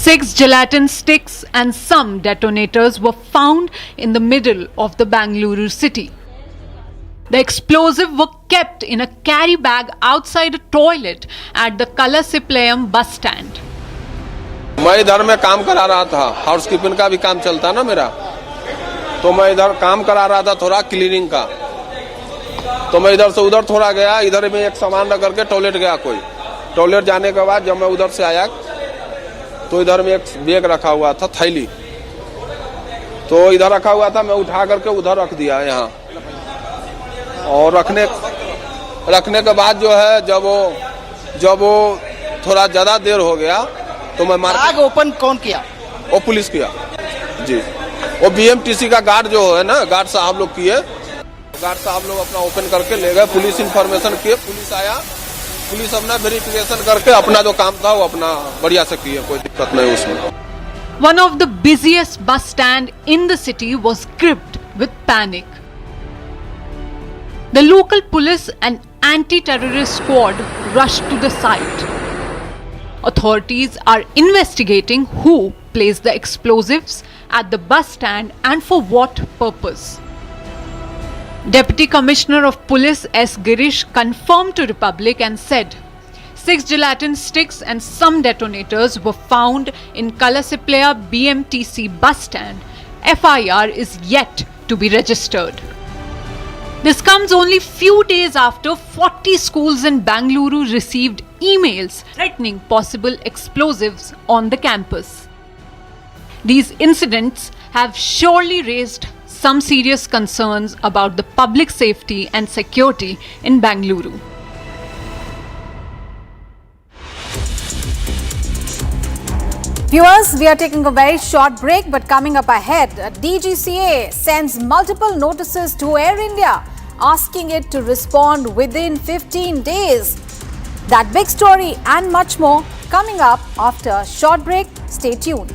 6 gelatin sticks and some detonators were found in the middle of the Bangalore city. The explosives were kept in a carry bag outside a toilet at the Kalasiplayam bus stand. मैं इधर में काम करा रहा था, housekeeping का भी काम चलता ना मेरा, तो मैं इधर काम करा रहा था थोड़ा क्लीनिंग का, तो मैं इधर से उधर थोड़ा गया, इधर में एक सामान रख करके टॉयलेट गया कोई, टॉयलेट जाने के बाद जब मैं उधर से आया तो इधर में एक बैग रखा हुआ था, थैली, तो इधर रखा हुआ था, मैं उठा करके उधर रख दिया यहाँ, और रखने के बाद जो है जब वो थोड़ा ज्यादा देर हो गया तो मैं आग ओपन कौन किया? वो पुलिस किया जी, वो बीएमटीसी का गार्ड जो है ना, गार्ड साहब लोग किए, गार्ड साहब लोग अपना ओपन करके ले गए, पुलिस इंफॉर्मेशन किए, पुलिस आया, पुलिस अपना वेरिफिकेशन करके अपना जो काम था वो अपना बढ़िया से किए, कोई दिक्कत नहीं उसमें. One of the busiest bus stand in the city was gripped with panic. The local police and anti-terrorist squad rushed to the site. Authorities are investigating who placed the explosives at the bus stand and for what purpose. Deputy Commissioner of Police S. Girish confirmed to Republic and said 6 gelatin sticks and some detonators were found in Kalasiplaya BMTC bus stand. FIR is yet to be registered. This comes only few days after 40 schools in Bangalore received emails threatening possible explosives on the campus. These incidents have surely raised some serious concerns about the public safety and security in Bangalore. Viewers, we are taking a very short break, but coming up ahead, DGCA sends multiple notices to Air India asking it to respond within 15 days. That big story and much more coming up after a short break. Stay tuned.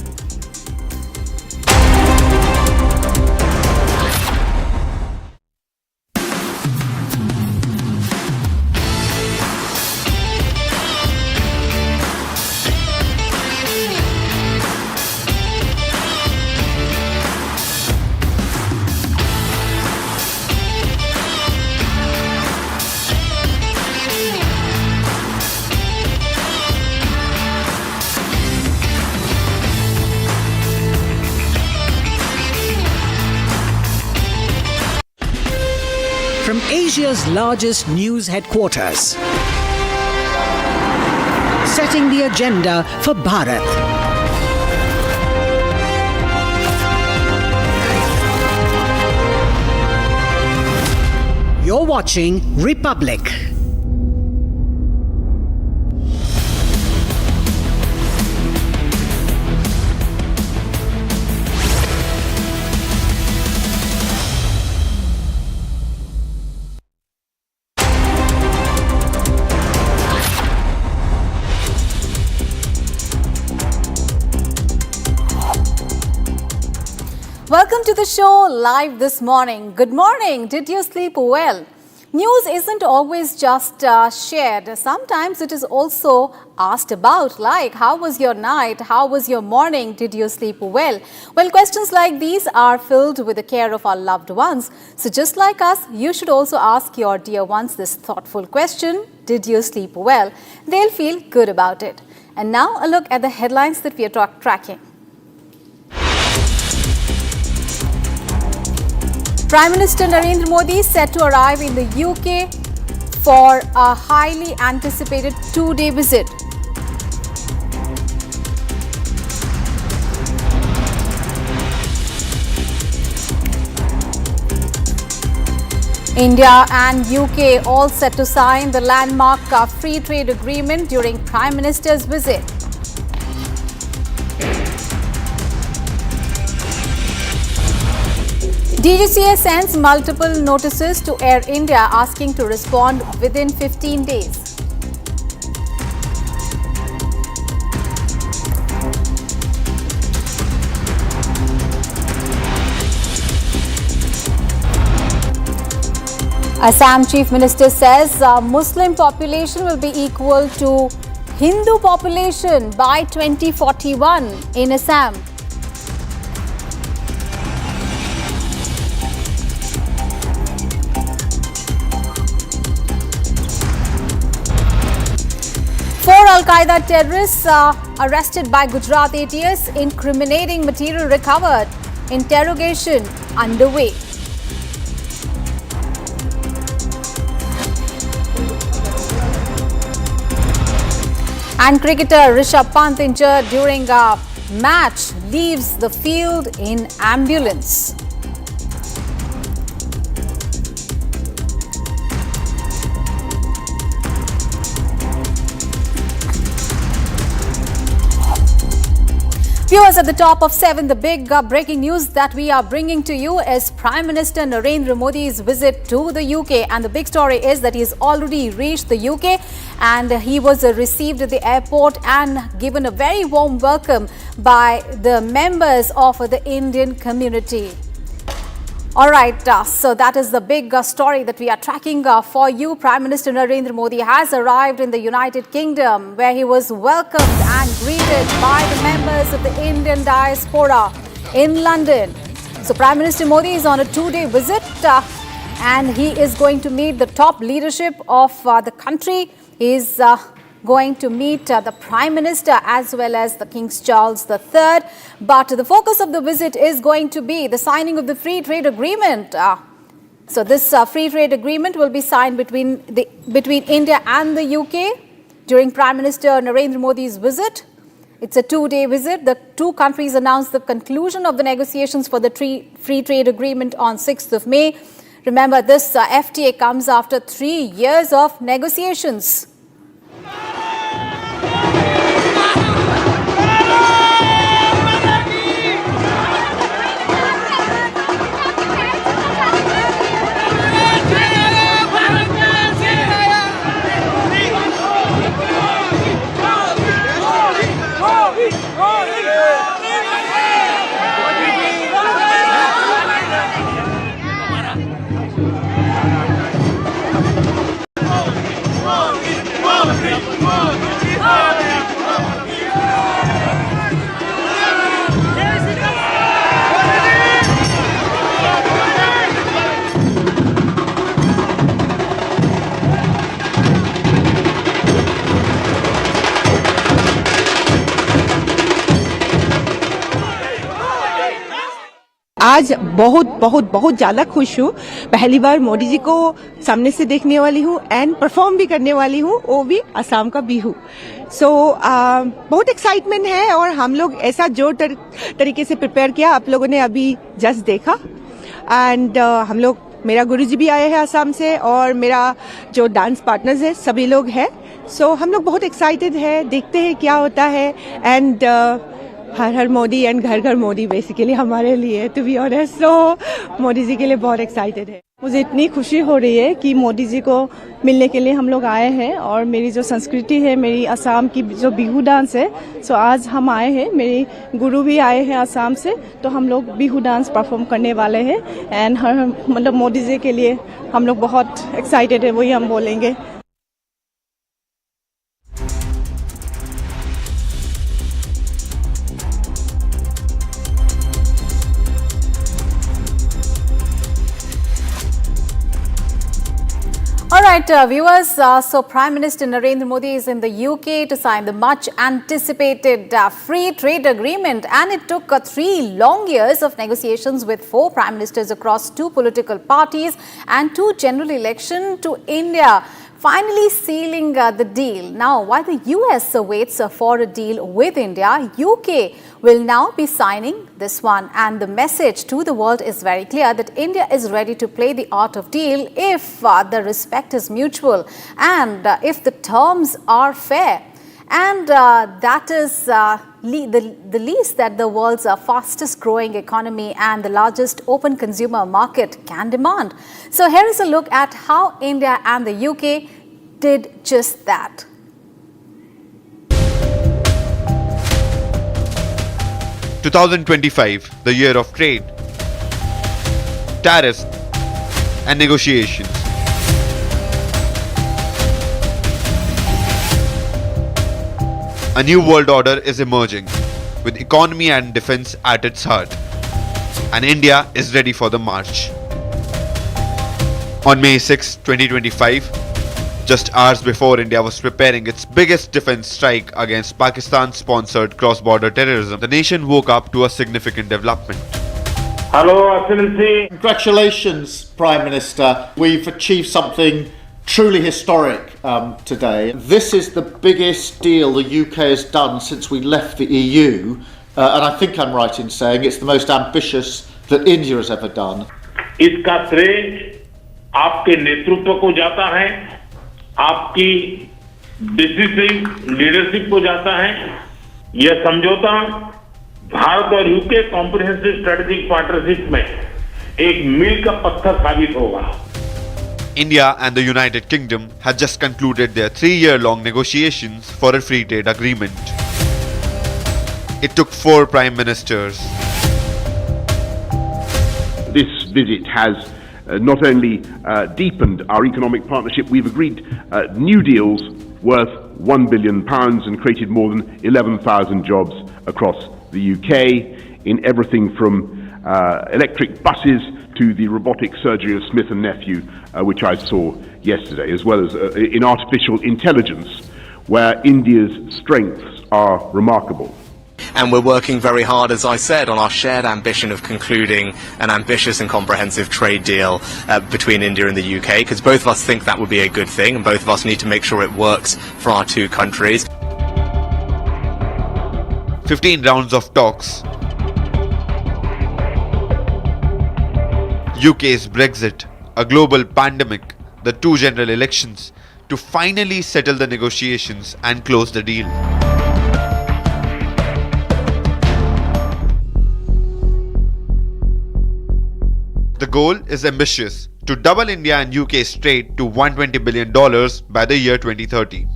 From Asia's largest news headquarters, setting the agenda for Bharat. You're watching Republic. Welcome to the show live this morning. Good morning. Did you sleep well? News isn't always just shared. Sometimes it is also asked about, like, how was your night? How was your morning? Did you sleep well? Well, questions like these are filled with the care of our loved ones. So just like us, you should also ask your dear ones this thoughtful question. Did you sleep well? They'll feel good about it. And now a look at the headlines that we are tracking. Prime Minister Narendra Modi is set to arrive in the UK for a highly anticipated two-day visit. India and UK all set to sign the landmark free trade agreement during Prime Minister's visit. DGCA sends multiple notices to Air India asking to respond within 15 days. Assam Chief Minister says Muslim population will be equal to Hindu population by 2041 in Assam. Four Al-Qaeda terrorists arrested by Gujarat ATS, incriminating material recovered. Interrogation underway. And cricketer Rishabh Pant, injured during a match, leaves the field in ambulance. Viewers, at the top of 7, the big breaking news that we are bringing to you is Prime Minister Narendra Modi's visit to the UK. And the big story is that he has already reached the UK and he was received at the airport and given a very warm welcome by the members of the Indian community. All right, so that is the big story that we are tracking for you. Prime Minister Narendra Modi has arrived in the United Kingdom, where he was welcomed and greeted by the members of the Indian diaspora in London. So Prime Minister Modi is on a 2-day visit and he is going to meet the top leadership of the country. He is going to meet the Prime Minister as well as the King Charles III. But the focus of the visit is going to be the signing of the free trade agreement. So this free trade agreement will be signed between India and the UK during Prime Minister Narendra Modi's visit. It's a 2-day visit. The two countries announced the conclusion of the negotiations for the free trade agreement on 6th of May. Remember, this FTA comes after 3 years of negotiations. आज बहुत बहुत बहुत ज्यादा खुश हूँ। पहली बार मोदी जी को सामने से देखने वाली हूँ एंड परफॉर्म भी करने वाली हूँ, वो भी असम का बिहू। बहुत एक्साइटमेंट है और हम लोग ऐसा जो तरीके से प्रिपेयर किया, आप लोगों ने अभी जस्ट देखा। एंड हम लोग, मेरा गुरुजी भी आए हैं असम से और मेरा जो डांस पार्टनर्स है सभी लोग हैं। हम लोग बहुत एक्साइटेड है, देखते हैं क्या होता है। And her her Modi and घर घर मोदी बेसिकली हमारे लिए, to be honest. Modi ji के लिए बहुत एक्साइटेड है। मुझे इतनी खुशी हो रही है कि मोदी जी को मिलने के लिए हम लोग आए हैं और मेरी जो संस्कृति है, मेरी असम की जो बिहू डांस है, आज हम आए हैं। मेरे गुरु भी आए हैं असम से, तो हम लोग बिहू डांस परफॉर्म करने वाले हैं। एंड मतलब मोदी जी के लिए हम लोग बहुत एक्साइटेड है, वही हम बोलेंगे। All right, viewers, so Prime Minister Narendra Modi is in the UK to sign the much anticipated free trade agreement, and it took 3 long years of negotiations with 4 prime ministers across 2 political parties and 2 general elections to India finally sealing the deal. Now, while the US waits for a deal with India, UK will now be signing this one. And the message to the world is very clear that India is ready to play the art of deal if the respect is mutual and if the terms are fair. And that is the least that the world's fastest growing economy and the largest open consumer market can demand. So here is a look at how India and the UK did just that. (2025), the year of trade, tariffs and negotiations. A new world order is emerging, with economy and defense at its heart. And India is ready for the march. On May 6, 2025, just hours before India was preparing its biggest defense strike against Pakistan-sponsored cross-border terrorism, the nation woke up to a significant development. Hello, Excellency. Congratulations, Prime Minister. We've achieved something truly historic today. This is the biggest deal the UK has done since we left the EU, and I think I'm right in saying it's the most ambitious that India has ever done. इसका श्रेय आपके नेतृत्व को जाता है, आपकी decisive leadership को जाता है। यह समझौता भारत और यूके कॉम्प्रिहेंसिव स्ट्रेटेजिक पार्टनरशिप में एक मील का पत्थर साबित होगा। India and the United Kingdom had just concluded their 3-year-long negotiations for a free trade agreement. It took 4 prime ministers. This visit has not only deepened our economic partnership, we've agreed new deals worth £1 billion and created more than 11,000 jobs across the UK in everything from electric buses to the robotic surgery of Smith & Nephew, which I saw yesterday, as well as in artificial intelligence, where India's strengths are remarkable. And we're working very hard, as I said, on our shared ambition of concluding an ambitious and comprehensive trade deal between India and the UK, because both of us think that would be a good thing, and both of us need to make sure it works for our two countries. 15 rounds of talks. UK's Brexit, a global pandemic, the 2 general elections, to finally settle the negotiations and close the deal. The goal is ambitious, to double India and UK's trade to $120 billion by the year 2030.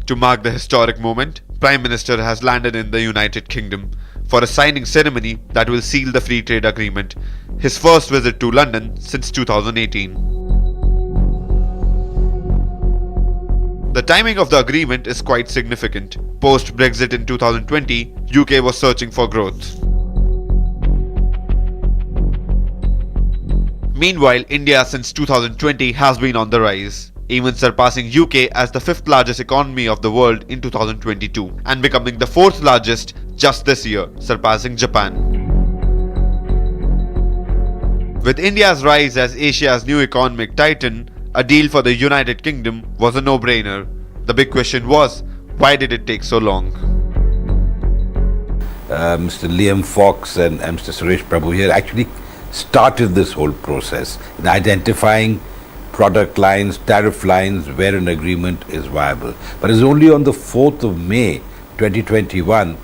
To mark the historic moment, Prime Minister has landed in the United Kingdom for a signing ceremony that will seal the free trade agreement, his first visit to London since 2018. The timing of the agreement is quite significant. Post-Brexit in 2020, UK was searching for growth. Meanwhile, India since 2020 has been on the rise, even surpassing UK as the 5th largest economy of the world in 2022 and becoming the 4th largest just this year, surpassing Japan. With India's rise as Asia's new economic titan, a deal for the United Kingdom was a no-brainer. The big question was, why did it take so long? Mr. Liam Fox and Mr. Suresh Prabhu here actually started this whole process in identifying product lines, tariff lines, where an agreement is viable. But it's only on the 4th of May 2021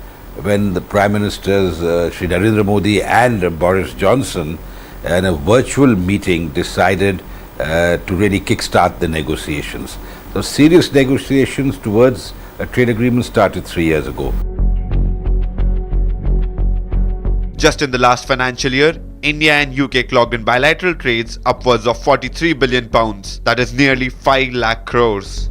when the Prime Ministers Shri Narendra Modi and Boris Johnson in a virtual meeting decided to really kickstart the negotiations. So serious negotiations towards a trade agreement started 3 years ago. Just in the last financial year, India and UK clocked in bilateral trades upwards of £43 billion, that is nearly 5 lakh crores.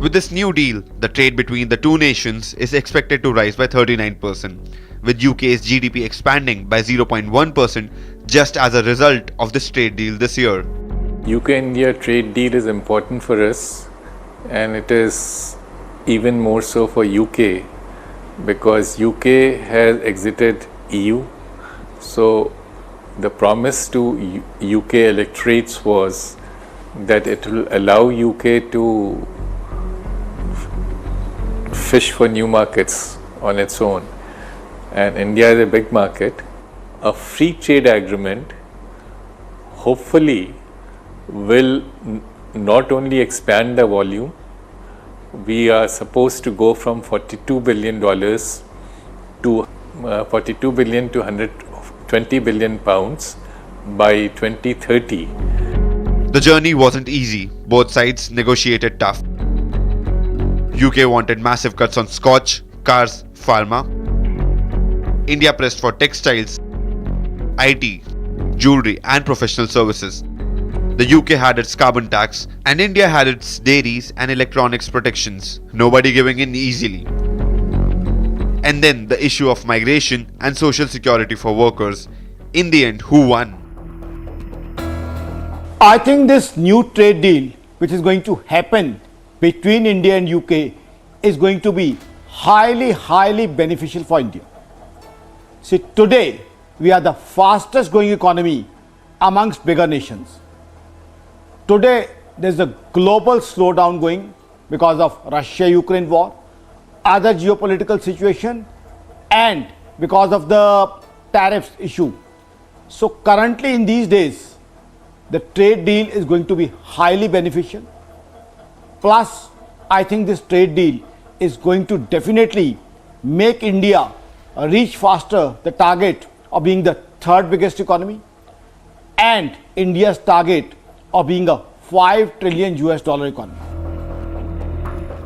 With this new deal, the trade between the two nations is expected to rise by 39%, with UK's GDP expanding by 0.1% just as a result of this trade deal this year. UK-India trade deal is important for us, and it is even more so for UK because UK has exited EU. So the promise to UK electorates was that it will allow UK to fish for new markets on its own, and India is a big market. A free trade agreement hopefully will not only expand the volume. We are supposed to go from $42 billion to 42 billion to 120 billion pounds by 2030. The journey wasn't easy. Both sides negotiated tough. UK wanted massive cuts on Scotch, cars, pharma. India pressed for textiles. IT, jewelry and professional services. The UK had its carbon tax and India had its dairies and electronics protections, nobody giving in easily. And then the issue of migration and social security for workers. In the end, who won? I think this new trade deal which is going to happen between India and UK is going to be highly beneficial for India. See, today we are the fastest growing economy amongst bigger nations. Today there is a global slowdown going because of Russia-Ukraine war, other geopolitical situation and because of the tariffs issue. So currently in these days, the trade deal is going to be highly beneficial. Plus, I think this trade deal is going to definitely make India reach faster the target of being the third biggest economy and India's target of being a $5 trillion economy.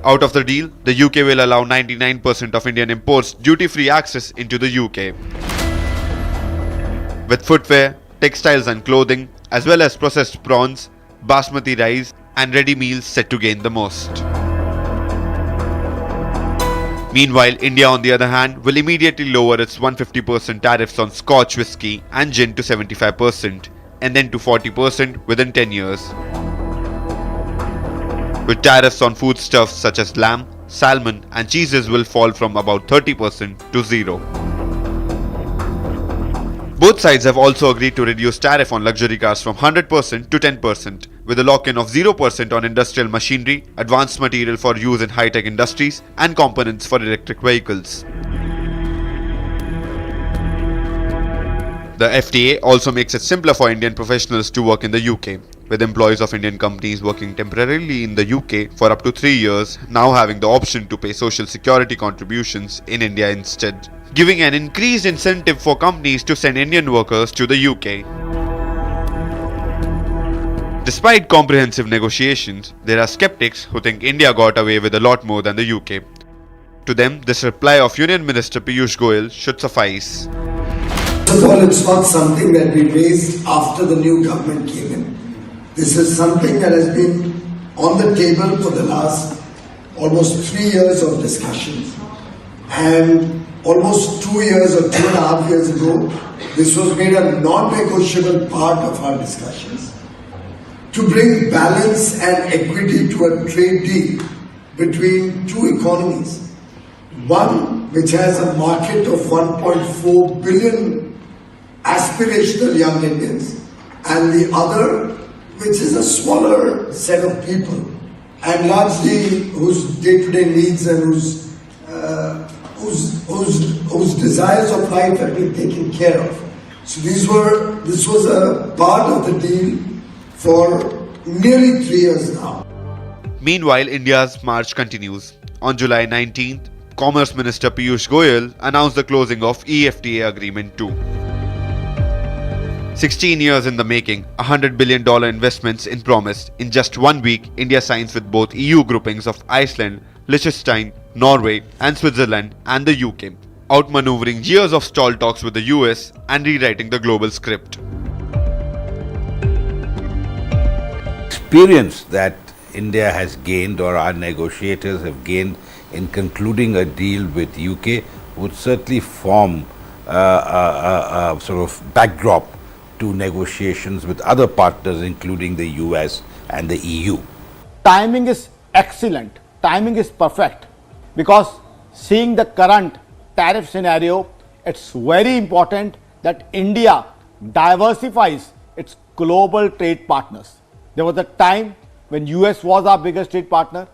Out of the deal, the UK will allow 99% of Indian imports duty-free access into the UK. With footwear, textiles and clothing, as well as processed prawns, basmati rice and ready meals set to gain the most. Meanwhile, India on the other hand will immediately lower its 150% tariffs on Scotch whisky and gin to 75% and then to 40% within 10 years. With tariffs on foodstuffs such as lamb, salmon and cheeses will fall from about 30% to zero. Both sides have also agreed to reduce tariff on luxury cars from 100% to 10%, with a lock-in of 0% on industrial machinery, advanced material for use in high-tech industries, and components for electric vehicles. The FTA also makes it simpler for Indian professionals to work in the UK, with employees of Indian companies working temporarily in the UK for up to 3 years now having the option to pay social security contributions in India instead, giving an increased incentive for companies to send Indian workers to the UK. Despite comprehensive negotiations, there are skeptics who think India got away with a lot more than the UK. To them, this reply of Union Minister Piyush Goyal should suffice. First of all, it's not something that we raised after the new government came in. This is something that has been on the table for the last almost 3 years of discussions. And almost 2 years or 2.5 years ago, this was made a non-negotiable part of our discussions to bring balance and equity to a trade deal between two economies. One which has a market of 1.4 billion aspirational young Indians, and the other which is a smaller set of people and largely whose day-to-day needs and whose desires of life have been taken care of. So this was a part of the deal for nearly 3 years now. Meanwhile, India's march continues. On July 19th, Commerce Minister Piyush Goyal announced the closing of EFTA Agreement 2. 16 years in the making, $100 billion investments in promise. In just 1 week, India signs with both EU groupings of Iceland, Liechtenstein, Norway and Switzerland and the UK, outmaneuvering years of stalled talks with the US and rewriting the global script. Experience that India has gained or our negotiators have gained in concluding a deal with UK would certainly form a sort of backdrop to negotiations with other partners including the US and the EU. Timing is excellent, timing is perfect, because seeing the current tariff scenario, it's very important that India diversifies its global trade partners. There was a time when US was our biggest trade partner,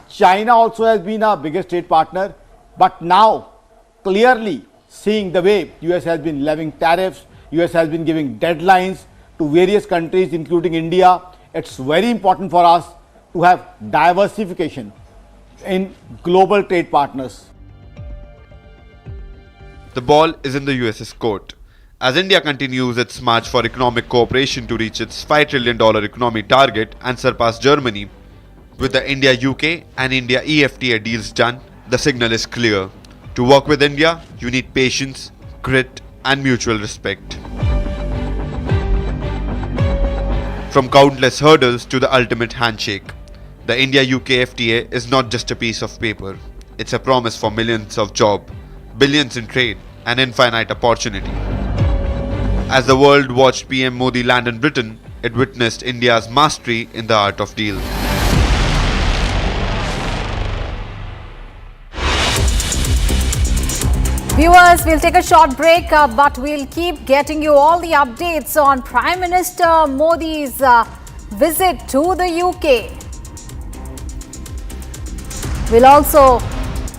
China also has been our biggest trade partner, but now clearly seeing the way US has been levying tariffs, US has been giving deadlines to various countries including India, it's very important for us to have diversification in global trade partners. The ball is in the US's court. As India continues its march for economic cooperation to reach its $5 trillion economy target and surpass Germany, with the India-UK and India EFTA deals done, the signal is clear. To work with India, you need patience, grit and mutual respect. from countless hurdles to the ultimate handshake. The India-UK FTA is not just a piece of paper. It's a promise for millions of jobs, billions in trade, and infinite opportunity. As the world watched PM Modi land in Britain, it witnessed India's mastery in the art of deal. Viewers, we'll take a short break, but we'll keep getting you all the updates on Prime Minister Modi's visit to the UK. We'll also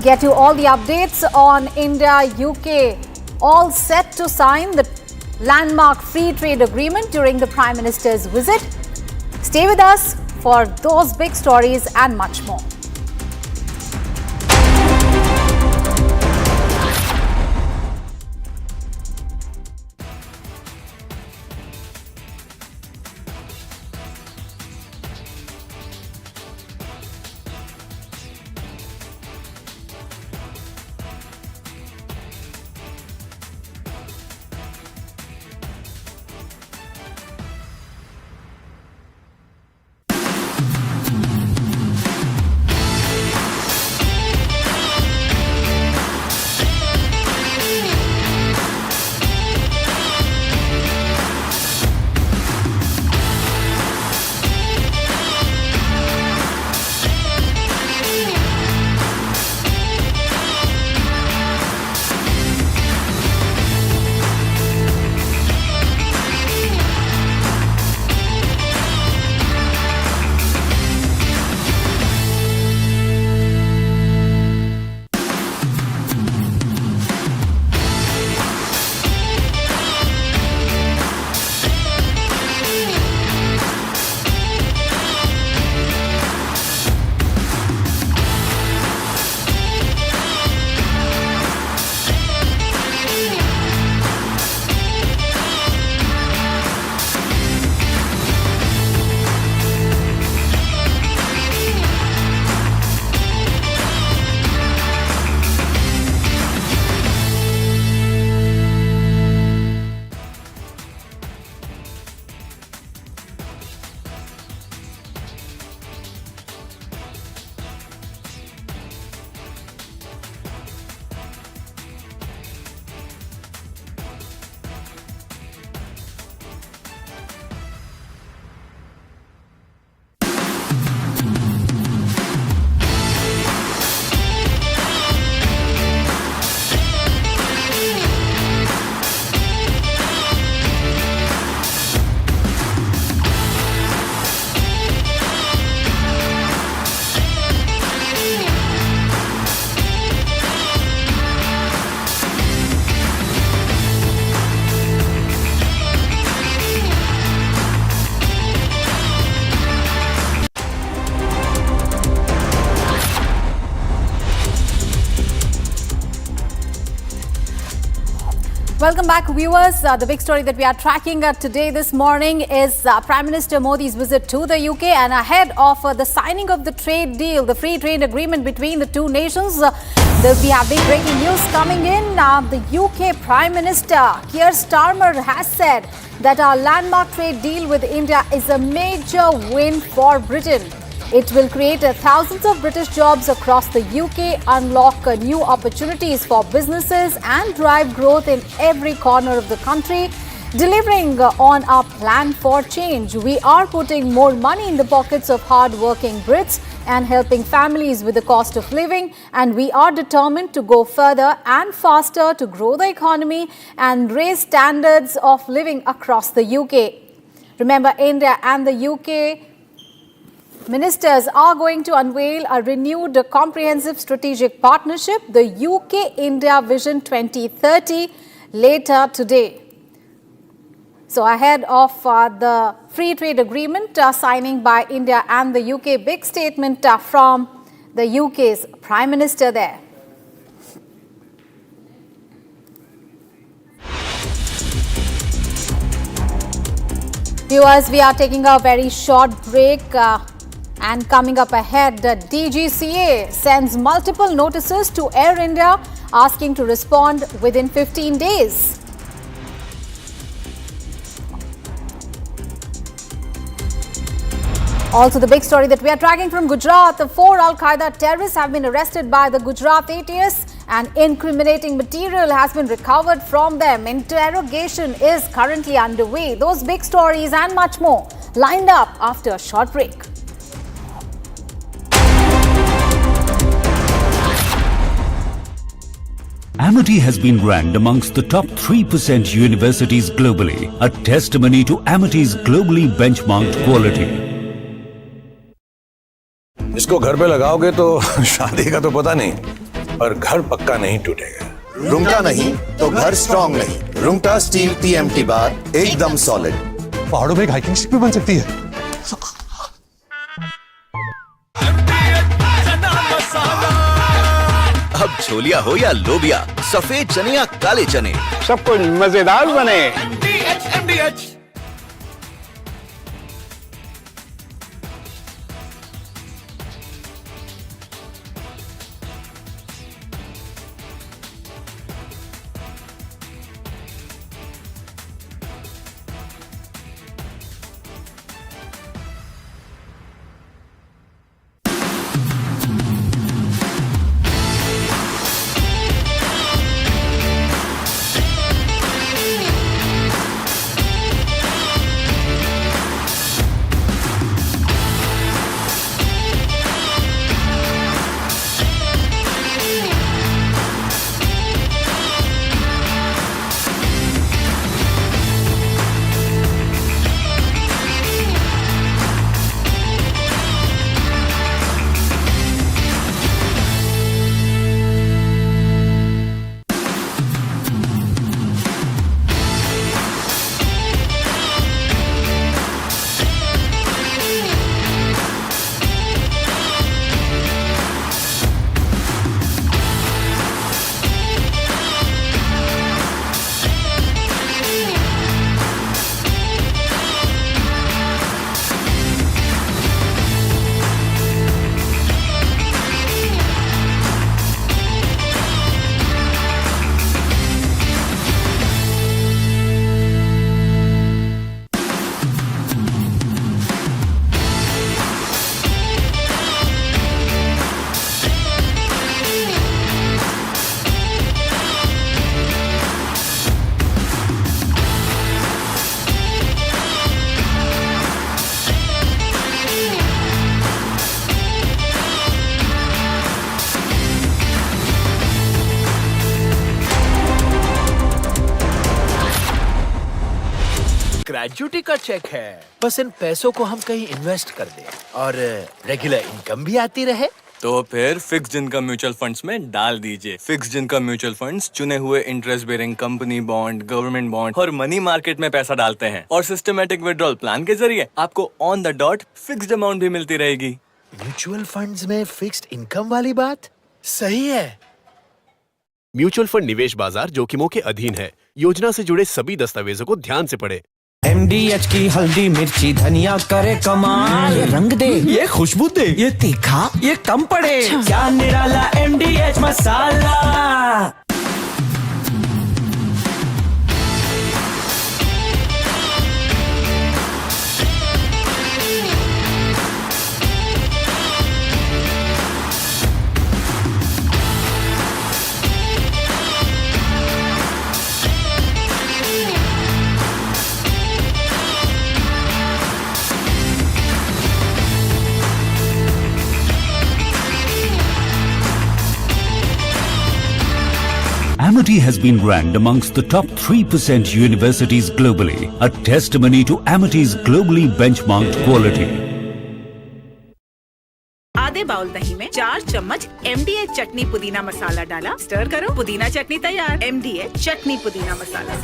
get you all the updates on India-UK, all set to sign the landmark free trade agreement during the Prime Minister's visit. Stay with us for those big stories and much more. Welcome back, viewers. The big story that we are tracking today, this morning, is Prime Minister Modi's visit to the UK, and ahead of the signing of the trade deal, the free trade agreement between the two nations. We have big breaking news coming in. The UK Prime Minister Keir Starmer has said that our landmark trade deal with India is a major win for Britain. It will create thousands of British jobs across the UK, unlock new opportunities for businesses and drive growth in every corner of the country. Delivering on our plan for change, we are putting more money in the pockets of hard-working Brits and helping families with the cost of living, and we are determined to go further and faster to grow the economy and raise standards of living across the UK. Remember, India and the UK ministers are going to unveil a renewed comprehensive strategic partnership, the UK-India Vision 2030, later today. So ahead of the free trade agreement signing by India and the UK, big statement from the UK's Prime Minister there. Viewers, we are taking a very short break. And coming up ahead, the DGCA sends multiple notices to Air India asking to respond within 15 days. Also, the big story that we are tracking from Gujarat, the 4 Al-Qaeda terrorists have been arrested by the Gujarat ATS and incriminating material has been recovered from them. Interrogation is currently underway. Those big stories and much more lined up after a short break. Amity has been ranked amongst the top 3% universities globally, a testimony to Amity's globally benchmarked quality. इसको घर पे लगाओगे तो शादी का तो पता नहीं, पर घर पक्का नहीं टूटेगा। रुंगटा नहीं तो घर स्ट्रॉन्ग नहीं। रुंगटा स्टील TMT बार एकदम सॉलिड। पहाड़ों में एक हाइकिंग स्टिक भी बन सकती है। अब छोलिया हो या लोबिया, सफेद चने या काले चने, सब कुछ मजेदार बने। MDH। ग्रेजुटी का चेक है, बस इन पैसों को हम कहीं इन्वेस्ट कर दें और रेगुलर इनकम भी आती रहे। तो फिर फिक्स्ड इनकम म्यूचुअल फंड्स में डाल दीजिए। फिक्स्ड इनकम म्यूचुअल फंड्स चुने हुए interest bearing company bond, government bond और मनी मार्केट में पैसा डालते हैं और सिस्टमैटिक विड्रॉल प्लान के जरिए आपको on the dot fixed amount भी मिलती रहेगी। म्यूचुअल फंड्स में फिक्स्ड इनकम वाली बात सही है। म्यूचुअल फंड निवेश बाजार जोखिमों के अधीन है। योजना से जुड़े सभी दस्तावेजों को ध्यान से पढ़ें। MDH की हल्दी मिर्ची धनिया करे कमाल, ये रंग दे, ये खुशबू दे, ये तीखा, ये कम पड़े, क्या निराला MDH masala. Amity has been ranked amongst the top 3% universities globally, a testimony to Amity's globally benchmarked quality. आधे बाउल दही में 4 चम्मच MDH चटनी पुदीना मसाला डाला, स्टर करो, पुदीना चटनी तैयार। MDH चटनी पुदीना मसाला।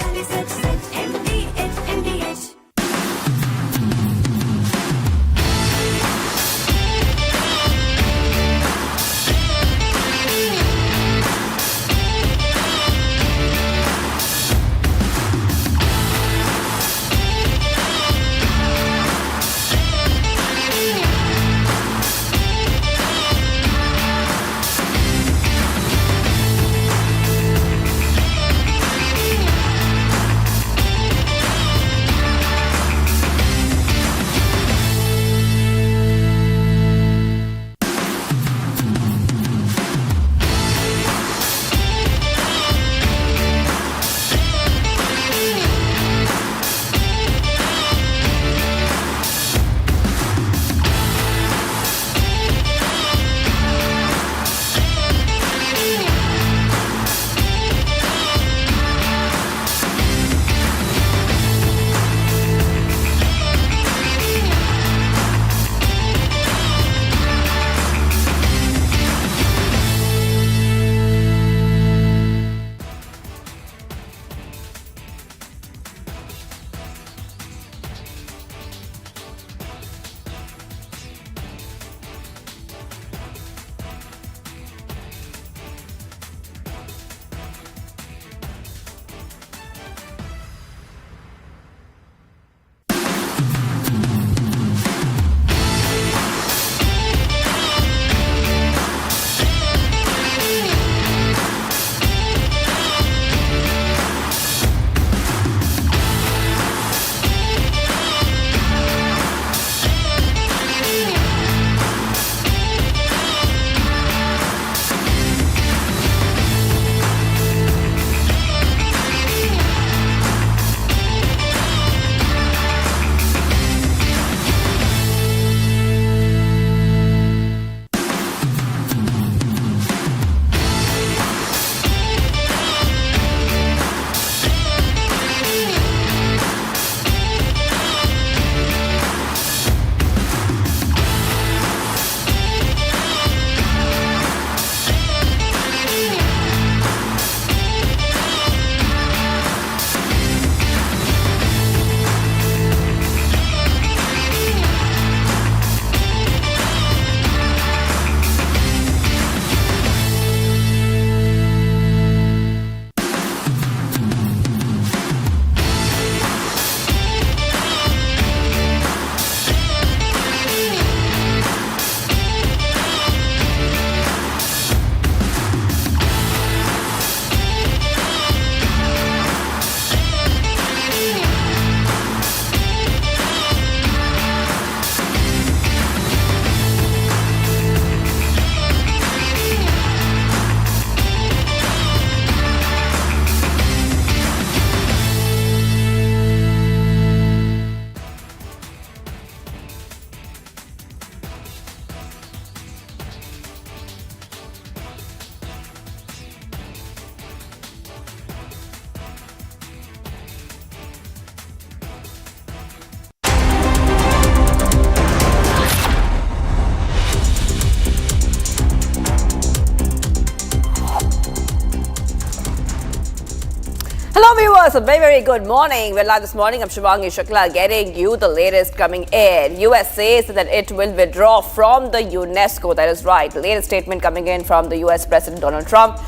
Viewers, a very good morning. We're live this morning. I'm Shivangi Shukla getting you the latest coming in. US says that it will withdraw from the UNESCO. That is right. The latest statement coming in from the US President Donald Trump.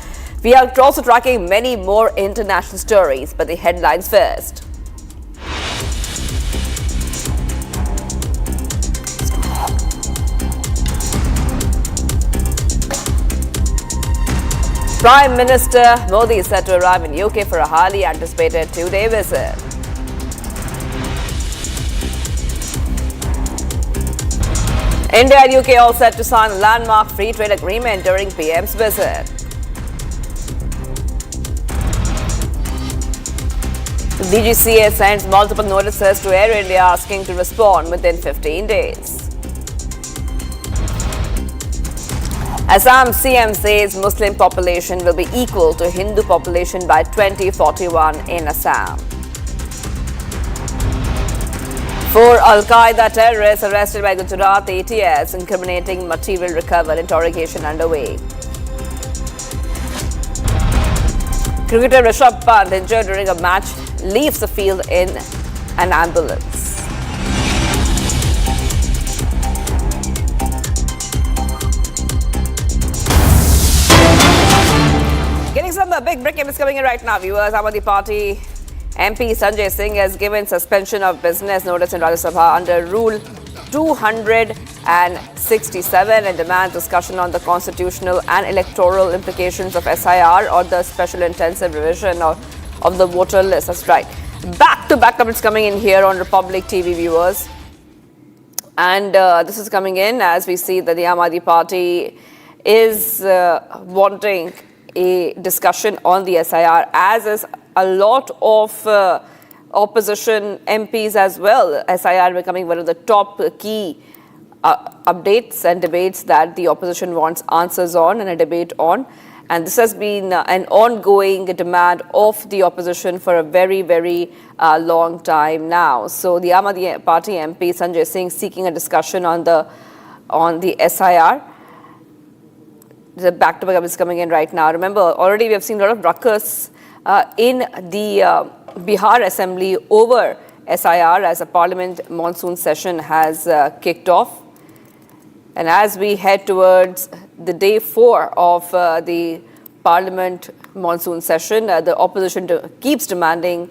We are also tracking many more international stories, but the headlines first. Prime Minister Modi is set to arrive in UK for a highly anticipated two-day visit. India and UK all set to sign a landmark free trade agreement during PM's visit. The DGCA sends multiple notices to Air India asking to respond within 15 days. Assam CM says Muslim population will be equal to Hindu population by 2041 in Assam. 4 Al-Qaeda terrorists arrested by Gujarat ATS, incriminating material recovered, interrogation underway. Cricketer Rishabh Pant, injured during a match, leaves the field in an ambulance. Getting some big breaking news coming in right now, viewers. Aam Aadmi Party MP Sanjay Singh has given suspension of business notice in Rajya Sabha under Rule 267 and demands discussion on the constitutional and electoral implications of SIR or the special intensive revision of the voter list. That's right. Back-to-back comments coming in here on Republic TV, viewers. And this is coming in as we see that the Aam Aadmi Party is wanting a discussion on the SIR, as is a lot of opposition MPs as well. SIR becoming one of the top key updates and debates that the opposition wants answers on and a debate on. And this has been an ongoing demand of the opposition for a very long time now. So the Aam Aadmi Party MP Sanjay Singh seeking a discussion on the SIR. The back-to-back is coming in right now. Remember, already we have seen a lot of ruckus in the Bihar Assembly over SIR as a Parliament monsoon session has kicked off. And as we head towards the day 4 of the Parliament monsoon session, the opposition keeps demanding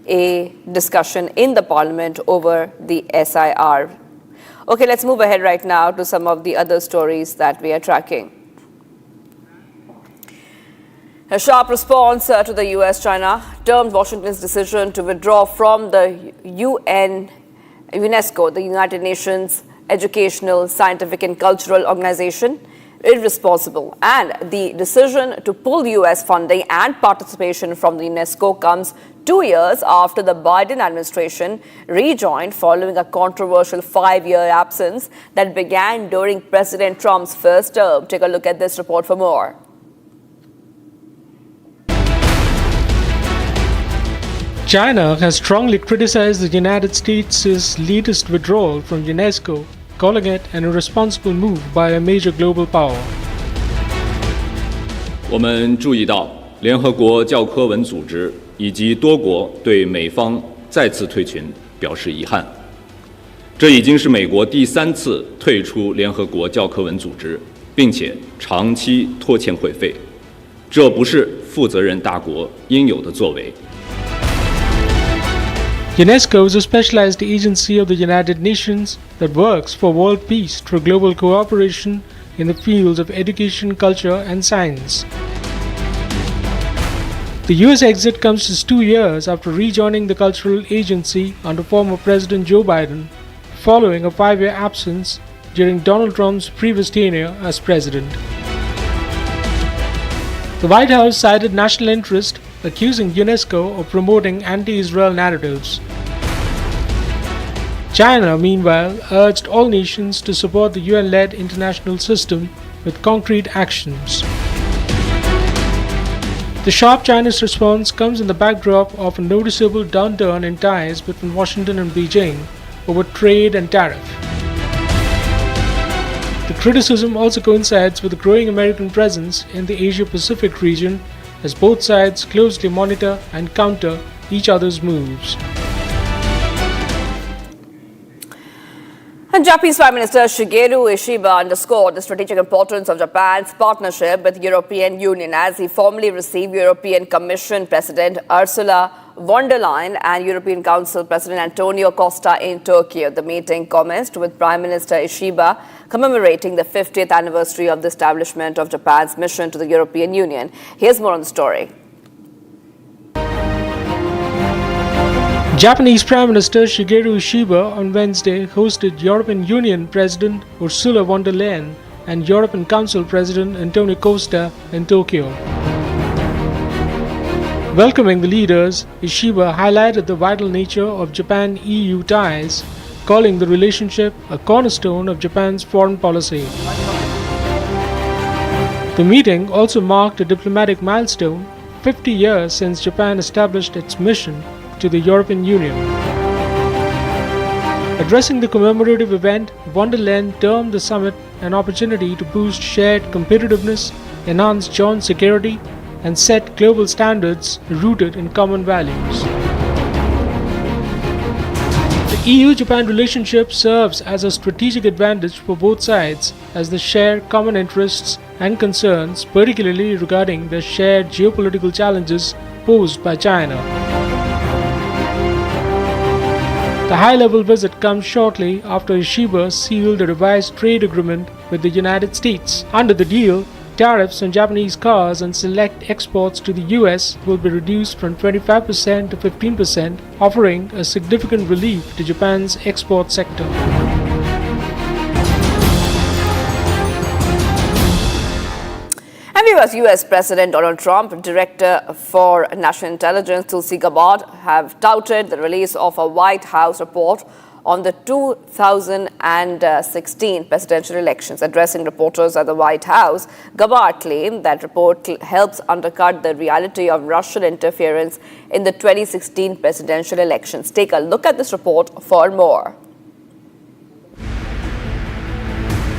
a discussion in the Parliament over the SIR. Okay, let's move ahead right now to some of the other stories that we are tracking. A sharp response to the US-China termed Washington's decision to withdraw from the UNESCO, the United Nations Educational, Scientific and Cultural Organization, irresponsible. And the decision to pull US funding and participation from the UNESCO comes 2 years after the Biden administration rejoined following a controversial 5-year absence that began during President Trump's first term. Take a look at this report for more. China has strongly criticized the United States' latest withdrawal from UNESCO, calling it an irresponsible move by a major global power. 我们注意到，联合国教科文组织以及多国对美方再次退群表示遗憾。这已经是美国第3次退出联合国教科文组织，并且长期拖欠会费，这不是负责任大国应有的作为。 UNESCO is a specialized agency of the United Nations that works for world peace through global cooperation in the fields of education, culture and science. The US exit comes just 2 years after rejoining the cultural agency under former President Joe Biden, following a 5-year absence during Donald Trump's previous tenure as president. The White House cited national interest, accusing UNESCO of promoting anti-Israel narratives. China, meanwhile, urged all nations to support the UN-led international system with concrete actions. The sharp Chinese response comes in the backdrop of a noticeable downturn in ties between Washington and Beijing over trade and tariff. The criticism also coincides with the growing American presence in the Asia-Pacific region as both sides closely monitor and counter each other's moves. And Japanese Prime Minister Shigeru Ishiba underscored the strategic importance of Japan's partnership with the European Union as he formally received European Commission President Ursula von der Leyen and European Council President Antonio Costa in Tokyo. The meeting commenced with Prime Minister Ishiba commemorating the 50th anniversary of the establishment of Japan's mission to the European Union. Here's more on the story. Japanese Prime Minister Shigeru Ishiba on Wednesday hosted European Union President Ursula von der Leyen and European Council President Antonio Costa in Tokyo. Welcoming the leaders, Ishiba highlighted the vital nature of Japan-EU ties, calling the relationship a cornerstone of Japan's foreign policy. The meeting also marked a diplomatic milestone, 50 years since Japan established its mission to the European Union. Addressing the commemorative event, von der Leyen termed the summit an opportunity to boost shared competitiveness, enhance joint security, and set global standards rooted in common values. The EU-Japan relationship serves as a strategic advantage for both sides as they share common interests and concerns, particularly regarding the shared geopolitical challenges posed by China. The high-level visit comes shortly after Ishiba sealed a revised trade agreement with the United States. Under the deal, tariffs on Japanese cars and select exports to the US will be reduced from 25% to 15%, offering a significant relief to Japan's export sector. US President Donald Trump, Director for National Intelligence Tulsi Gabbard have touted the release of a White House report on the 2016 presidential elections. Addressing reporters at the White House, Gabbard claimed that report helps undercut the reality of Russian interference in the 2016 presidential elections. Take a look at this report for more.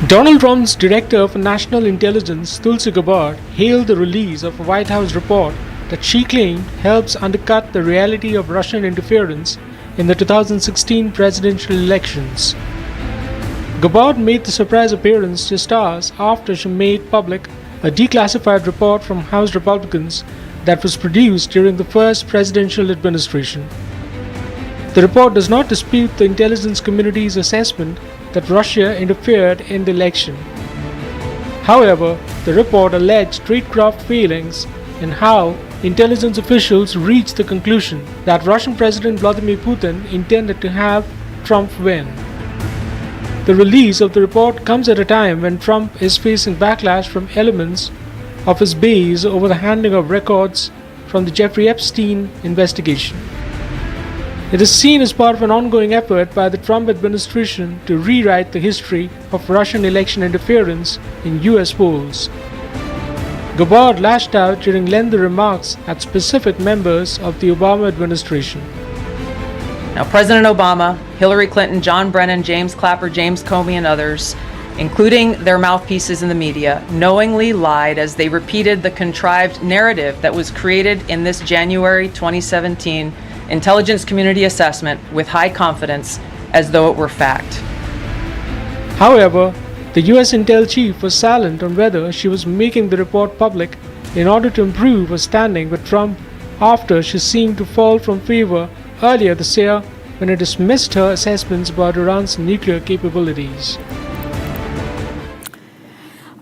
Donald Trump's Director of National Intelligence, Tulsi Gabbard, hailed the release of a White House report that she claimed helps undercut the reality of Russian interference in the 2016 presidential elections. Gabbard made the surprise appearance just hours after she made public a declassified report from House Republicans that was produced during the first presidential administration. The report does not dispute the intelligence community's assessment that Russia interfered in the election. However, the report alleged tradecraft failings in how intelligence officials reached the conclusion that Russian President Vladimir Putin intended to have Trump win. The release of the report comes at a time when Trump is facing backlash from elements of his base over the handling of records from the Jeffrey Epstein investigation. It is seen as part of an ongoing effort by the Trump administration to rewrite the history of Russian election interference in US polls. Gabbard lashed out during lengthy remarks at specific members of the Obama administration. Now, President Obama, Hillary Clinton, John Brennan, James Clapper, James Comey, and others, including their mouthpieces in the media, knowingly lied as they repeated the contrived narrative that was created in this January 2017 intelligence community assessment with high confidence as though it were fact. However, the US Intel chief was silent on whether she was making the report public in order to improve her standing with Trump after she seemed to fall from favor earlier this year when it dismissed her assessments about Iran's nuclear capabilities.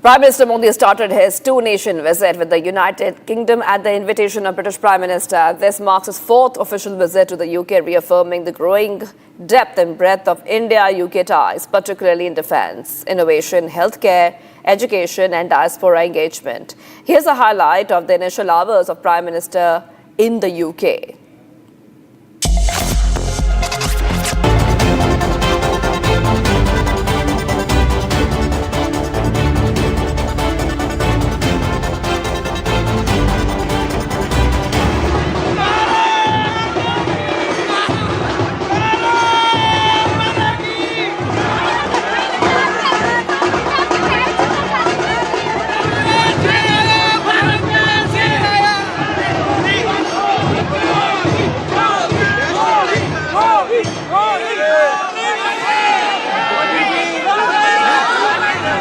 Prime Minister Modi started his two-nation visit with the United Kingdom at the invitation of British Prime Minister. This marks his fourth official visit to the UK, reaffirming the growing depth and breadth of India-UK ties, particularly in defence, innovation, healthcare, education and diaspora engagement. Here's a highlight of the initial hours of Prime Minister in the UK.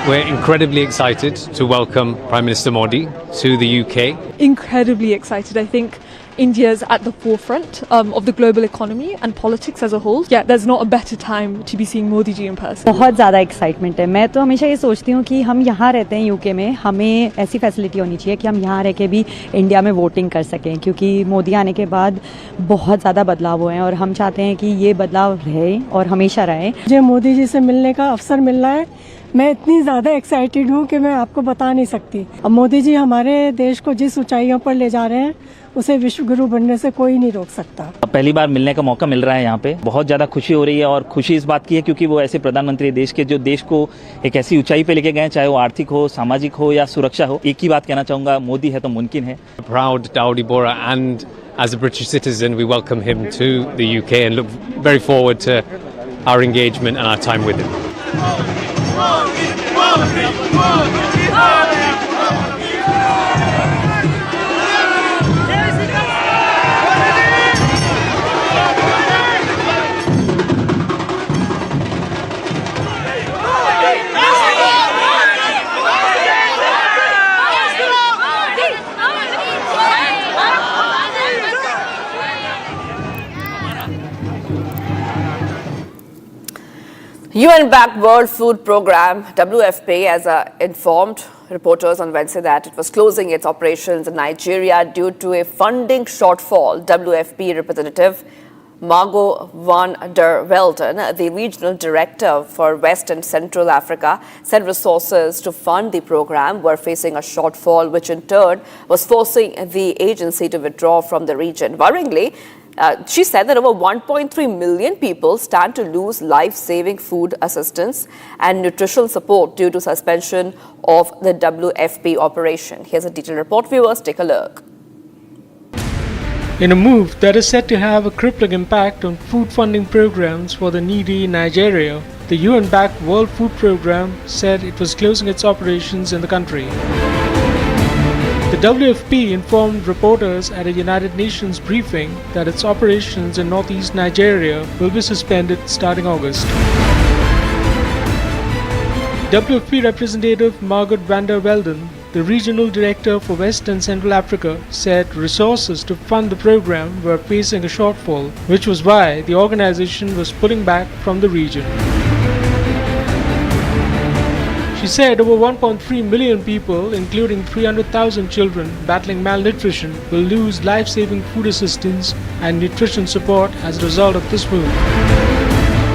We're incredibly excited to welcome Prime Minister Modi to the UK. Incredibly excited. I think India's at the forefront of the global economy and politics as a whole. Yeah, there's not a better time to be seeing Modi ji in person. बहुत ज़्यादा excitement है. मैं तो हमेशा ये सोचती हूँ कि हम यहाँ रहते हैं यूके में, हमें ऐसी फैसिलिटी होनी चाहिए कि हम यहाँ रह के भी इंडिया में वोटिंग कर सकें, क्योंकि मोदी आने के बाद बहुत ज़्यादा बदलाव हुए हैं और हम चाहते हैं कि ये बदलाव रहे और हमेशा रहे. मुझे मोदी जी से मिलने का अवसर मिल रहा है. मैं इतनी ज़्यादा एक्साइटेड हूँ कि मैं आपको बता नहीं सकती. अब मोदी जी हमारे देश को जिस ऊंचाइयों पर ले जा रहे हैं उसे विश्व गुरु बनने से कोई नहीं रोक सकता. पहली बार मिलने का मौका मिल रहा है यहाँ पे. बहुत ज़्यादा खुशी हो रही है और खुशी इस बात की है क्योंकि वो ऐसे प्रधानमंत्री देश के जो देश को एक ऐसी ऊंचाई पे लेके गए, चाहे वो आर्थिक हो, सामाजिक हो या सुरक्षा हो. एक ही बात कहना चाहूँगा, मोदी है तो मुमकिन है. Proud Dawoodi Bora, and as a British citizen we welcome him to the UK and look very forward to our engagement and our time with him. UN-backed World Food Programme, WFP, has informed reporters on Wednesday that it was closing its operations in Nigeria due to a funding shortfall. WFP representative Margot van der Velden, the regional director for West and Central Africa, said resources to fund the program were facing a shortfall, which in turn was forcing the agency to withdraw from the region. Worryingly, she said that over 1.3 million people stand to lose life-saving food assistance and nutritional support due to suspension of the WFP operation. Here's a detailed report. Viewers, take a look. In a move that is said to have a crippling impact on food funding programs for the needy in Nigeria, the UN-backed World Food Programme said it was closing its operations in the country. The WFP informed reporters at a United Nations briefing that its operations in northeast Nigeria will be suspended starting August. WFP representative Margot van der Velden, the regional director for West and Central Africa, said resources to fund the program were facing a shortfall, which was why the organization was pulling back from the region. She said over 1.3 million people, including 300,000 children battling malnutrition, will lose life-saving food assistance and nutrition support as a result of this move.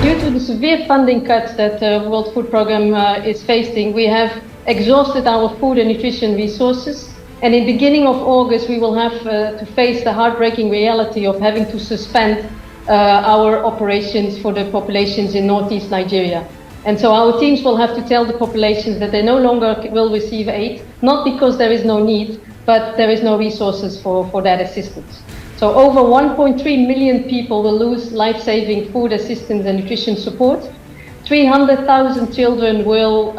Due to the severe funding cuts that the World Food Programme is facing, we have exhausted our food and nutrition resources. And in the beginning of August, we will have to face the heartbreaking reality of having to suspend our operations for the populations in northeast Nigeria. And so our teams will have to tell the populations that they no longer will receive aid, not because there is no need, but there is no resources for that assistance. So over 1.3 million people will lose life-saving food assistance and nutrition support. 300,000 children will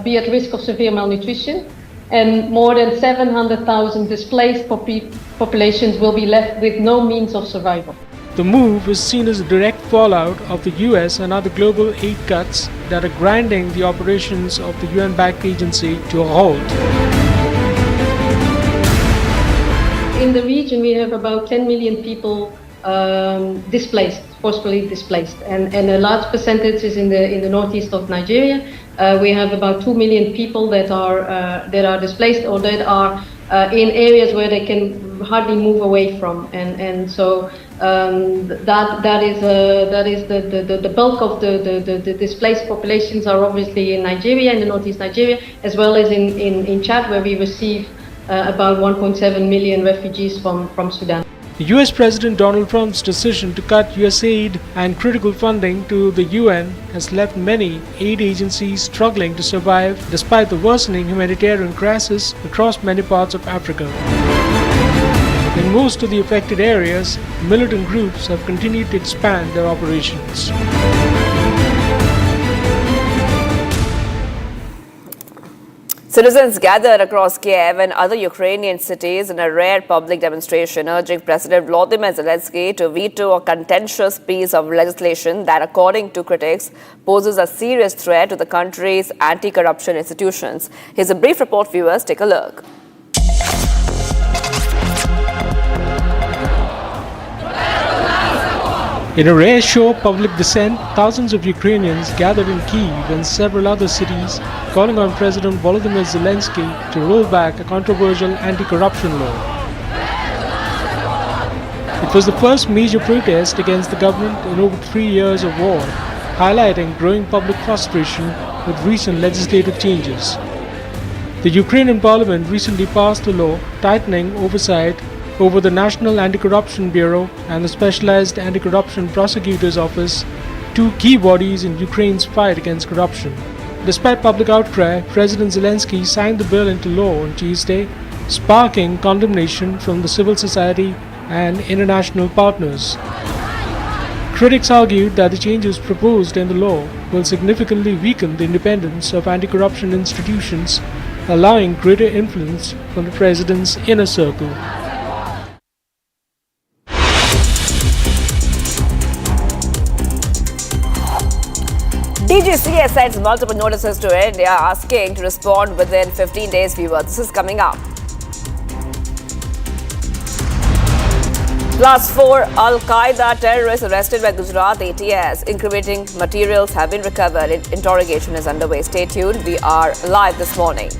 be at risk of severe malnutrition, and more than 700,000 displaced populations will be left with no means of survival. The move is seen as a direct fallout of the US and other global aid cuts that are grinding the operations of the UN-backed agency to a halt. In the region, we have about 10 million people displaced, forcibly displaced, and a large percentage is in the northeast of Nigeria. We have about 2 million people that are displaced or that are in areas where they can hardly move away from, and so that is the bulk of the displaced populations are obviously in Nigeria, in the northeast Nigeria, as well as in Chad, where we receive about 1.7 million refugees from Sudan. The US President Donald Trump's decision to cut US aid and critical funding to the UN has left many aid agencies struggling to survive despite the worsening humanitarian crisis across many parts of Africa. In most of the affected areas, militant groups have continued to expand their operations. Citizens gathered across Kiev and other Ukrainian cities in a rare public demonstration urging President Volodymyr Zelensky to veto a contentious piece of legislation that, according to critics, poses a serious threat to the country's anti-corruption institutions. Here's a brief report, viewers. Take a look. In a rare show of public dissent, thousands of Ukrainians gathered in Kyiv and several other cities, calling on President Volodymyr Zelensky to roll back a controversial anti-corruption law. It was the first major protest against the government in over 3 years of war, highlighting growing public frustration with recent legislative changes. The Ukrainian parliament recently passed a law tightening oversight over the National Anti-Corruption Bureau and the Specialized Anti-Corruption Prosecutor's Office, two key bodies in Ukraine's fight against corruption. Despite public outcry, President Zelensky signed the bill into law on Tuesday, sparking condemnation from the civil society and international partners. Critics argued that the changes proposed in the law will significantly weaken the independence of anti-corruption institutions, allowing greater influence from the president's inner circle. DGCA sends multiple notices to India asking to respond within 15 days, viewers. This is coming up. Plus 4 Al-Qaeda terrorists arrested by Gujarat ATS. Incriminating materials have been recovered. Interrogation is underway. Stay tuned. We are live this morning.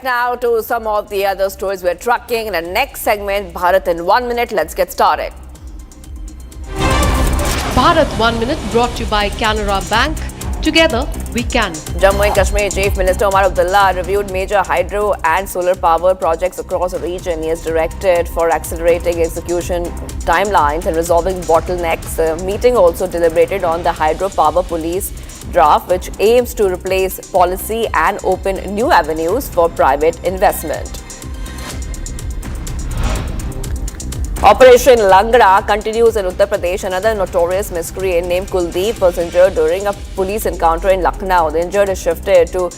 now to some of the other stories we're tracking in the next segment, Bharat in 1 minute. Let's get started. Bharat 1 Minute brought to you by Canara Bank. Together, we can. Jammu and Kashmir Chief Minister Omar Abdullah reviewed major hydro and solar power projects across the region. He is directed for accelerating execution timelines and resolving bottlenecks. The meeting also deliberated on the hydropower police draft, which aims to replace policy and open new avenues for private investment. Operation Langra continues in Uttar Pradesh. Another notorious miscreant named Kuldeep was injured during a police encounter in Lucknow. The injured is shifted to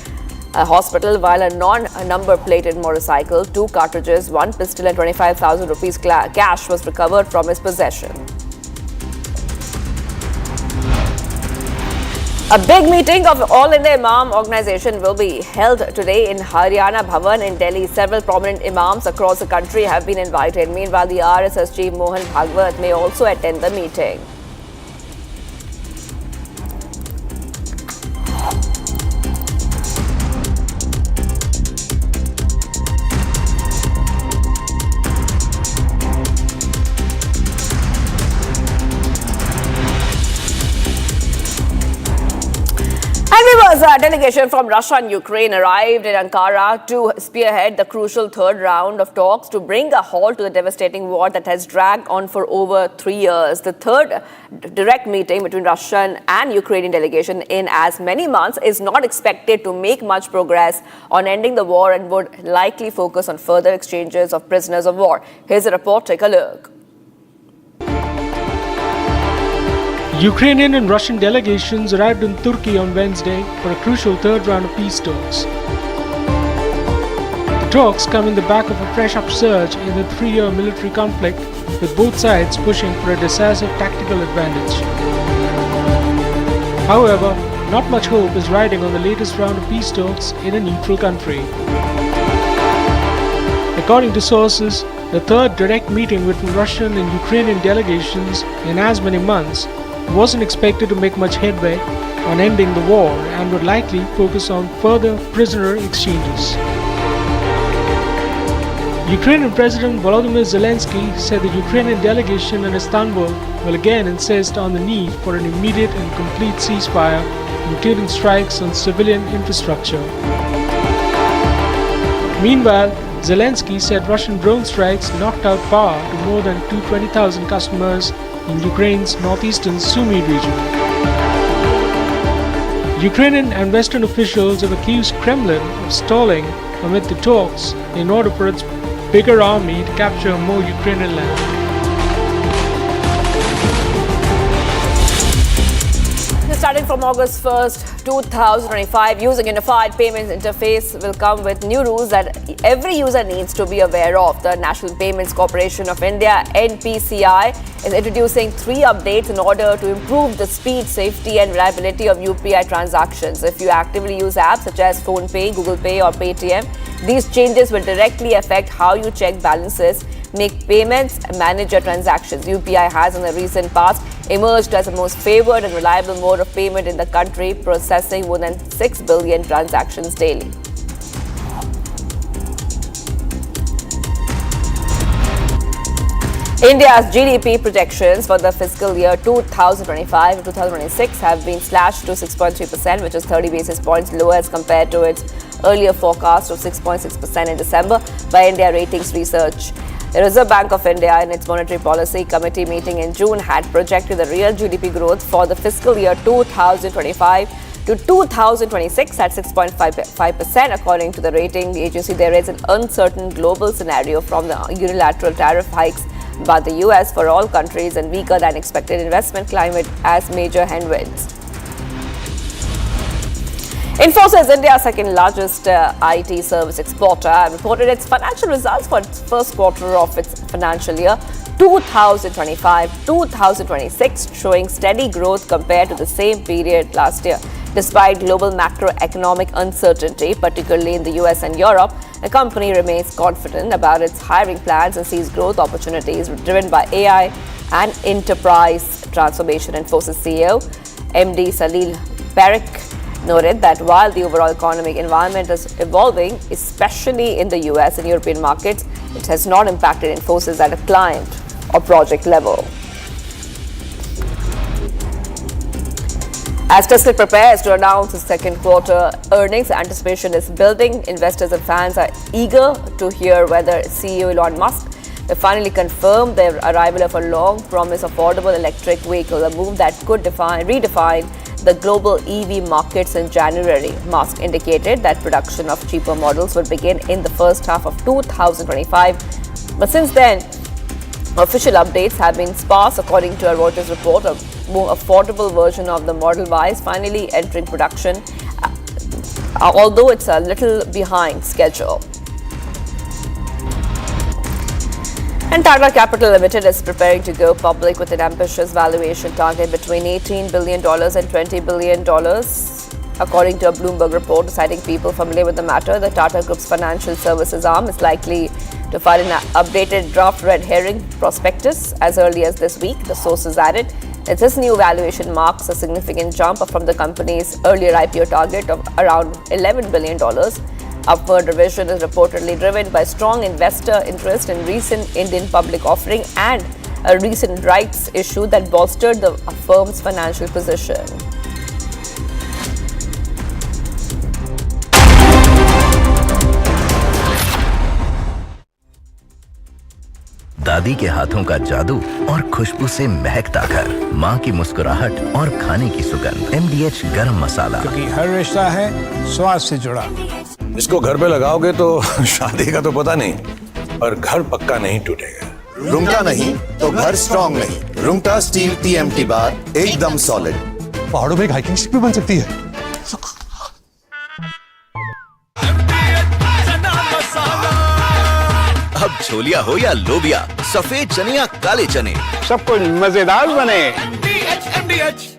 a hospital while a non-number plated motorcycle, 2 cartridges, 1 pistol and 25,000 rupees cash was recovered from his possession. A big meeting of All India Imam Organization will be held today in Haryana Bhavan in Delhi. Several prominent imams across the country have been invited. Meanwhile, the RSS chief Mohan Bhagwat may also attend the meeting. A delegation from Russia and Ukraine arrived in Ankara to spearhead the crucial third round of talks to bring a halt to the devastating war that has dragged on for over 3 years. The third direct meeting between Russian and Ukrainian delegation in as many months is not expected to make much progress on ending the war and would likely focus on further exchanges of prisoners of war. Here's a report. Take a look. Ukrainian and Russian delegations arrived in Turkey on Wednesday for a crucial third round of peace talks. The talks come in the back of a fresh upsurge in the 3-year military conflict, with both sides pushing for a decisive tactical advantage. However, not much hope is riding on the latest round of peace talks in a neutral country. According to sources, the third direct meeting between Russian and Ukrainian delegations in as many months wasn't expected to make much headway on ending the war and would likely focus on further prisoner exchanges. Ukrainian President Volodymyr Zelensky said the Ukrainian delegation in Istanbul will again insist on the need for an immediate and complete ceasefire, including strikes on civilian infrastructure. Meanwhile, Zelensky said Russian drone strikes knocked out power to more than 220,000 customers in Ukraine's northeastern Sumy region. Ukrainian and Western officials have accused Kremlin of stalling amid the talks in order for its bigger army to capture more Ukrainian land. Starting from August 1st, 2025, using Unified Payments Interface will come with new rules that every user needs to be aware of. The National Payments Corporation of India, NPCI, is introducing 3 updates in order to improve the speed, safety and reliability of UPI transactions. If you actively use apps such as PhonePe, Google Pay or Paytm, these changes will directly affect how you check balances, make payments, and manage your transactions. UPI has in the recent past emerged as the most favored and reliable mode of payment in the country, processing more than 6 billion transactions daily. India's GDP projections for the fiscal year 2025 and 2026 have been slashed to 6.3%, which is 30 basis points lower as compared to its earlier forecast of 6.6% in December by India Ratings Research. The Reserve Bank of India, in its Monetary Policy Committee meeting in June, had projected the real GDP growth for the fiscal year 2025 to 2026 at 6.5%. According to the rating agency, there is an uncertain global scenario from the unilateral tariff hikes by the US for all countries and weaker than expected investment climate as major headwinds. Infosys, India's second largest IT service exporter, reported its financial results for its first quarter of its financial year 2025-2026, showing steady growth compared to the same period last year. Despite global macroeconomic uncertainty, particularly in the US and Europe, the company remains confident about its hiring plans and sees growth opportunities driven by AI and enterprise transformation. Infosys CEO MD Salil Parekh noted that while the overall economic environment is evolving, especially in the US and European markets, it has not impacted Infosys at a client or project level. As Tesla prepares to announce its second quarter earnings, anticipation is building. Investors and fans are eager to hear whether CEO Elon Musk will finally confirm the arrival of a long-promised affordable electric vehicle, a move that could redefine the global EV markets in January. Musk indicated that production of cheaper models would begin in the first half of 2025. But since then, official updates have been sparse. According to a Reuters report, a more affordable version of the Model Y is finally entering production, although it's a little behind schedule. And Tata Capital Limited is preparing to go public with an ambitious valuation target between $18 billion and $20 billion. According to a Bloomberg report citing people familiar with the matter, the Tata Group's financial services arm is likely to file an updated draft red herring prospectus as early as this week. The sources added that this new valuation marks a significant jump from the company's earlier IPO target of around $11 billion. Upward revision is reportedly driven by strong investor interest in recent Indian public offering and a recent rights issue that bolstered the firm's financial position. दादी के हाथों का जादू और खुशबू से महकता घर, माँ की मुस्कुराहट और खाने की सुगंध। MDH गरम मसाला, क्योंकि हर रिश्ता है स्वाद से जुड़ा। इसको घर पे लगाओगे तो शादी का तो पता नहीं, पर घर पक्का नहीं टूटेगा। रुंगटा नहीं तो घर स्ट्रॉन्ग नहीं। रुंगटा स्टील TMT बार एकदम सॉलिड। पहाड़ों में हाइकिंग शिप भी बन सकती है। अब छोलिया हो या लोबिया, सफेद चने या काले चने, सब कुछ मजेदार बने। MDH।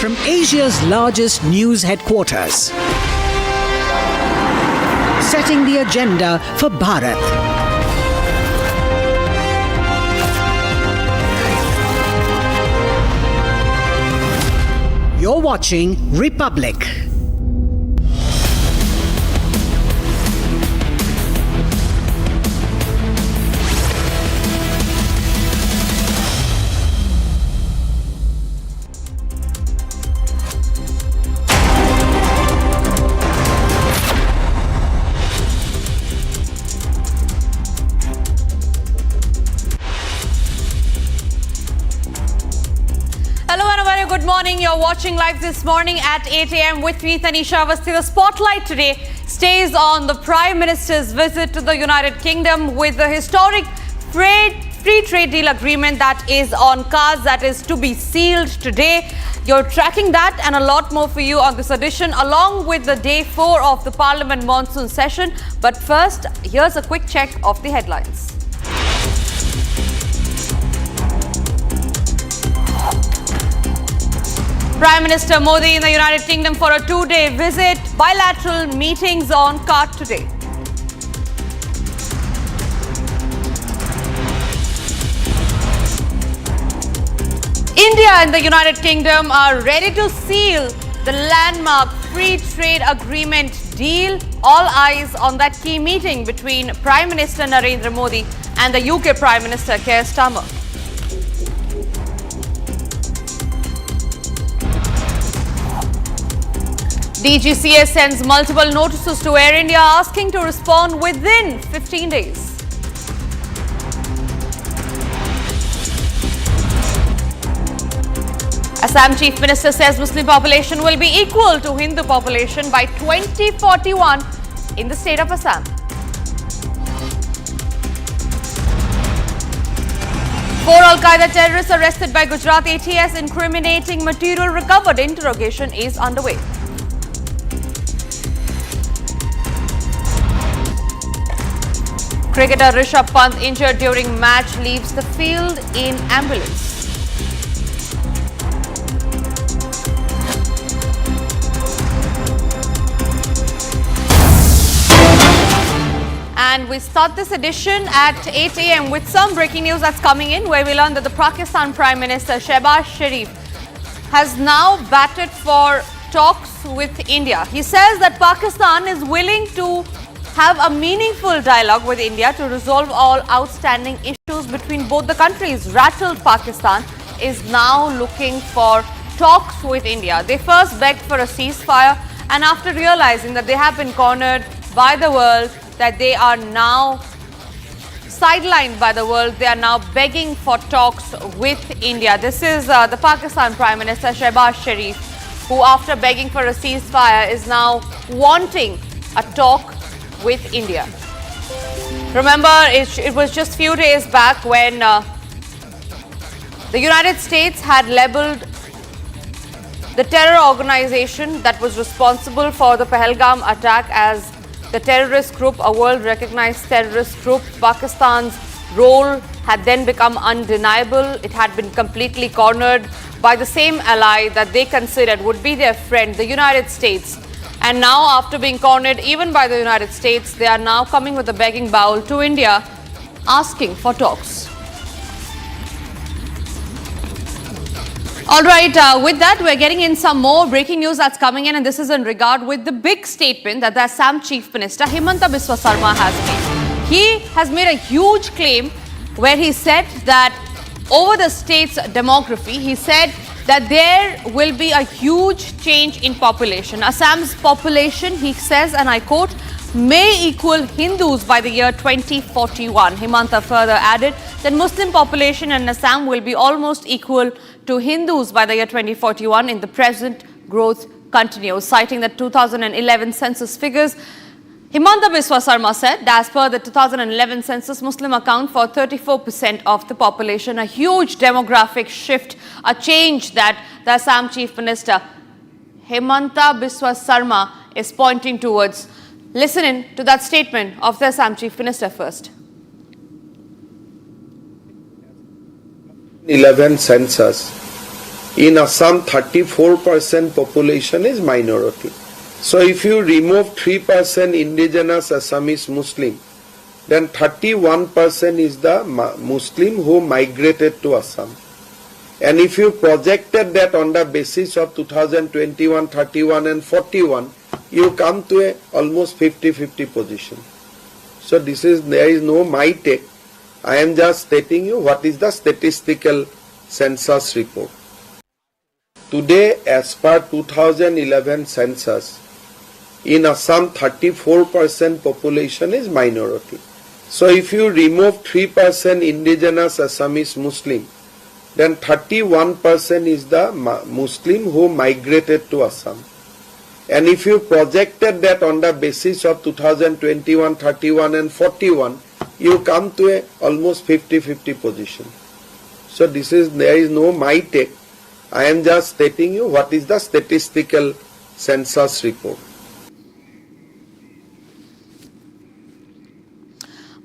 From Asia's largest news headquarters, setting the agenda for Bharat. You're watching Republic. Hello and a very good morning. You're watching live this morning at 8 a.m. with me, Tanisha Avasthi. The spotlight today stays on the Prime Minister's visit to the United Kingdom with the historic free trade deal agreement that is on cards, that is to be sealed today. You're tracking that and a lot more for you on this edition, along with the day 4 of the Parliament monsoon session. But first, here's a quick check of the headlines. Prime Minister Modi in the United Kingdom for a 2-day visit. Bilateral meetings on card today. India and the United Kingdom are ready to seal the landmark free trade agreement deal. All eyes on that key meeting between Prime Minister Narendra Modi and the UK Prime Minister Keir Starmer. DGCA sends multiple notices to Air India asking to respond within 15 days. Assam Chief Minister says Muslim population will be equal to Hindu population by 2041 in the state of Assam. 4 Al-Qaeda terrorists arrested by Gujarat ATS, incriminating material recovered. Interrogation is underway. Cricketer Rishabh Pant, injured during match, leaves the field in ambulance. And we start this edition at 8 a.m. with some breaking news that's coming in, where we learn that the Pakistan Prime Minister Shehbaz Sharif has now batted for talks with India. He says that Pakistan is willing to have a meaningful dialogue with India to resolve all outstanding issues between both the countries. Rattled Pakistan is now looking for talks with India. They first begged for a ceasefire, and after realizing that they have been cornered by the world, that they are now sidelined by the world, they are now begging for talks with India. This is the Pakistan Prime Minister Shehbaz Sharif, who after begging for a ceasefire is now wanting a talk with India. Remember, it was just few days back when the United States had labelled the terror organization that was responsible for the Pahalgam attack as the terrorist group, a world-recognized terrorist group. Pakistan's role had then become undeniable. It had been completely cornered by the same ally that they considered would be their friend, the United States. And now, after being cornered even by the United States, they are now coming with a begging bowl to India, asking for talks. All right, with that, we're getting in some more breaking news that's coming in, and this is in regard with the big statement that the Assam Chief Minister Himanta Biswa Sarma has made. He has made a huge claim where he said that over the state's demography, he said that there will be a huge change in population. Assam's population, he says, and I quote, may equal Hindus by the year 2041. Himanta further added that Muslim population in Assam will be almost equal to Hindus by the year 2041 in the present growth continues. Citing the 2011 census figures, Himanta Biswa Sarma said, as per the 2011 census, Muslim account for 34% of the population. A huge demographic shift, a change that the Assam Chief Minister Himanta Biswa Sarma is pointing towards. Listen in to that statement of the Assam Chief Minister first. 11 census. In Assam, 34% population is minority. So if you remove 3% indigenous Assamese Muslim, then 31% is the Muslim who migrated to Assam. And if you projected that on the basis of 2021, 31 and 41, you come to a almost 50-50 position. So there is no my take. I am just stating you what is the statistical census report. Today, as per 2011 census, in Assam, 34% population is minority. So if you remove 3% indigenous Assamese Muslim, then 31% is the Muslim who migrated to Assam. And if you projected that on the basis of 2021, 31 and 41, you come to a almost 50-50 position. So there is no my take. I am just stating you what is the statistical census report.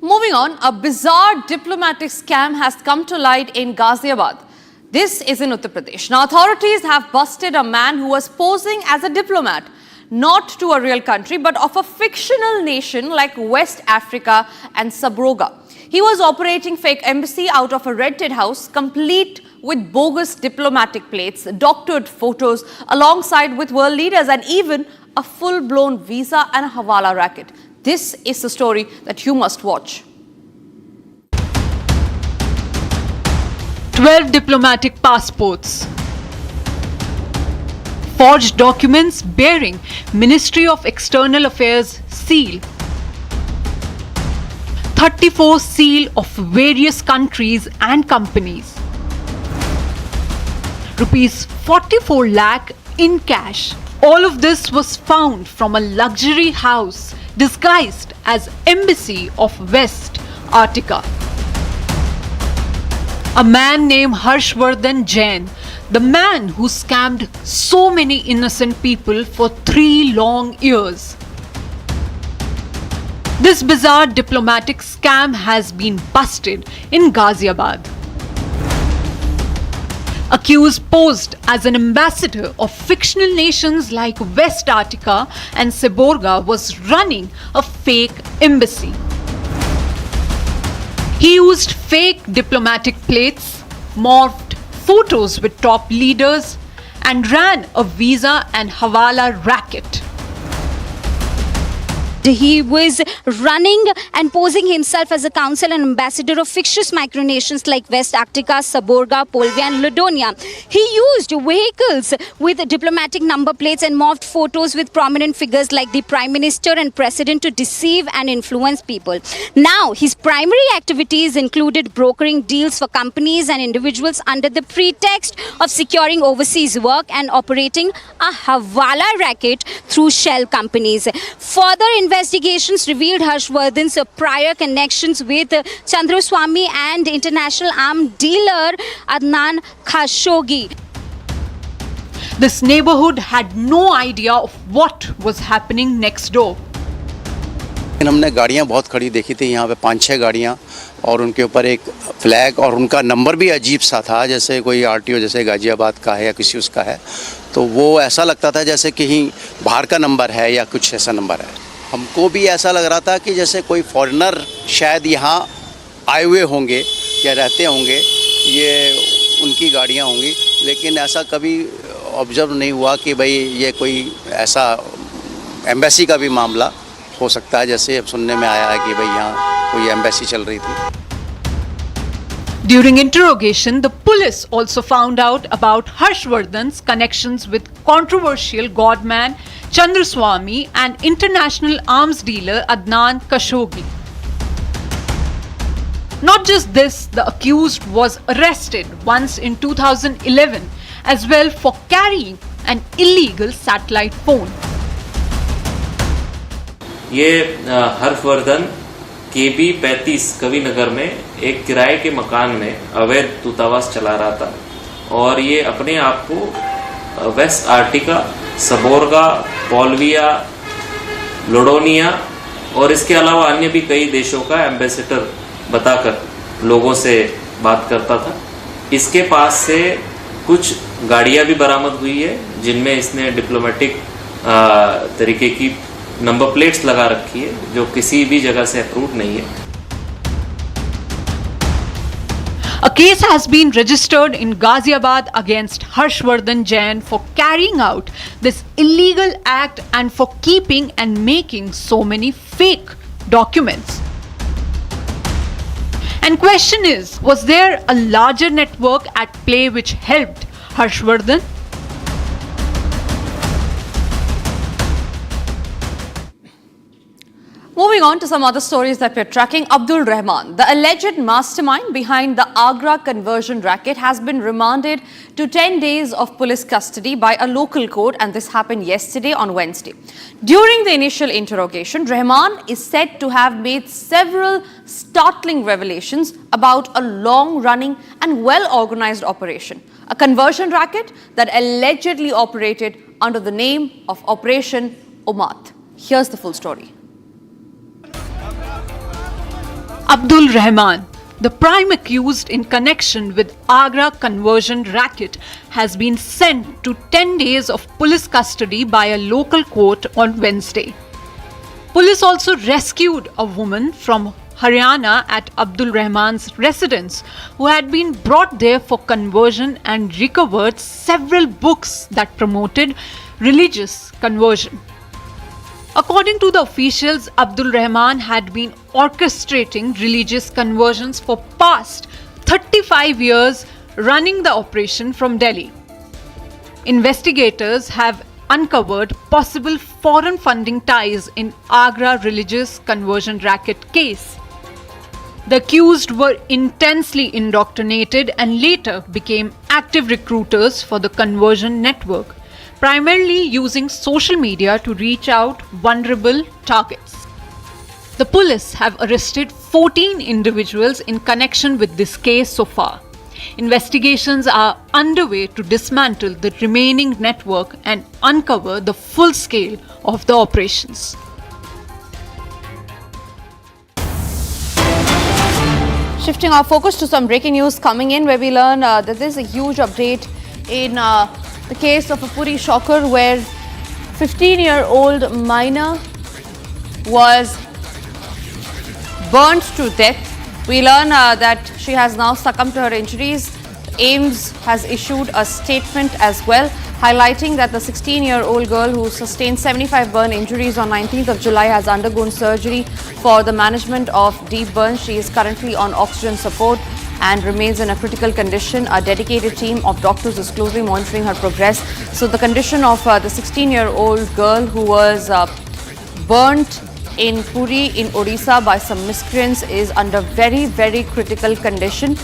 Moving on, a bizarre diplomatic scam has come to light in Ghaziabad. This is in Uttar Pradesh. Now, authorities have busted a man who was posing as a diplomat, not to a real country, but of a fictional nation like West Africa and Sabroga. He was operating fake embassy out of a rented house, complete with bogus diplomatic plates, doctored photos, alongside with world leaders, and even a full-blown visa and a hawala racket. This is the story that you must watch. 12 diplomatic passports, forged documents bearing Ministry of External Affairs seal, 34 seal of various countries and companies, rupees 44 lakh in cash. All of this was found from a luxury house disguised as Embassy of West Africa. A man named Harshvardhan Jain, the man who scammed so many innocent people for 3 long years. This bizarre diplomatic scam has been busted in Ghaziabad. Accused posed as an ambassador of fictional nations like West Africa and Sabroga was running a fake embassy. He used fake diplomatic plates, morphed photos with top leaders, and ran a visa and hawala racket. He was running and posing himself as a counsel and ambassador of fictitious micronations like West Africa, Sabroga, Polvia and Ladonia. He used vehicles with diplomatic number plates and morphed photos with prominent figures like the Prime Minister and President to deceive and influence people. Now, his primary activities included brokering deals for companies and individuals under the pretext of securing overseas work and operating a hawala racket through shell companies. Further investigations revealed Harshvardhan's prior connections with Chandraswamy and international arms dealer Arnab Goswami. This neighborhood had no idea of what was happening next door. हमने गाड़ियाँ बहुत खड़ी देखी थी यहाँ पे 5-6 गाड़ियाँ और उनके ऊपर एक फ्लैग और उनका नंबर भी अजीब सा था जैसे कोई आरटीओ जैसे गाजियाबाद का है या किसी उसका है तो वो ऐसा लगता था जैसे कहीं बाहर का नंबर है या कुछ ऐसा नंबर है हमको भी ऐसा लग रहा था कि जैसे कोई फॉरेनर शायद यहाँ आए हुए होंगे या रहते होंगे ये उनकी गाड़ियाँ होंगी लेकिन ऐसा कभी ऑब्जर्व नहीं हुआ कि भाई ये कोई ऐसा एम्बेसी का भी मामला हो सकता है जैसे अब सुनने में आया है कि भाई यहाँ कोई एम्बेसी चल रही थी. During interrogation, the police also found out about Harshvardhan's connections with controversial godman Chandraswamy and international arms dealer Arnab Goswami. Not just this, the accused was arrested once in 2011 as well for carrying an illegal satellite phone. ये Harshvardhan KB 35 कवि नगर में एक किराए के मकान में अवैध दूतावास चला रहा था और ये अपने आप को वेस्ट आर्टिका, सबोर्गा, पोल्विया, लोडोनिया और इसके अलावा अन्य भी कई देशों का एम्बेसडर बताकर लोगों से बात करता था. इसके पास से कुछ गाड़ियां भी बरामद हुई है जिनमें इसने डिप्लोमेटिक तरीके की नंबर प्लेट्स लगा रखी है जो किसी भी जगह से अप्रूव नहीं है. A case has been registered in Ghaziabad against Harshvardhan Jain for carrying out this illegal act and for keeping and making so many fake documents. And question is, was there a larger network at play which helped Harshvardhan? Moving on to some other stories that we're tracking. Abdul Rahman, the alleged mastermind behind the Agra conversion racket, has been remanded to 10 days of police custody by a local court, and this happened yesterday on Wednesday. During the initial interrogation, Rahman is said to have made several startling revelations about a long-running and well-organized operation, a conversion racket that allegedly operated under the name of Operation Umat. Here's the full story. Abdul Rahman, the prime accused in connection with Agra conversion racket, has been sent to 10 days of police custody by a local court on Wednesday. Police also rescued a woman from Haryana at Abdul Rahman's residence who had been brought there for conversion and recovered several books that promoted religious conversion. According to the officials, Abdul Rahman had been orchestrating religious conversions for past 35 years, running the operation from Delhi. Investigators have uncovered possible foreign funding ties in Agra religious conversion racket case. The accused were intensely indoctrinated and later became active recruiters for the conversion network, primarily using social media to reach out vulnerable targets. The police have arrested 14 individuals in connection with this case so far. Investigations are underway to dismantle the remaining network and uncover the full scale of the operations. Shifting our focus to some breaking news coming in, where we learn that there's a huge update in the case of a Puri shocker where 15-year-old minor was burnt to death. We learn that she has now succumbed to her injuries. AIIMS has issued a statement as well, highlighting that the 16-year-old girl who sustained 75 burn injuries on 19th of July has undergone surgery for the management of deep burns. She is currently on oxygen support and remains in a critical condition. A dedicated team of doctors is closely monitoring her progress. So the condition of the 16-year-old girl who was burnt in Puri in Odisha by some miscreants is under very, very critical condition,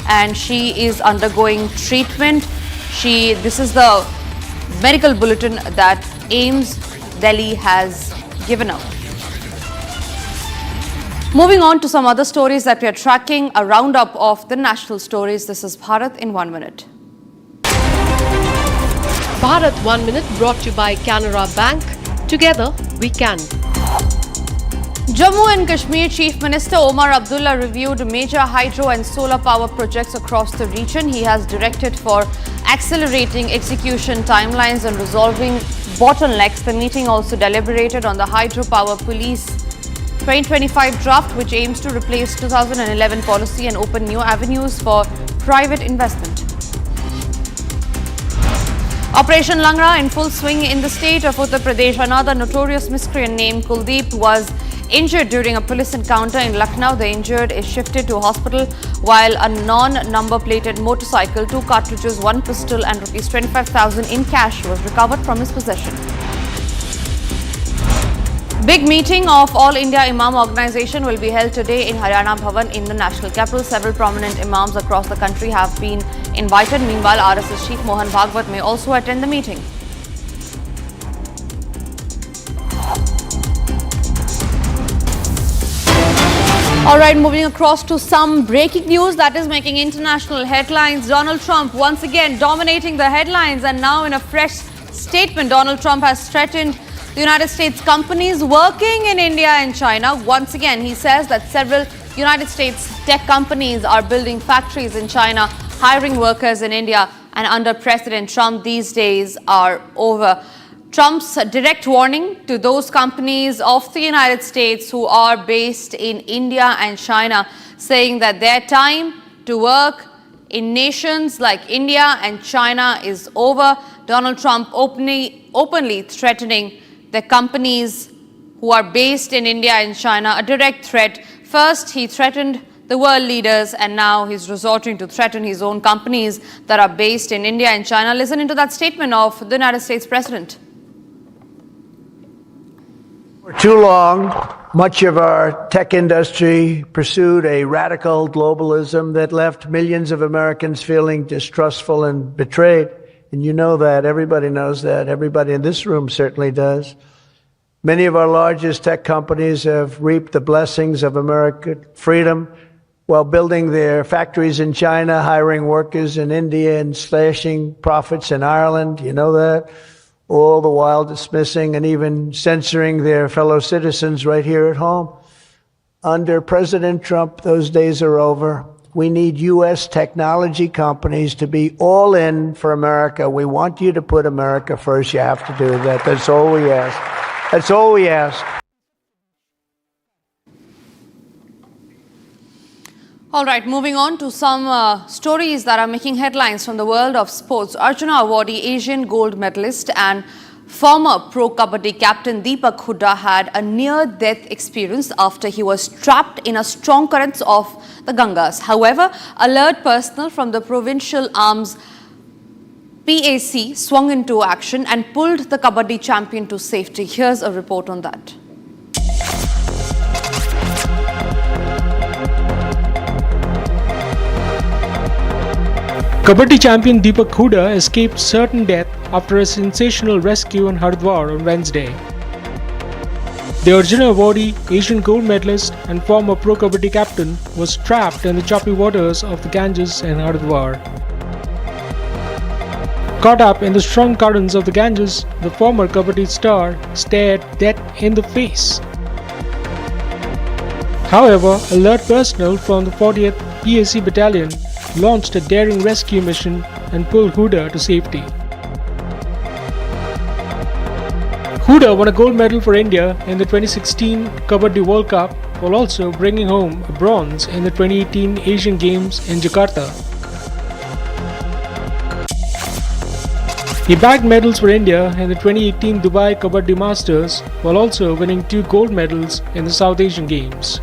and she is undergoing treatment. This is the medical bulletin that AIIMS Delhi has given out. Moving on to some other stories that we are tracking, a roundup of the national stories. This is Bharat in 1 minute. Bharat 1 minute brought to you by Canara Bank. Together we can. Jammu and Kashmir Chief Minister Omar Abdullah reviewed major hydro and solar power projects across the region. He has directed for accelerating execution timelines and resolving bottlenecks. The meeting also deliberated on the hydropower police 2025 draft, which aims to replace 2011 policy and open new avenues for private investment. Operation Langra in full swing in the state of Uttar Pradesh. Another notorious miscreant named Kuldeep was injured during a police encounter in Lucknow. The injured is shifted to hospital, while a non-number plated motorcycle, 2 cartridges, 1 pistol and rupees 25,000 in cash was recovered from his possession. Big meeting of All India Imam Organization will be held today in Haryana Bhavan in the national capital. Several prominent imams across the country have been invited. Meanwhile, RSS Chief Mohan Bhagwat may also attend the meeting. Alright, moving across to some breaking news that is making international headlines. Donald Trump once again dominating the headlines, and now in a fresh statement, Donald Trump has threatened the United States companies working in India and China. Once again, he says that several United States tech companies are building factories in China, hiring workers in India, and under President Trump, these days are over. Trump's direct warning to those companies of the United States who are based in India and China, saying that their time to work in nations like India and China is over. Donald Trump openly threatening the companies who are based in India and China, a direct threat. First, he threatened the world leaders, and now he's resorting to threaten his own companies that are based in India and China. Listen into that statement of the United States President. For too long, much of our tech industry pursued a radical globalism that left millions of Americans feeling distrustful and betrayed. And you know that. Everybody knows that. Everybody in this room certainly does. Many of our largest tech companies have reaped the blessings of American freedom while building their factories in China, hiring workers in India, and slashing profits in Ireland. You know that. All the while dismissing and even censoring their fellow citizens right here at home. Under President Trump, those days are over. We need U.S. technology companies to be all in for America. We want you to put America first. You have to do that. That's all we ask. That's all we ask. All right, moving on to some stories that are making headlines from the world of sports. Arjuna awardee, Asian gold medalist and former pro kabaddi captain Deepak Hooda had a near-death experience after he was trapped in a strong current of the Gangas. However, alert personnel from the provincial arms PAC swung into action and pulled the kabaddi champion to safety. Here's a report on that. Kabaddi champion Deepak Hooda escaped certain death after a sensational rescue in Haridwar on Wednesday. The Arjuna awardee, Asian gold medalist and former pro kabaddi captain was trapped in the choppy waters of the Ganges in Haridwar. Caught up in the strong currents of the Ganges, the former kabaddi star stared death in the face. However, alert personnel from the 40th PAC battalion launched a daring rescue mission and pulled Hooda to safety. Hooda won a gold medal for India in the 2016 Kabaddi World Cup while also bringing home a bronze in the 2018 Asian Games in Jakarta. He bagged medals for India in the 2018 Dubai Kabaddi Masters while also winning 2 gold medals in the South Asian Games.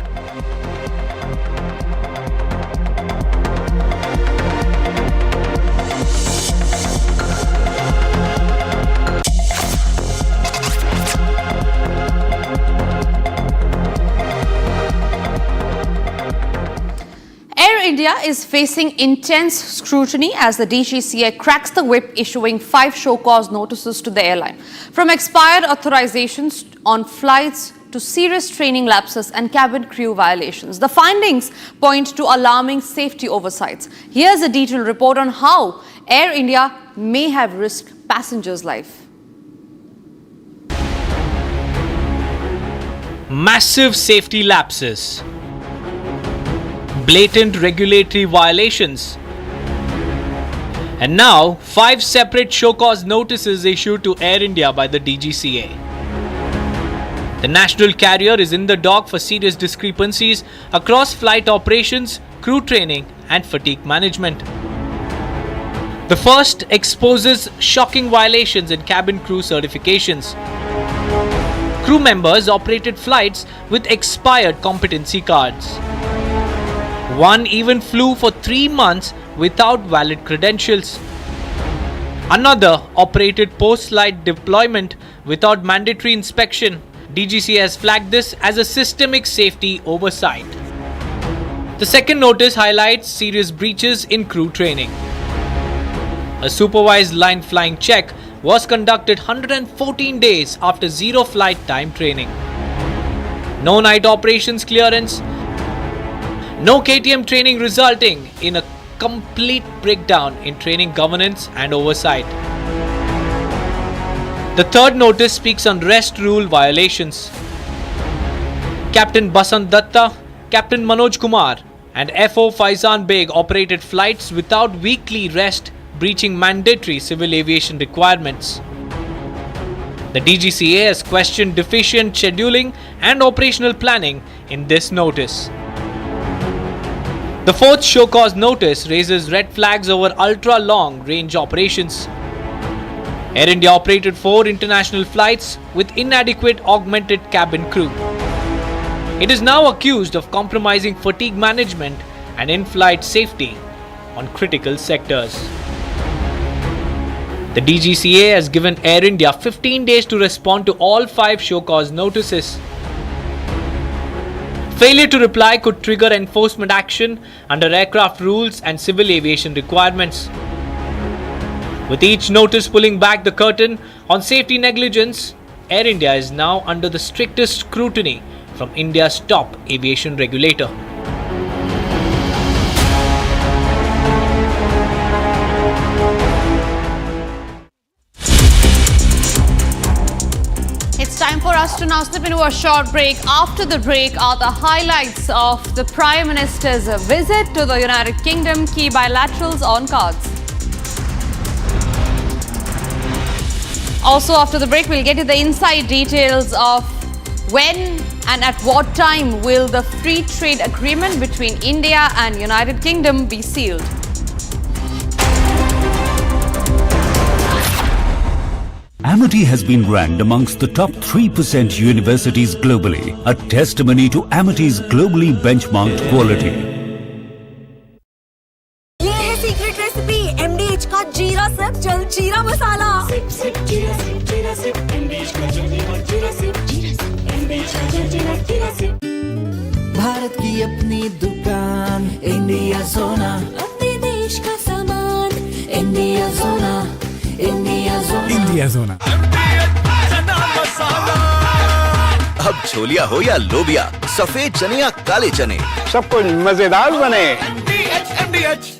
India is facing intense scrutiny as the DGCA cracks the whip, issuing 5 show-cause notices to the airline. From expired authorizations on flights to serious training lapses and cabin crew violations, the findings point to alarming safety oversights. Here's a detailed report on how Air India may have risked passengers' life. Massive safety lapses, blatant regulatory violations, and now 5 separate show-cause notices issued to Air India by the DGCA. The national carrier is in the dock for serious discrepancies across flight operations, crew training and fatigue management. The first exposes shocking violations in cabin crew certifications. Crew members operated flights with expired competency cards. One even flew for 3 months without valid credentials. Another operated post-flight deployment without mandatory inspection. DGCA has flagged this as a systemic safety oversight. The second notice highlights serious breaches in crew training. A supervised line flying check was conducted 114 days after 0 flight time training. No night operations clearance. No KTM training, resulting in a complete breakdown in training governance and oversight. The third notice speaks on rest rule violations. Captain Basant Datta, Captain Manoj Kumar and FO Faizan Beg operated flights without weekly rest, breaching mandatory civil aviation requirements. The DGCA has questioned deficient scheduling and operational planning in this notice. The fourth show-cause notice raises red flags over ultra-long range operations. Air India operated 4 international flights with inadequate augmented cabin crew. It is now accused of compromising fatigue management and in-flight safety on critical sectors. The DGCA has given Air India 15 days to respond to all 5 show cause notices. Failure to reply could trigger enforcement action under aircraft rules and civil aviation requirements. With each notice pulling back the curtain on safety negligence, Air India is now under the strictest scrutiny from India's top aviation regulator. It's time for us to now slip into a short break. After the break are the highlights of the Prime Minister's visit to the United Kingdom, key bilaterals on cards. Also, after the break, we'll get you the inside details of when and at what time will the free trade agreement between India and United Kingdom be sealed. Amity has been ranked amongst the top 3% universities globally, a testimony to Amity's globally benchmarked quality. ये है secret recipe MDH का जीरा SIP जल जीरा मसाला। SIP SIP जीरा SIP MDH का जल जीरा सिप MDH का जल जीरा सिप। भारत की अपनी दुकान इंडिया सोना, अपने देश का सामान इंडिया सोना, इंडिया सोना, इंडिया सोना। अब छोलिया हो या लोबिया, सफेद चने या काले चने, सब कुछ मजेदार बने। MDH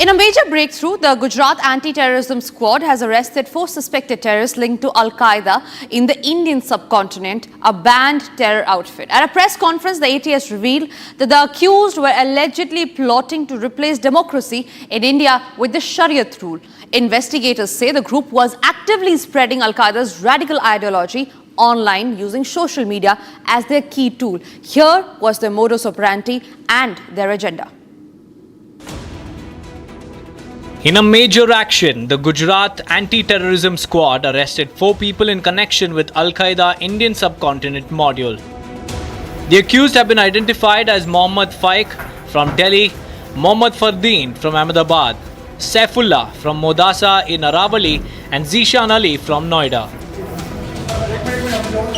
In a major breakthrough, the Gujarat Anti-Terrorism Squad has arrested 4 suspected terrorists linked to Al-Qaeda in the Indian subcontinent, a banned terror outfit. At a press conference, the ATS revealed that the accused were allegedly plotting to replace democracy in India with the Shariat rule. Investigators say the group was actively spreading Al-Qaeda's radical ideology online using social media as their key tool. Here was their modus operandi and their agenda. In a major action, the Gujarat Anti-Terrorism Squad arrested 4 people in connection with Al-Qaeda Indian subcontinent module. The accused have been identified as Mohammad Faiq from Delhi, Mohammad Fardeen from Ahmedabad, Saifullah from Modasa in Aravali and Zishan Ali from Noida.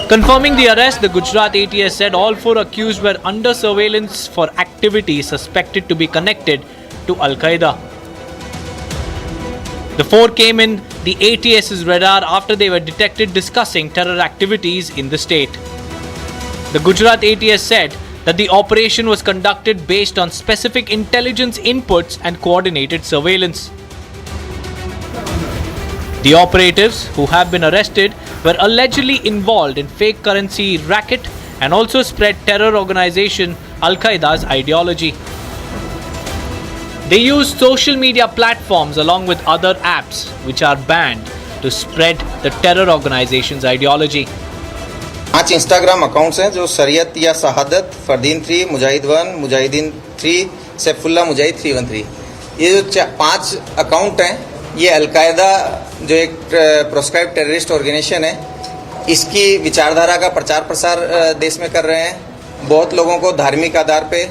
Confirming the arrest, the Gujarat ATS said all 4 accused were under surveillance for activities suspected to be connected to Al-Qaeda. The 4 came in the ATS's radar after they were detected discussing terror activities in the state. The Gujarat ATS said that the operation was conducted based on specific intelligence inputs and coordinated surveillance. The operatives who have been arrested were allegedly involved in fake currency racket and also spread terror organization Al-Qaeda's ideology. They use social media platforms along with other apps which are banned to spread the terror organization's ideology. 5 Instagram accounts हैं जो शरीयत या शहादत, फरदीन 3, मुजाहिद 1, मुजाहिदीन 3, सैफुल्ला मुजाहिद 313। ये जो 5 account हैं ये al Qaeda जो एक प्रोस्क्राइब टेररिस्ट ऑर्गेनाइजेशन है इसकी विचारधारा का प्रचार प्रसार देश में कर रहे हैं। बहुत लोगों को धार्मिक आधार पे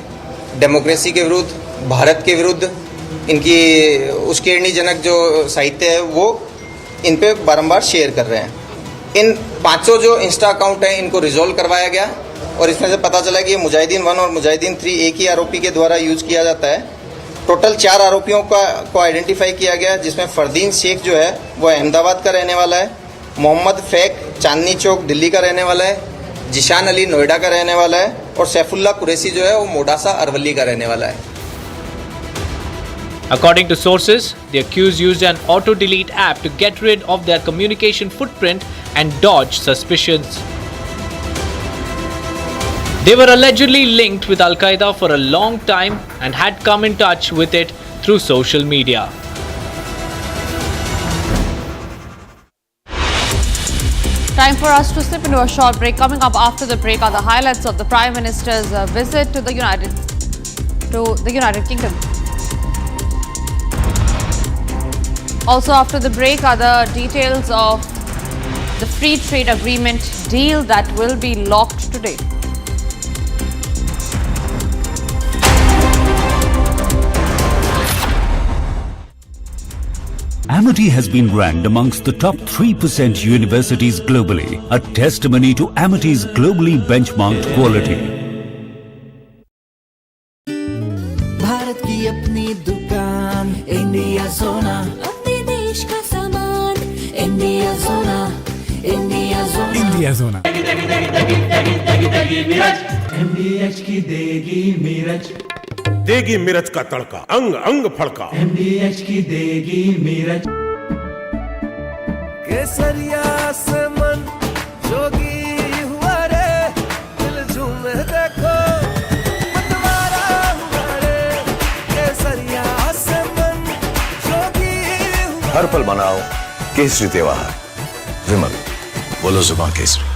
डेमोक्रेसी के विरुद्ध, भारत के विरुद्ध इनकी उश्केरनीजनक जो साहित्य है वो इन पे बारंबार शेयर कर रहे हैं। इन 5 जो इंस्टा अकाउंट हैं इनको रिजॉल्व करवाया गया और इसमें से पता चला कि ये मुजाहिदीन 1 और मुजाहिदीन 3 एक ही आरोपी के द्वारा यूज किया जाता है। टोटल 4 आरोपियों को आइडेंटिफाई किया गया जिसमें फरदीन शेख जो है वो अहमदाबाद का रहने वाला है, मोहम्मद फैक चांदनी चौक दिल्ली का रहने वाला है, जिशान अली नोएडा का रहने वाला है और सैफुल्ला कुरैशी जो है वो मोडासा अरवली का रहने वाला है। According to sources, the accused used an auto-delete app to get rid of their communication footprint and dodge suspicions. They were allegedly linked with Al-Qaeda for a long time and had come in touch with it through social media. Time for us to slip into a short break. Coming up after the break are the highlights of the Prime Minister's visit to the United Kingdom. Also after the break are the details of the free trade agreement deal that will be locked today. Amity has been ranked amongst the top 3% universities globally, a testimony to Amity's globally benchmarked quality. Bharat की अपनी दुकान India सोना, अपने देश का सामान India सोना, India सोना, इंडिया सोना। MDH की देगी मिर्च, देगी मिर्च का तड़का, अंग अंग फड़का। MDH की देगी मिर्च। केसरिया से मन जोगी हुआ रे, दिल झूमे देखो मतवारा हुआ रे। केसरिया से मन जोगी हुआ। हर पल मनाओ केसरी त्योहार। विमल, बोलो जुबान Kesari.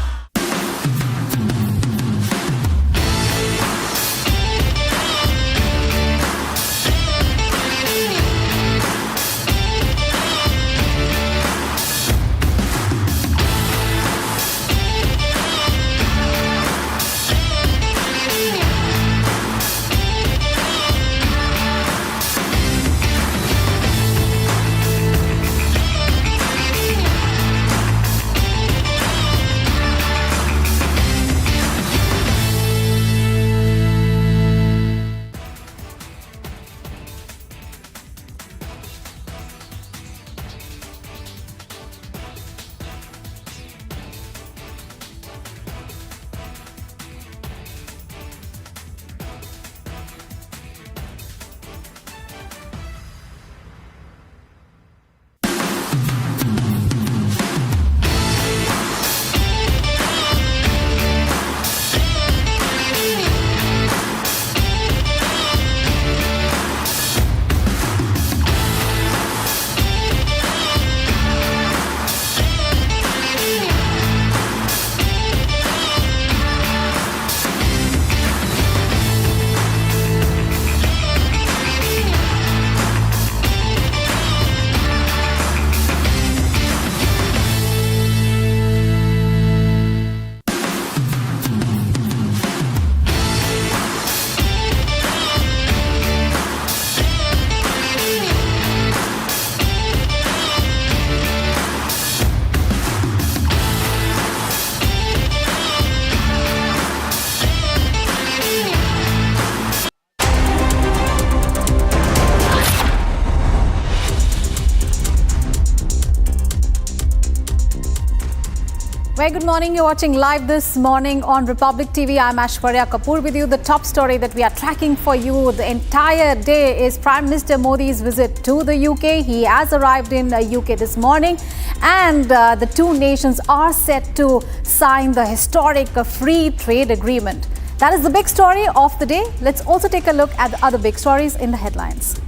Very good morning. You're watching live this morning on Republic TV. I'm Aishwarya Kapoor with you. The top story that we are tracking for you the entire day is Prime Minister Modi's visit to the UK. He has arrived in the UK this morning, and the two nations are set to sign the historic free trade agreement. That is the big story of the day. Let's also take a look at the other big stories in the headlines.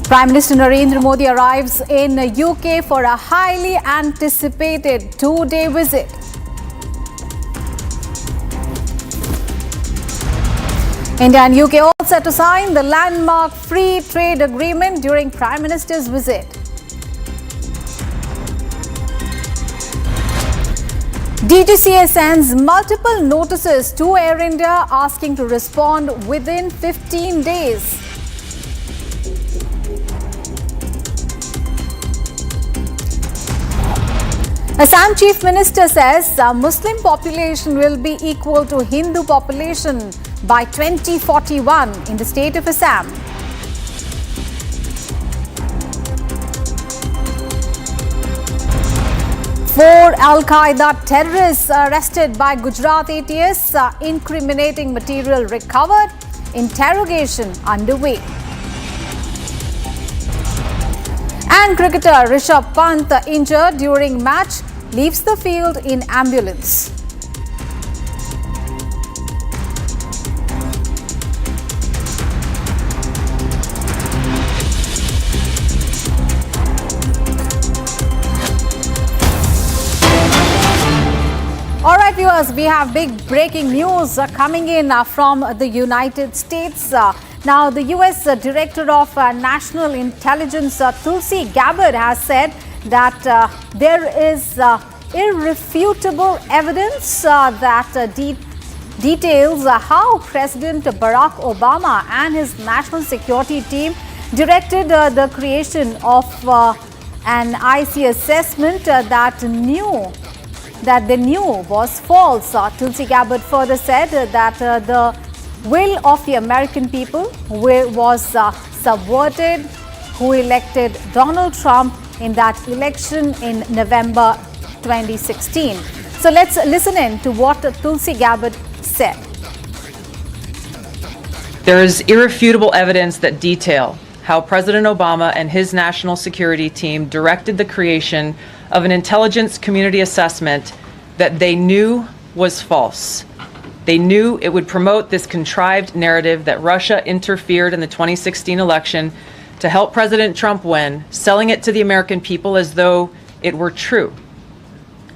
Prime Minister Narendra Modi arrives in the UK for a highly anticipated two-day visit. India and UK all set to sign the landmark free trade agreement during Prime Minister's visit. DGCA sends multiple notices to Air India asking to respond within 15 days. Assam Chief Minister says the Muslim population will be equal to Hindu population by 2041 in the state of Assam. Four Al-Qaeda terrorists arrested by Gujarat ATS, incriminating material recovered, interrogation underway. And cricketer Rishabh Pant, injured during match, leaves the field in ambulance. All right, viewers, we have big breaking news coming in from the United States. Now, the U.S. Director of National Intelligence, Tulsi Gabbard, has said that there is irrefutable evidence that details how President Barack Obama and his national security team directed the creation of an IC assessment that they knew was false. Tulsi Gabbard further said that the will of the American people was subverted, who elected Donald Trump in that election in November 2016. So let's listen in to what Tulsi Gabbard said. There is irrefutable evidence that detail how President Obama and his national security team directed the creation of an intelligence community assessment that they knew was false. They knew it would promote this contrived narrative that Russia interfered in the 2016 election to help President Trump win, selling it to the American people as though it were true.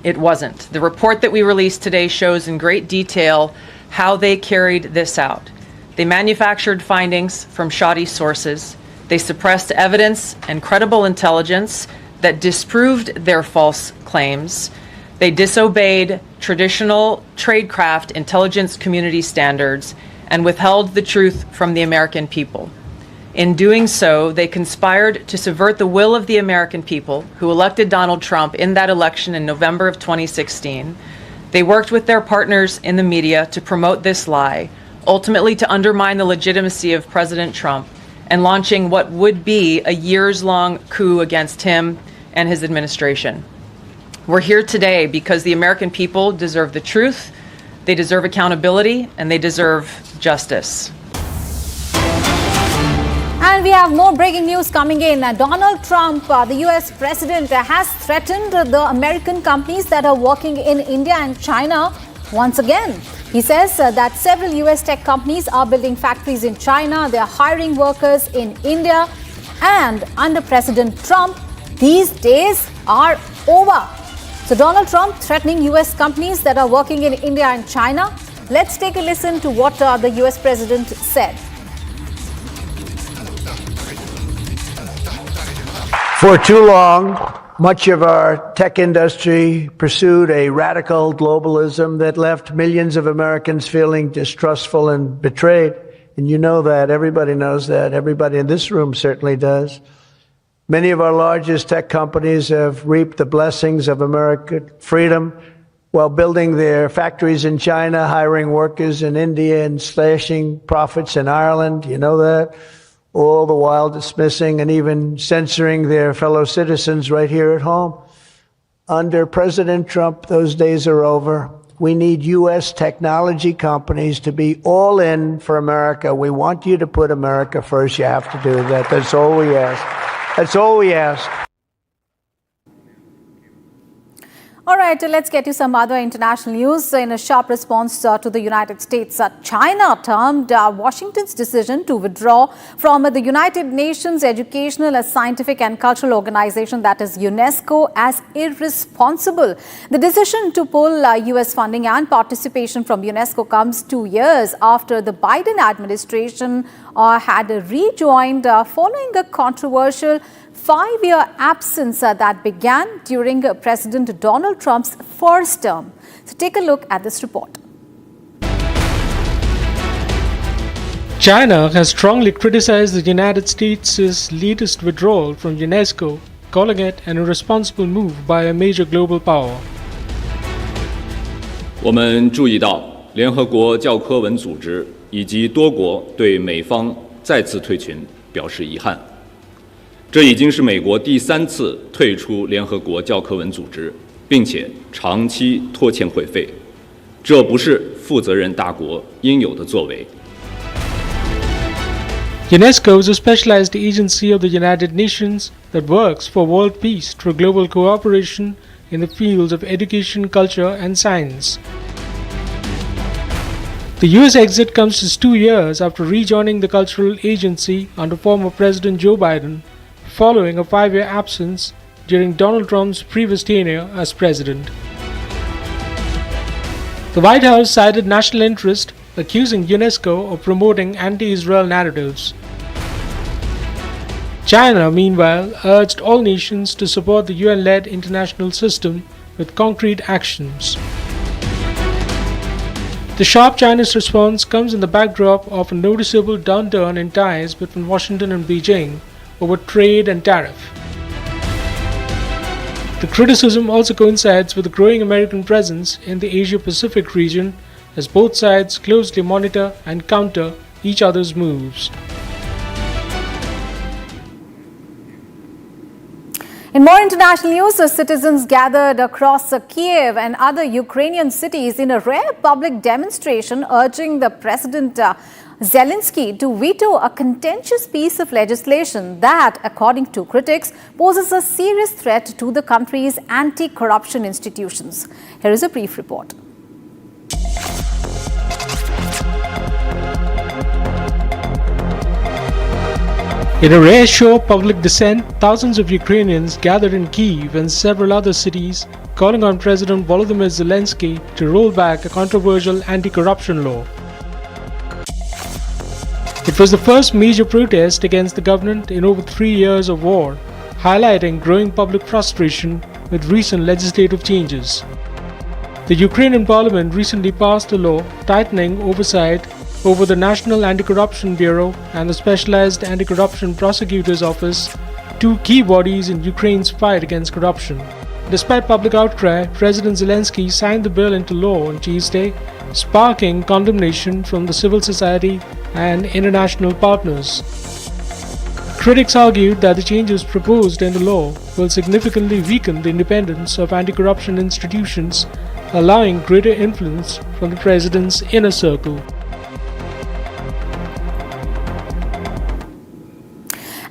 It wasn't. The report that we released today shows in great detail how they carried this out. They manufactured findings from shoddy sources. They suppressed evidence and credible intelligence that disproved their false claims. They disobeyed traditional tradecraft intelligence community standards and withheld the truth from the American people. In doing so, they conspired to subvert the will of the American people who elected Donald Trump in that election in November of 2016. They worked with their partners in the media to promote this lie, ultimately to undermine the legitimacy of President Trump and launching what would be a years-long coup against him and his administration. We're here today because the American people deserve the truth, they deserve accountability, and they deserve justice. And we have more breaking news coming in. Donald Trump, the US president, has threatened the American companies that are working in India and China once again. He says that several US tech companies are building factories in China, they are hiring workers in India, and under President Trump, these days are over. So Donald Trump threatening US companies that are working in India and China. Let's take a listen to what the US president said. For too long, much of our tech industry pursued a radical globalism that left millions of Americans feeling distrustful and betrayed. And you know that. Everybody knows that. Everybody in this room certainly does. Many of our largest tech companies have reaped the blessings of American freedom while building their factories in China, hiring workers in India, and slashing profits in Ireland. You know that? All the while dismissing and even censoring their fellow citizens right here at home. Under President Trump, those days are over. We need U.S. technology companies to be all in for America. We want you to put America first. You have to do that. That's all we ask. That's all we ask. All right, let's get you some other international news. In a sharp response to the United States, China termed Washington's decision to withdraw from the United Nations Educational, Scientific and Cultural Organization, that is UNESCO, as irresponsible. The decision to pull U.S. funding and participation from UNESCO comes 2 years after the Biden administration had rejoined following a controversial 5-year absence that began during President Donald Trump's first term. So take a look at this report. China has strongly criticized the United States' latest withdrawal from UNESCO, calling it an irresponsible move by a major global power. 我们注意到，联合国教科文组织以及多国对美方再次退群表示遗憾。这已经是美国第3次退出联合国教科文组织，并且长期拖欠会费，这不是负责任大国应有的作为。UNESCO is a specialized agency of the United Nations that works for world peace through global cooperation in the fields of education, culture and science. The US exit comes just 2 years after rejoining the cultural agency under former President Joe Biden, following a 5-year absence during Donald Trump's previous tenure as president. The White House cited national interest, accusing UNESCO of promoting anti-Israel narratives. China, meanwhile, urged all nations to support the UN-led international system with concrete actions. The sharp Chinese response comes in the backdrop of a noticeable downturn in ties between Washington and Beijing over trade and tariff. The criticism also coincides with the growing American presence in the Asia-Pacific region as both sides closely monitor and counter each other's moves. In more international news, citizens gathered across Kiev and other Ukrainian cities in a rare public demonstration urging the President Zelensky to veto a contentious piece of legislation that, according to critics, poses a serious threat to the country's anti-corruption institutions. Here is a brief report. In a rare show of public dissent, thousands of Ukrainians gathered in Kyiv and several other cities, calling on President Volodymyr Zelensky to roll back a controversial anti-corruption law. It was the first major protest against the government in over 3 years of war, highlighting growing public frustration with recent legislative changes. The Ukrainian parliament recently passed a law tightening oversight over the National Anti-Corruption Bureau and the Specialized Anti-Corruption Prosecutor's Office, 2 key bodies in Ukraine's fight against corruption. Despite public outcry, President Zelensky signed the bill into law on Tuesday, sparking condemnation from the civil society and international partners. Critics argued that the changes proposed in the law will significantly weaken the independence of anti-corruption institutions, allowing greater influence from the president's inner circle.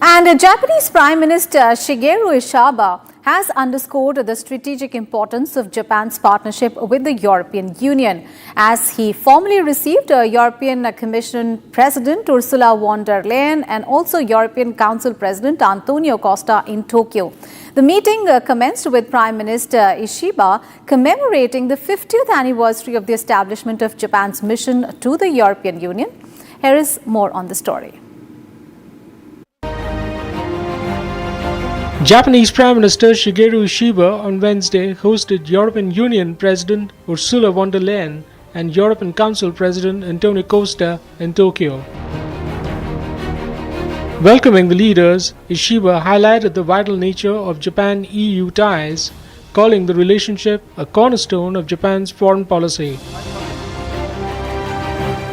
And Japanese Prime Minister Shigeru Ishiba has underscored the strategic importance of Japan's partnership with the European Union as he formally received European Commission President Ursula von der Leyen and also European Council President Antonio Costa in Tokyo. The meeting commenced with Prime Minister Ishiba commemorating the 50th anniversary of the establishment of Japan's mission to the European Union. Here is more on the story. Japanese Prime Minister Shigeru Ishiba on Wednesday hosted European Union President Ursula von der Leyen and European Council President Antonio Costa in Tokyo. Welcoming the leaders, Ishiba highlighted the vital nature of Japan-EU ties, calling the relationship a cornerstone of Japan's foreign policy.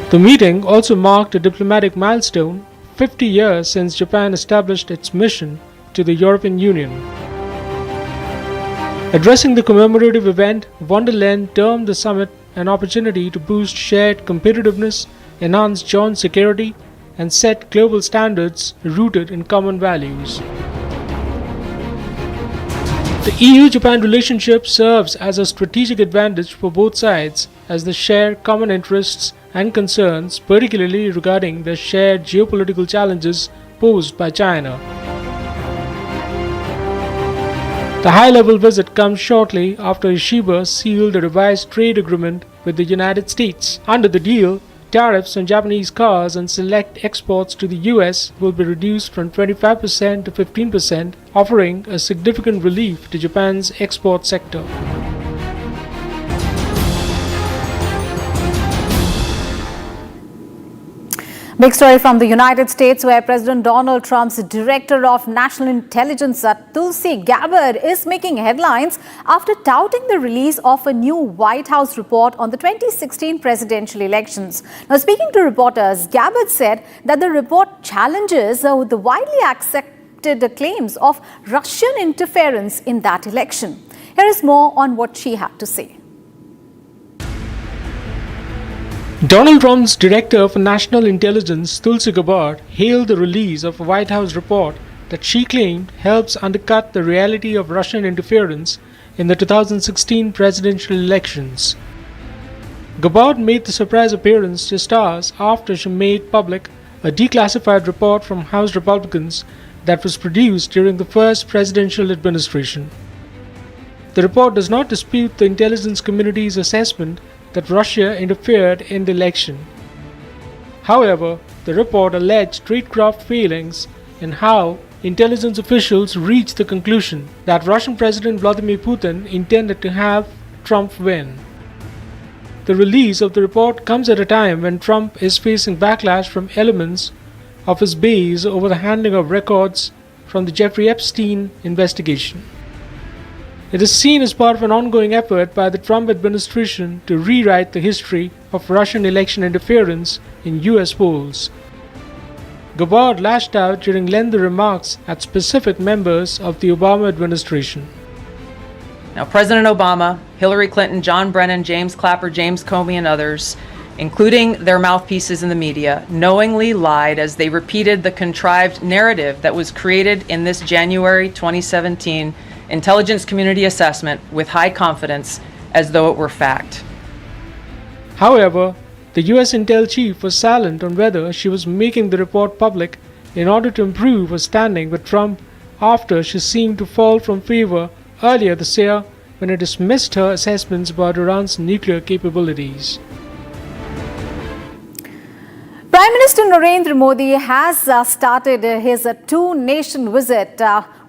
The meeting also marked a diplomatic milestone, 50 years since Japan established its mission to the European Union. Addressing the commemorative event, von der Leyen termed the summit an opportunity to boost shared competitiveness, enhance joint security, and set global standards rooted in common values. The EU-Japan relationship serves as a strategic advantage for both sides as they share common interests and concerns, particularly regarding the shared geopolitical challenges posed by China. The high-level visit comes shortly after Ishiba sealed a revised trade agreement with the United States. Under the deal, tariffs on Japanese cars and select exports to the US will be reduced from 25% to 15%, offering a significant relief to Japan's export sector. Big story from the United States, where President Donald Trump's Director of National Intelligence, Tulsi Gabbard, is making headlines after touting the release of a new White House report on the 2016 presidential elections. Now, speaking to reporters, Gabbard said that the report challenges the widely accepted claims of Russian interference in that election. Here is more on what she had to say. Donald Trump's Director of National Intelligence, Tulsi Gabbard, hailed the release of a White House report that she claimed helps undercut the reality of Russian interference in the 2016 presidential elections. Gabbard made the surprise appearance just hours after she made public a declassified report from House Republicans that was produced during the first presidential administration. The report does not dispute the intelligence community's assessment that Russia interfered in the election. However, the report alleged tradecraft failings in how intelligence officials reached the conclusion that Russian President Vladimir Putin intended to have Trump win. The release of the report comes at a time when Trump is facing backlash from elements of his base over the handling of records from the Jeffrey Epstein investigation. It is seen as part of an ongoing effort by the Trump administration to rewrite the history of Russian election interference in US polls. Gabbard lashed out during lengthy remarks at specific members of the Obama administration. Now, President Obama, Hillary Clinton, John Brennan, James Clapper, James Comey, and others, including their mouthpieces in the media, knowingly lied as they repeated the contrived narrative that was created in this January 2017 intelligence community assessment with high confidence as though it were fact. However, the US Intel chief was silent on whether she was making the report public in order to improve her standing with Trump after she seemed to fall from favor earlier this year when it dismissed her assessments about Iran's nuclear capabilities. Prime Minister Narendra Modi has started his two-nation visit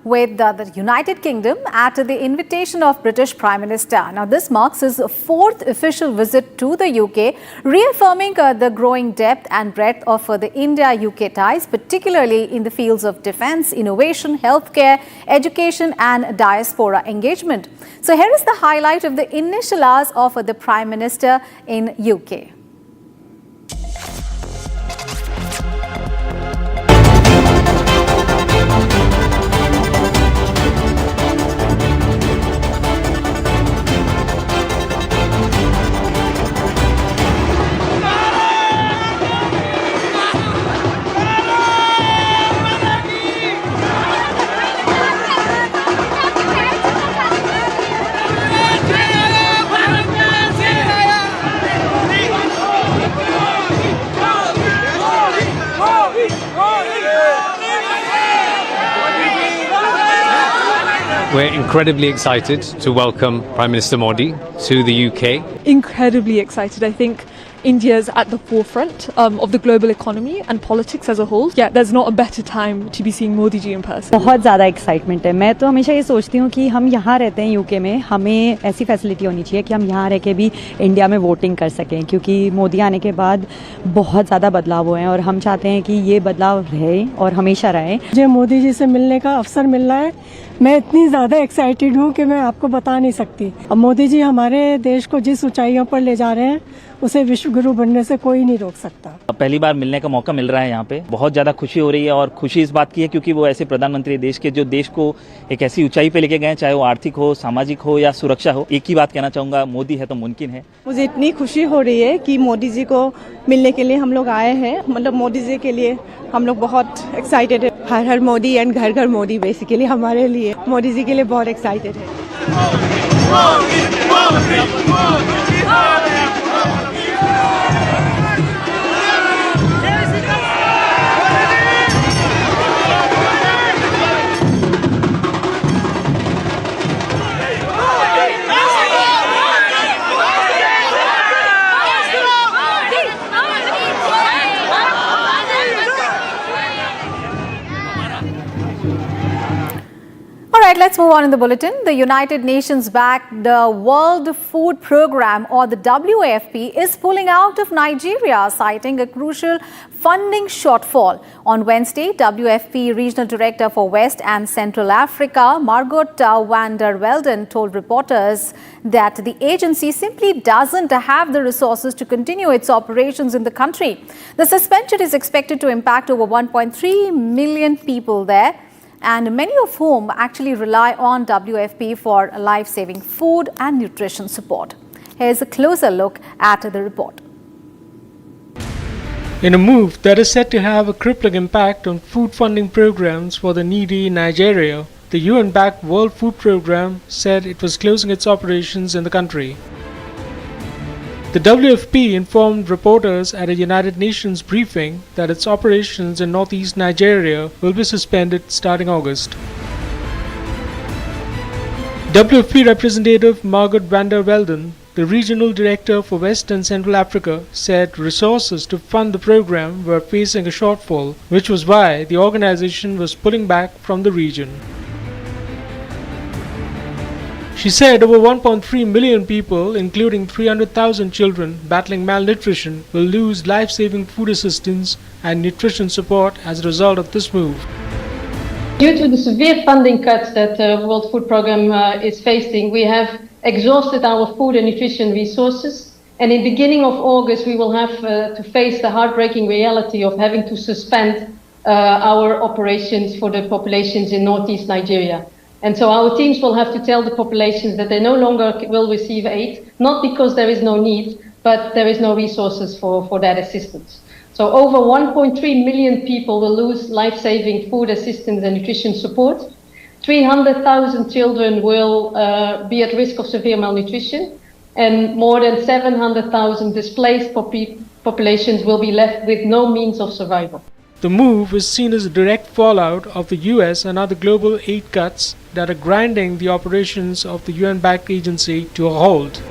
with the United Kingdom at the invitation of British Prime Minister. Now, this marks his fourth official visit to the UK, reaffirming the growing depth and breadth of the India-UK ties, particularly in the fields of defence, innovation, healthcare, education and diaspora engagement. So here is the highlight of the initial hours of the Prime Minister in UK. We're incredibly excited to welcome Prime Minister Modi to the UK. Incredibly excited. I think India's at the forefront of the global economy and politics as a whole. Yeah, there's not a better time to be seeing Modi ji in person. बहुत ज़्यादा excitement है. मैं तो हमेशा ये सोचती हूँ कि हम यहाँ रहते हैं यूके में, हमें ऐसी फैसिलिटी होनी चाहिए कि हम यहाँ रह के भी इंडिया में वोटिंग कर सकें, क्योंकि मोदी आने के बाद बहुत ज़्यादा बदलाव हुए हैं और हम चाहते हैं कि ये बदलाव रहे और हमेशा रहे. मुझे मोदी जी से मिलने का अवसर मिल रहा है. मैं इतनी ज़्यादा एक्साइटेड हूँ कि मैं आपको बता नहीं सकती। अब मोदी जी हमारे देश को जिस ऊंचाइयों पर ले जा रहे हैं उसे विश्व गुरु बनने से कोई नहीं रोक सकता। पहली बार मिलने का मौका मिल रहा है यहाँ पे, बहुत ज़्यादा खुशी हो रही है। और खुशी इस बात की है क्योंकि वो ऐसे प्रधानमंत्री देश के जो देश को एक ऐसी ऊंचाई पे लेके गए, चाहे वो आर्थिक हो, सामाजिक हो या सुरक्षा हो। एक ही बात कहना चाहूँगा, मोदी है तो मुमकिन है। मुझे इतनी खुशी हो रही है कि मोदी जी को मिलने के लिए हम लोग आए हैं। मतलब मोदी जी के लिए हम लोग बहुत एक्साइटेड है। हर हर मोदी एंड घर घर मोदी बेसिकली हमारे लिए, मोदी जी के लिए बहुत एक्साइटेड है। All right, let's move on in the bulletin. The United Nations-backed World Food Programme, or the WFP, is pulling out of Nigeria, citing a crucial funding shortfall. On Wednesday, WFP Regional Director for West and Central Africa, Margot van der Velden, told reporters that the agency simply doesn't have the resources to continue its operations in the country. The suspension is expected to impact over 1.3 million people there, and many of whom actually rely on WFP for life-saving food and nutrition support. Here's a closer look at the report. In a move that is said to have a crippling impact on food funding programs for the needy in Nigeria, the UN-backed World Food Programme said it was closing its operations in the country. The WFP informed reporters at a United Nations briefing that its operations in northeast Nigeria will be suspended starting August. WFP representative Margot van der Velden, the regional director for West and Central Africa, said resources to fund the program were facing a shortfall, which was why the organization was pulling back from the region. She said over 1.3 million people, including 300,000 children battling malnutrition, will lose life-saving food assistance and nutrition support as a result of this move. Due to the severe funding cuts that the World Food Programme is facing, we have exhausted our food and nutrition resources. And in the beginning of August, we will have to face the heartbreaking reality of having to suspend our operations for the populations in northeast Nigeria. And so our teams will have to tell the populations that they no longer will receive aid, not because there is no need, but there is no resources for that assistance. So over 1.3 million people will lose life-saving food assistance and nutrition support. 300,000 children will be at risk of severe malnutrition, and more than 700,000 displaced populations will be left with no means of survival. The move is seen as a direct fallout of the US and other global aid cuts that are grinding the operations of the UN-backed agency to a halt.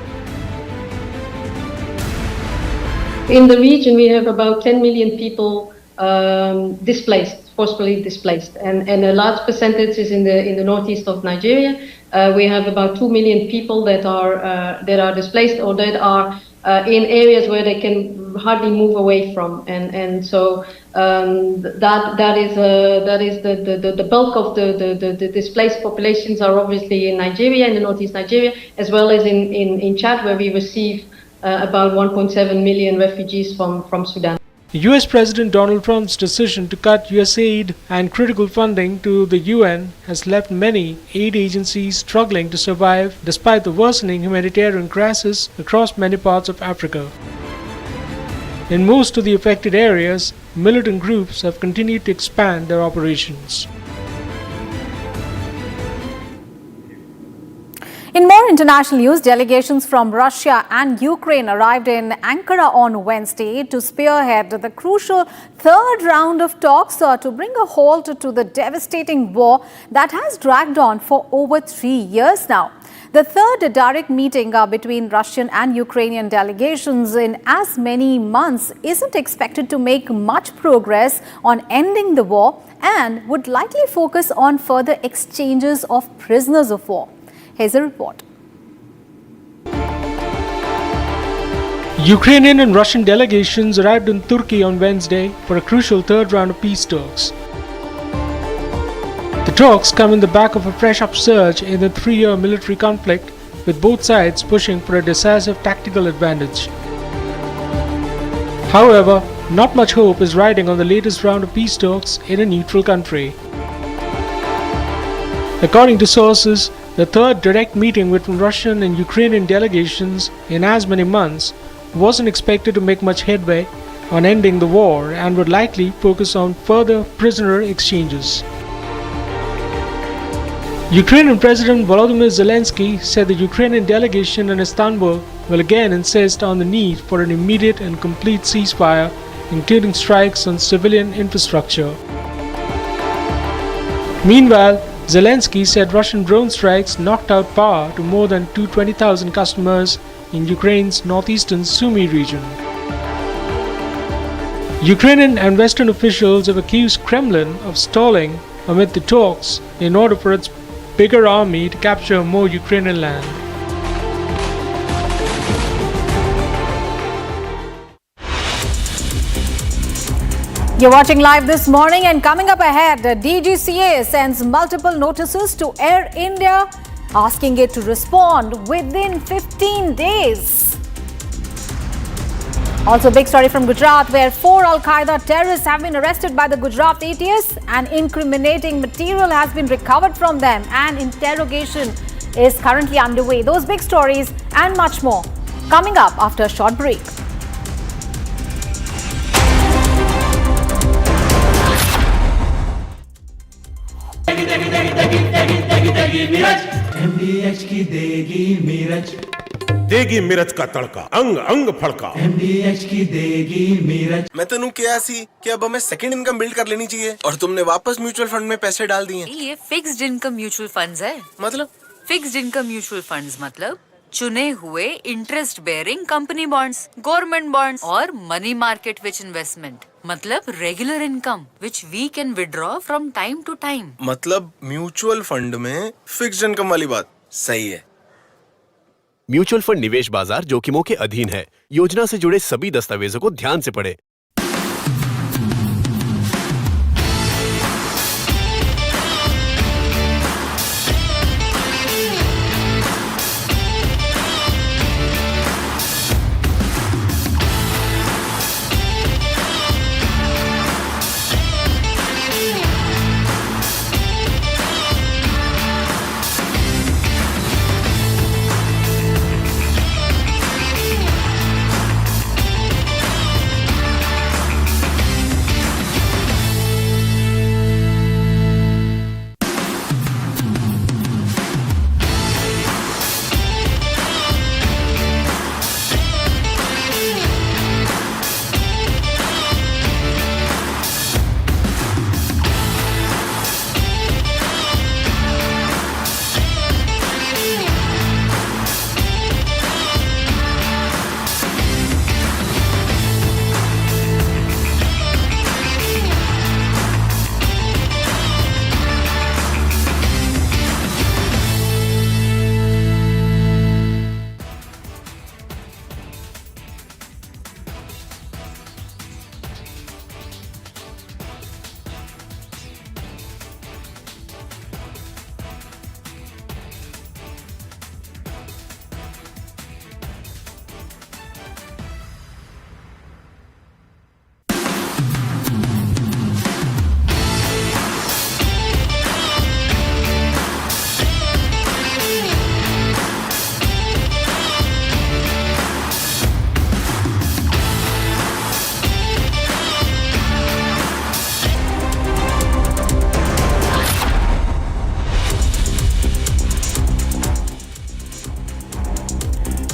In the region, we have about 10 million people displaced, forcibly displaced, and a large percentage is in the northeast of Nigeria. We have about 2 million people that are displaced or that are in areas where they can hardly move away from, and so that is the bulk of the displaced populations are obviously in Nigeria, in the northeast Nigeria, as well as in Chad, where we receive about 1.7 million refugees from Sudan. US President Donald Trump's decision to cut US aid and critical funding to the UN has left many aid agencies struggling to survive despite the worsening humanitarian crisis across many parts of Africa. In most of the affected areas, militant groups have continued to expand their operations. In more international news, delegations from Russia and Ukraine arrived in Ankara on Wednesday to spearhead the crucial third round of talks to bring a halt to the devastating war that has dragged on for over 3 years now. The third direct meeting between Russian and Ukrainian delegations in as many months isn't expected to make much progress on ending the war and would likely focus on further exchanges of prisoners of war. Here's a report. Ukrainian and Russian delegations arrived in Turkey on Wednesday for a crucial third round of peace talks. The talks come in the back of a fresh upsurge in the 3-year military conflict, with both sides pushing for a decisive tactical advantage. However, not much hope is riding on the latest round of peace talks in a neutral country. According to sources, the third direct meeting between Russian and Ukrainian delegations in as many months wasn't expected to make much headway on ending the war and would likely focus on further prisoner exchanges. Ukrainian President Volodymyr Zelensky said the Ukrainian delegation in Istanbul will again insist on the need for an immediate and complete ceasefire, including strikes on civilian infrastructure. Meanwhile, Zelensky said Russian drone strikes knocked out power to more than 220,000 customers in Ukraine's northeastern Sumy region. Ukrainian and Western officials have accused Kremlin of stalling amid the talks in order for its bigger army to capture more Ukrainian land. You're watching live this morning, and coming up ahead, DGCA sends multiple notices to Air India asking it to respond within 15 days. Also, big story from Gujarat, where 4 Al-Qaeda terrorists have been arrested by the Gujarat ATS and incriminating material has been recovered from them, and interrogation is currently underway. Those big stories and much more coming up after a short break. MDH की देगी मीरज, देगी मिर्च का तड़का, अंग अंग फड़का। MDH की देगी मीरज। मैं तेनू क्या सी कि अब हमें सेकंड इनकम बिल्ड कर लेनी चाहिए, और तुमने वापस म्यूचुअल फंड में पैसे डाल दिए। ये फिक्स्ड इनकम म्यूचुअल फंड्स है। मतलब फिक्स्ड इनकम म्यूचुअल फंड्स मतलब चुने हुए interest bearing company bonds, government bonds और मनी मार्केट विच इन्वेस्टमेंट, मतलब regular income which we can withdraw from time to time. मतलब म्यूचुअल फंड में फिक्स्ड इनकम वाली बात सही है। म्यूचुअल फंड निवेश बाजार जोखिमों के अधीन है। योजना से जुड़े सभी दस्तावेजों को ध्यान से पढ़ें।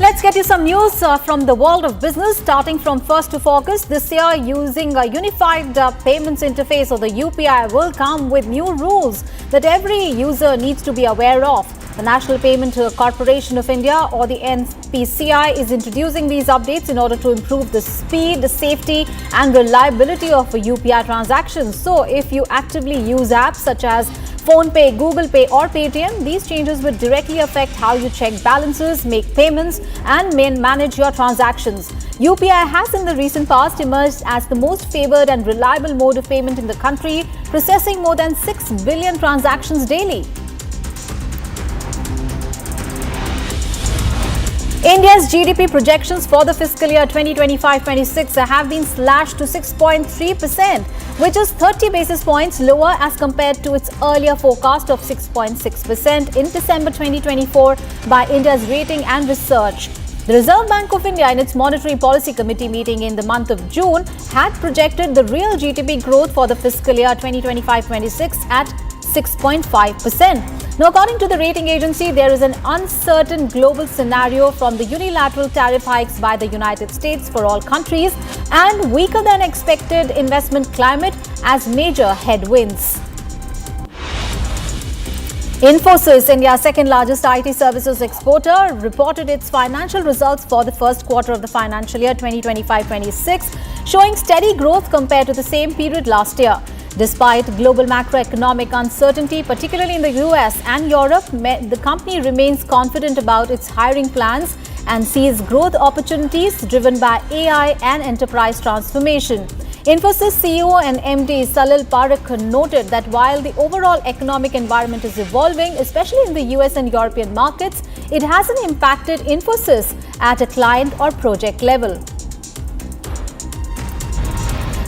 Let's get you some news from the world of business. Starting from 1st of August this year, using a unified payments interface, or the UPI, will come with new rules that every user needs to be aware of. The National Payment Corporation of India, or the NPCI, is introducing these updates in order to improve the speed, safety and reliability of UPI transactions. So, if you actively use apps such as PhonePe, Google Pay or Paytm, these changes would directly affect how you check balances, make payments and manage your transactions. UPI has in the recent past emerged as the most favoured and reliable mode of payment in the country, processing more than 6 billion transactions daily. India's GDP projections for the fiscal year 2025-26 have been slashed to 6.3%, which is 30 basis points lower as compared to its earlier forecast of 6.6% in December 2024 by India's Rating and Research. The Reserve Bank of India, in its Monetary Policy Committee meeting in the month of June, had projected the real GDP growth for the fiscal year 2025-26 at 6.5%. Now, according to the rating agency, there is an uncertain global scenario from the unilateral tariff hikes by the United States for all countries and weaker than expected investment climate as major headwinds. Infosys, India's second largest IT services exporter, reported its financial results for the first quarter of the financial year 2025-26, showing steady growth compared to the same period last year. Despite global macroeconomic uncertainty, particularly in the US and Europe, the company remains confident about its hiring plans and sees growth opportunities driven by AI and enterprise transformation. Infosys CEO and MD Salil Parekh noted that while the overall economic environment is evolving, especially in the US and European markets, it hasn't impacted Infosys at a client or project level.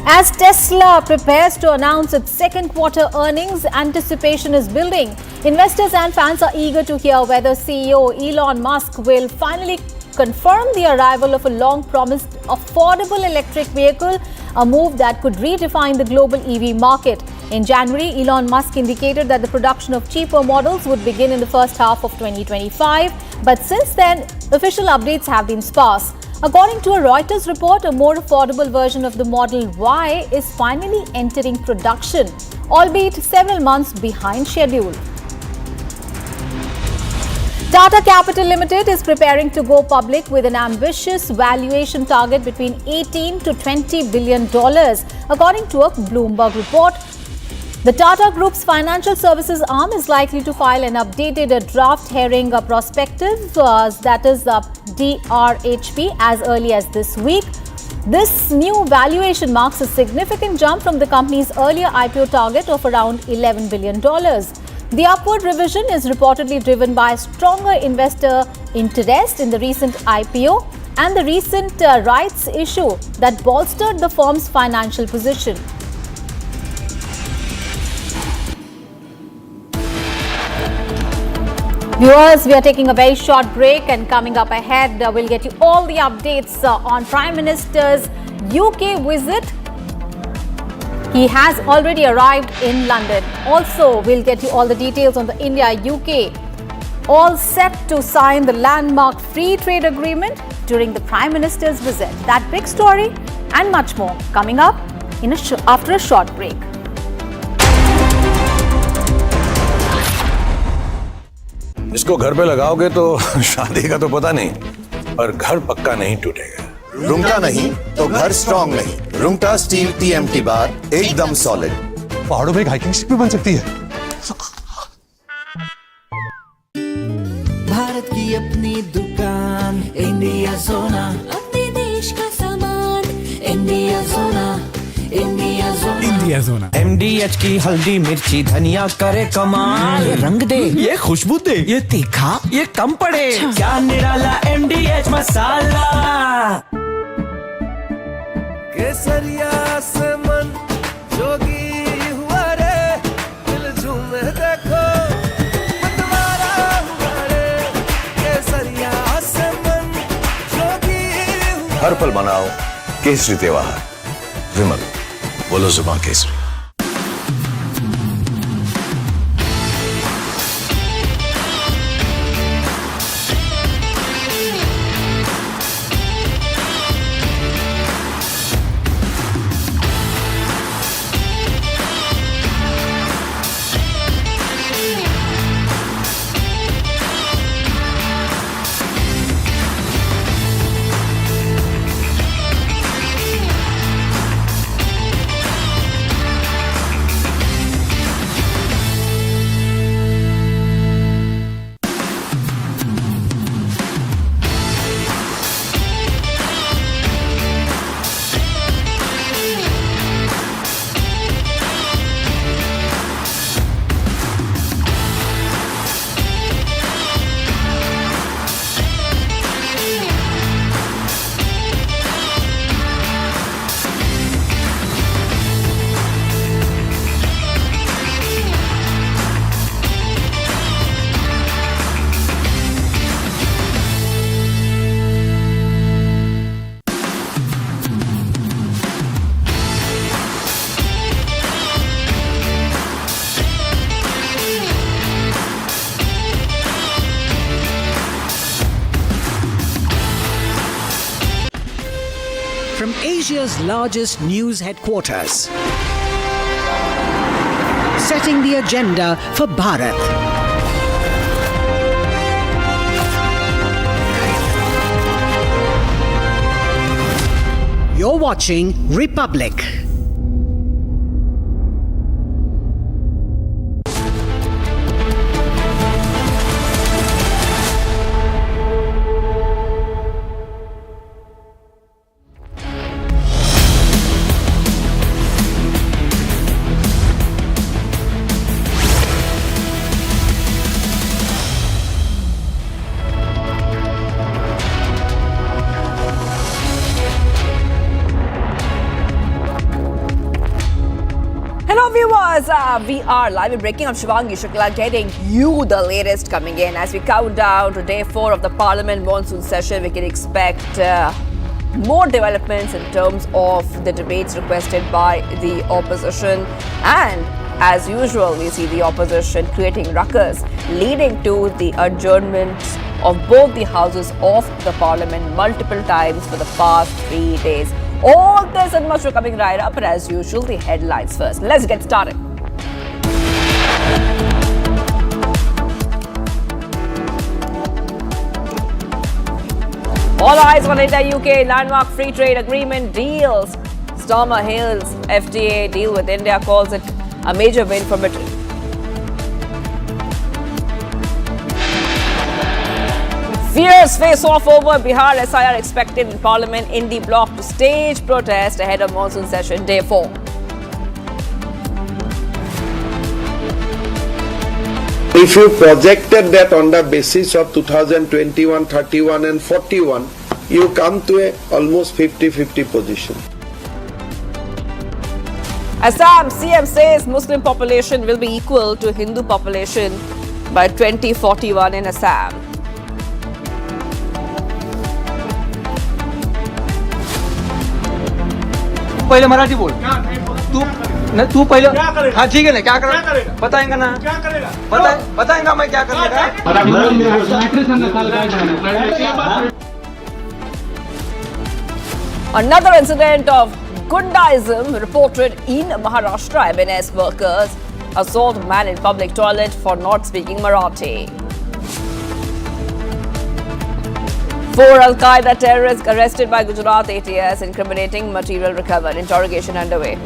As Tesla prepares to announce its second quarter earnings, anticipation is building. Investors and fans are eager to hear whether CEO Elon Musk will finally confirm the arrival of a long-promised affordable electric vehicle, a move that could redefine the global EV market. In January, Elon Musk indicated that the production of cheaper models would begin in the first half of 2025, but since then, official updates have been sparse. According to a Reuters report, a more affordable version of the Model Y is finally entering production, albeit several months behind schedule. Tata Capital Limited is preparing to go public with an ambitious valuation target between $18 to $20 billion, according to a Bloomberg report. The Tata Group's financial services arm is likely to file an updated draft hearing prospectus, that is DRHP, as early as this week. This new valuation marks a significant jump from the company's earlier IPO target of around $11 billion. The upward revision is reportedly driven by stronger investor interest in the recent IPO and the recent rights issue that bolstered the firm's financial position. Viewers, we are taking a very short break, and coming up ahead, we'll get you all the updates on Prime Minister's UK visit. He has already arrived in London. Also, we'll get you all the details on the India-UK all set to sign the landmark free trade agreement during the Prime Minister's visit. That big story and much more coming up after a short break. इसको घर पे लगाओगे तो शादी का तो पता नहीं, पर घर पक्का नहीं टूटेगा। रुंगटा नहीं तो घर स्ट्रॉन्ग नहीं। रुंगटा स्टील TMT बार एकदम सॉलिड। पहाड़ों में एक हाइकिंग शिप भी बन सकती है। भारत की अपनी दुकान इंडिया सोना, अपने देश का सामान इंडिया सोना, इंडिया सोना, इंडिया सोना। MDH की हल्दी मिर्ची धनिया करे कमाल, ये रंग दे, ये खुशबू दे, ये तीखा, ये कम पड़े, क्या निराला MDH मसाला। केसरिया से मन जोगी हुआ रे, दिल झूमे देखो मतवारा हुआ रे, केसरिया से मन जोगी हुआ। हर पल मनाओ केसरी त्योहार। विमल, बोलो जुबान Kesari. from Asia's largest news headquarters. Setting the agenda for Bharat. You're watching Republic. We are live and breaking. I'm Shivangi Shukla, getting you the latest coming in. As we count down to day 4 of the Parliament monsoon session, we can expect more developments in terms of the debates requested by the opposition. And as usual, we see the opposition creating ruckus, leading to the adjournment of both the houses of the Parliament multiple times for the past 3 days. All this and much are coming right up, but as usual, the headlines first. Let's get started. All eyes on India-UK landmark free trade agreement deals. Starmer hails FTA deal with India, calls it a major win for Britain. Fierce face-off over Bihar SIR expected in Parliament. Indy bloc to stage protest ahead of monsoon session day 4. If you projected that on the basis of 2021, 31 and 41, you come to a almost 50-50 position. Assam CM says Muslim population will be equal to Hindu population by 2041 in Assam. पहले मराठी बोल तू पहले हाँ ठीक है ना क्या करेगा बताएंगा ना क्या करेगा बताएंगा मैं क्या करने का Another incident of Gundaism reported in Maharashtra. MNS workers assault man in public toilet for not speaking Marathi. 4 Al-Qaeda terrorists arrested by Gujarat ATS, incriminating material recovered. Interrogation underway.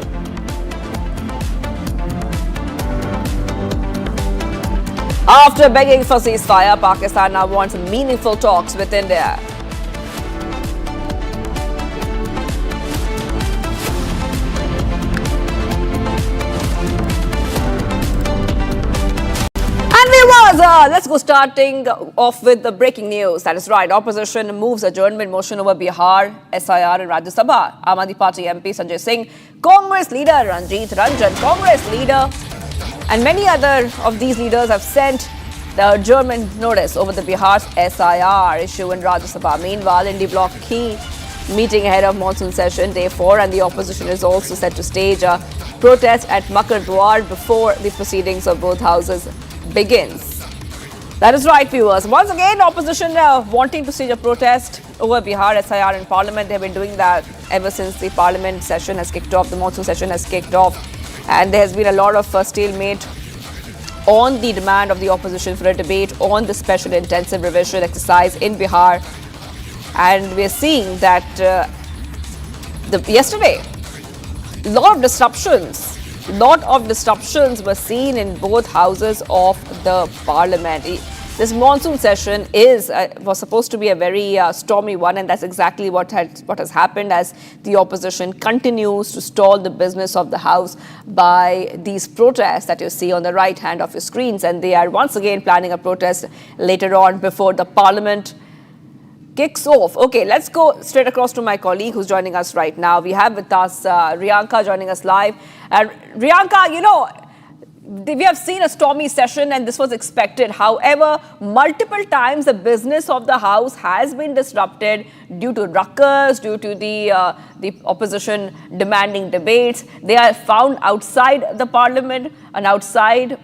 After begging for ceasefire, Pakistan now wants meaningful talks with India. Let's go starting off with the breaking news. That is right. Opposition moves adjournment motion over Bihar, SIR in Rajya Sabha. Aam Aadmi Party MP Sanjay Singh, Congress leader Ranjit Ranjan, Congress leader and many other of these leaders have sent the adjournment notice over the Bihar's SIR issue in Rajya Sabha. Meanwhile, Indy bloc key meeting ahead of monsoon session day 4, and the opposition is also set to stage a protest at Makar Dwar before the proceedings of both houses begins. That is right, viewers. Once again, opposition wanting to stage a protest over Bihar SIR in Parliament. They've been doing that ever since the Parliament session has kicked off, the monsoon session has kicked off. And there has been a lot of stalemate on the demand of the opposition for a debate on the special intensive revision exercise in Bihar. And we're seeing that yesterday, a lot of disruptions were seen in both houses of the Parliament. This monsoon session was supposed to be a very stormy one, and that's exactly what has happened as the opposition continues to stall the business of the House by these protests that you see on the right hand of your screens. And they are once again planning a protest later on before the Parliament kicks off. Okay, let's go straight across to my colleague who's joining us right now. We have with us Riyanka joining us live. Riyanka, we have seen a stormy session and this was expected. However, multiple times the business of the House has been disrupted due to ruckus, due to the opposition demanding debates. They are found outside the Parliament and outside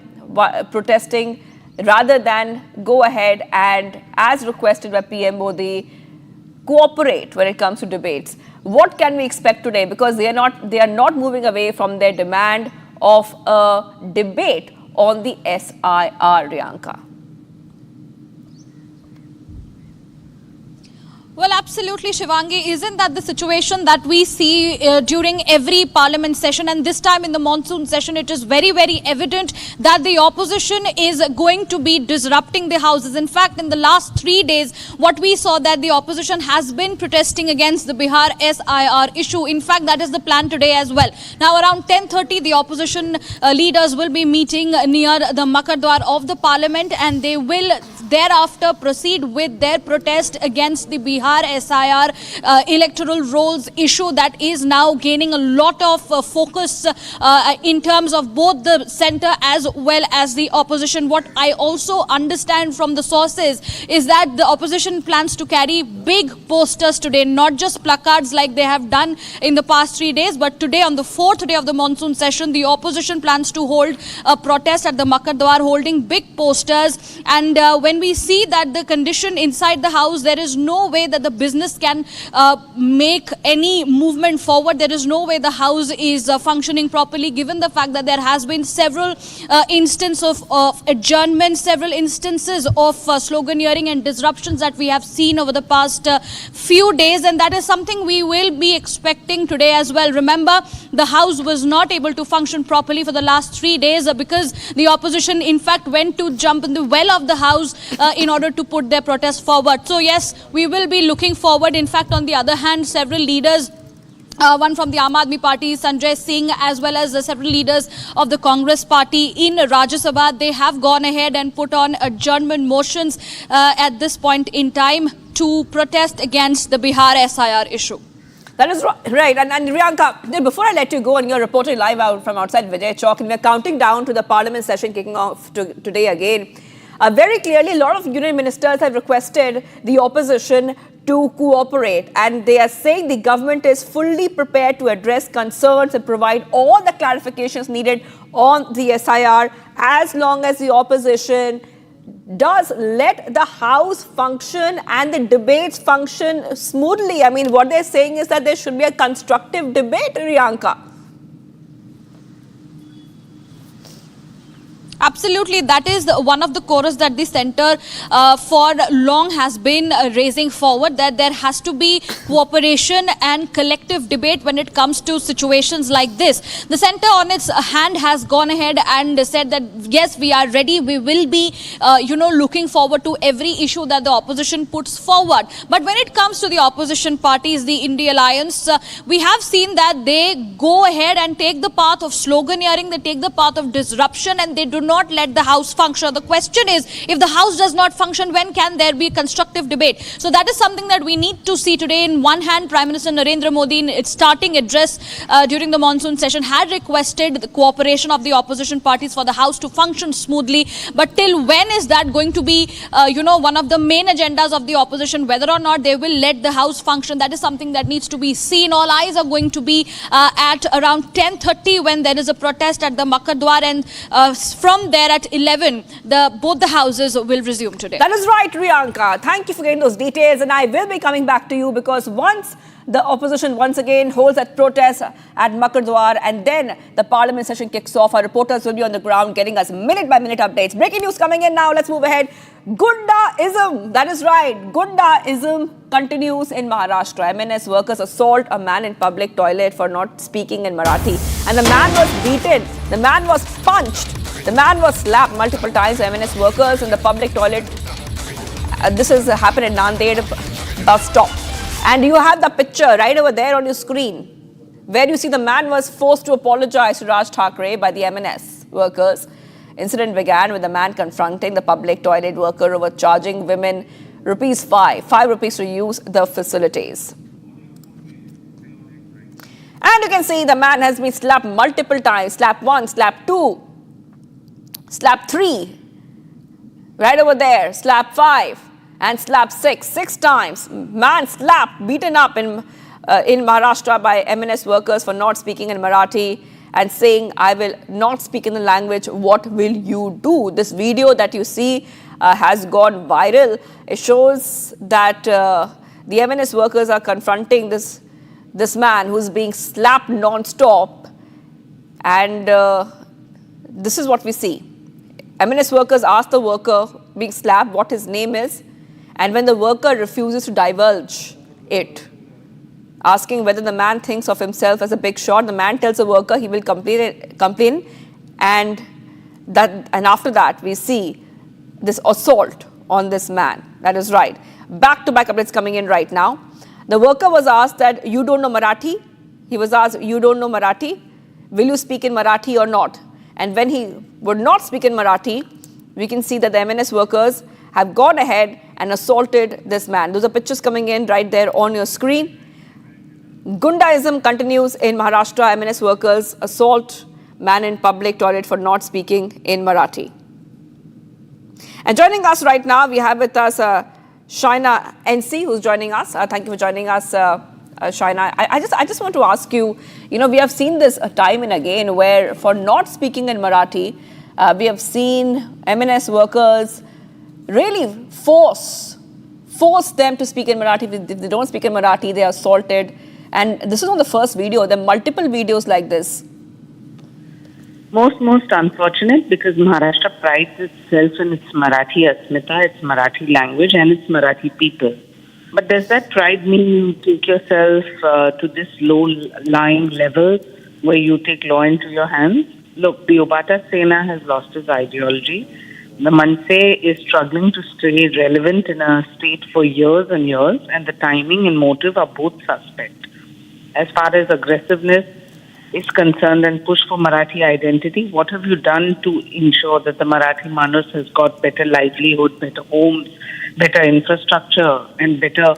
protesting rather than go ahead and, as requested by PM Modi, cooperate when it comes to debates. What can we expect today? Because they are not moving away from their demand of a debate on the SIR, Riyanka. Well, absolutely, Shivangi. Isn't that the situation that we see during every parliament session? And this time in the monsoon session, it is very, very evident that the opposition is going to be disrupting the houses. In fact, in the last 3 days, what we saw that the opposition has been protesting against the Bihar SIR issue. In fact, that is the plan today as well. Now, around 10:30, the opposition leaders will be meeting near the Makar Dwar of the parliament, and they will thereafter proceed with their protest against the Bihar SIR electoral rolls issue that is now gaining a lot of focus in terms of both the centre as well as the opposition. What I also understand from the sources is that the opposition plans to carry big posters today, not just placards like they have done in the past 3 days, but today on the 4th day of the monsoon session, the opposition plans to hold a protest at the Makar Dwar holding big posters. And when we see that the condition inside the house, there is no way that the business can make any movement forward. There is no way the house is functioning properly, given the fact that there has been several instances of adjournment, several instances of sloganeering and disruptions that we have seen over the past few days, and that is something we will be expecting today as well. Remember, the house was not able to function properly for the last 3 days because the opposition in fact went to jump in the well of the house in order to put their protest forward. So yes, we will be looking forward. In fact, on the other hand, several leaders, one from the Aam Aadmi Party, Sanjay Singh, as well as several leaders of the Congress Party in Rajya Sabha, they have gone ahead and put on adjournment motions at this point in time to protest against the Bihar SIR issue. That is right. And Riyanka, before I let you go, and you're reporting live out from outside Vijay Chowk, and we're counting down to the parliament session kicking off today again. Very clearly, a lot of union ministers have requested the opposition to cooperate, and they are saying the government is fully prepared to address concerns and provide all the clarifications needed on the SIR as long as the opposition does let the House function and the debates function smoothly. I mean, what they're saying is that there should be a constructive debate, Riyanka. Absolutely, that is one of the chorus that the centre for long has been raising forward, that there has to be cooperation and collective debate when it comes to situations like this. The centre on its hand has gone ahead and said that yes, we are ready, we will be looking forward to every issue that the opposition puts forward. But when it comes to the opposition parties, the India Alliance, we have seen that they go ahead and take the path of sloganeering, they take the path of disruption, and they do not let the House function. The question is, if the House does not function, when can there be constructive debate? So that is something that we need to see today. In one hand, Prime Minister Narendra Modi, in its starting address during the monsoon session, had requested the cooperation of the opposition parties for the House to function smoothly. But till when is that going to be, one of the main agendas of the opposition, whether or not they will let the House function? That is something that needs to be seen. All eyes are going to be at around 10:30 when there is a protest at the Makar Dwar, and from there at 11, both the houses will resume today. That is right, Riyanka. Thank you for getting those details, and I will be coming back to you because once the opposition once again holds that protest at Makar Dwar and then the parliament session kicks off, our reporters will be on the ground getting us minute-by-minute updates. Breaking news coming in now. Let's move ahead. Gundaism, that is right. Gundaism continues in Maharashtra. MNS workers assault a man in public toilet for not speaking in Marathi. And the man was beaten. The man was punched. The man was slapped multiple times by MNS workers in the public toilet. This has happened in Nanded bus stop. And you have the picture right over there on your screen, where you see the man was forced to apologize to Raj Thackeray by the MNS workers. Incident began with the man confronting the public toilet worker over charging women ₹5 rupees to use the facilities. And you can see the man has been slapped multiple times. Slap 1, slap 2, slap 3, right over there, slap 5, and slap 6 times. Man slapped, beaten up in Maharashtra by MNS workers for not speaking in Marathi and saying, I will not speak in the language, what will you do? This video that you see has gone viral. It shows that The MNS workers are confronting this man who's being slapped non-stop, and this is what we see. MNS workers ask the worker being slapped what his name is, and when the worker refuses to divulge it, asking whether the man thinks of himself as a big shot, the man tells the worker he will complain, and after that we see this assault on this man. That is right. Back-to-back updates coming in right now. The worker was asked that, you don't know Marathi? He was asked, you don't know Marathi? Will you speak in Marathi or not? And when he would not speak in Marathi, we can see that the MNS workers have gone ahead and assaulted this man. Those are pictures coming in right there on your screen. Gundaism continues in Maharashtra. MNS workers assault man in public toilet for not speaking in Marathi. And joining us right now, we have with us Shaina NC, who's joining us. Thank you for joining us, Shaina. I just want to ask you, we have seen this time and again where for not speaking in Marathi, we have seen MNS workers really force them to speak in Marathi. If they don't speak in Marathi, they are assaulted. And this is not the first video. There are multiple videos like this. Most unfortunate, because Maharashtra prides itself in its Marathi asmita, its Marathi language and its Marathi people. But does that pride mean you take yourself to this low-lying level where you take law into your hands? Look, the Ubata Sena has lost its ideology. The Manse is struggling to stay relevant in a state for years and years, and the timing and motive are both suspect. As far as aggressiveness is concerned and push for Marathi identity, what have you done to ensure that the Marathi Manus has got better livelihood, better homes, better infrastructure, and better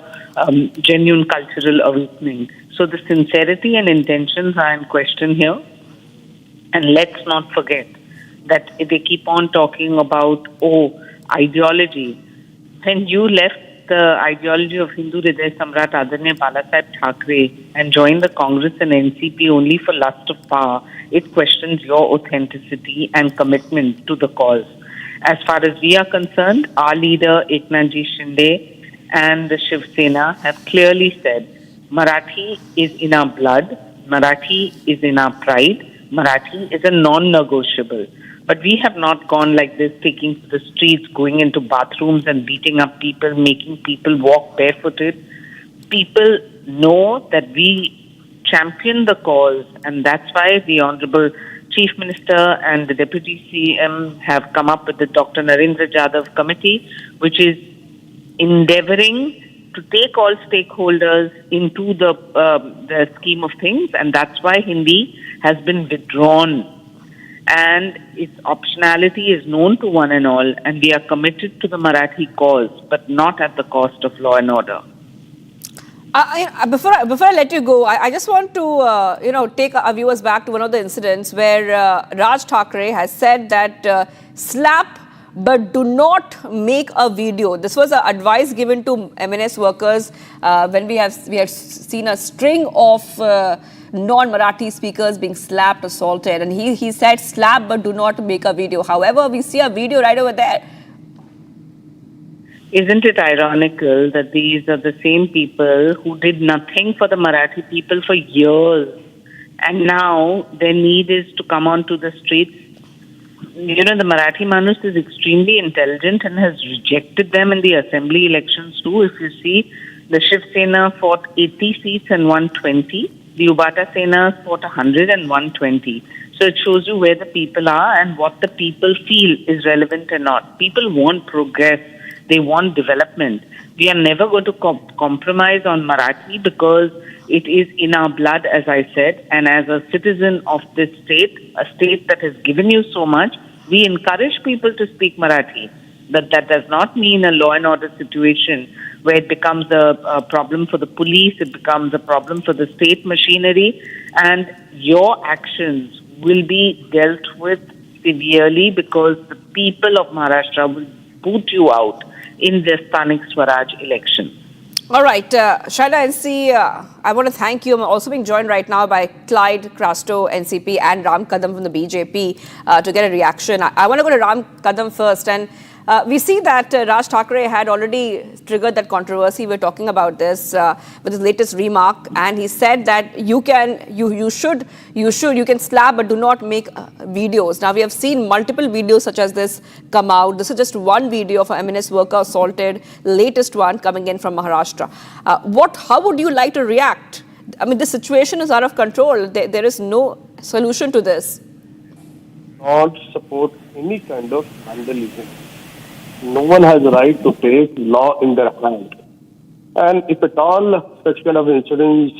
genuine cultural awakening? So the sincerity and intentions are in question here. And let's not forget that they keep on talking about, ideology. When you left the ideology of Hindu Hriday Samrat Adarniya Balasaheb Thackeray and joined the Congress and NCP only for lust of power, it questions your authenticity and commitment to the cause. As far as we are concerned, our leader Eknathji Shinde and the Shiv Sena have clearly said, Marathi is in our blood, Marathi is in our pride, Marathi is a non-negotiable. But we have not gone like this, taking to the streets, going into bathrooms and beating up people, making people walk barefooted. People know that we champion the cause, and that's why the Honorable Chief Minister and the Deputy CM have come up with the Dr. Narendra Jadhav Committee, which is endeavoring to take all stakeholders into the scheme of things, and that's why Hindi has been withdrawn. And its optionality is known to one and all, and we are committed to the Marathi cause, but not at the cost of law and order. Before I let you go, I just want to take our viewers back to one of the incidents where Raj Thackeray has said that slap but do not make a video. This was advice given to MNS workers when we had seen a string of non-Marathi speakers being slapped, assaulted, and he said slap but do not make a video. However, we see a video right over there. Isn't it ironical that these are the same people who did nothing for the Marathi people for years, and now their need is to come onto the streets? The Marathi Manus is extremely intelligent and has rejected them in the assembly elections too. If you see, the Shiv Sena fought 80 seats and won 20. The Ubata Sena fought 100 and 120. So it shows you where the people are and what the people feel is relevant or not. People want progress. They want development. We are never going to compromise on Marathi because it is in our blood, as I said. And as a citizen of this state, a state that has given you so much, we encourage people to speak Marathi. But that does not mean a law and order situation where it becomes a problem for the police, it becomes a problem for the state machinery, and your actions will be dealt with severely because the people of Maharashtra will boot you out in the Sthanik Swaraj election. All right, Shaila NC, I want to thank you. I'm also being joined right now by Clyde Crasto, NCP, and Ram Kadam from the BJP to get a reaction. I want to go to Ram Kadam first. And We see that Raj Thackeray had already triggered that controversy. We're talking about this with his latest remark, and he said that you can slap but do not make videos. Now we have seen multiple videos such as this come out. This is just one video of an MNS worker assaulted, latest one coming in from Maharashtra. How would you like to react? I mean, the situation is out of control. There is no solution to this. Not support any kind of vandalism. No one has a right to take law in their hand. And if at all such kind of incidents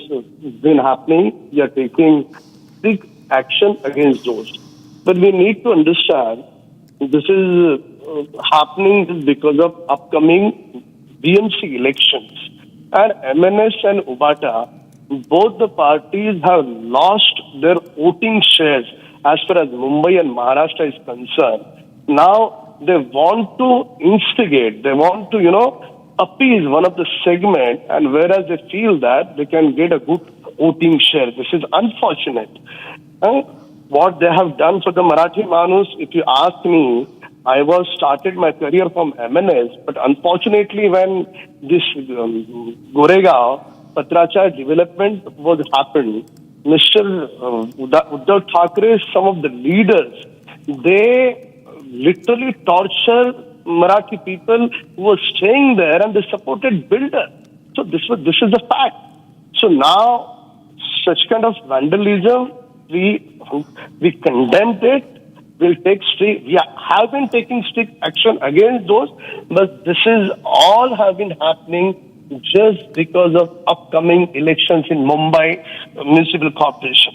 been happening, we are taking big action against those. But we need to understand this is happening because of upcoming BMC elections. And MNS and Ubata, both the parties have lost their voting shares as far as Mumbai and Maharashtra is concerned. Now, they want to instigate, they want to, appease one of the segment, and whereas they feel that they can get a good voting share. This is unfortunate. And what they have done for the Marathi Manus, if you ask me, I started my career from MNS, but unfortunately when this Goregaon Patrachar development was happened, Mr. Uddhav Thackeray, some of the leaders, they literally torture Marathi people who were staying there, and they supported builder. So this is the fact. So now such kind of vandalism, we condemned it. We have been taking strict action against those, but this is all have been happening just because of upcoming elections in Mumbai Municipal Corporation.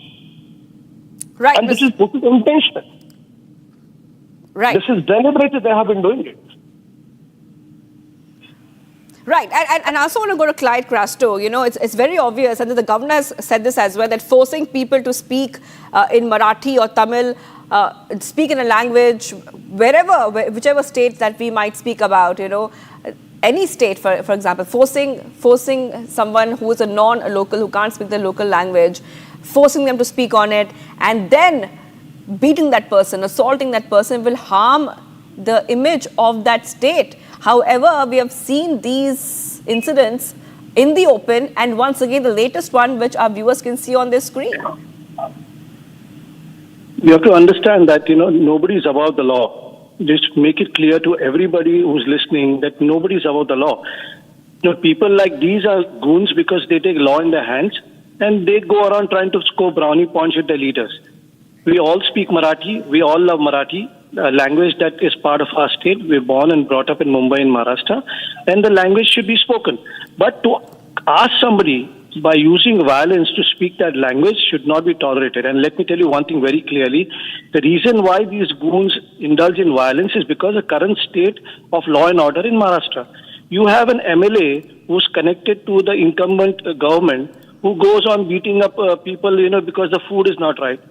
Right. And this is intentional. Right. This is deliberate. They have been doing it. Right. And I also want to go to Clyde Crasto. It's very obvious, and the governor has said this as well, that forcing people to speak in Marathi or Tamil, speak in a language, whichever state that we might speak about, any state, for example, forcing someone who is a non-local, who can't speak the local language, forcing them to speak on it, and then beating that person, assaulting that person will harm the image of that state. However, we have seen these incidents in the open, and once again, the latest one, which our viewers can see on their screen. You have to understand that, nobody is above the law. Just make it clear to everybody who's listening that nobody is above the law. People like these are goons because they take law in their hands, and they go around trying to score brownie points with their leaders. We all speak Marathi. We all love Marathi, a language that is part of our state. We're born and brought up in Mumbai and Maharashtra, and the language should be spoken. But to ask somebody by using violence to speak that language should not be tolerated. And let me tell you one thing very clearly. The reason why these goons indulge in violence is because of the current state of law and order in Maharashtra. You have an MLA who's connected to the incumbent government who goes on beating up people, because the food is not right.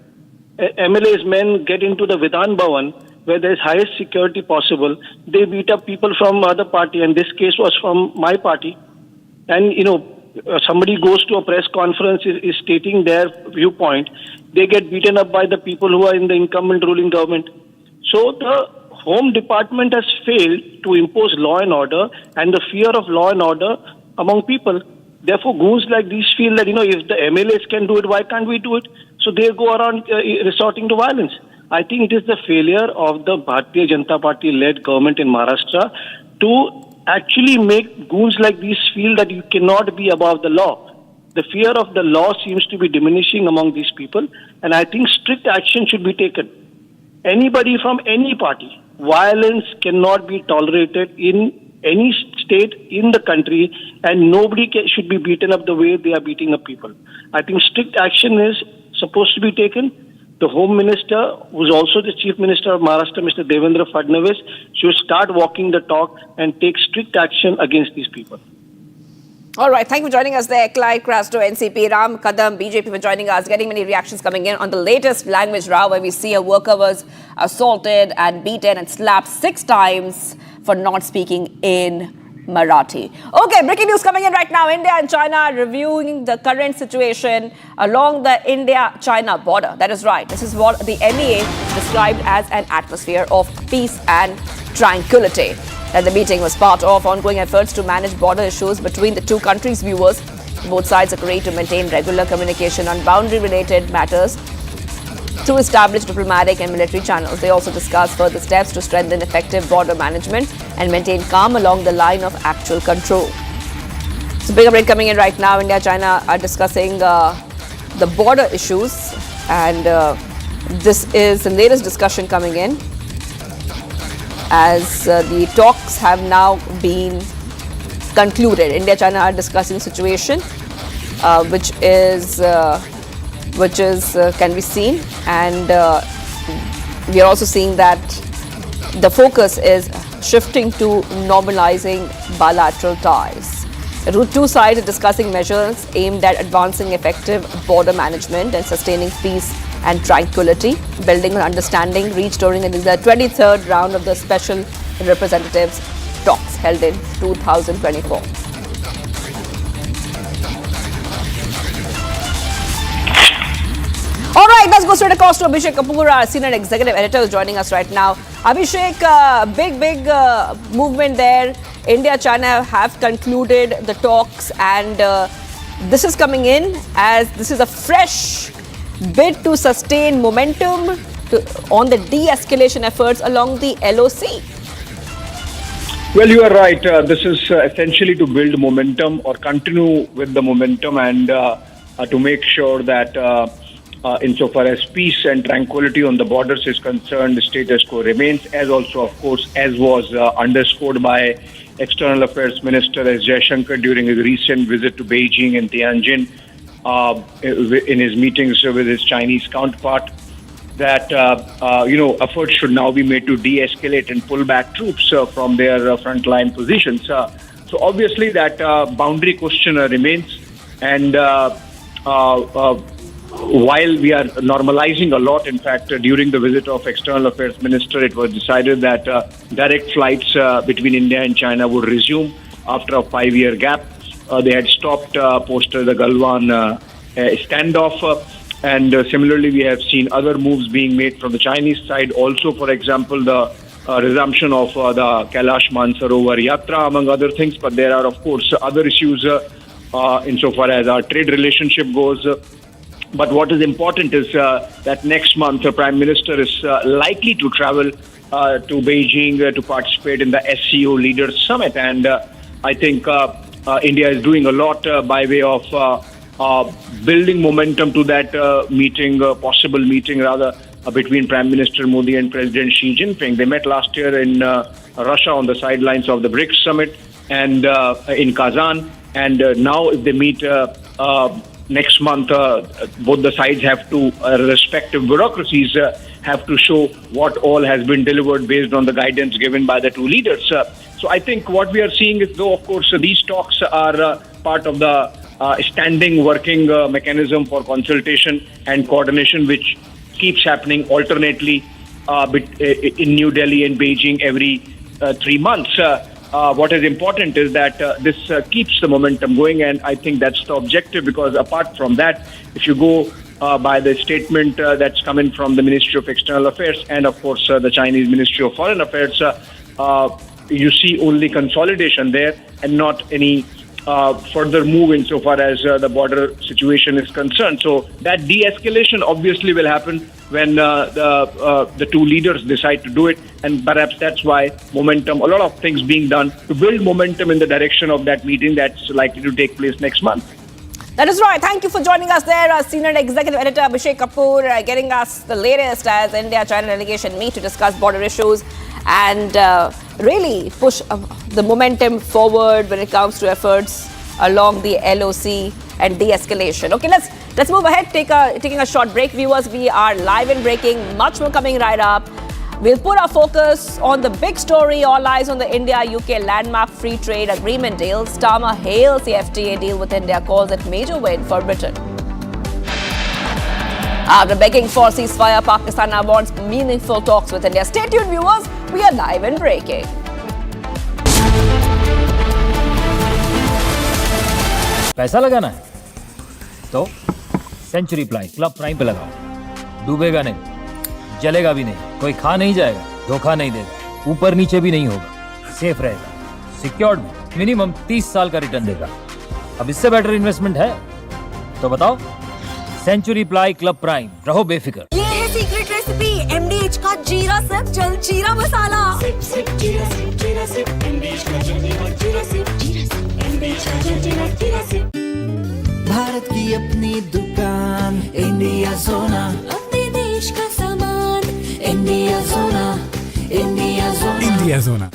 MLA's men get into the Vidhan Bhavan where there is highest security possible. They beat up people from other party, and this case was from my party. And, somebody goes to a press conference, is stating their viewpoint. They get beaten up by the people who are in the incumbent ruling government. So the Home Department has failed to impose law and order, and the fear of law and order among people. Therefore, goons like these feel that, if the MLAs can do it, why can't we do it? So they go around resorting to violence. I think it is the failure of the Bharatiya Janata Party-led government in Maharashtra to actually make goons like these feel that you cannot be above the law. The fear of the law seems to be diminishing among these people, and I think strict action should be taken. Anybody from any party, violence cannot be tolerated in any state in the country, and nobody should be beaten up the way they are beating up people. I think strict action is supposed to be taken. The Home Minister, who is also the Chief Minister of Maharashtra, Mr. Devendra Fadnavis, should start walking the talk and take strict action against these people. All right, thank you for joining us there. Clyde Crasto, NCP, Ram Kadam, BJP for joining us. Getting many reactions coming in on the latest language row where we see a worker was assaulted and beaten and slapped 6 times for not speaking in Marathi. Okay, breaking news coming in right now. India and China are reviewing the current situation along the India-China border. That is right. This is what the MEA described as an atmosphere of peace and tranquility. And the meeting was part of ongoing efforts to manage border issues between the two countries' viewers. Both sides agreed to maintain regular communication on boundary-related matters to establish diplomatic and military channels. They also discussed further steps to strengthen effective border management and maintain calm along the line of actual control. So big update coming in right now. India and China are discussing the border issues, and this is the latest discussion coming in as the talks have now been concluded. India and China are discussing the situation which can be seen, and we are also seeing that the focus is shifting to normalizing bilateral ties. The two sides are discussing measures aimed at advancing effective border management and sustaining peace and tranquility, building on understanding reached during the 23rd round of the Special Representatives talks held in 2024. All right, let's go straight across to Abhishek Kapoor, our senior executive editor, who's joining us right now. Abhishek, big movement there. India and China have concluded the talks, and this is coming in as this is a fresh bid to sustain momentum on the de-escalation efforts along the LOC. Well, you are right. This is essentially to build momentum or continue with the momentum, and to make sure that insofar as peace and tranquility on the borders is concerned, the status quo remains, as also, of course, as was underscored by External Affairs Minister S. Jaishankar during his recent visit to Beijing and Tianjin in his meetings with his Chinese counterpart, that efforts should now be made to de-escalate and pull back troops from their frontline positions. So obviously that boundary question remains, and while we are normalizing a lot, in fact, during the visit of External Affairs Minister, it was decided that direct flights between India and China would resume after a 5-year gap. They had stopped post the Galwan standoff. And similarly, we have seen other moves being made from the Chinese side. Also, for example, the resumption of the Kailash Mansarovar Yatra, among other things. But there are, of course, other issues insofar as our trade relationship goes. But what is important is that next month, the Prime Minister is likely to travel to Beijing to participate in the SCO Leaders Summit. And I think India is doing a lot by way of building momentum to that possible meeting between Prime Minister Modi and President Xi Jinping. They met last year in Russia on the sidelines of the BRICS summit and in Kazan. And now if they meet next month, both the sides have to, respective bureaucracies, have to show what all has been delivered based on the guidance given by the two leaders. So I think what we are seeing is, though, of course, these talks are part of the standing working mechanism for consultation and coordination, which keeps happening alternately in New Delhi and Beijing every 3 months. What is important is that this keeps the momentum going, and I think that's the objective, because apart from that, if you go by the statement that's coming from the Ministry of External Affairs and, of course, the Chinese Ministry of Foreign Affairs, you see only consolidation there and not any further move insofar as the border situation is concerned. So that de-escalation obviously will happen when the two leaders decide to do it, and perhaps that's why momentum, a lot of things being done to build momentum in the direction of that meeting that's likely to take place next month. That is right. Thank you for joining us there, our senior executive editor Abhishek Kapoor, getting us the latest as India-China delegation meet to discuss border issues and really push the momentum forward when it comes to efforts along the LOC and de-escalation. Okay, let's move ahead, taking a short break. Viewers, we are live and breaking, much more coming right up. We'll put our focus on the big story, all eyes on the India-UK landmark free trade agreement deal. Starmer hails the FTA deal with India, calls it major win for Britain. After begging for ceasefire, Pakistan now wants meaningful talks with India. Stay tuned, viewers. We are live and breaking. पैसा लगाना है तो century ply club prime पे लगाओ। डूबेगा नहीं, जलेगा भी नहीं, कोई खा नहीं जाएगा, धोखा नहीं देगा, ऊपर नीचे भी नहीं होगा, सेफ रहेगा, सिक्योर्ड भी, मिनिमम 30 साल का रिटर्न देगा। अब इससे बेटर इन्वेस्टमेंट है तो बताओ। सेंचुरी प्लाई क्लब प्राइम, रहो बेफिक्र। ये है सीक्रेट रेसिपी MDH का जीरा सिप जल जीरा मसाला। सिप सिप जीरा सिप जीरा सिप MDH का जल जीरा सिप MDH का जल जीरा सिप। भारत की अपनी दुकान इंडिया सोना, अपने देश का सामान इंडिया सोना, इंडिया सोना, इंडिया सोना।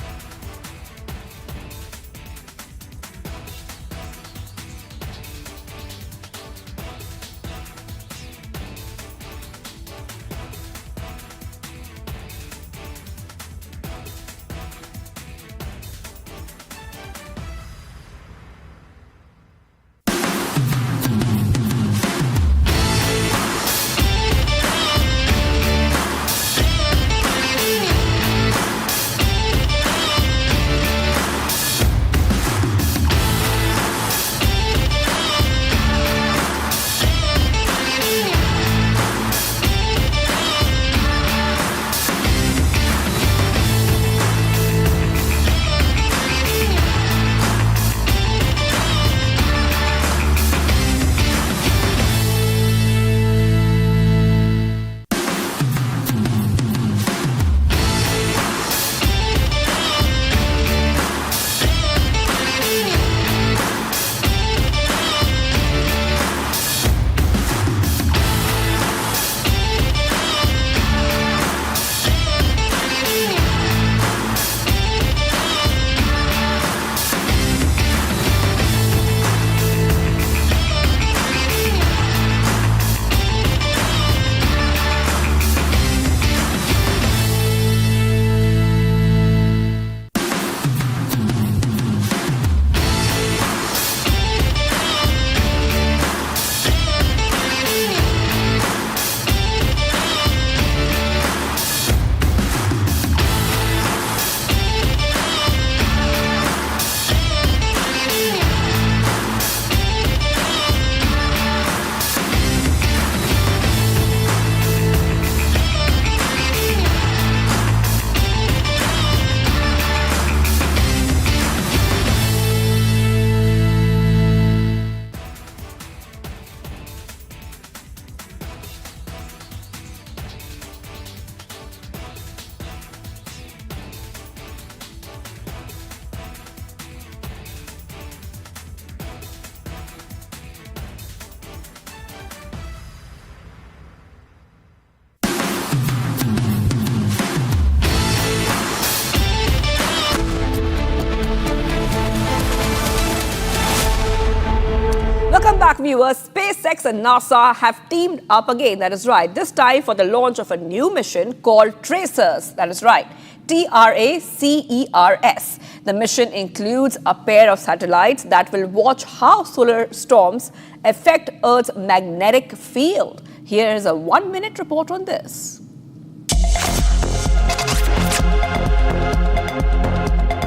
Welcome back, viewers. SpaceX and NASA have teamed up again. That is right. This time for the launch of a new mission called Tracers. That is right. TRACERS. The mission includes a pair of satellites that will watch how solar storms affect Earth's magnetic field. Here is a 1-minute report on this.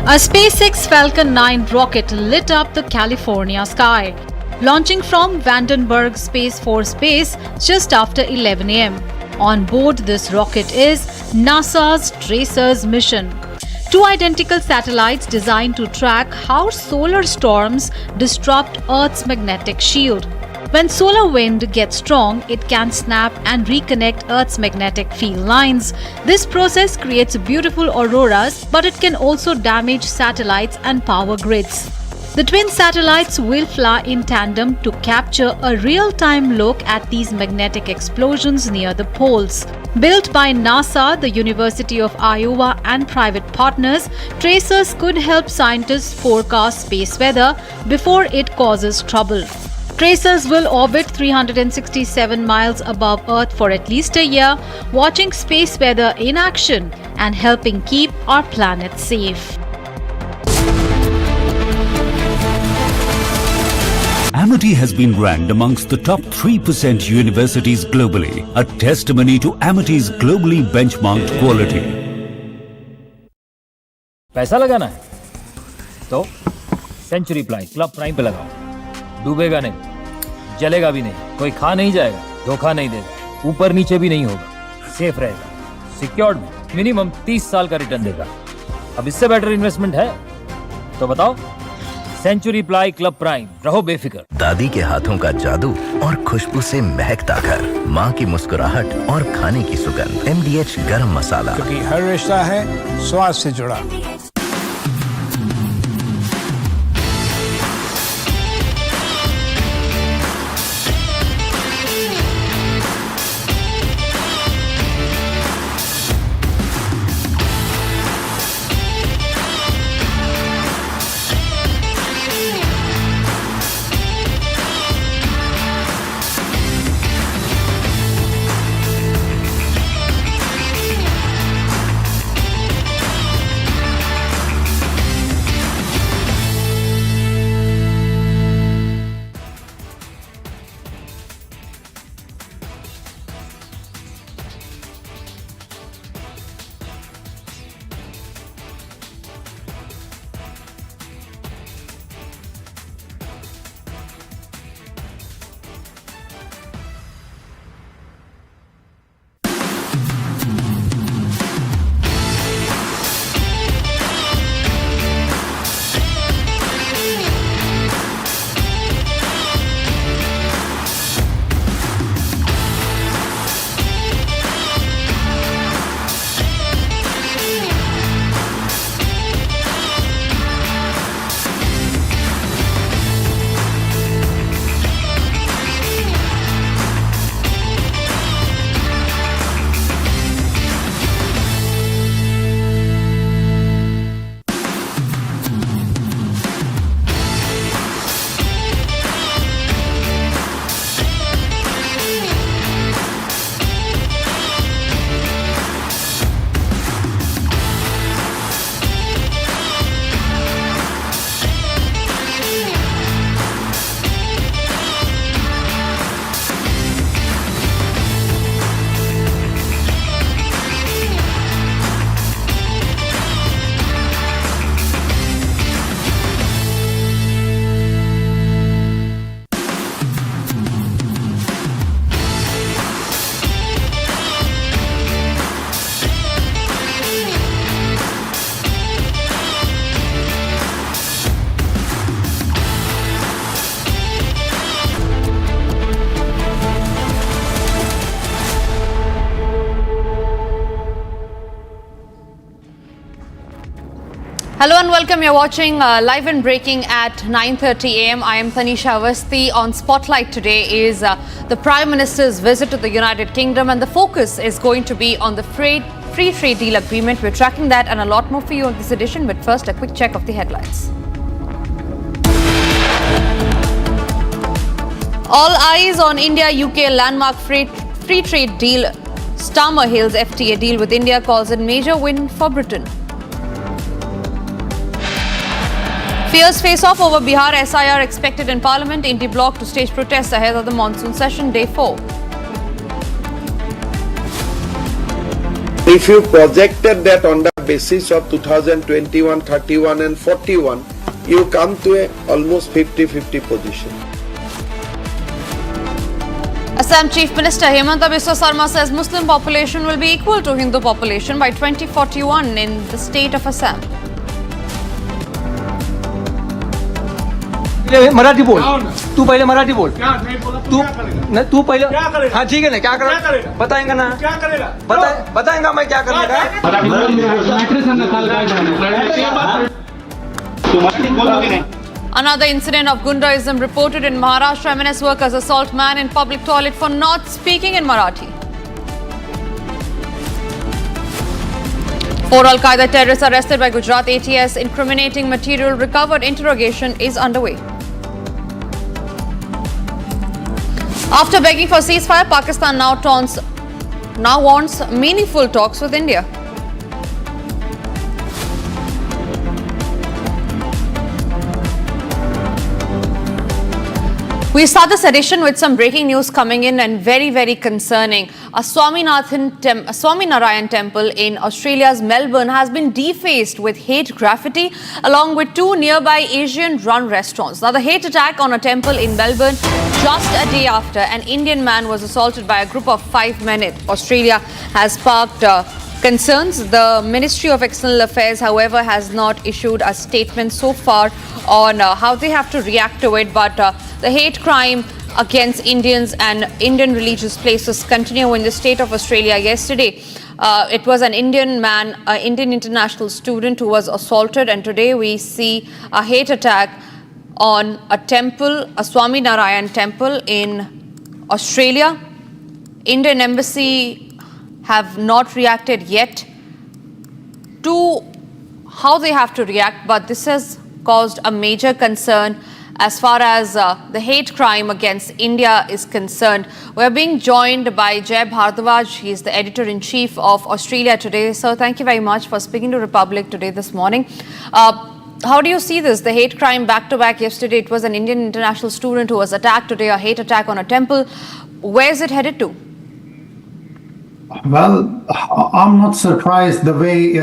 A SpaceX Falcon 9 rocket lit up the California sky, launching from Vandenberg Space Force Base just after 11 a.m. On board this rocket is NASA's Tracers mission. Two identical satellites designed to track how solar storms disrupt Earth's magnetic shield. When solar wind gets strong, it can snap and reconnect Earth's magnetic field lines. This process creates beautiful auroras, but it can also damage satellites and power grids. The twin satellites will fly in tandem to capture a real-time look at these magnetic explosions near the poles. Built by NASA, the University of Iowa, and private partners, Tracers could help scientists forecast space weather before it causes trouble. Tracers will orbit 367 miles above Earth for at least a year, watching space weather in action and helping keep our planet safe. Amity has been ranked amongst the top 3% universities globally, a testimony to Amity's globally benchmarked quality. पैसा लगाना है तो century ply club prime पे लगाओ। डूबेगा नहीं, जलेगा भी नहीं, कोई खा नहीं जाएगा, धोखा नहीं देगा, ऊपर नीचे भी नहीं होगा, सेफ रहेगा, सिक्योर्ड भी, मिनिमम 30 साल का रिटर्न देगा। अब इससे बेटर इन्वेस्टमेंट है तो बताओ। सेंचुरी प्लाई क्लब प्राइम, रहो बेफिक्र। दादी के हाथों का जादू और खुशबू से महकता घर, माँ की मुस्कुराहट और खाने की सुगंध। MDH गरम मसाला, क्योंकि हर रिश्ता है स्वाद से जुड़ा। Hello and welcome. You're watching Live and Breaking at 9:30 a.m. I am Tanisha Avasthi. On Spotlight today is the Prime Minister's visit to the United Kingdom, and the focus is going to be on the free trade deal agreement. We're tracking that and a lot more for you on this edition, but first a quick check of the headlines. All eyes on India-UK landmark free trade deal. Starmer hails FTA deal with India, calls it major win for Britain. Fierce face-off over Bihar SIR expected in Parliament. Indy bloc to stage protests ahead of the monsoon session, day 4. If you projected that on the basis of 2021, 31 and 41, you come to a almost 50-50 position. Assam Chief Minister Hemanta Biswa Sarma says Muslim population will be equal to Hindu population by 2041 in the state of Assam. Marathi बोल, तू पहले मराठी बोल, तू पहले, हाँ ठीक है ना, क्या करेगा, बताएंगा ना, क्या करेगा, बताएंगा मैं क्या करने का। Another incident of Gundaism reported in Maharashtra. MNS workers assault man in public toilet for not speaking in Marathi. 4 Al-Qaeda terrorists arrested by Gujarat ATS. Incriminating material recovered. Interrogation is underway. After begging for ceasefire, Pakistan now wants meaningful talks with India. We start this edition with some breaking news coming in and very, very concerning. A Swaminarayan temple in Australia's Melbourne has been defaced with hate graffiti along with two nearby Asian-run restaurants. Now, the hate attack on a temple in Melbourne just a day after an Indian man was assaulted by a group of 5 men in Australia has sparked concerns. The Ministry of External Affairs, however, has not issued a statement so far on how they have to react to it, but the hate crime against Indians and Indian religious places continue in the state of Australia. Yesterday, it was an Indian man, an Indian international student who was assaulted, and today we see a hate attack on a temple, a Swaminarayan temple in Australia. Indian embassy have not reacted yet to how they have to react, but this has caused a major concern as far as the hate crime against India is concerned. We're being joined by Jay Bhardwaj. He is the editor-in-chief of Australia Today. So thank you very much for speaking to Republic Today this morning. How do you see this? The hate crime back-to-back. Yesterday it was an Indian international student who was attacked. Today a hate attack on a temple. Where is it headed to? Well, I'm not surprised the way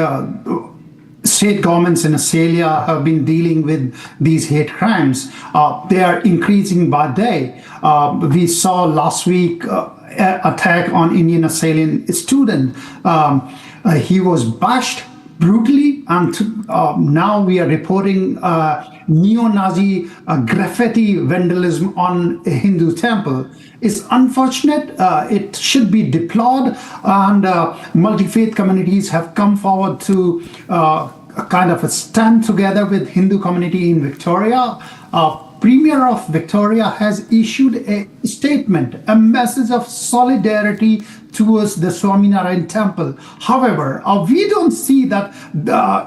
state governments in Australia have been dealing with these hate crimes. They are increasing by day. We saw last week attack on Indian Australian student. He was bashed brutally, and now we are reporting neo-Nazi graffiti vandalism on a Hindu temple. It's unfortunate. It should be deplored, and multi-faith communities have come forward to kind of stand together with Hindu community in Victoria. Premier of Victoria has issued a statement, a message of solidarity towards the Swaminarayan temple. However, we don't see that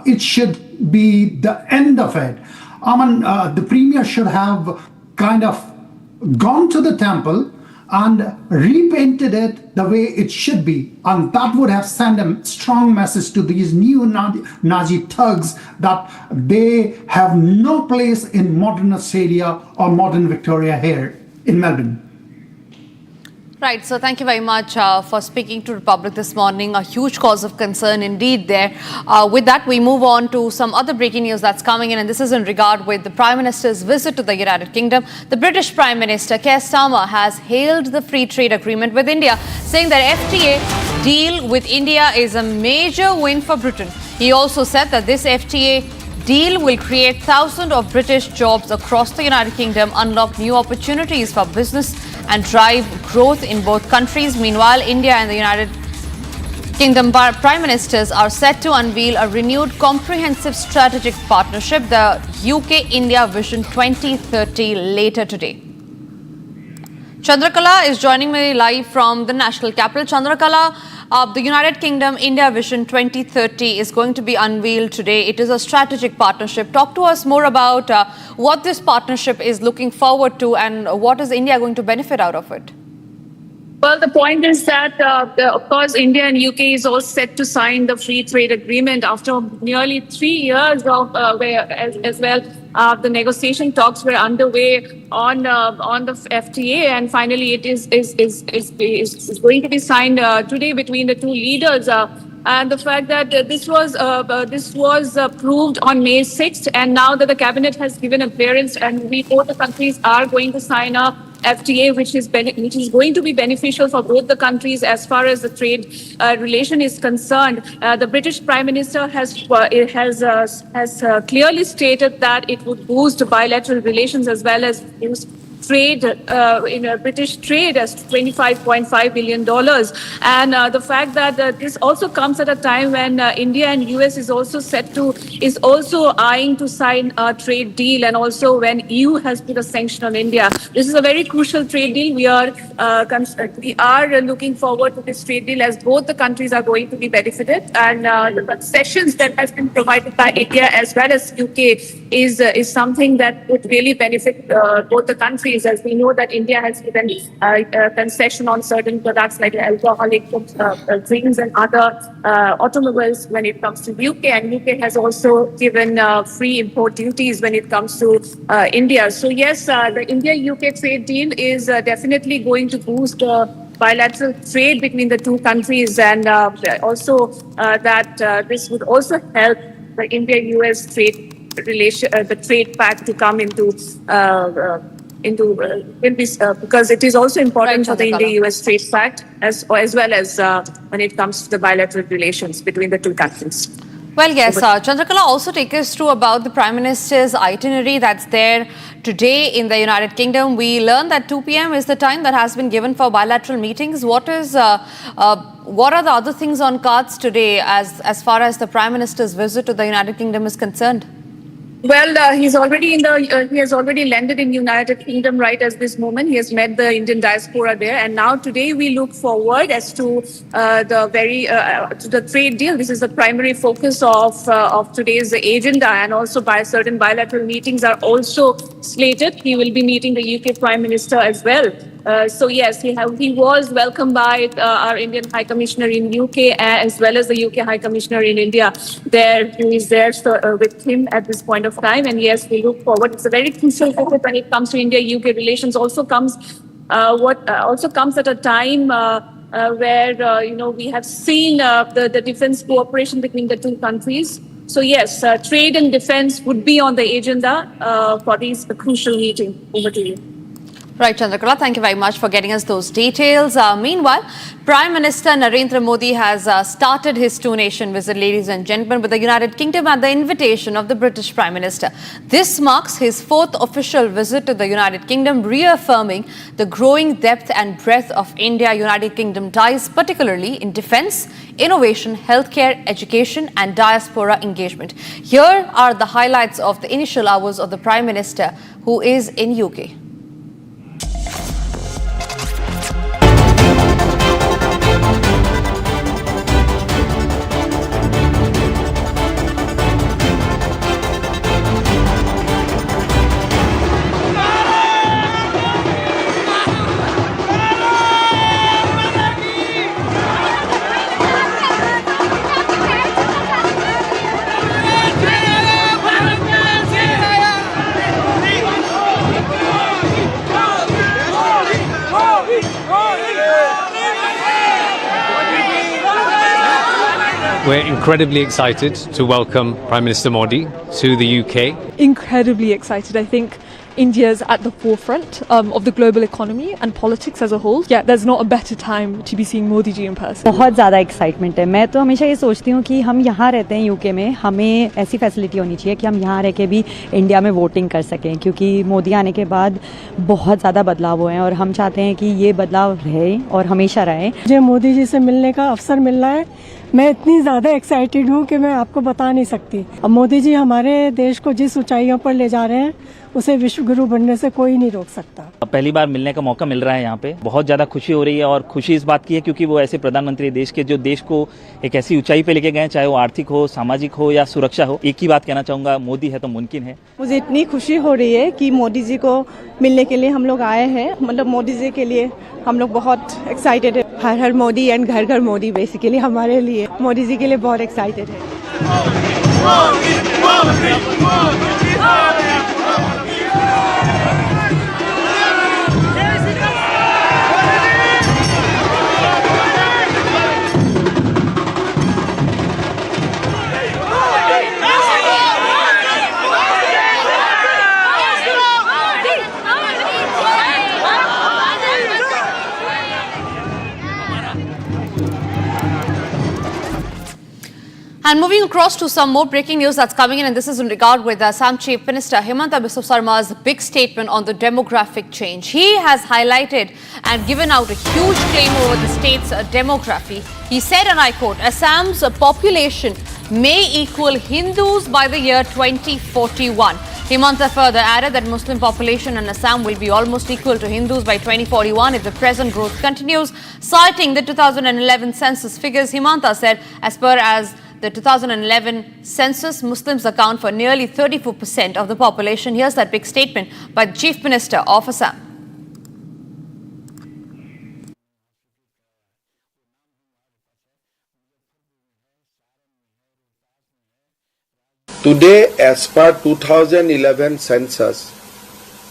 it should be the end of it. The Premier should have kind of gone to the temple and repainted it the way it should be. And that would have sent a strong message to these new Nazi thugs that they have no place in modern Australia or modern Victoria here in Melbourne. Right, so thank you very much for speaking to Republic this morning. A huge cause of concern indeed there. With that, we move on to some other breaking news that's coming in, and this is in regard with the Prime Minister's visit to the United Kingdom. The British Prime Minister, Keir Starmer, has hailed the free trade agreement with India, saying that FTA deal with India is a major win for Britain. He also said that this FTA deal will create thousands of British jobs across the United Kingdom, unlock new opportunities for business and drive growth in both countries. Meanwhile, India and the United Kingdom Prime Ministers are set to unveil a renewed comprehensive strategic partnership, the UK-India Vision 2030, later today. Chandrakala is joining me live from the national capital. Chandrakala, the United Kingdom India Vision 2030 is going to be unveiled today. It is a strategic partnership. Talk to us more about what this partnership is looking forward to and what is India going to benefit out of it. Well, the point is that, of course, India and UK is all set to sign the free trade agreement after nearly 3 years of the negotiation talks were underway on the FTA, and finally it is going to be signed today between the two leaders. And the fact that this was approved on May 6th, and now that the cabinet has given a clearance, and both the countries are going to sign up FTA, which is going to be beneficial for both the countries as far as the trade relation is concerned. The British Prime Minister has clearly stated that it would boost bilateral relations as well as boost trade British trade as $25.5 billion. And the fact that this also comes at a time when India and US is also eyeing to sign a trade deal, and also when EU has put a sanction on India. This is a very crucial trade deal. We are looking forward to this trade deal as both the countries are going to be benefited, and the concessions that has been provided by India as well as UK is something that would really benefit both the countries. countries, as we know that India has given concession on certain products like alcoholic drinks and other automobiles when it comes to UK, and UK has also given free import duties when it comes to India. So yes, the India-UK trade deal is definitely going to boost bilateral trade between the two countries, and also that this would also help the India-US trade relation, the trade pact to come into this, because it is also important for the India-US trade pact as well as when it comes to the bilateral relations between the two countries. Well, yes, Chandrakala, also take us through about the Prime Minister's itinerary that's there today in the United Kingdom. We learned that 2 p.m. is the time that has been given for bilateral meetings. What are the other things on cards today as far as the Prime Minister's visit to the United Kingdom is concerned? Well, he has already landed in United Kingdom right at this moment. He has met the Indian diaspora there, and now today we look forward as to to the trade deal. This is the primary focus of today's agenda, and also by certain bilateral meetings are also slated. He will be meeting the UK Prime Minister as well. So yes, he was welcomed by our Indian High Commissioner in UK as well as the UK High Commissioner in India. Who is there with him at this point of time. And yes, we look forward. It's a very crucial visit when it comes to India-UK relations. Also comes at a time where we have seen the defense cooperation between the two countries. So yes, trade and defense would be on the agenda for these crucial meetings. Over to you. Right, Chandrakala, thank you very much for getting us those details. Meanwhile, Prime Minister Narendra Modi has started his two-nation visit, ladies and gentlemen, with the United Kingdom at the invitation of the British Prime Minister. This marks his fourth official visit to the United Kingdom, reaffirming the growing depth and breadth of India-United Kingdom ties, particularly in defence, innovation, healthcare, education and diaspora engagement. Here are the highlights of the initial hours of the Prime Minister, who is in UK. We're incredibly excited to welcome Prime Minister Modi to the UK. Incredibly excited. I think India's at the forefront of the global economy and politics as a whole. Yeah, there's not a better time to be seeing Modi ji in person. बहुत ज़्यादा excitement है. मैं तो हमेशा ये सोचती हूँ कि हम यहाँ रहते हैं यूके में, हमें ऐसी फैसिलिटी होनी चाहिए कि हम यहाँ रह के भी इंडिया में वोटिंग कर सकें, क्योंकि मोदी आने के बाद बहुत ज़्यादा बदलाव हुए हैं और हम चाहते हैं कि ये बदलाव रहे और हमेशा रहे. मुझे मोदी जी से मिलने का अवसर मिल रहा है. मैं इतनी ज़्यादा एक्साइटेड हूँ कि मैं आपको बता नहीं सकती. अब मोदी जी हमारे देश को जिस ऊंचाइयों पर ले जा रहे हैं, उसे विश्व गुरु बनने से कोई नहीं रोक सकता. पहली बार मिलने का मौका मिल रहा है यहाँ पे. बहुत ज़्यादा खुशी हो रही है और खुशी इस बात की है क्योंकि वो ऐसे प्रधानमंत्री देश के जो देश को एक ऐसी ऊंचाई पे लेके गए, चाहे वो आर्थिक हो, सामाजिक हो या सुरक्षा हो. एक ही बात कहना चाहूँगा, मोदी है तो मुमकिन है. मुझे इतनी खुशी हो रही है कि मोदी जी को मिलने के लिए हम लोग आए हैं. मतलब मोदी जी के लिए हम लोग बहुत एक्साइटेड है. हर हर मोदी एंड घर घर मोदी बेसिकली हमारे लिए मोदी जी के लिए बहुत एक्साइटेड है. And moving across to some more breaking news that's coming in, and this is in regard with Assam Chief Minister Himanta Biswa Sarma's big statement on the demographic change. He has highlighted and given out a huge claim over the state's demography. He said, and I quote, Assam's population may equal Hindus by the year 2041. Himanta further added that Muslim population in Assam will be almost equal to Hindus by 2041 if the present growth continues. Citing the 2011 census figures, Himanta said, as per as the 2011 census, Muslims account for nearly 34% of the population. Here's that big statement by the Chief Minister of Assam. Today, as per 2011 census,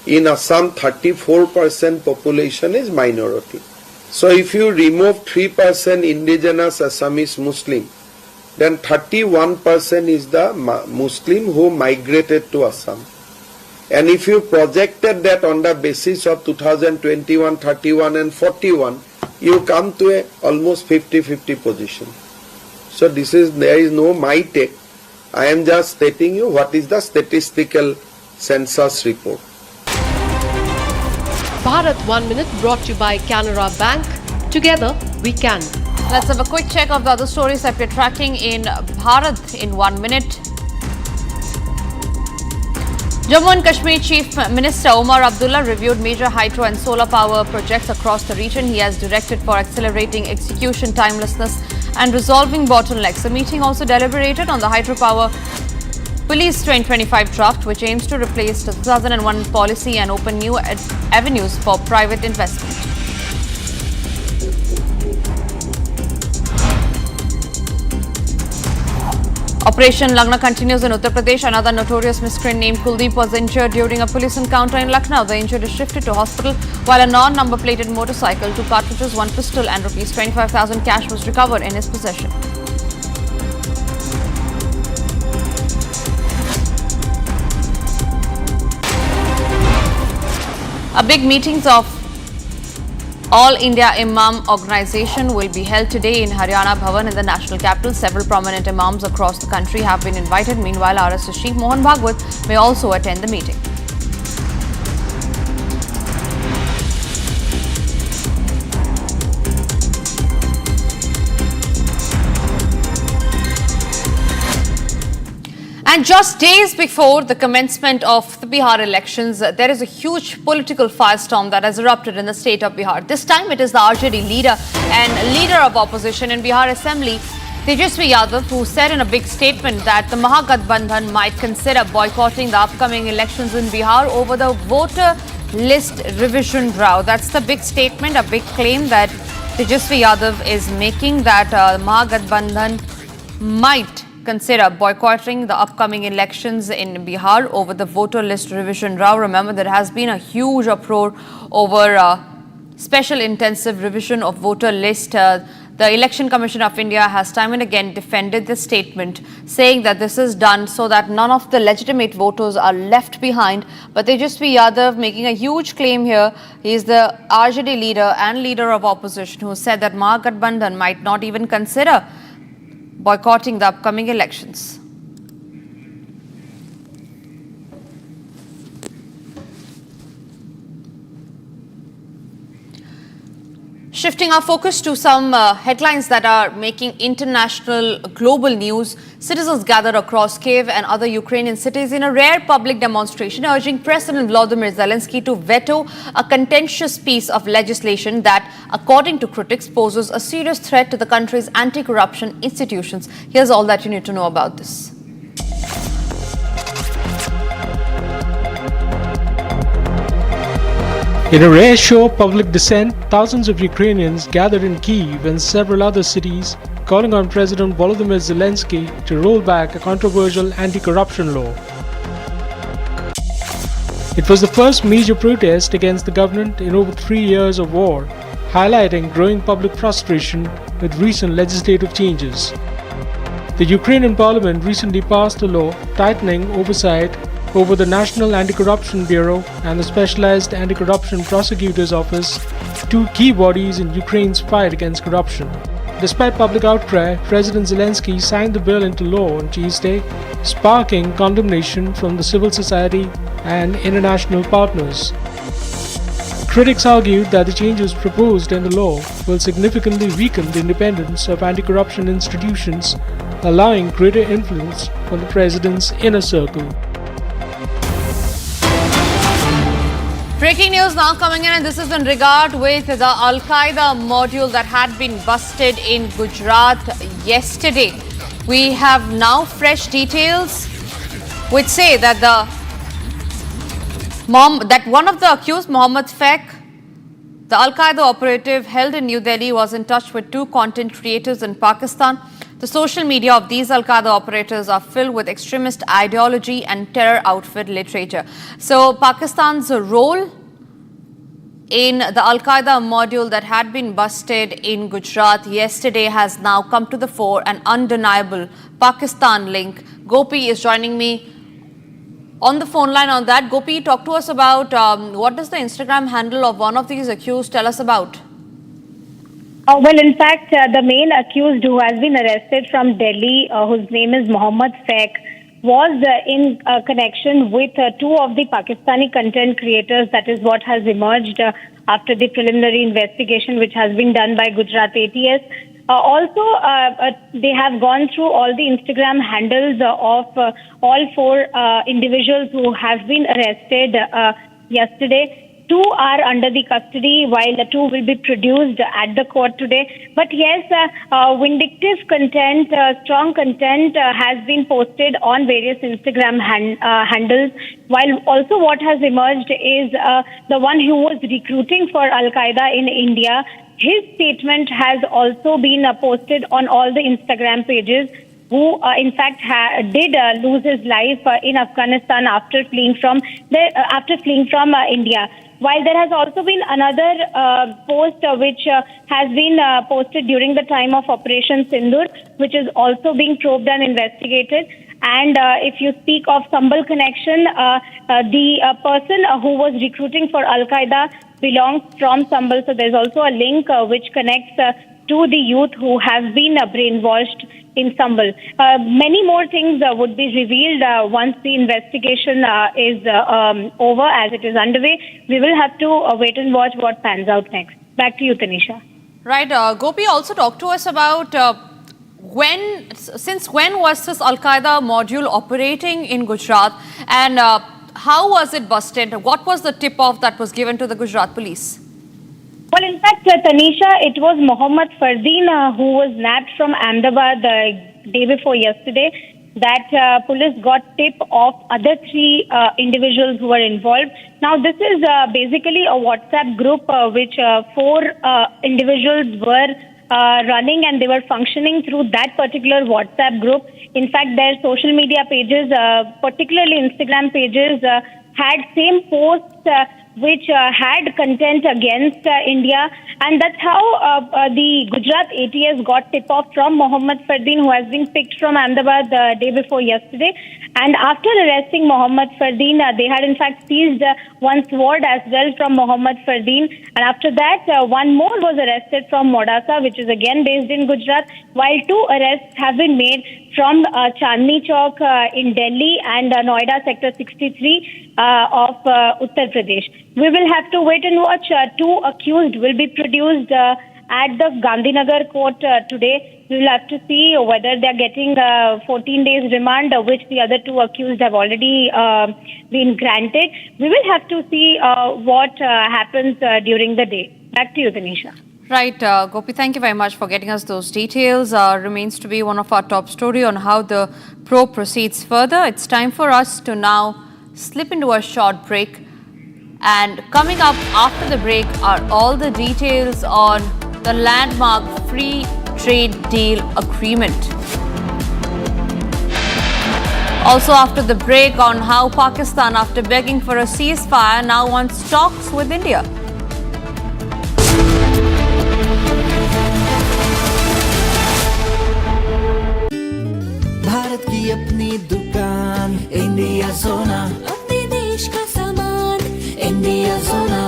in Assam 34% population is minority. So if you remove 3% indigenous Assamese Muslim, then 31% is the Muslim who migrated to Assam. And if you projected that on the basis of 2021, 31 and 41, you come to a almost 50-50 position. So there is no my take. I am just stating you what is the statistical census report. Bharat 1 Minute brought to you by Canara Bank. Together we can. Let's have a quick check of the other stories that we're tracking in Bharat in 1 minute. Jammu and Kashmir Chief Minister Omar Abdullah reviewed major hydro and solar power projects across the region. He has directed for accelerating execution timelessness and resolving bottlenecks. The meeting also deliberated on the hydropower Police 2025 draft, which aims to replace the 2001 policy and open new avenues for private investment. Operation Lagna continues in Uttar Pradesh. Another notorious miscreant named Kuldeep was injured during a police encounter in Lucknow. The injured is shifted to hospital, while a non-number plated motorcycle, 2 cartridges, 1 pistol and Rs 25,000 cash was recovered in his possession. A big meetings of All India Imam Organization will be held today in Haryana Bhavan in the national capital. Several prominent imams across the country have been invited. Meanwhile, RSS Chief Mohan Bhagwat may also attend the meeting. And just days before the commencement of the Bihar elections, there is a huge political firestorm that has erupted in the state of Bihar. This time it is the RJD leader and leader of opposition in Bihar Assembly, Tejasvi Yadav, who said in a big statement that the Mahagathbandhan might consider boycotting the upcoming elections in Bihar over the voter list revision row. That's the big statement, a big claim that Tejasvi Yadav is making, that Mahagathbandhan might consider boycotting the upcoming elections in Bihar over the voter list revision row. Remember, there has been a huge uproar over special intensive revision of voter list. The Election Commission of India has time and again defended this statement, saying that this is done so that none of the legitimate voters are left behind. But Tejasvi Yadav making a huge claim here. He is the RJD leader and leader of opposition who said that Mahagathbandhan might not even consider boycotting the upcoming elections. Shifting our focus to some headlines that are making international global news. Citizens gathered across Kiev and other Ukrainian cities in a rare public demonstration urging President Volodymyr Zelensky to veto a contentious piece of legislation that, according to critics, poses a serious threat to the country's anti-corruption institutions. Here's all that you need to know about this. In a rare show of public dissent, thousands of Ukrainians gathered in Kyiv and several other cities, calling on President Volodymyr Zelensky to roll back a controversial anti-corruption law. It was the first major protest against the government in over 3 years of war, highlighting growing public frustration with recent legislative changes. The Ukrainian parliament recently passed a law tightening oversight over the National Anti-Corruption Bureau and the Specialized Anti-Corruption Prosecutor's Office, 2 key bodies in Ukraine's fight against corruption. Despite public outcry, President Zelensky signed the bill into law on Tuesday, sparking condemnation from the civil society and international partners. Critics argued that the changes proposed in the law will significantly weaken the independence of anti-corruption institutions, allowing greater influence from the president's inner circle. Breaking news now coming in, and this is in regard with the Al-Qaeda module that had been busted in Gujarat yesterday. We have now fresh details which say that one of the accused, Mohammed Fek, the Al-Qaeda operative held in New Delhi, was in touch with 2 content creators in Pakistan. The social media of these Al-Qaeda operators are filled with extremist ideology and terror outfit literature. So Pakistan's role in the Al-Qaeda module that had been busted in Gujarat yesterday has now come to the fore, an undeniable Pakistan link. Gopi is joining me on the phone line on that. Gopi, talk to us about what does the Instagram handle of one of these accused tell us about? Well, in fact, the main accused who has been arrested from Delhi, whose name is Mohammad Faiq, was in connection with two of the Pakistani content creators. That is what has emerged after the preliminary investigation which has been done by Gujarat ATS. They have gone through all the Instagram handles of all four individuals who have been arrested yesterday. Two are under the custody, while the two will be produced at the court today. But yes, vindictive content, strong content has been posted on various Instagram handles. While also what has emerged is the one who was recruiting for Al-Qaeda in India. His statement has also been posted on all the Instagram pages, who in fact did lose his life in Afghanistan after fleeing from India. While there has also been another post which has been posted during the time of Operation Sindoor, which is also being probed and investigated. And if you speak of Sambal connection, the person who was recruiting for Al-Qaeda belongs from Sambal. So there's also a link which connects to the youth who have been brainwashed in Sambal. Many more things would be revealed once the investigation is over, as it is underway. We will have to wait and watch what pans out next. Back to you, Tanisha. Right. Gopi, also talk to us about since when was this Al-Qaeda module operating in Gujarat, and how was it busted? What was the tip-off that was given to the Gujarat police? Well, in fact, Tanisha, it was Mohammad Fardeen who was nabbed from Ahmedabad the day before yesterday. That police got tip of other three individuals who were involved. Now, this is basically a WhatsApp group which four individuals were running, and they were functioning through that particular WhatsApp group. In fact, their social media pages, particularly Instagram pages, had same posts which had content against India, and that's how the Gujarat ATS got tip-off from Mohammad Fardeen, who has been picked from Ahmedabad the day before yesterday. And after arresting Mohammad Fardeen, they had in fact seized one sword as well from Mohammad Fardeen. And after that, one more was arrested from Modasa, which is again based in Gujarat, while two arrests have been made from Chandni Chowk in Delhi and Noida Sector 63 of Uttar Pradesh. We will have to wait and watch. Two accused will be produced at the Gandhinagar court today. We will have to see whether they are getting 14 days remand, which the other two accused have already been granted. We will have to see what happens during the day. Back to you, Tanisha. Right, Gopi, thank you very much for getting us those details. Remains to be one of our top story on how the probe proceeds further. It's time for us to now slip into a short break. And coming up after the break are all the details on the landmark free trade deal agreement. Also after the break on how Pakistan, after begging for a ceasefire, now wants talks with India. Bharat की अपनी दुकान India सोना, अपने देश का सामान India सोना,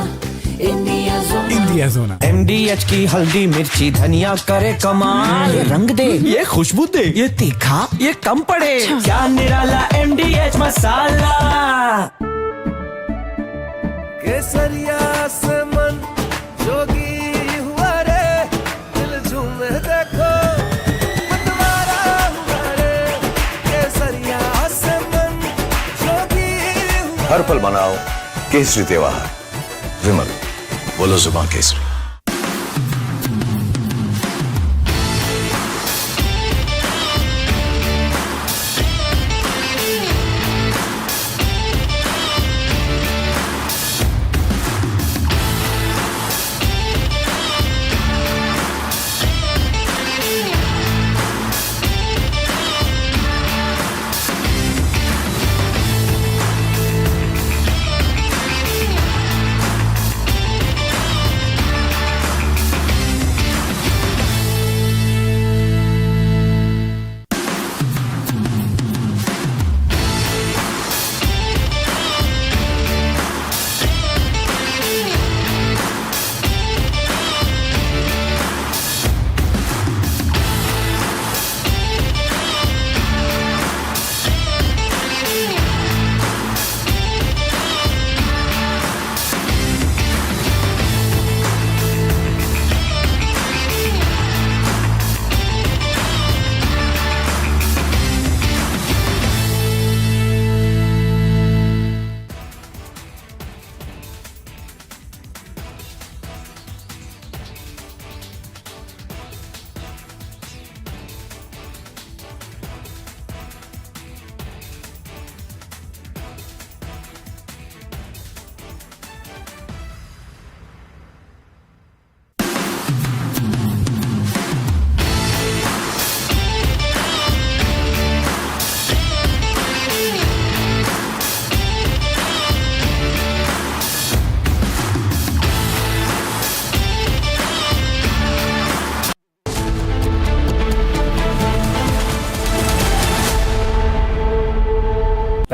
India सोना, इंडिया सोना। MDH की हल्दी मिर्ची धनिया करे कमाल, ये रंग दे, ये खुशबू दे, ये तीखा, ये कम पड़े, क्या निराला MDH मसाला। केसरिया से मन जोगी हुआ रे, दिल झूमे देखो मतवारा हुआ रे, केसरिया से मन जोगी हुआ। हर पल मनाओ केसरी त्योहार, विमल बोलो जुबान केसरी।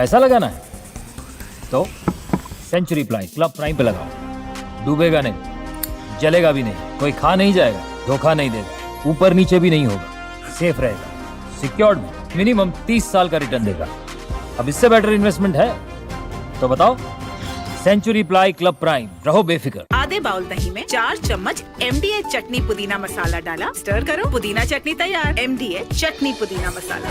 पैसा लगाना है तो सेंचुरी प्लाई क्लब प्राइम पे लगाओ, डूबेगा नहीं, जलेगा भी नहीं, कोई खा नहीं जाएगा, धोखा नहीं देगा, ऊपर नीचे भी नहीं होगा, सेफ रहेगा, सिक्योर्ड में मिनिमम 30 साल का रिटर्न देगा। अब इससे बेटर इन्वेस्टमेंट है तो बताओ। सेंचुरी प्लाई क्लब प्राइम, रहो बेफिक्र। आधे बाउल दही में 4 चम्मच MDH चटनी पुदीना मसाला डाला, स्टर करो, पुदीना चटनी तैयार। MDH चटनी पुदीना मसाला।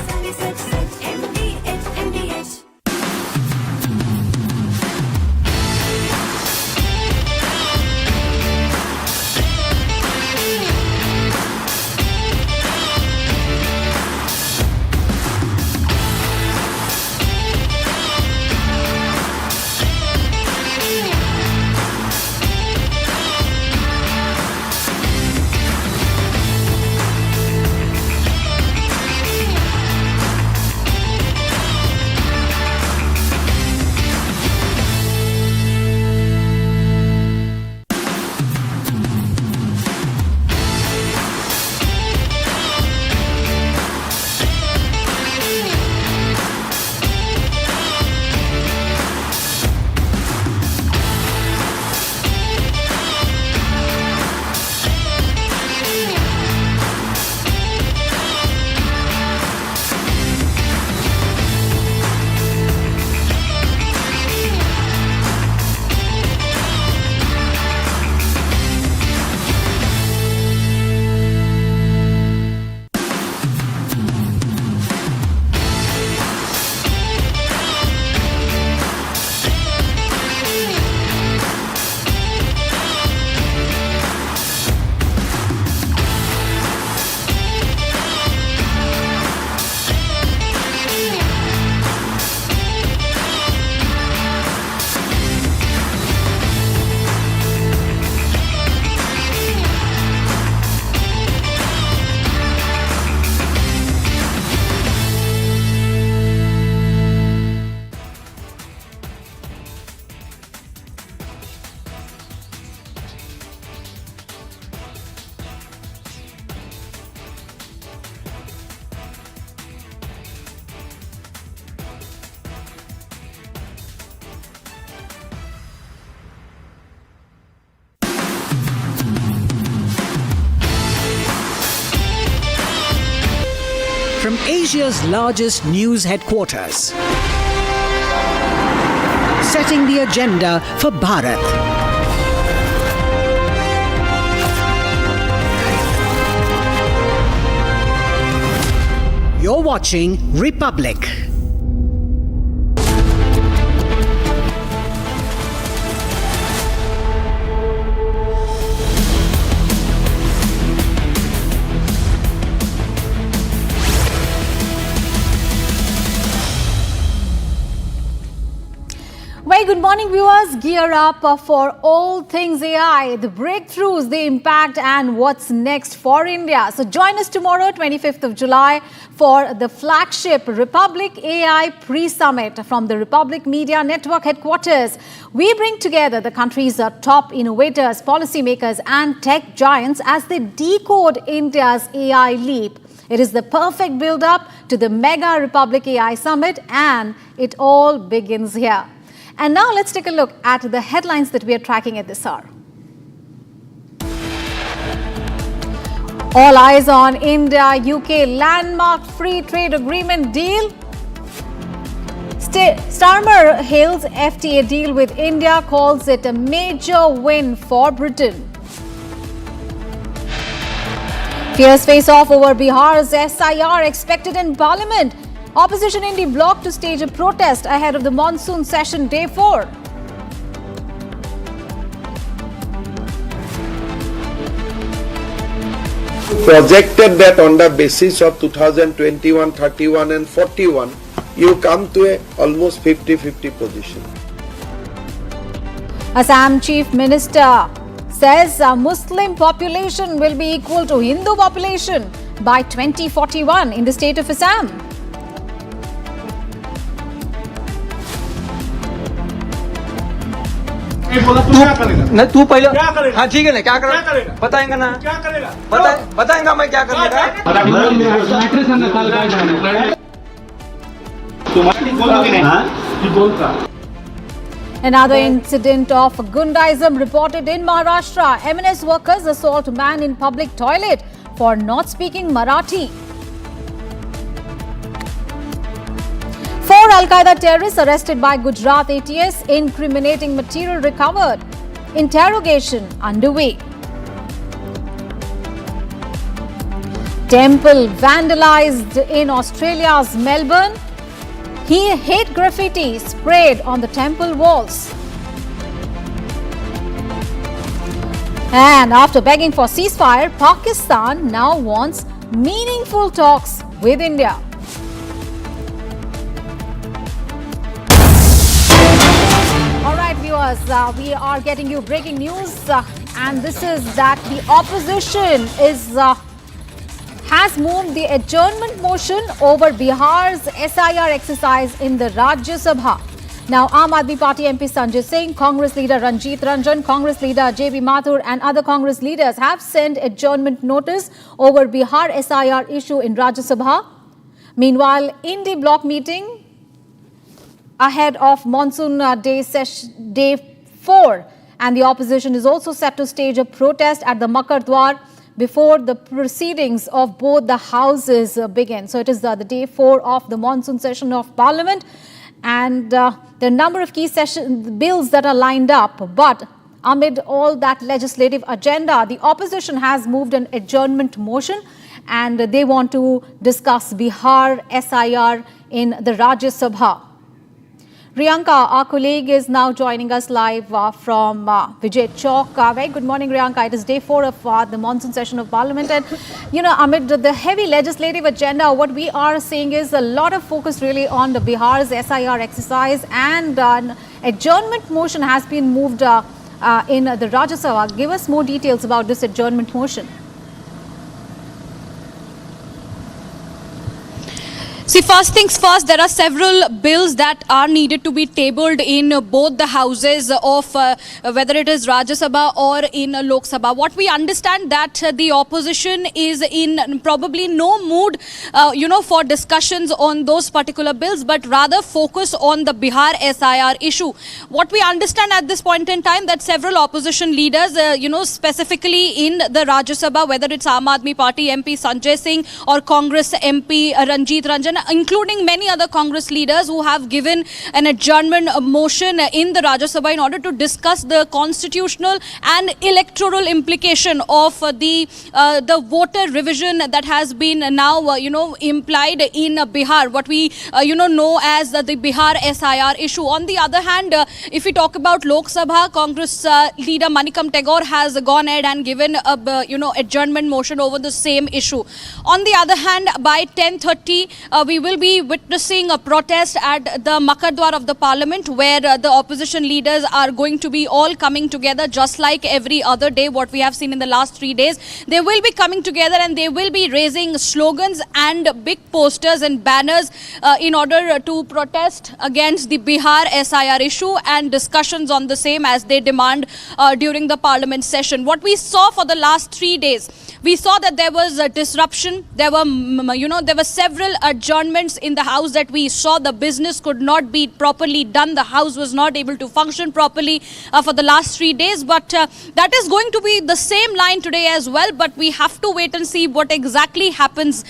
From Asia's largest news headquarters, setting the agenda for Bharat. You're watching Republic. Very good morning, viewers. Gear up for all things AI, the breakthroughs, the impact, and what's next for India. So join us tomorrow, 25th of July, for the flagship Republic AI Pre-Summit from the Republic Media Network headquarters. We bring together the country's top innovators, policymakers, and tech giants as they decode India's AI leap. It is the perfect build-up to the mega Republic AI Summit, and it all begins here. And now let's take a look at the headlines that we are tracking at this hour. All eyes on India-UK landmark free trade agreement deal. Starmer hails FTA deal with India, calls it a major win for Britain. Fierce face-off over Bihar's SIR expected in Parliament. Opposition Indy bloc to stage a protest ahead of the monsoon session day 4. Projected that on the basis of 2021, 31 and 41, you come to a almost 50-50 position. Assam Chief Minister says Muslim population will be equal to Hindu population by 2041 in the state of Assam. तू पहले हाँ ठीक है ना क्या करेगा बताएंगा ना क्या करेगा बताएंगा मैं क्या करने का Another incident of Gundaism reported in Maharashtra. MNS workers assault man in public toilet for not speaking Marathi. 4 Al-Qaeda terrorists arrested by Gujarat ATS, incriminating material recovered. Interrogation underway. Temple vandalized in Australia's Melbourne. Hate graffiti sprayed on the temple walls. And after begging for ceasefire, Pakistan now wants meaningful talks with India. All right, viewers, we are getting you breaking news, and this is that the opposition has moved the adjournment motion over Bihar's SIR exercise in the Rajya Sabha. Now, Aam Aadmi Party MP Sanjay Singh, Congress leader Ranjit Ranjan, Congress leader JB Mathur and other Congress leaders have sent adjournment notice over Bihar SIR issue in Rajya Sabha. Meanwhile, in the block meeting ahead of monsoon day 4, and the opposition is also set to stage a protest at the Makar Dwar before the proceedings of both the houses begin. So it is the day 4 of the monsoon session of Parliament, and there are a number of key bills that are lined up. But amid all that legislative agenda, the opposition has moved an adjournment motion, and they want to discuss Bihar SIR in the Rajya Sabha. Riyanka, our colleague, is now joining us live from Vijay Chowk. Very good morning, Riyanka. It is day 4 of the monsoon session of Parliament. And, amid the heavy legislative agenda, what we are seeing is a lot of focus really on the Bihar's SIR exercise, and an adjournment motion has been moved in the Rajya Sabha. Give us more details about this adjournment motion. See, first things first, there are several bills that are needed to be tabled in both the houses of whether it is Rajya Sabha or in Lok Sabha. What we understand that the opposition is in probably no mood, for discussions on those particular bills, but rather focus on the Bihar SIR issue. What we understand at this point in time that several opposition leaders, specifically in the Rajya Sabha, whether it's Aam Aadmi Party MP Sanjay Singh or Congress MP Ranjit Ranjan, including many other Congress leaders who have given an adjournment motion in the Rajya Sabha in order to discuss the constitutional and electoral implication of the voter revision that has been now, implied in Bihar, what we, know as the Bihar SIR issue. On the other hand, if we talk about Lok Sabha, Congress leader Manikam Tagore has gone ahead and given a, adjournment motion over the same issue. On the other hand, by 10:30, we will be witnessing a protest at the Makar Dwar of the Parliament, where the opposition leaders are going to be all coming together just like every other day, what we have seen in the last 3 days. They will be coming together and they will be raising slogans and big posters and banners in order to protest against the Bihar SIR issue and discussions on the same as they demand during the Parliament session. What we saw for the last 3 days, we saw that there was a disruption. There were, there were several adjournments in the House that we saw. The business could not be properly done. The House was not able to function properly for the last 3 days. But that is going to be the same line today as well. But we have to wait and see what exactly happens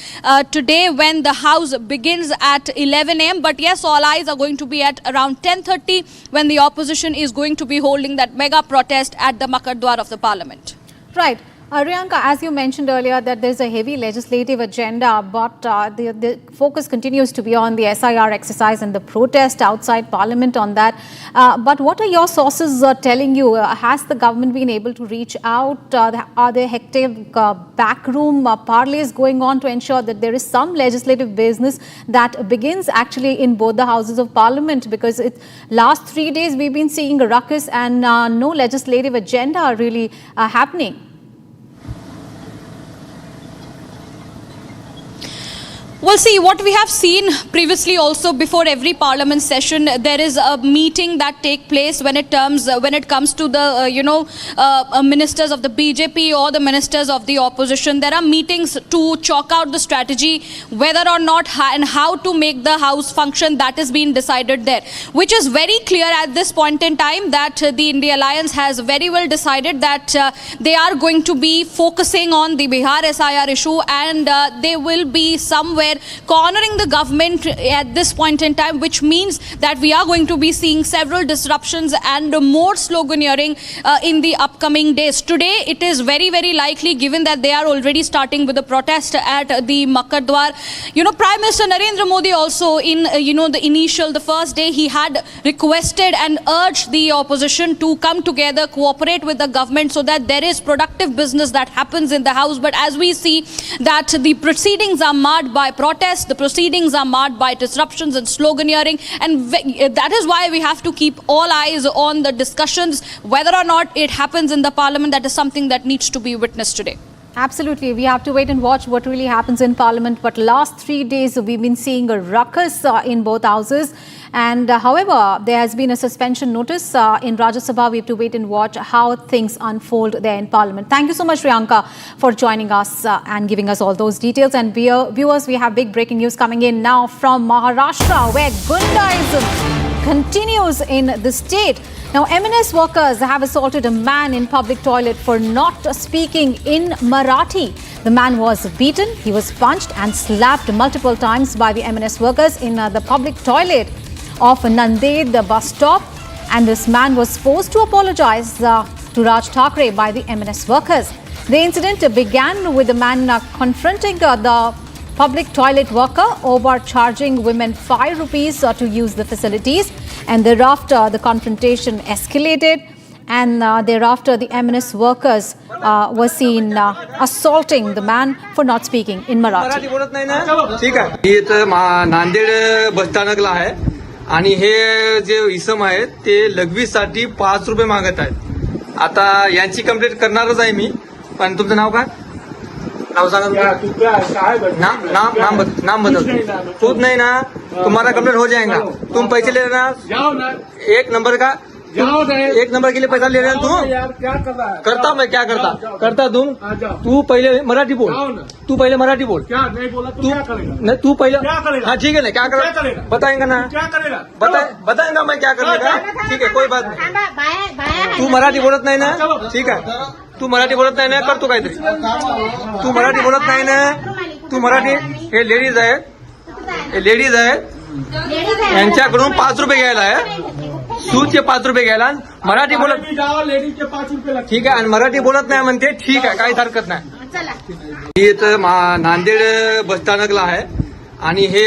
today when the House begins at 11 a.m. But yes, all eyes are going to be at around 10:30 when the opposition is going to be holding that mega protest at the Makar Dwar of the Parliament. Right. Riyanka, as you mentioned earlier that there's a heavy legislative agenda, but the focus continues to be on the SIR exercise and the protest outside Parliament on that. But what are your sources telling you? Has the government been able to reach out? Are there hectic backroom parleys going on to ensure that there is some legislative business that begins actually in both the houses of Parliament? Because last 3 days we've been seeing a ruckus and no legislative agenda really happening. Well, see, what we have seen previously also, before every parliament session, there is a meeting that take place when it comes to the ministers of the BJP or the ministers of the opposition. There are meetings to chalk out the strategy, whether or not and how to make the house function. That is being decided there, which is very clear at this point in time that the India Alliance has very well decided that they are going to be focusing on the Bihar SIR issue, and they will be somewhere cornering the government at this point in time, which means that we are going to be seeing several disruptions and more sloganeering in the upcoming days. Today, it is very, very likely, given that they are already starting with the protest at the Makardwar. Prime Minister Narendra Modi also in, the first day, he had requested and urged the opposition to come together, cooperate with the government so that there is productive business that happens in the house. But as we see that the proceedings are marred by protest, the proceedings are marred by disruptions and sloganeering, and that is why we have to keep all eyes on the discussions. Whether or not it happens in the parliament, that is something that needs to be witnessed today. Absolutely. We have to wait and watch what really happens in Parliament. But last 3 days, we've been seeing a ruckus in both houses. And however, there has been a suspension notice in Rajya Sabha. We have to wait and watch how things unfold there in Parliament. Thank you so much, Priyanka, for joining us and giving us all those details. And viewers, we have big breaking news coming in now from Maharashtra, where Gundaism continues in the state. Now, MNS workers have assaulted a man in public toilet for not speaking in Marathi. The man was beaten, he was punched and slapped multiple times by the MNS workers in the public toilet of Nanded, the bus stop. And this man was forced to apologize to Raj Thackeray by the MNS workers. The incident began with the man confronting the public toilet worker over charging women 5 rupees to use the facilities, and thereafter the confrontation escalated, and thereafter the MNS workers were seen assaulting the man for not speaking in Marathi. ठीक आहे. हे तर नांदेड बसस्थानकला आहे आणि हे जे इसम आहेत ते लघवीसाठी 5 रुपये मागत आहेत. आता यांची कंप्लेंट करणारच आहे मी, पण तुमचं नाव काय? नाम बता. खुद नहीं ना, तुम्हारा कंप्लेंट हो जाएगा. तुम पैसे ले लेना, एक नंबर का, एक नंबर के लिए पैसा ले लेना. तू करता, मैं क्या करता तू पहले मराठी बोल. तू पहले मराठी बोल. तू पहले. हाँ ठीक है ना, क्या करेगा बताएंगा ना, बताएंगा मैं क्या करने का. ठीक है, कोई बात नहीं. तू मराठी बोलत नाही ना, ठीक आहे. तू मराठी बोलत नाही ना, करतो काहीतरी. तू मराठी बोलत नाही ना, तू मराठी. हे लेडीज आहे, यांच्याकडून 5 रुपये घ्यायला आहे. सूटचे 5 रुपये घ्यायला. मराठी बोलत, लेडीजचे 5 रुपये. ठीक आहे. आणि मराठी बोलत नाही म्हणते, ठीक आहे, काहीच हरकत नाही. हे तर नांदेड बसस्थानकला आहे आणि हे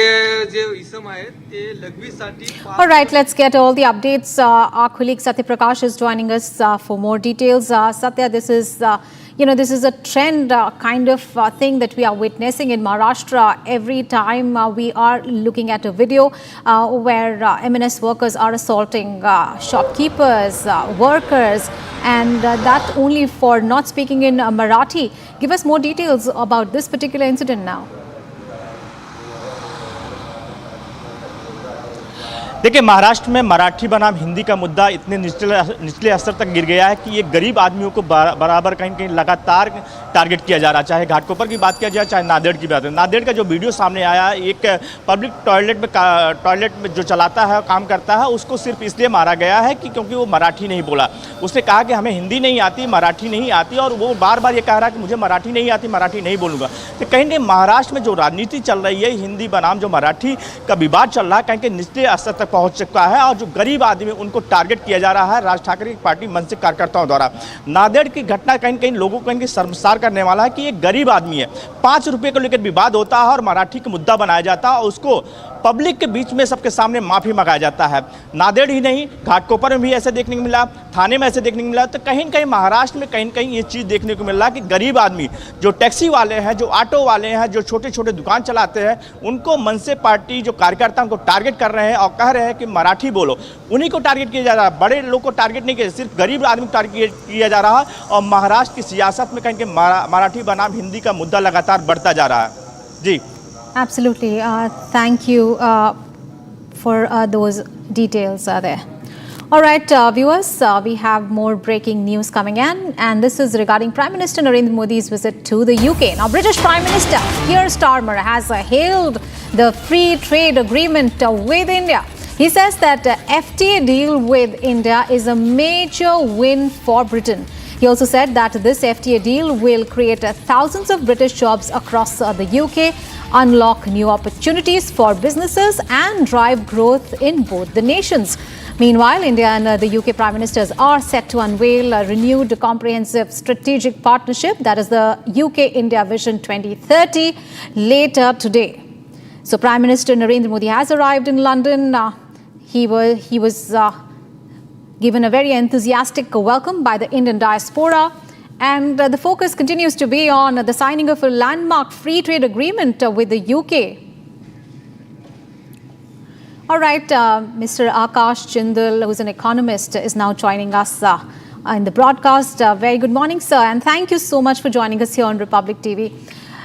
जे इसम आहेत ते लघवीसाठी. All right, let's get all the updates. Our colleague Satya Prakash is joining us for more details. Satya, this is a trend kind of thing that we are witnessing in Maharashtra. Every time we are looking at a video where MNS workers are assaulting shopkeepers, workers, and that only for not speaking in Marathi. Give us more details about this particular incident now. देखिए, महाराष्ट्र में मराठी बनाम हिंदी का मुद्दा इतने निचले स्तर तक गिर गया है कि ये गरीब आदमियों को बराबर कहीं कहीं लगातार टारगेट किया जा रहा है. चाहे घाटकोपर की बात किया जाए, चाहे नांदेड़ की बात. नांदेड़ का जो वीडियो सामने आया, एक पब्लिक टॉयलेट में जो चलाता है, काम करता है, उसको सिर्फ इसलिए मारा गया है कि क्योंकि वो मराठी नहीं बोला. उसने कहा कि हमें हिंदी नहीं आती, मराठी नहीं आती, और वो बार बार ये कह रहा है कि मुझे मराठी नहीं आती, मराठी नहीं बोलूँगा. तो कहीं ना महाराष्ट्र में जो राजनीति चल रही है, हिंदी बनाम जो मराठी का विवाद चल रहा है, कहीं निचले स्तर तक पहुंच चुका है, और जो गरीब आदमी उनको टारगेट किया जा रहा है राज ठाकरे की पार्टी मन से कार्यकर्ताओं द्वारा. नांदेड़ की घटना कहीं कहीं लोगों को कहीं शर्मसार करने वाला है कि ये गरीब आदमी है. 5 रुपये को लेकर विवाद होता है और मराठी का मुद्दा बनाया जाता है, और उसको पब्लिक के बीच में सबके सामने माफी मंगाया जाता है. नांदेड़ ही नहीं, घाटकोपर में भी ऐसे देखने को मिला, थाने में ऐसे देखने को मिला. तो कहीं न कहीं महाराष्ट्र में कहीं कहीं ये चीज़ देखने को मिल रहा है कि गरीब आदमी, जो टैक्सी वाले हैं, जो ऑटो वाले हैं, जो छोटे छोटे दुकान चलाते हैं, उनको मन से पार्टी जो कार्यकर्ता उनको टारगेट कर रहे हैं और कह रहे हैं कि मराठी बोलो. उन्हीं को टारगेट किया जा रहा है, बड़े लोग को टारगेट नहीं किया, सिर्फ गरीब आदमी को टारगेट किया जा रहा है. और महाराष्ट्र की सियासत में कहीं मराठी बनाम हिंदी का मुद्दा लगातार बढ़ता जा रहा है. जी. Absolutely. Thank you for those details there. All right, viewers, we have more breaking news coming in, and this is regarding Prime Minister Narendra Modi's visit to the UK. Now, British Prime Minister Keir Starmer has hailed the free trade agreement with India. He says that FTA deal with India is a major win for Britain. He also said that this FTA deal will create thousands of British jobs across the UK, unlock new opportunities for businesses and drive growth in both the nations. Meanwhile, India and the UK Prime Ministers are set to unveil a renewed comprehensive strategic partnership, that is the UK-India Vision 2030, later today. So Prime Minister Narendra Modi has arrived in London. He was given a very enthusiastic welcome by the Indian diaspora. And the focus continues to be on the signing of a landmark free trade agreement with the UK. All right, Mr. Akash Jindal, who is an economist, is now joining us in the broadcast. Very good morning, sir, and thank you so much for joining us here on Republic TV.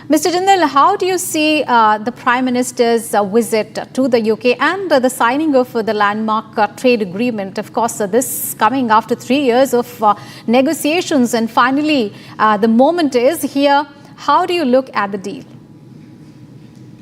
Mr. Jindal, how do you see the Prime Minister's visit to the UK and the signing of the landmark trade agreement? Of course, this coming after 3 years of negotiations, and finally the moment is here. How do you look at the deal?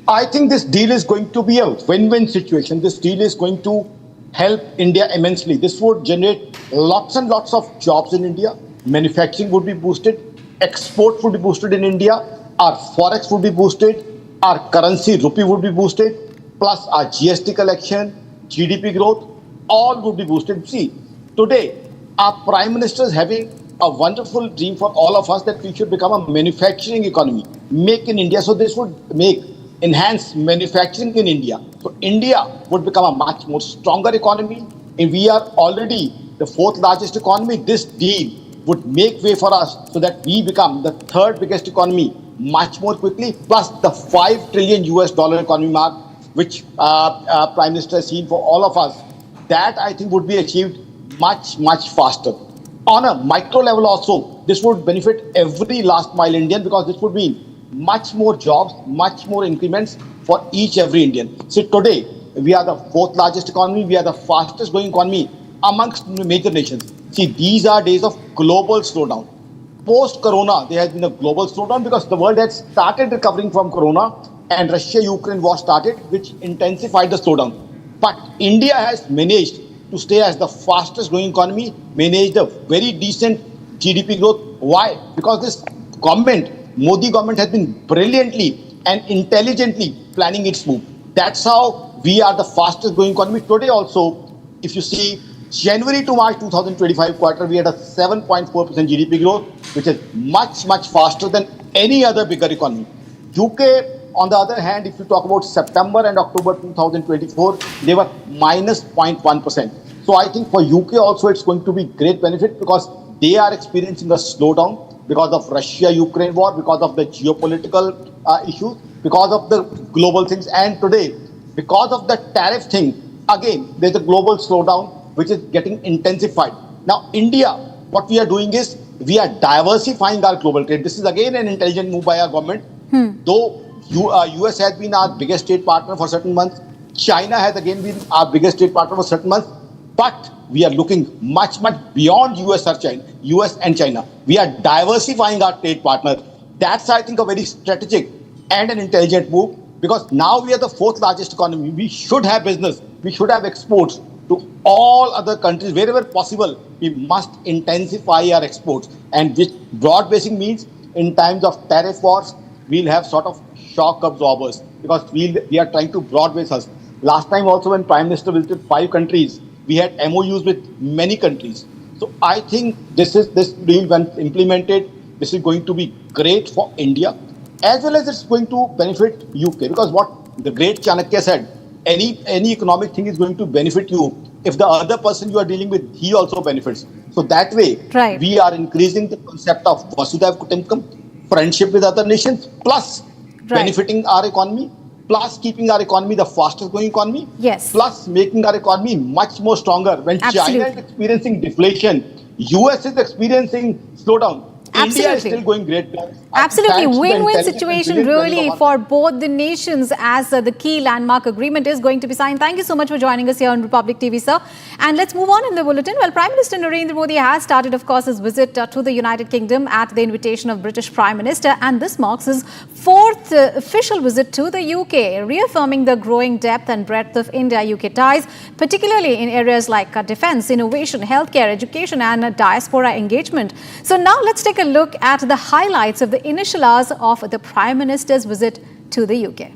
I think this deal is going to be a win-win situation. This deal is going to help India immensely. This would generate lots and lots of jobs in India. Manufacturing would be boosted. Export would be boosted in India. Our forex would be boosted. Our currency, rupee, would be boosted. Plus our GST collection, GDP growth, all would be boosted. See, today, our Prime Minister is having a wonderful dream for all of us that we should become a manufacturing economy. Make in India. So this would enhance manufacturing in India. So India would become a much more stronger economy, and we are already the 4th largest economy. This deal would make way for us so that we become the 3rd biggest economy much more quickly, plus the $5 trillion economy mark, which Prime Minister has seen for all of us. That I think would be achieved much, much faster. On a micro level also, this would benefit every last mile Indian, because this would mean much more jobs, much more increments for every Indian. See, today, we are the 4th largest economy. We are the fastest growing economy amongst major nations. See, these are days of global slowdown. Post-Corona, there has been a global slowdown because the world had started recovering from Corona, and Russia-Ukraine war started, which intensified the slowdown. But India has managed to stay as the fastest growing economy, managed a very decent GDP growth. Why? Because this government, Modi government, has been brilliantly and intelligently planning its move. That's how we are the fastest growing economy. Today also, if you see January to March 2025 quarter, we had a 7.4% GDP growth, which is much, much faster than any other bigger economy. UK, on the other hand, if you talk about September and October 2024, they were minus 0.1%. So I think for UK also, it's going to be great benefit, because they are experiencing a slowdown because of Russia-Ukraine war, because of the geopolitical issues, because of the global things. And today, because of the tariff thing, again, there's a global slowdown which is getting intensified. Now, India, what we are doing is we are diversifying our global trade. This is again an intelligent move by our government. Though US has been our biggest trade partner for certain months, China has again been our biggest trade partner for certain months, but we are looking much, much beyond US and China. We are diversifying our trade partner. That's, I think, a very strategic and an intelligent move, because now we are the 4th largest economy. We should have business. We should have exports to all other countries. Wherever possible, we must intensify our exports. And which broad-basing means in times of tariff wars, we'll have sort of shock absorbers, because we are trying to broad-base us. Last time also, when Prime Minister visited 5 countries, we had MOUs with many countries. So I think this deal, when implemented, this is going to be great for India, as well as it's going to benefit UK. Because what the great Chanakya said, any economic thing is going to benefit you if the other person you are dealing with, he also benefits. So that way, we are increasing the concept of Vasudhaiva Kutumbakam, friendship with other nations, plus benefiting our economy, plus keeping our economy the fastest growing economy, plus making our economy much more stronger. When China is experiencing deflation, US is experiencing slowdown. India is Absolutely. still going great. Absolutely, Thanks to the win-win intelligence situation and brilliance really of our- for both the nations as the key landmark agreement is going to be signed. Thank you so much for joining us here on Republic TV, sir. And let's move on in the bulletin. Well, Prime Minister Narendra Modi has started, of course, his visit to the United Kingdom at the invitation of British Prime Minister, and this marks his fourth official visit to the UK, reaffirming the growing depth and breadth of India-UK ties, particularly in areas like defence, innovation, healthcare, education and diaspora engagement. So now let's take a look at the highlights of the initial hours of the Prime Minister's visit to the UK.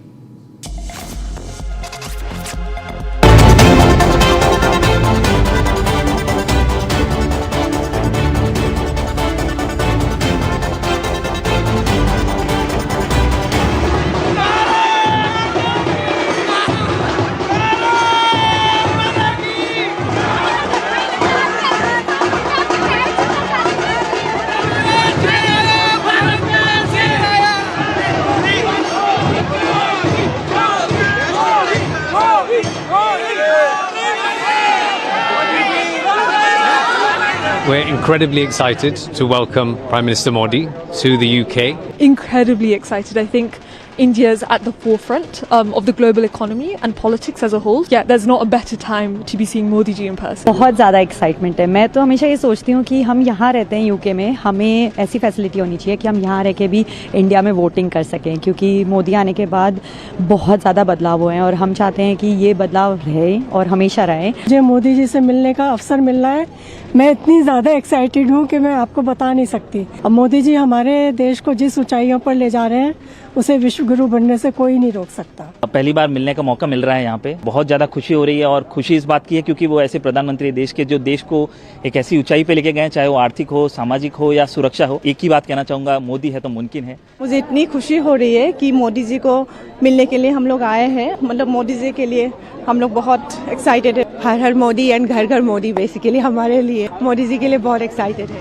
We're incredibly excited to welcome Prime Minister Modi to the UK. Incredibly excited. I think India's at the forefront of the global economy and politics as a whole. Yeah, there's not a better time to be seeing Modi ji in person. बहुत ज़्यादा excitement है। मैं तो हमेशा ये सोचती हूँ कि हम यहाँ रहते हैं यूके में, हमें ऐसी फैसिलिटी होनी चाहिए कि हम यहाँ रह के भी इंडिया में वोटिंग कर सकें, क्योंकि मोदी आने के बाद बहुत ज़्यादा बदलाव हुए हैं और हम चाहते हैं कि ये बदलाव रहे और हमेशा रहे। मुझे मोदी जी से मिलने का अवसर मिल रहा है। मैं इतनी ज़्यादा एक्साइटेड हूँ कि मैं आपको बता नहीं सकती। अब मोदी जी हमारे देश को जिस ऊंचाइयों पर ले जा रहे हैं, उसे विश्व गुरु बनने से कोई नहीं रोक सकता। पहली बार मिलने का मौका मिल रहा है यहाँ पे, बहुत ज्यादा खुशी हो रही है और खुशी इस बात की है क्योंकि वो ऐसे प्रधानमंत्री देश के जो देश को एक ऐसी ऊंचाई पे लेके गए, चाहे वो आर्थिक हो, सामाजिक हो या सुरक्षा हो। एक ही बात कहना चाहूंगा, मोदी है तो मुमकिन है। मुझे इतनी खुशी हो रही है कि मोदी जी को मिलने के लिए हम लोग आए हैं। मतलब मोदी जी के लिए हम लोग बहुत एक्साइटेड है। हर हर मोदी एंड घर घर मोदी बेसिकली हमारे लिए मोदी जी के लिए बहुत एक्साइटेड है।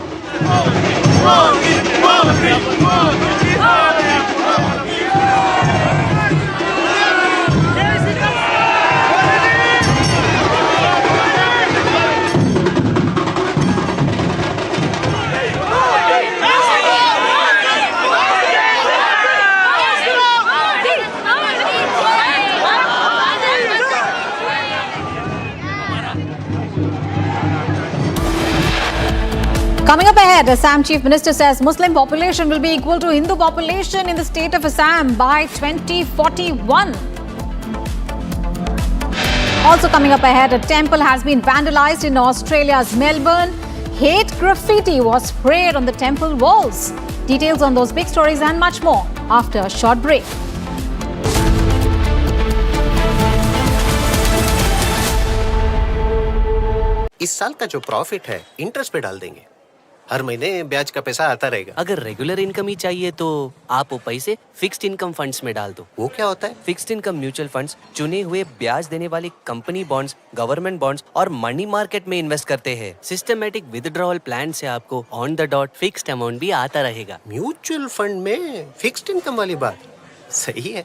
Coming up ahead, Assam Chief Minister says Muslim population will be equal to Hindu population in the state of Assam by 2041. Also coming up ahead, a temple has been vandalized in Australia's Melbourne. Hate graffiti was sprayed on the temple walls. Details on those big stories and much more after a short break. इस साल का जो profit है interest पे डाल देंगे। हर महीने ब्याज का पैसा आता रहेगा। अगर रेगुलर इनकम ही चाहिए तो आप वो पैसे फिक्स्ड इनकम फंड्स में डाल दो। वो क्या होता है? फिक्स्ड इनकम म्यूचुअल फंड्स चुने हुए ब्याज देने वाली कंपनी बॉन्ड्स, गवर्नमेंट बॉन्ड्स और मनी मार्केट में इन्वेस्ट करते हैं। सिस्टमैटिक विथड्रॉल प्लान से आपको on the dot fixed amount भी आता रहेगा। म्यूचुअल फंड में फिक्स्ड इनकम वाली बात सही है।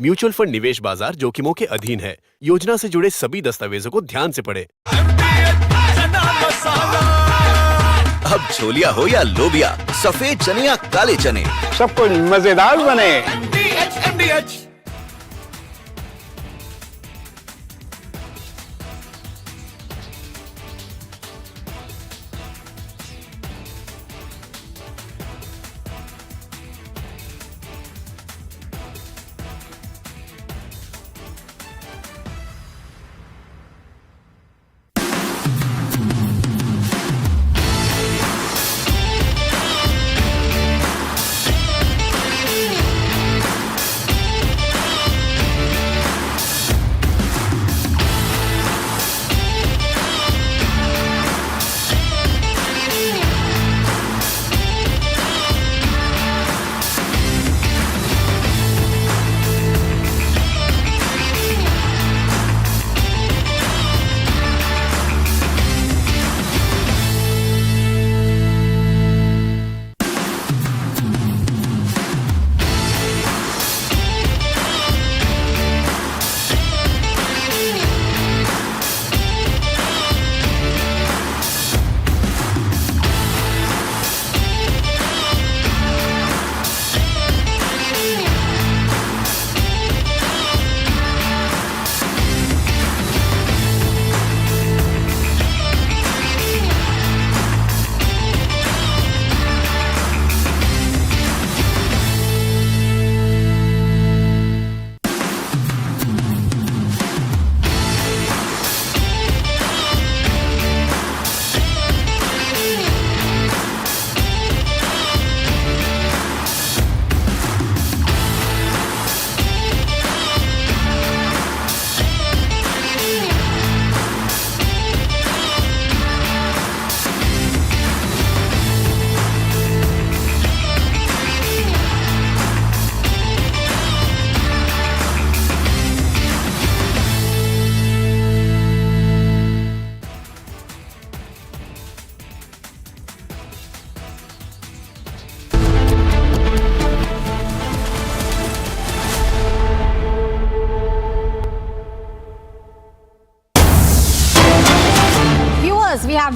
म्यूचुअल फंड निवेश बाजार जोखिमों के अधीन है। योजना से जुड़े सभी दस्तावेजों को ध्यान से पढ़ें। अब छोलिया हो या लोबिया, सफेद चने या काले चने, सब कुछ मजेदार बने। MDH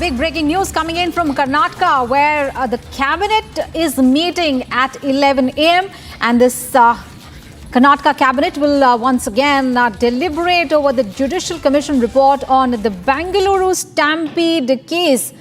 big breaking news coming in from Karnataka, where the cabinet is meeting at 11 a.m. and this Karnataka cabinet will once again deliberate over the Judicial Commission report on the Bengaluru stampede case.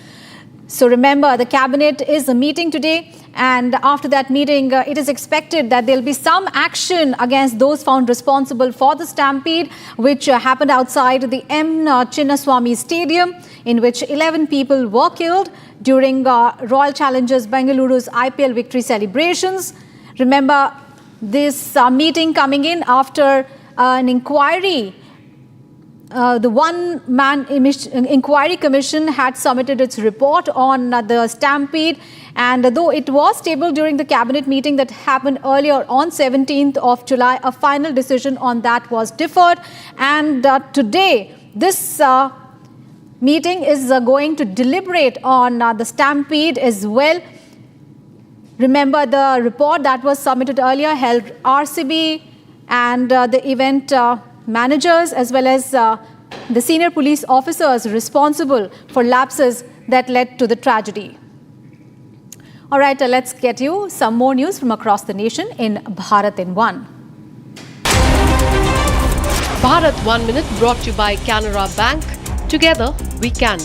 So remember, the cabinet is meeting today, and after that meeting, it is expected that there will be some action against those found responsible for the stampede, which happened outside the M. Chinnaswamy Stadium, in which 11 people were killed during Royal Challengers Bengaluru's IPL victory celebrations. Remember, this meeting coming in after an inquiry. The one-man inquiry commission had submitted its report on the stampede, and though it was tabled during the cabinet meeting that happened earlier on 17th of July, a final decision on that was deferred. And today, this meeting is going to deliberate on the stampede as well. Remember, the report that was submitted earlier held RCB and the event managers as well as the senior police officers responsible for lapses that led to the tragedy. All right, let's get you some more news from across the nation in Bharat in One. Bharat 1 Minute brought to you by Canara Bank. Together we can.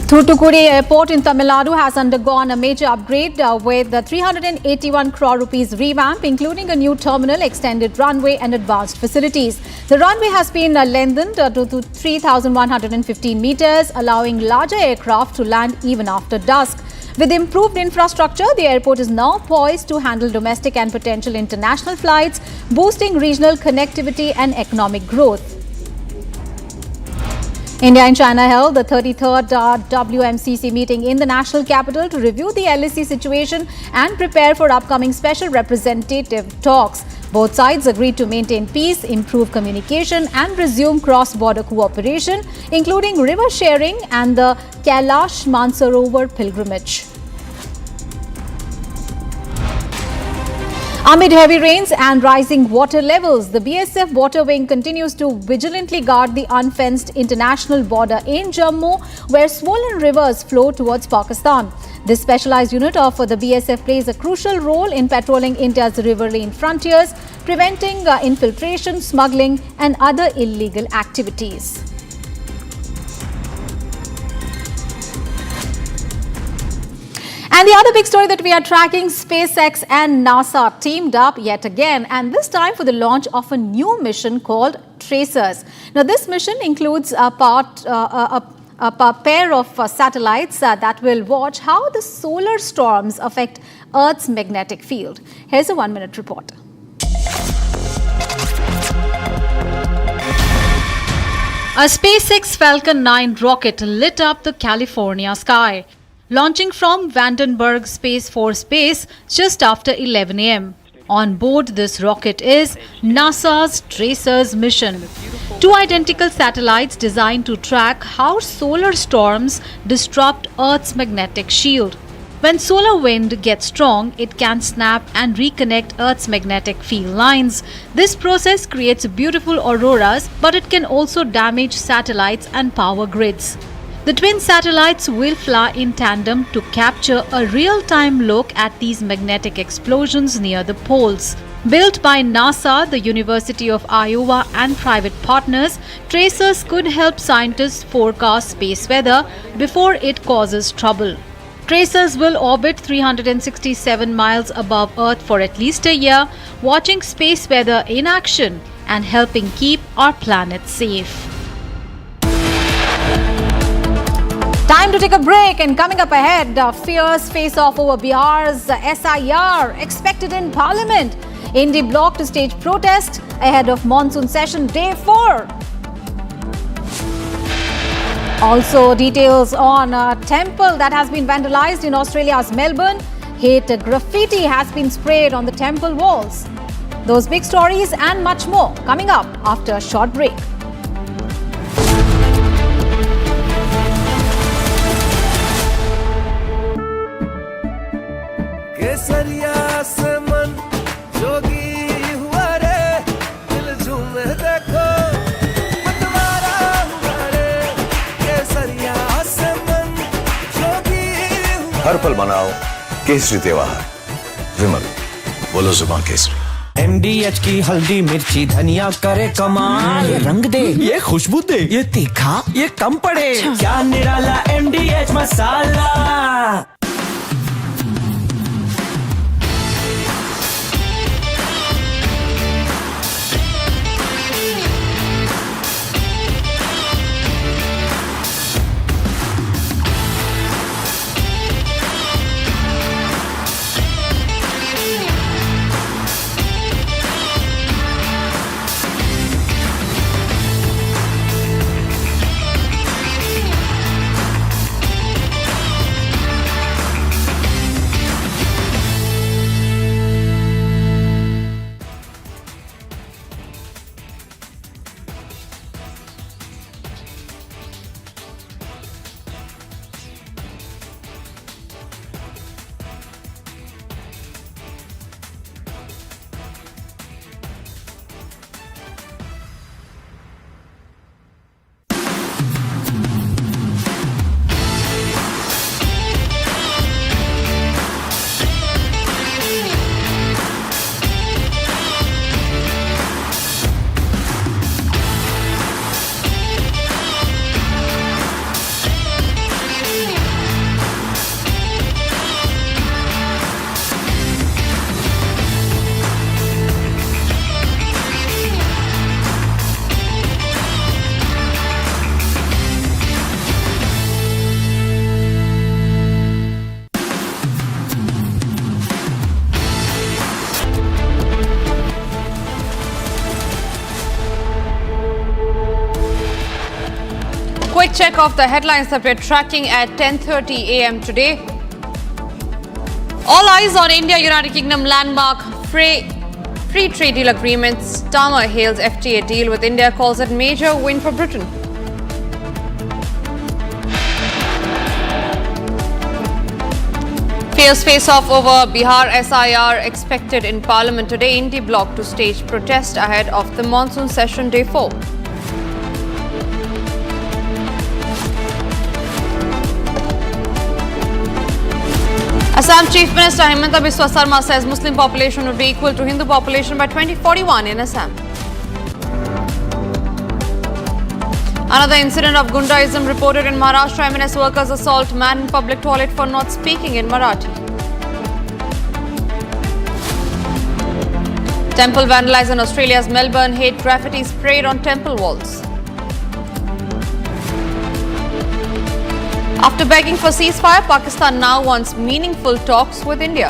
Thoothukudi Airport in Tamil Nadu has undergone a major upgrade with the 381 crore rupees revamp, including a new terminal, extended runway and advanced facilities. The runway has been lengthened to 3,115 meters, allowing larger aircraft to land even after dusk. With improved infrastructure, the airport is now poised to handle domestic and potential international flights, boosting regional connectivity and economic growth. India and China held the 33rd WMCC meeting in the national capital to review the LAC situation and prepare for upcoming special representative talks. Both sides agreed to maintain peace, improve communication and resume cross-border cooperation, including river sharing and the Kailash Mansarovar pilgrimage. Amid heavy rains and rising water levels, the BSF water wing continues to vigilantly guard the unfenced international border in Jammu, where swollen rivers flow towards Pakistan. This specialized unit of the BSF plays a crucial role in patrolling India's riverine frontiers, preventing infiltration, smuggling and other illegal activities. And the other big story that we are tracking, SpaceX and NASA teamed up yet again, and this time for the launch of a new mission called Tracers. Now, this mission includes a pair of satellites that will watch how the solar storms affect Earth's magnetic field. Here's a 1-minute report. A SpaceX Falcon 9 rocket lit up the California sky, launching from Vandenberg Space Force Base just after 11 a.m. On board this rocket is NASA's Tracers mission. Two identical satellites designed to track how solar storms disrupt Earth's magnetic shield. When solar wind gets strong, it can snap and reconnect Earth's magnetic field lines. This process creates beautiful auroras, but it can also damage satellites and power grids. The twin satellites will fly in tandem to capture a real-time look at these magnetic explosions near the poles. Built by NASA, the University of Iowa and private partners, Tracers could help scientists forecast space weather before it causes trouble. Tracers will orbit 367 miles above Earth for at least a year, watching space weather in action and helping keep our planet safe. Time to take a break, and coming up ahead, a fierce face-off over Bihar's SIR expected in Parliament. Indy bloc to stage protest ahead of monsoon session day 4. Also, details on a temple that has been vandalized in Australia's Melbourne. Hate graffiti has been sprayed on the temple walls. Those big stories and much more coming up after a short break. केसरिया से मन जोगी हुआ रे दिल झूमे देखो मतवारा हुआ रे हर पल मनाओ केसरी त्योहार। विमल, बोलो जुबान केसरी। MDH की हल्दी मिर्ची धनिया करे कमाल, ये रंग दे, ये खुशबू दे, ये तीखा, ये कम पड़े, क्या निराला MDH masala. Quick check of the headlines that we're tracking at 10:30 a.m. today. All eyes on India United Kingdom landmark free trade deal agreement. Starmer hails FTA deal with India, calls it major win for Britain. Fierce face-off over Bihar SIR expected in Parliament today. Indy bloc to stage protest ahead of the monsoon session day 4. Assam Chief Minister Himanta Biswa Sarma says Muslim population would be equal to Hindu population by 2041 in Assam. Another incident of Gundaism reported in Maharashtra. MNS workers assault man in public toilet for not speaking in Marathi. Temple vandalized in Australia's Melbourne. Hate graffiti sprayed on temple walls. After begging for ceasefire, Pakistan now wants meaningful talks with India.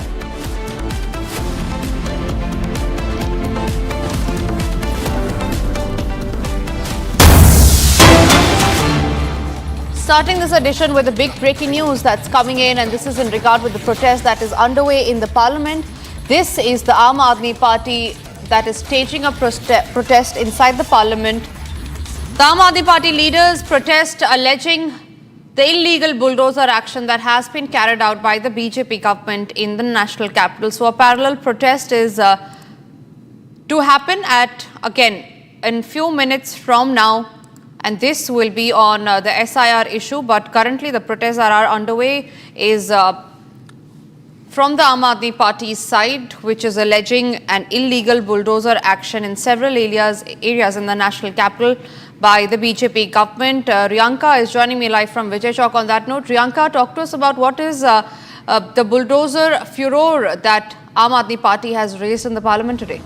Starting this edition with a big breaking news that's coming in, and this is in regard with the protest that is underway in the parliament. This is the Aam Aadmi Party that is staging a protest inside the parliament. The Aam Aadmi Party leaders protest alleging the illegal bulldozer action that has been carried out by the BJP government in the national capital. So a parallel protest is to happen in few minutes from now, and this will be on the SIR issue. But currently the protests that are underway is from the Aam Aadmi Party's side, which is alleging an illegal bulldozer action in several areas in the national capital by the BJP government. Riyanka is joining me live from Vijay Chowk on that note. Riyanka, talk to us about what is the bulldozer furor that Aam Aadmi Party has raised in the parliament today.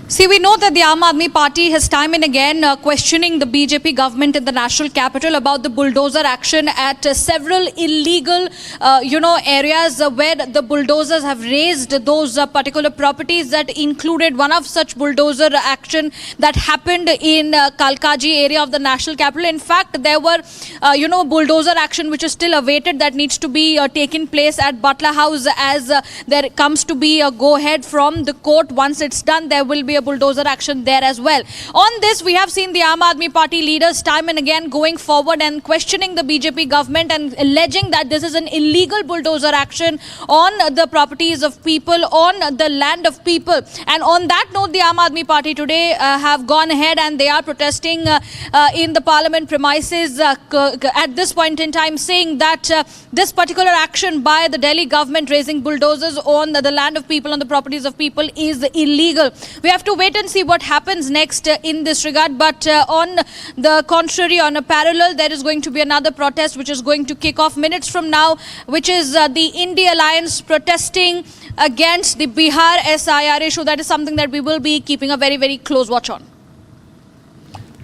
See, we know that the Aam Aadmi Party has time and again questioning the BJP government in the national capital about the bulldozer action at several illegal, areas where the bulldozers have raised those particular properties. That included one of such bulldozer action that happened in Kalkaji area of the national capital. In fact, there were, bulldozer action which is still awaited that needs to be taken place at Butler House as there comes to be a go-ahead from the court. Once it's done, there will be a bulldozer action there as well. On this, we have seen the Aam Aadmi Party leaders time and again going forward and questioning the BJP government and alleging that this is an illegal bulldozer action on the properties of people, on the land of people. And on that note, the Aam Aadmi Party today have gone ahead and they are protesting in the parliament premises at this point in time, saying that this particular action by the Delhi government raising bulldozers on the land of people, on the properties of people, is illegal. We have to wait and see what happens next in this regard. But on the contrary, on a parallel, there is going to be another protest which is going to kick off minutes from now, which is the India Alliance protesting against the Bihar SIR issue. That is something that we will be keeping a very, very close watch on.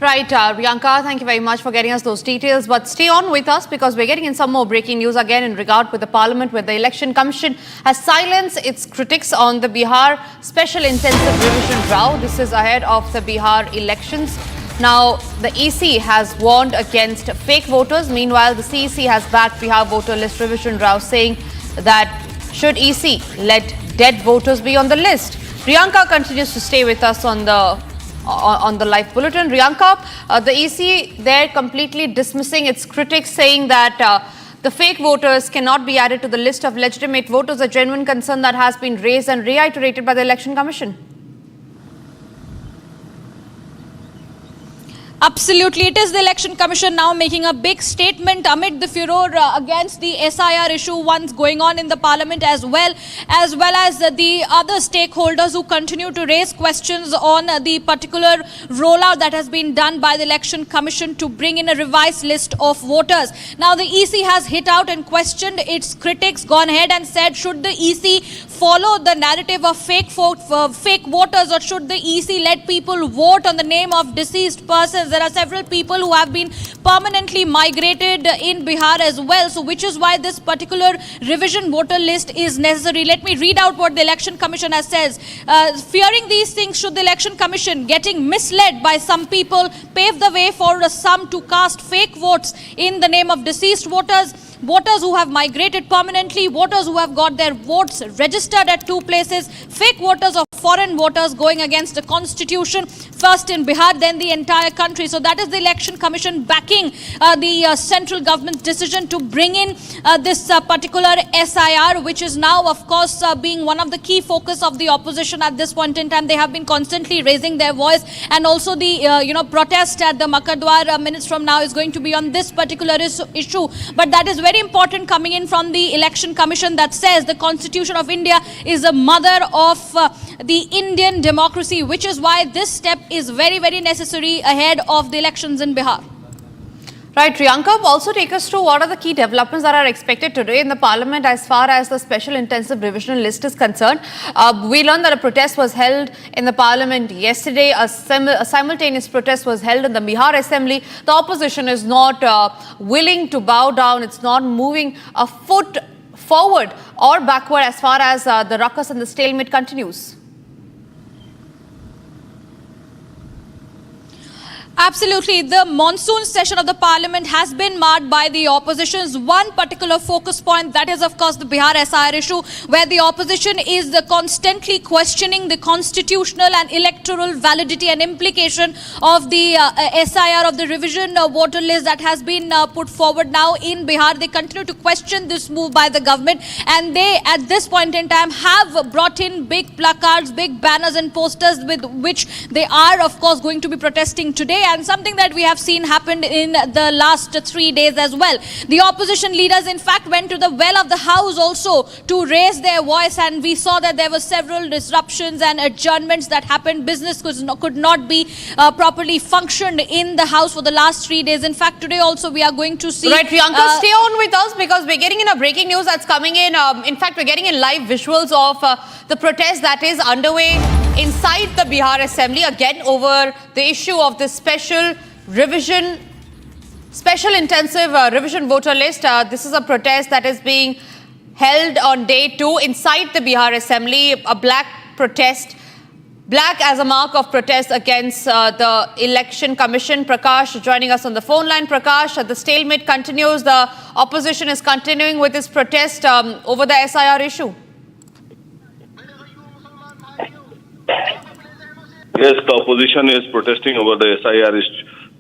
Right, Priyanka, thank you very much for getting us those details. But stay on with us because we're getting in some more breaking news again in regard with the Parliament, where the Election Commission has silenced its critics on the Bihar Special Intensive Revision row. This is ahead of the Bihar elections. Now, the EC has warned against fake voters. Meanwhile, the CEC has backed Bihar voter list revision row, saying that should EC let dead voters be on the list? Priyanka continues to stay with us on the live bulletin. Priyanka, the EC there completely dismissing its critics, saying that the fake voters cannot be added to the list of legitimate voters, a genuine concern that has been raised and reiterated by the Election Commission. Absolutely. It is the Election Commission now making a big statement amid the furor against the SIR issue once going on in the Parliament, as well as the other stakeholders who continue to raise questions on the particular rollout that has been done by the Election Commission to bring in a revised list of voters. Now, the EC has hit out and questioned its critics, gone ahead and said, should the EC follow the narrative of fake voters, or should the EC let people vote on the name of deceased persons? There are several people who have been permanently migrated in Bihar as well. So which is why this particular revision voter list is necessary. Let me read out what the Election Commission has said. Fearing these things, should the Election Commission, getting misled by some people, pave the way for some to cast fake votes in the name of deceased voters, voters who have migrated permanently, voters who have got their votes registered at two places, fake voters or foreign voters going against the constitution, first in Bihar, then the entire country. So that is the Election Commission backing the central government's decision to bring in this particular SIR, which is now, of course, being one of the key focus of the opposition at this point in time. They have been constantly raising their voice, and also the protest at the Makadwar minutes from now is going to be on this particular issue. But that is very important coming in from the Election Commission, that says the Constitution of India is a mother of the Indian democracy, which is why this step is very, very necessary ahead of the elections in Bihar. Right, Priyanka, also take us through what are the key developments that are expected today in the Parliament as far as the Special Intensive Revision list is concerned. We learned that a protest was held in the Parliament yesterday. A simultaneous protest was held in the Bihar Assembly. The opposition is not willing to bow down. It's not moving a foot forward or backward as far as the ruckus and the stalemate continues. Absolutely. The monsoon session of the Parliament has been marred by the opposition's one particular focus point. That is, of course, the Bihar SIR issue, where the opposition is constantly questioning the constitutional and electoral validity and implication of the SIR, of the revision voter list that has been put forward now in Bihar. They continue to question this move by the government, and they, at this point in time, have brought in big placards, big banners and posters with which they are, of course, going to be protesting today. And something that we have seen happened in the last 3 days as well. The opposition leaders, in fact, went to the well of the House also to raise their voice, and we saw that there were several disruptions and adjournments that happened. Business could not be properly functioned in the House for the last 3 days. In fact, today also we are going to see... Right, Priyanka, stay on with us because we're getting in a breaking news that's coming in. In fact, we're getting in live visuals of the protest that is underway inside the Bihar Assembly, again over the issue of the special intensive revision voter list. This is a protest that is being held on day 2 inside the Bihar Assembly, a black protest, black as a mark of protest against the Election Commission. Prakash joining us on the phone line. Prakash, the stalemate continues. The opposition is continuing with this protest over the SIR issue. Yes, the opposition is protesting over the SIR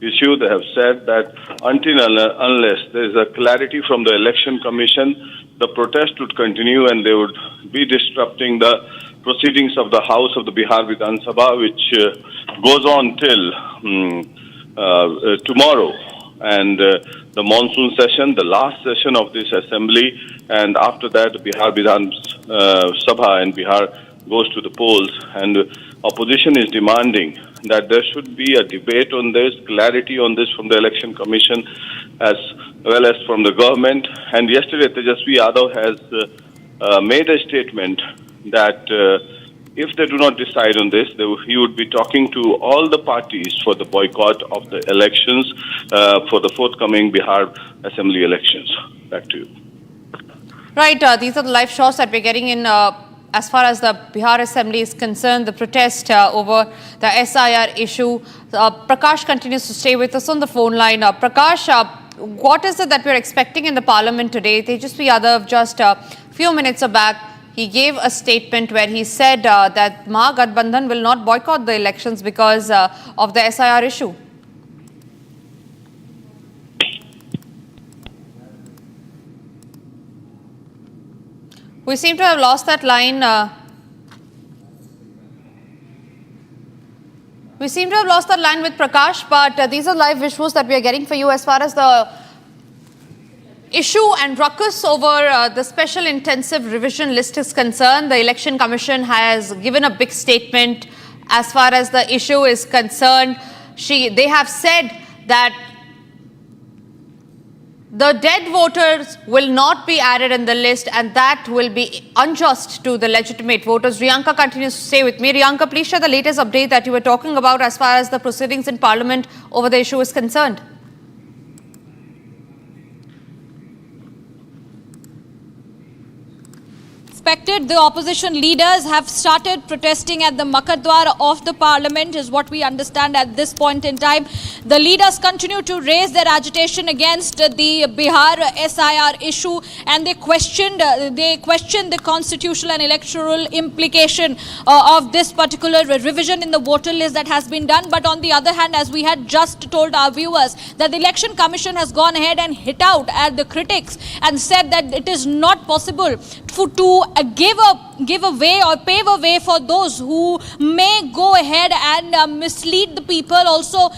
issue. They have said that until unless there is a clarity from the election commission, the protest would continue and they would be disrupting the proceedings of the House of the Bihar Vidhan Sabha, which goes on till tomorrow. And the monsoon session, the last session of this assembly, and after that Bihar Vidhan Sabha and Bihar goes to the polls. And opposition is demanding that there should be a debate on this, clarity on this from the election commission as well as from the government. And yesterday Tejasvi Yadav has made a statement that if they do not decide on this, he would be talking to all the parties for the boycott of the elections for the forthcoming Bihar Assembly elections. Back to you. Right, these are the live shots that we're getting in as far as the Bihar Assembly is concerned, the protest over the SIR issue. Prakash continues to stay with us on the phone line. Prakash, what is it that we're expecting in the parliament today? Tejasvi Yadav just a few minutes back, he gave a statement where he said that Mahagathbandhan will not boycott the elections because of the SIR issue. We seem to have lost that line. We seem to have lost that line with Prakash, but these are live visuals that we are getting for you as far as the issue and ruckus over the special intensive revision list is concerned. The Election Commission has given a big statement as far as the issue is concerned. They have said that the dead voters will not be added in the list and that will be unjust to the legitimate voters. Riyanka continues to stay with me. Riyanka, please share the latest update that you were talking about as far as the proceedings in Parliament over the issue is concerned. The opposition leaders have started protesting at the Makadwar of the parliament, is what we understand at this point in time. The leaders continue to raise their agitation against the Bihar SIR issue, and they questioned the constitutional and electoral implication of this particular revision in the voter list that has been done. But on the other hand, as we had just told our viewers, that the Election Commission has gone ahead and hit out at the critics and said that it is not possible to give a way or pave a way for those who may go ahead and mislead the people, also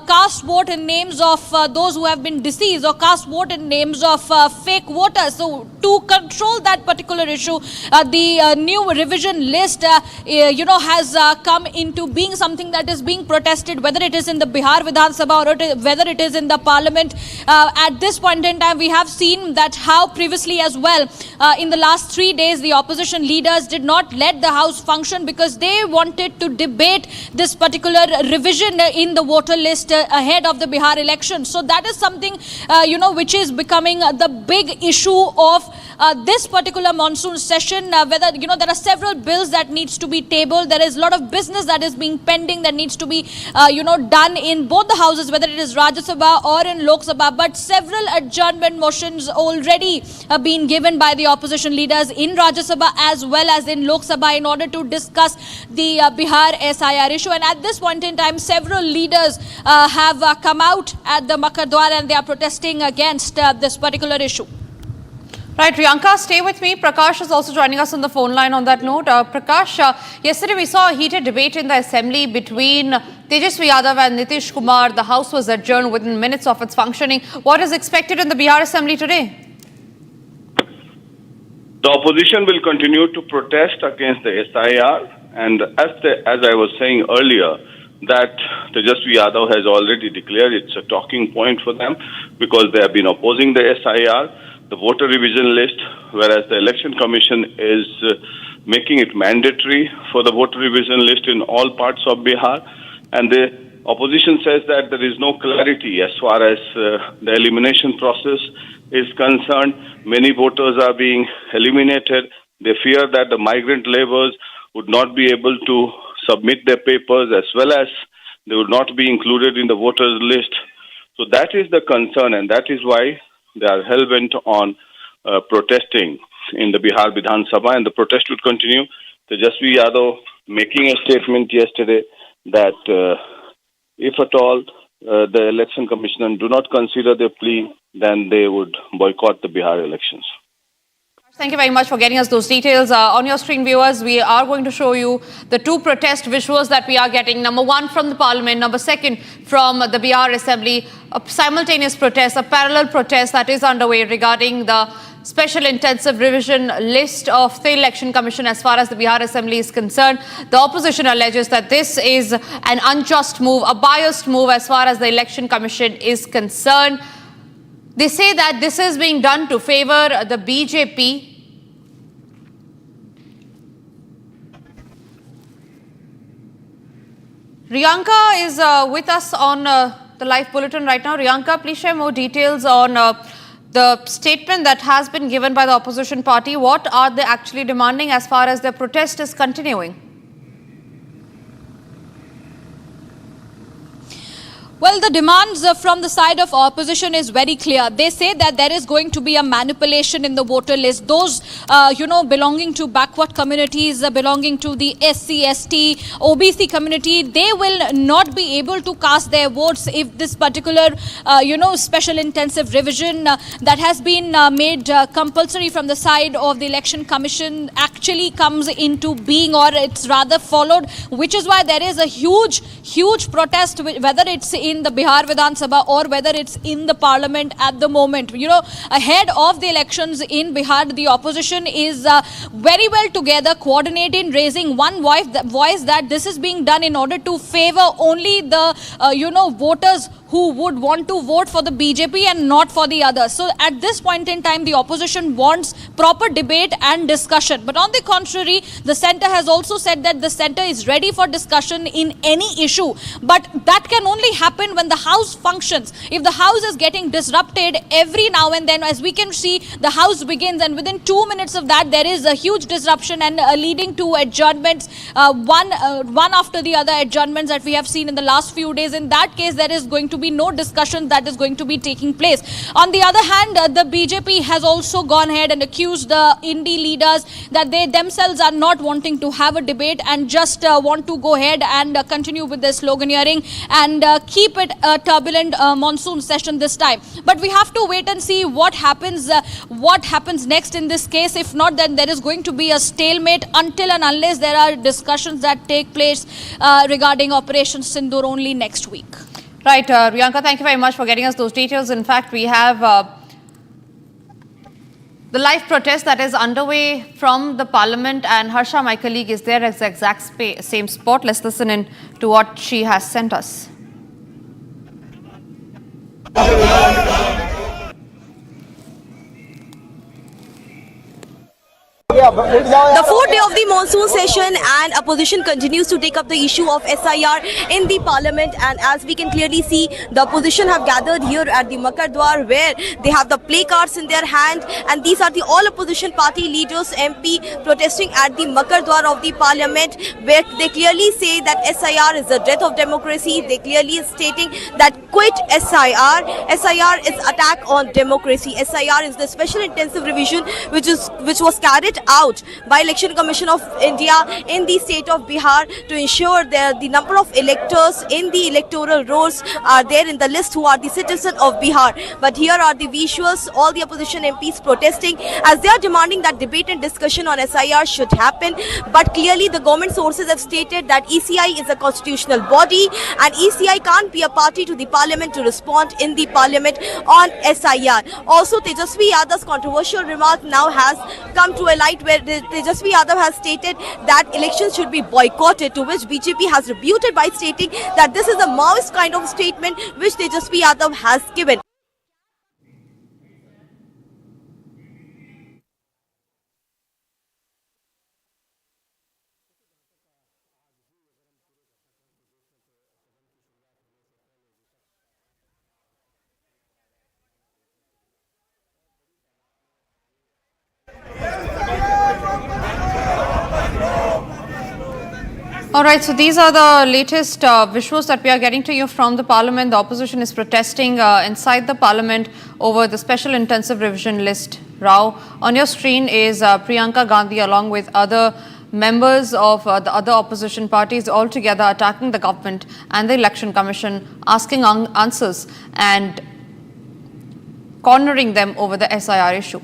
cast vote in names of those who have been deceased, or cast vote in names of fake voters. So to control that particular issue, the new revision list has come into being something that is being protested, whether it is in the Bihar Vidhan Sabha or whether it is in the parliament. At this point in time, we have seen that how previously as well, in the last 3 days, the opposition leaders did not let the House function because they wanted to debate this particular revision in the voter list ahead of the Bihar election. So that is something, which is becoming the big issue of this particular monsoon session. Whether, there are several bills that needs to be tabled. There is a lot of business that is being pending that needs to be, done in both the houses, whether it is Rajya Sabha or in Lok Sabha. But several adjournment motions already been given by the opposition leaders in Rajya Sabha as well as in Lok Sabha in order to discuss the Bihar SIR issue. And at this point in time, several leaders have come out at the Makadwar and they are protesting against this particular issue. Right, Priyanka, stay with me. Prakash is also joining us on the phone line on that note. Prakash, yesterday we saw a heated debate in the assembly between Tejasvi Yadav and Nitish Kumar. The House was adjourned within minutes of its functioning. What is expected in the Bihar Assembly today? The opposition will continue to protest against the SIR, and as I was saying earlier, that Tejasvi Yadav has already declared it's a talking point for them because they have been opposing the SIR, the voter revision list, whereas the Election Commission is making it mandatory for the voter revision list in all parts of Bihar. And the opposition says that there is no clarity as far as the elimination process is concerned. Many voters are being eliminated. They fear that the migrant laborers would not be able to submit their papers, as well as they would not be included in the voters list. So that is the concern, and that is why they are hell-bent on protesting in the Bihar Vidhan Sabha, and the protest would continue. Tejasvi Yadav making a statement yesterday that if at all the election commission do not consider their plea, then they would boycott the Bihar elections. Thank you very much for getting us those details. On your screen, viewers, we are going to show you the two protest visuals that we are getting. Number one from the parliament, number second from the Bihar assembly. A simultaneous protest, a parallel protest that is underway regarding the special intensive revision list of the election commission as far as the Bihar assembly is concerned. The opposition alleges that this is an unjust move, a biased move as far as the election commission is concerned. They say that this is being done to favor the BJP. Riyanka is with us on the live bulletin right now. Riyanka, please share more details on the statement that has been given by the opposition party. What are they actually demanding as far as their protest is continuing? Well, the demands from the side of opposition is very clear. They say that there is going to be a manipulation in the voter list. Those, belonging to backward communities, belonging to the SC, ST, OBC community, they will not be able to cast their votes if this particular, special intensive revision that has been made compulsory from the side of the election commission actually comes into being, or it's rather followed, which is why there is a huge protest, whether it's in the Bihar Vidhan Sabha or whether it's in the parliament at the moment. Ahead of the elections in Bihar, the opposition is very well together, coordinating, raising one voice that this is being done in order to favor only the, voters who would want to vote for the BJP and not for the others. So at this point in time, the opposition wants proper debate and discussion. But on the contrary, the centre has also said that the centre is ready for discussion in any issue. But that can only happen when the house functions. If the house is getting disrupted every now and then, as we can see, the house begins and within 2 minutes of that, there is a huge disruption and leading to adjournments, one after the other adjournments that we have seen in the last few days. In that case, there is going to be no discussion that is going to be taking place. On the other hand, the BJP has also gone ahead and accused the Indi leaders that they themselves are not wanting to have a debate and just want to go ahead and continue with their sloganeering and keep it a turbulent monsoon session this time. But we have to wait and see what happens next in this case. If not, then there is going to be a stalemate until and unless there are discussions that take place regarding Operation Sindoor only next week. Right, Riyanka, thank you very much for getting us those details. In fact, we have the live protest that is underway from the parliament, and Harsha, my colleague, is there at the exact same spot. Let's listen in to what she has sent us. The fourth day of the monsoon session and opposition continues to take up the issue of SIR in the parliament, and as we can clearly see, the opposition have gathered here at the Makar Dwar where they have the placards in their hand, and these are the all opposition party leaders, MP, protesting at the Makar Dwar of the parliament, where they clearly say that SIR is the death of democracy. They clearly is stating that quit SIR. SIR is attack on democracy. SIR is the special intensive revision which was carried out by Election Commission of India in the state of Bihar to ensure that the number of electors in the electoral rolls are there in the list who are the citizens of Bihar. But here are the visuals, all the opposition MPs protesting as they are demanding that debate and discussion on SIR should happen. But clearly the government sources have stated that ECI is a constitutional body and ECI can't be a party to the parliament to respond in the parliament on SIR. Also, Tejasvi Yadav's controversial remark now has come to a light where Tejasvi Yadav has stated that elections should be boycotted, to which BJP has rebutted by stating that this is a Maoist kind of statement which Tejasvi Yadav has given. All right, so these are the latest visuals that we are getting to you from the parliament. The opposition is protesting inside the parliament over the special intensive revision list row. On your screen is Priyanka Gandhi along with other members of the other opposition parties all together attacking the government and the Election Commission, asking answers and cornering them over the SIR issue.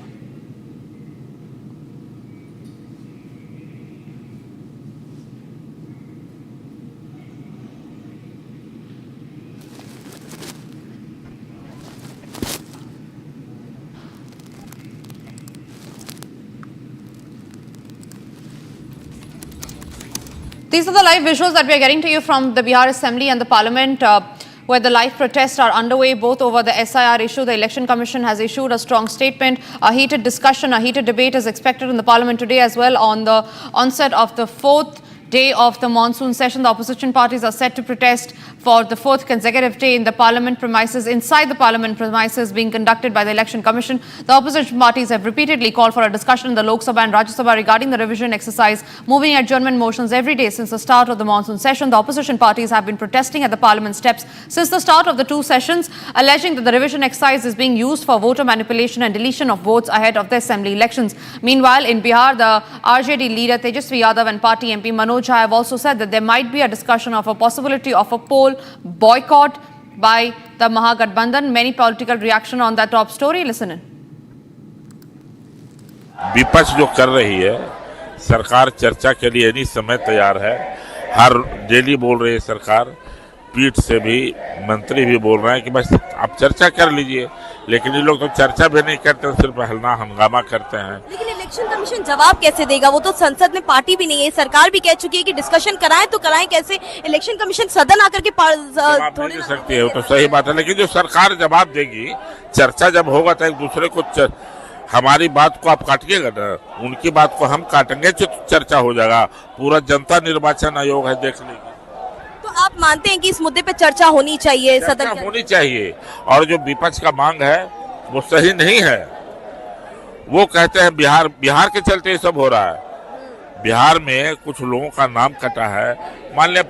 These are the live visuals that we are getting to you from the Bihar Assembly and the Parliament, where the live protests are underway both over the SIR issue. The Election Commission has issued a strong statement. A heated discussion, a heated debate is expected in the Parliament today as well on the onset of the fourth day of the monsoon session. The opposition parties are set to protest for the fourth consecutive day in the Parliament premises, inside the Parliament premises being conducted by the Election Commission. The opposition parties have repeatedly called for a discussion in the Lok Sabha and Rajya Sabha regarding the revision exercise, moving adjournment motions every day since the start of the monsoon session. The opposition parties have been protesting at the Parliament steps since the start of the two sessions, alleging that the revision exercise is being used for voter manipulation and deletion of votes ahead of the assembly elections. Meanwhile, in Bihar, the RJD leader Tejasvi Yadav and party MP Manoj Jha have also said that there might be a discussion of a possibility of a poll boycott by the Mahagathbandhan. Many political reaction on that top story. Listen in. विपक्ष जो कर रही है, सरकार चर्चा के लिए नहीं समय तैयार है। हर डेली बोल रही है सरकार, पीठ से भी मंत्री भी बोल रहे हैं कि बस आप चर्चा कर लीजिए, लेकिन ये लोग तो चर्चा भी नहीं करते, सिर्फ हंगामा करते हैं। लेकिन इलेक्शन कमीशन जवाब कैसे देगा? वो तो संसद में पार्टी भी नहीं है, सरकार भी कह चुकी है कि डिस्कशन कराएं तो कराएं कैसे? इलेक्शन कमीशन सदन आकर के थोड़ी दे सकती है, वो तो सही बात है, लेकिन जो सरकार जवाब देगी, चर्चा जब होगा तो एक दूसरे को हमारी बात को आप काटिएगा ना, उनकी बात को हम काटेंगे तो चर्चा हो जाएगा। पूरा जनता निर्वाचन आयोग है, देख लीजिए। तो आप मानते हैं कि इस मुद्दे पे चर्चा होनी चाहिए, सदन में होनी चाहिए, और जो विपक्ष का मांग है वो सही नहीं है। वो कहते हैं बिहार के चलते ये सब हो रहा है। बिहार में कुछ लोगों का नाम कटा है, मान लिया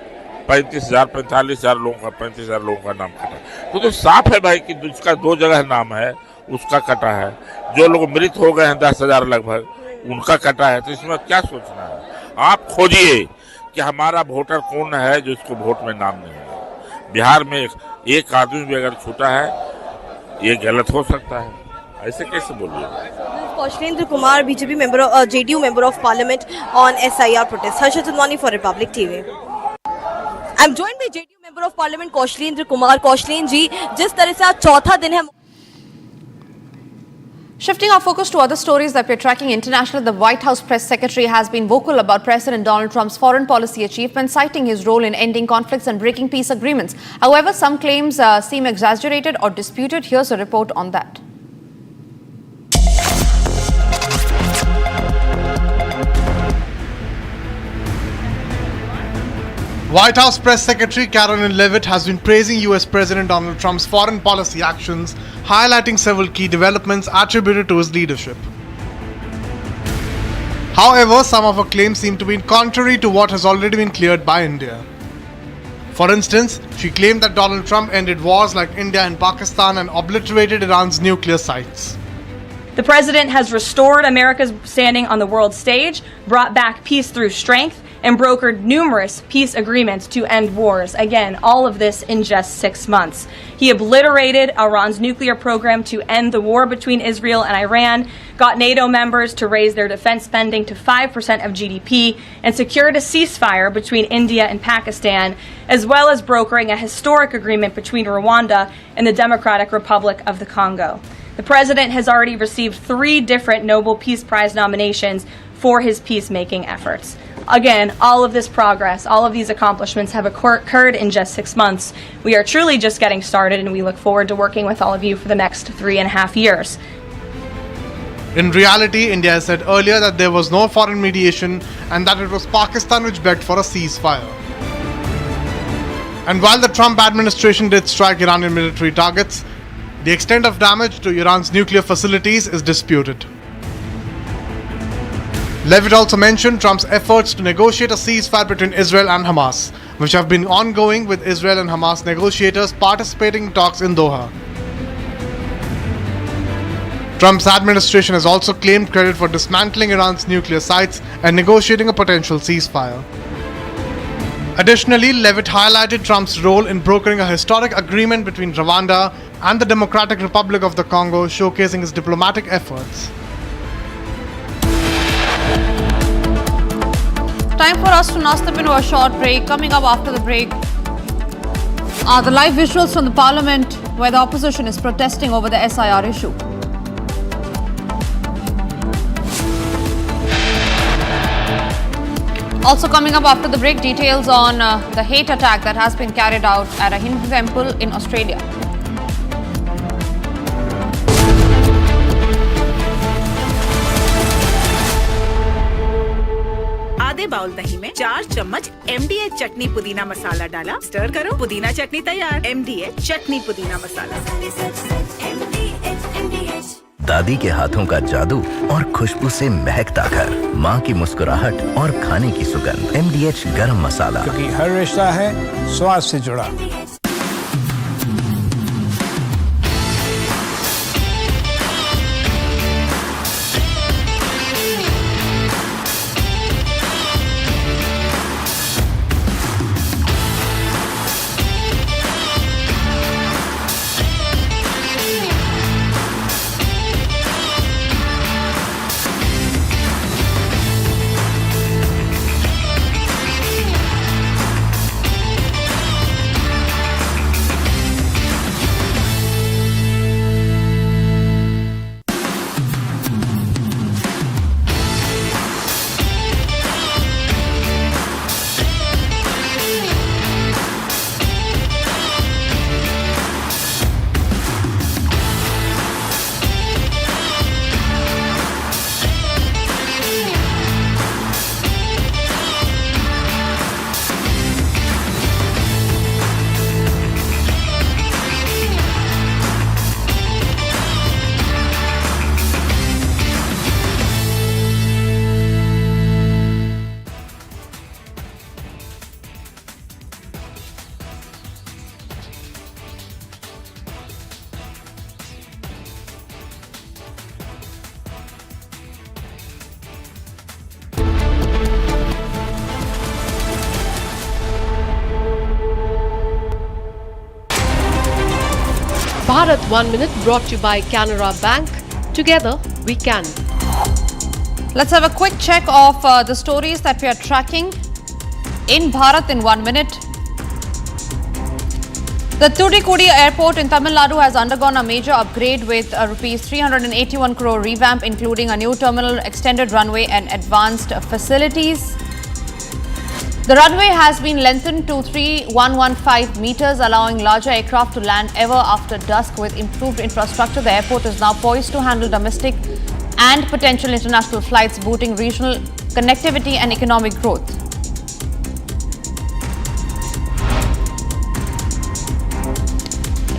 35,000 45,000 लोगों का 35,000 लोगों का नाम कटा, तो साफ है भाई कि जिसका 2 जगह नाम है उसका कटा है। जो लोग मृत हो गए हैं 10,000 लगभग, उनका कटा है। तो इसमें क्या सोचना है? आप खोजिए कि हमारा वोटर कौन है जो इसको वोट में नाम नहीं है। बिहार में एक आदमी भी अगर छूटा है, ये गलत हो सकता है, ऐसे कैसे बोलिए? Kaushalendra Kumar, BJP member, JDU member of Parliament on SIR protest. Harshad Sunwani for Republic TV. I'm joined by JDU member of Parliament Kaushalendra Kumar. Kaushalendra ji, जिस तरह से आज चौथा दिन है। Shifting our focus to other stories that we're tracking internationally, the White House press secretary has been vocal about President Donald Trump's foreign policy achievements, citing his role in ending conflicts and breaking peace agreements. However, some claims seem exaggerated or disputed. Here's a report on that. White House Press Secretary Caroline Leavitt has been praising US President Donald Trump's foreign policy actions, highlighting several key developments attributed to his leadership. However, some of her claims seem to be contrary to what has already been cleared by India. For instance, she claimed that Donald Trump ended wars like India and Pakistan and obliterated Iran's nuclear sites. The president has restored America's standing on the world stage, brought back peace through strength, and brokered numerous peace agreements to end wars. Again, all of this in just 6 months. He obliterated Iran's nuclear program to end the war between Israel and Iran, got NATO members to raise their defense spending to 5% of GDP, and secured a ceasefire between India and Pakistan, as well as brokering a historic agreement between Rwanda and the Democratic Republic of the Congo. The president has already received 3 different Nobel Peace Prize nominations for his peacemaking efforts. Again, all of this progress, all of these accomplishments have occurred in just 6 months. We are truly just getting started, and we look forward to working with all of you for the next 3.5 years. In reality, India has said earlier that there was no foreign mediation and that it was Pakistan which begged for a ceasefire. And while the Trump administration did strike Iranian military targets, the extent of damage to Iran's nuclear facilities is disputed. Leavitt also mentioned Trump's efforts to negotiate a ceasefire between Israel and Hamas, which have been ongoing with Israel and Hamas negotiators participating in talks in Doha. Trump's administration has also claimed credit for dismantling Iran's nuclear sites and negotiating a potential ceasefire. Additionally, Levitt highlighted Trump's role in brokering a historic agreement between Rwanda and the Democratic Republic of the Congo, showcasing his diplomatic efforts. Time for us to now step into a short break. Coming up after the break are the live visuals from the Parliament where the opposition is protesting over the SIR issue. Also coming up after the break, details on the hate attack that has been carried out at a Hindu temple in Australia. आधे bowl दही में 4 चम्मच MDH चटनी पुदीना मसाला डाला, stir करो, पुदीना चटनी तैयार। MDH चटनी पुदीना मसाला। दादी के हाथों का जादू और खुशबू से महकता घर, माँ की मुस्कुराहट और खाने की सुगंध। MDH गरम मसाला, क्योंकि हर रिश्ता है स्वाद से जुड़ा। Bharat 1 Minute brought to you by Canara Bank. Together we can. Let's have a quick check of the stories that we are tracking in Bharat in 1 minute. The Tuticorin airport in Tamil Nadu has undergone a major upgrade with a rupees 381 crore revamp, including a new terminal, extended runway and advanced facilities. The runway has been lengthened to 3115 meters, allowing larger aircraft to land ever after dusk. With improved infrastructure, the airport is now poised to handle domestic and potential international flights, boosting regional connectivity and economic growth.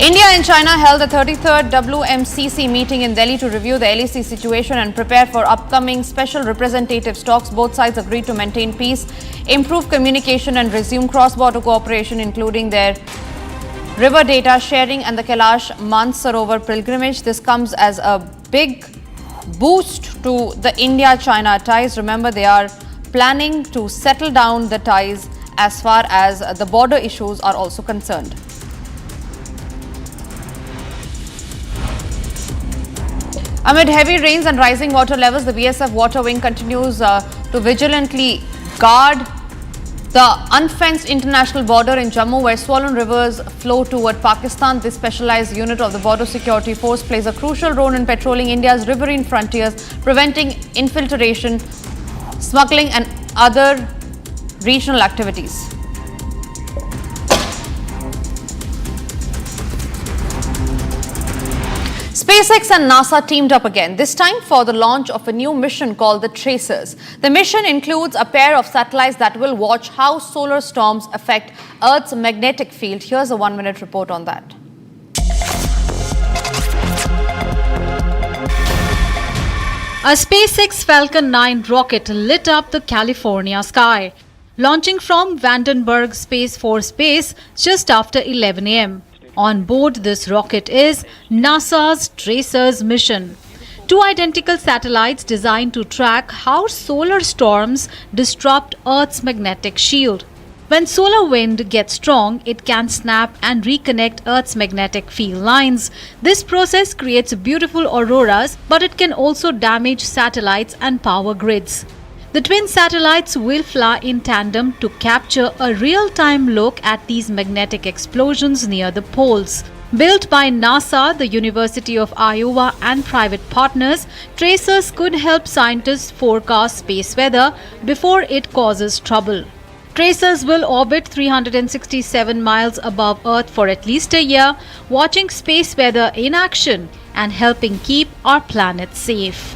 India and China held the 33rd WMCC meeting in Delhi to review the LAC situation and prepare for upcoming special representative talks. Both sides agreed to maintain peace, improve communication and resume cross-border cooperation, including their river data sharing and the Kailash Mansarovar pilgrimage. This comes as a big boost to the India-China ties. Remember, they are planning to settle down the ties as far as the border issues are also concerned. Amid heavy rains and rising water levels, the BSF Water Wing continues to vigilantly guard the unfenced international border in Jammu, where swollen rivers flow toward Pakistan. This specialized unit of the Border Security Force plays a crucial role in patrolling India's riverine frontiers, preventing infiltration, smuggling and other regional activities. SpaceX and NASA teamed up again, this time for the launch of a new mission called the Tracers. The mission includes a pair of satellites that will watch how solar storms affect Earth's magnetic field. Here's a 1 minute report on that. A SpaceX Falcon 9 rocket lit up the California sky, launching from Vandenberg Space Force Base just after 11 a.m. On board this rocket is NASA's Tracers mission. Two identical satellites designed to track how solar storms disrupt Earth's magnetic shield. When solar wind gets strong, it can snap and reconnect Earth's magnetic field lines. This process creates beautiful auroras, but it can also damage satellites and power grids. The twin satellites will fly in tandem to capture a real-time look at these magnetic explosions near the poles. Built by NASA, the University of Iowa and private partners, tracers could help scientists forecast space weather before it causes trouble. Tracers will orbit 367 miles above Earth for at least a year, watching space weather in action and helping keep our planet safe.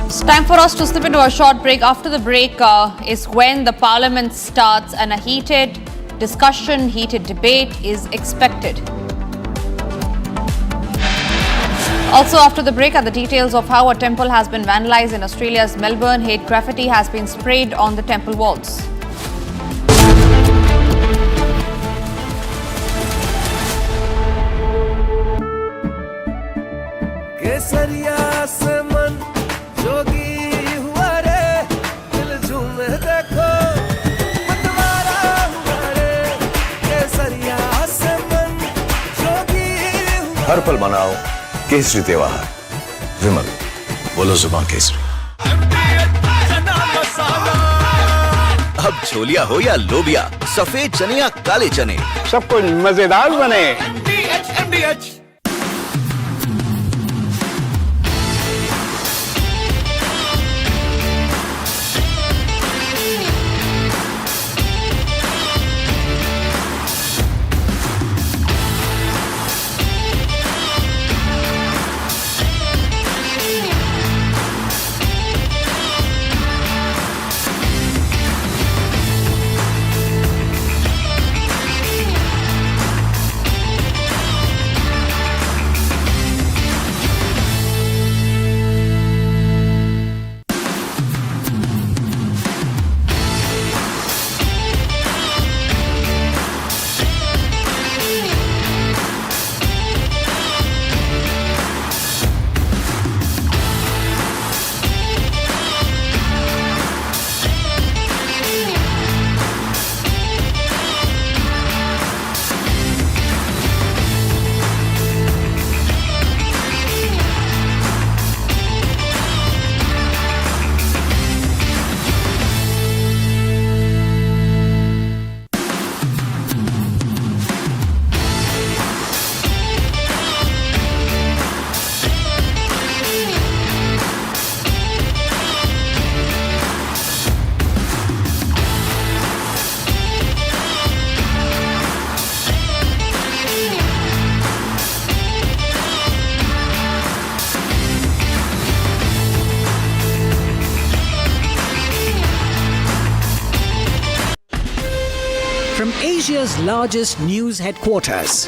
It's time for us to slip into a short break. After the break is when the Parliament starts and a heated discussion, heated debate is expected. Also after the break are the details of how a temple has been vandalized in Australia's Melbourne. Hate graffiti has been sprayed on the temple walls. हर पल मनाओ केसरी त्योहार। विमल, बोलो जुबान केसरी। अब छोलिया हो या लोबिया, सफेद चने या काले चने, सब कुछ मजेदार बने। MDH। From Asia's largest news headquarters,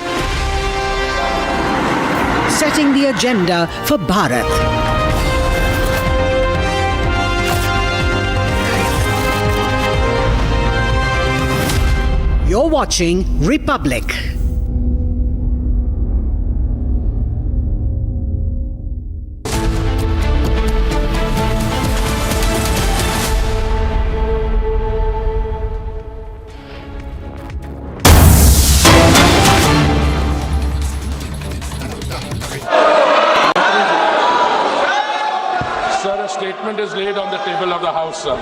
setting the agenda for Bharat. You're watching Republic. Statement is laid on the table of the House, sir.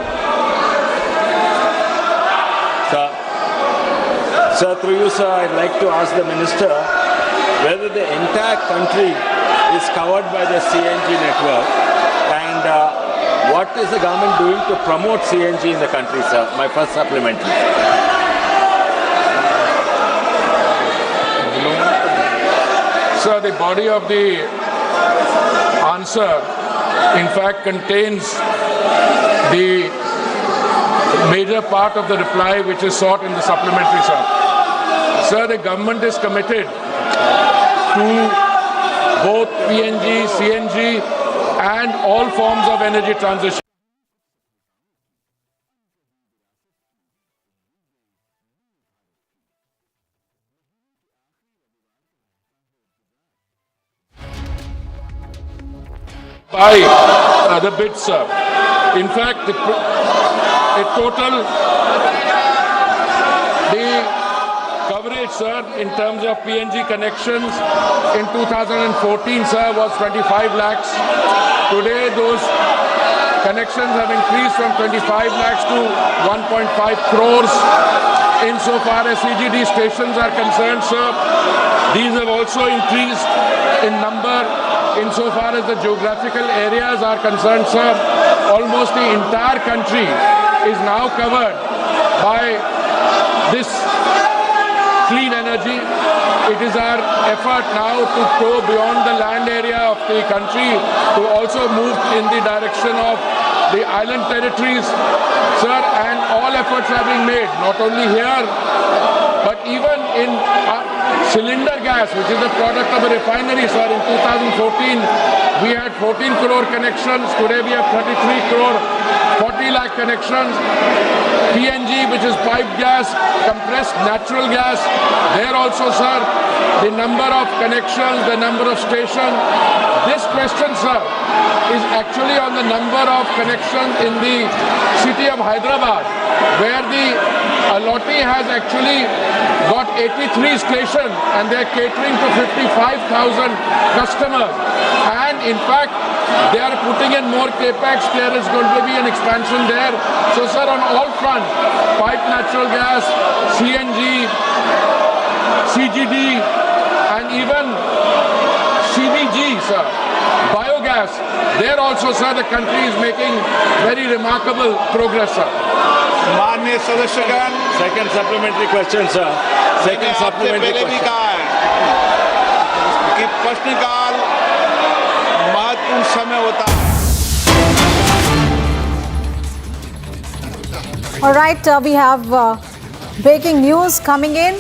Sir, through you, sir, I'd like to ask the Minister whether the entire country is covered by the CNG network and what is the government doing to promote CNG in the country, sir? My first supplementary. Sir, the body of the answer in fact contains the major part of the reply which is sought in the supplementary, sir. Sir, the government is committed to both PNG, CNG and all forms of energy transition. by the bids, sir. In fact, the total coverage, sir, in terms of PNG connections in 2014, sir, was 25 lakhs. Today, those connections have increased from 25 lakhs to 1.5 crores. Insofar as CGD stations are concerned, sir, these have also increased in number. Insofar as the geographical areas are concerned, sir, almost the entire country is now covered by this clean energy. It is our effort now to go beyond the land area of the country to also move in the direction of the island territories, sir, and all efforts are being made, not only here, but even in cylinder gas, which is a product of a refinery, sir. In 2014, we had 14 crore connections. Today we have 33 crore, 40 lakh connections. PNG, which is piped gas, compressed natural gas, there also, sir, the number of connections, the number of stations. This question, sir, is actually on the number of connections in the city of Hyderabad, where the Allotee has actually got 83 stations and they are catering to 55,000 customers. And in fact, they are putting in more capex. There is going to be an expansion there. So, sir, on all fronts, piped natural gas, CNG, CGD, and even CBG, sir, biogas, there also, sir, the country is making very remarkable progress, sir. माननीय सदस्यगण, second supplementary question, sir. Second supplementary question. भी कहा है कि प्रश्नकाल महत्वपूर्ण समय होता है. All right, we have breaking news coming in.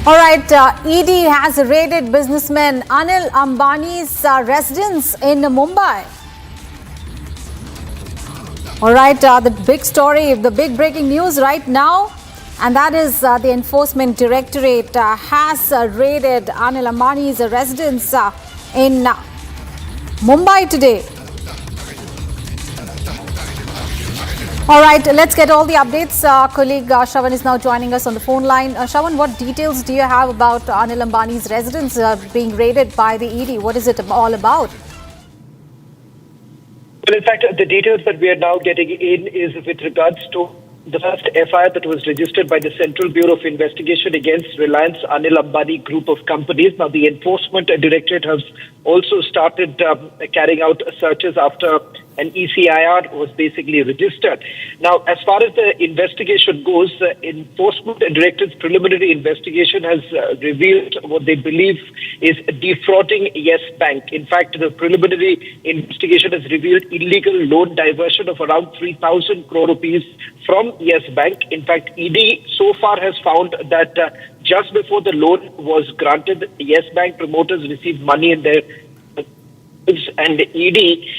All right, ED has raided businessman Anil Ambani's residence in Mumbai. All right, the big story, the big breaking news right now, and that is the Enforcement Directorate has raided Anil Ambani's residence in Mumbai today. All right, let's get all the updates. Colleague Shravan is now joining us on the phone line. Shravan, what details do you have about Anil Ambani's residence being raided by the ED? What is it all about? Well, in fact, the details that we are now getting in is with regards to the first FIR that was registered by the Central Bureau of Investigation against Reliance Anil Ambani group of companies. Now, the Enforcement Directorate has also started carrying out searches after an ECIR was basically registered. Now, as far as the investigation goes, Enforcement Directorate's preliminary investigation has revealed what they believe is defrauding Yes Bank. In fact, the preliminary investigation has revealed illegal loan diversion of around 3,000 crore rupees from Yes Bank. In fact, ED so far has found that just before the loan was granted, Yes Bank promoters received money in their and ED,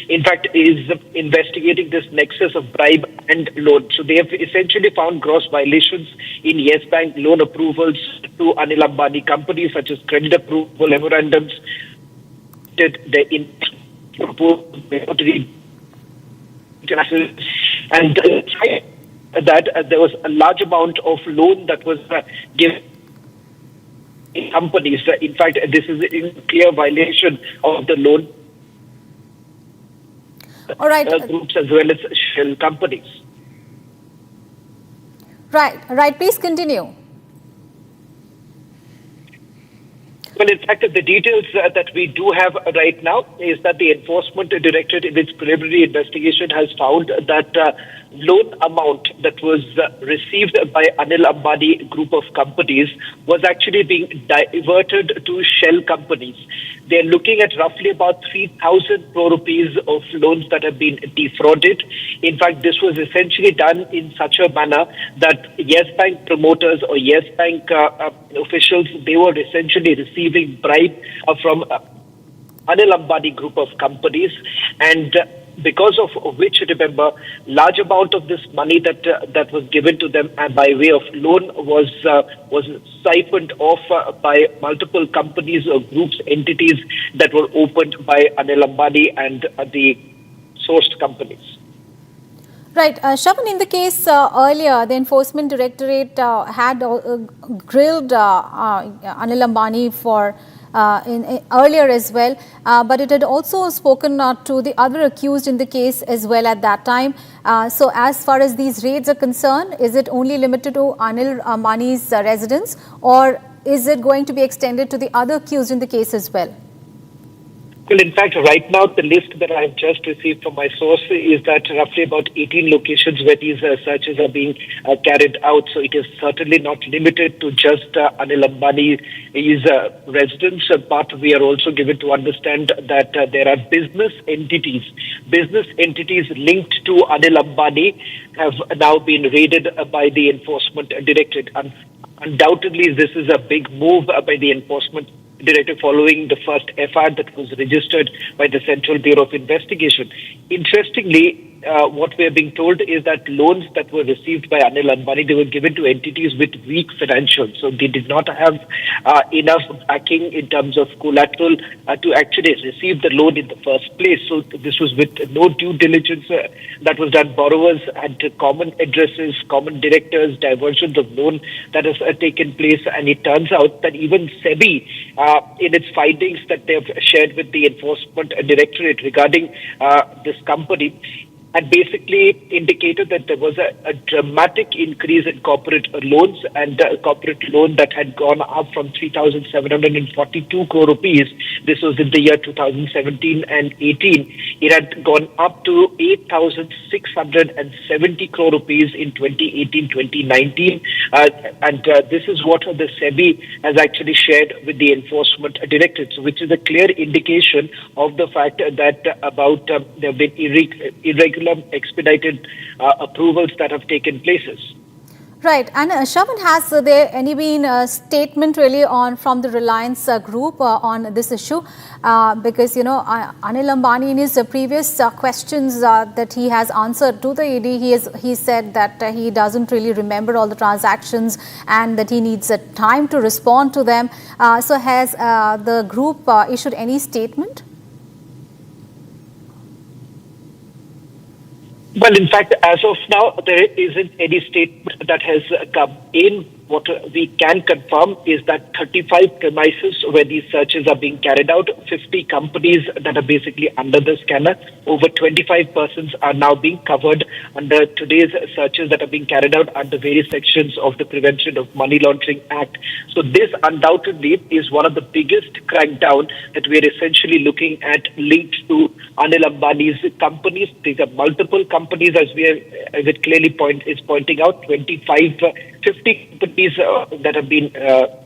in fact, is investigating this nexus of bribe and loan. So they have essentially found gross violations in Yes Bank loan approvals to Anil Ambani companies, such as credit approval memorandums, and that there was a large amount of loan that was given in companies. In fact, this is in clear violation of the loan. All right. Groups as well as shell companies. Right. Please continue. Well, in fact, the details that we do have right now is that the Enforcement Directorate in its preliminary investigation has found that loan amount that was received by Anil Ambani group of companies was actually being diverted to shell companies. They're looking at roughly about 3,000 crore rupees of loans that have been defrauded. In fact, this was essentially done in such a manner that Yes Bank promoters or Yes Bank officials, they were essentially receiving bribe from Anil Ambani group of companies, and because of which, remember, large amount of this money that was given to them and by way of loan was siphoned off by multiple companies or groups, entities that were opened by Anil Ambani and the sourced companies. Right. Shravan, in the case earlier, the Enforcement Directorate had grilled Anil Ambani for earlier as well, but it had also spoken to the other accused in the case as well at that time. So as far as these raids are concerned, is it only limited to Anil Ambani's residence, or is it going to be extended to the other accused in the case as well? Well, in fact, right now, the list that I've just received from my source is that roughly about 18 locations where these searches are being carried out. So it is certainly not limited to just Anil Ambani's residence, but we are also given to understand that there are business entities linked to Anil Ambani have now been raided by the Enforcement Directorate. Undoubtedly, this is a big move by the Enforcement Director following the first FIR that was registered by the Central Bureau of Investigation. Interestingly, what we are being told is that loans that were received by Anil Ambani, they were given to entities with weak financials. So they did not have enough backing in terms of collateral to actually receive the loan in the first place. So this was with no due diligence that was done. Borrowers had common addresses, common directors, diversions of loan that has taken place. And it turns out that even SEBI, in its findings that they have shared with the Enforcement Directorate regarding this company, had basically indicated that there was a dramatic increase in corporate loans, and a corporate loan that had gone up from 3,742 crore rupees. This was in the year 2017 and 18. It had gone up to 8,670 crore rupees in 2018-2019. And this is what the SEBI has actually shared with the Enforcement Directorate, which is a clear indication of the fact that about there have been irregular expedited approvals that have taken places. Right. And Shravan, has there any been a statement really from the Reliance group on this issue? Because, you know, Anil Ambani in his previous questions that he has answered to the ED, he said that he doesn't really remember all the transactions and that he needs time to respond to them. So has the group issued any statement? Well, in fact, as of now, there isn't any statement that has come in. What we can confirm is that 35 premises where these searches are being carried out, 50 companies that are basically under the scanner, over 25 persons are now being covered under today's searches that are being carried out under various sections of the Prevention of Money Laundering Act. So this undoubtedly is one of the biggest crackdown that we are essentially looking at linked to Anil Ambani's companies. These are multiple companies, as it clearly is pointing out, 50 companies that have been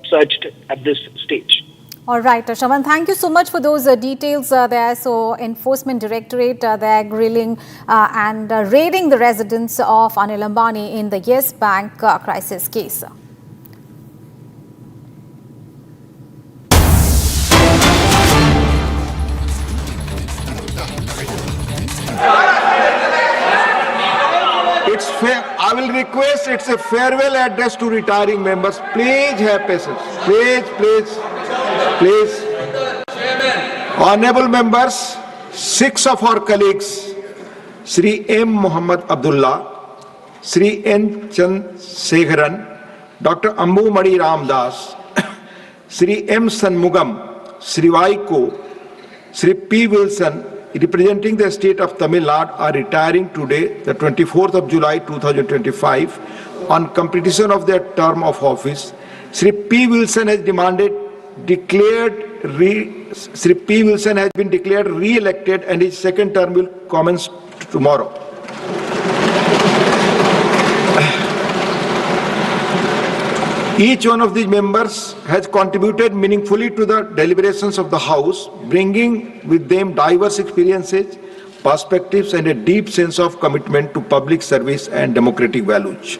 searched at this stage. All right, Shravan, thank you so much for those details there. So, Enforcement Directorate, they're grilling and raiding the residence of Anil Ambani in the Yes Bank crisis case. It's fair. I will request it's a farewell address to retiring members. Please have patience. Please. Honorable members, 6 of our colleagues, Sri M. Muhammad Abdullah, Sri N. Chandrasekharan, Dr. Ambu Mani Ramdas, Sri M. Sanmugam, Sri Vaiko, Sri P. Wilson, representing the state of Tamil Nadu, are retiring today, the 24th of July 2025, on completion of their term of office. Sri P. Wilson has been declared re-elected, and his second term will commence tomorrow. Each one of these members has contributed meaningfully to the deliberations of the House, bringing with them diverse experiences, perspectives, and a deep sense of commitment to public service and democratic values.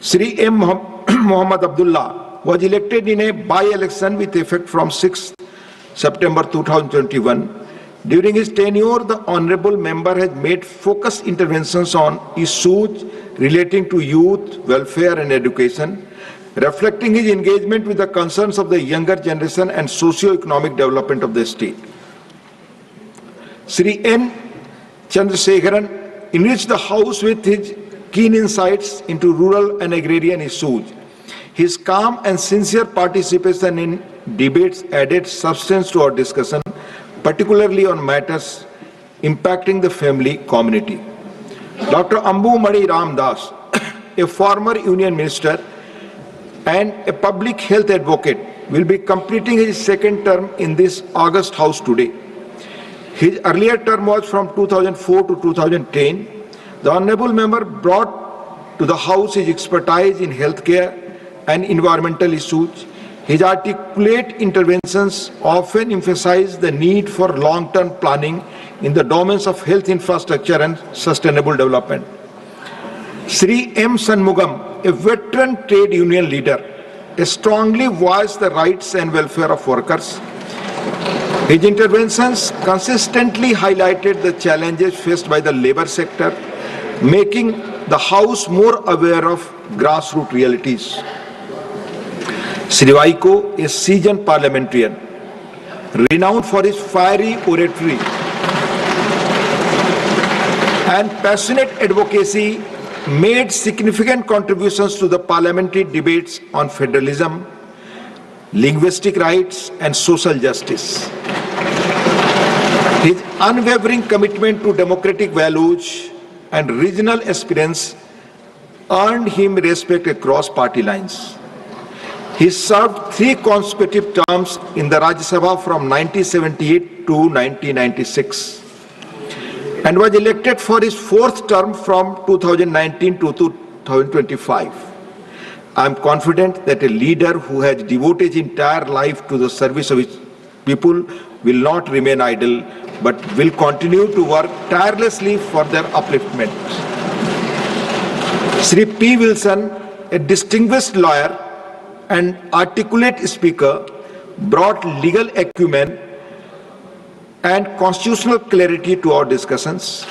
Sri M. Muhammad Abdullah was elected in a by-election with effect from 6 September 2021. During his tenure, the honorable member has made focused interventions on issues relating to youth, welfare and education, reflecting his engagement with the concerns of the younger generation and socio-economic development of the state. Sri N. Chandrasekharan enriched the House with his keen insights into rural and agrarian issues. His calm and sincere participation in debates added substance to our discussion, particularly on matters impacting the family community. Dr. Ambu Madi Ramdas, a former union minister and a public health advocate, will be completing his second term in this August House today. His earlier term was from 2004 to 2010. The honorable member brought to the House his expertise in healthcare and environmental issues. His articulate interventions often emphasize the need for long-term planning in the domains of health infrastructure and sustainable development. Sri M. Shanmugam, a veteran trade union leader, strongly voiced the rights and welfare of workers. His interventions consistently highlighted the challenges faced by the labor sector, making the House more aware of grassroots realities. Sri Vaiko, a seasoned parliamentarian, renowned for his fiery oratory and passionate advocacy, made significant contributions to the parliamentary debates on federalism, linguistic rights and social justice. His unwavering commitment to democratic values and regional aspirants earned him respect across party lines. He served 3 consecutive terms in the Rajya Sabha from 1978 to 1996 and was elected for his 4th term from 2019 to 2025. I am confident that a leader who has devoted his entire life to the service of his people will not remain idle, but will continue to work tirelessly for their upliftment. Sri P. Wilson, a distinguished lawyer and articulate speaker, brought legal acumen and constitutional clarity to our discussions.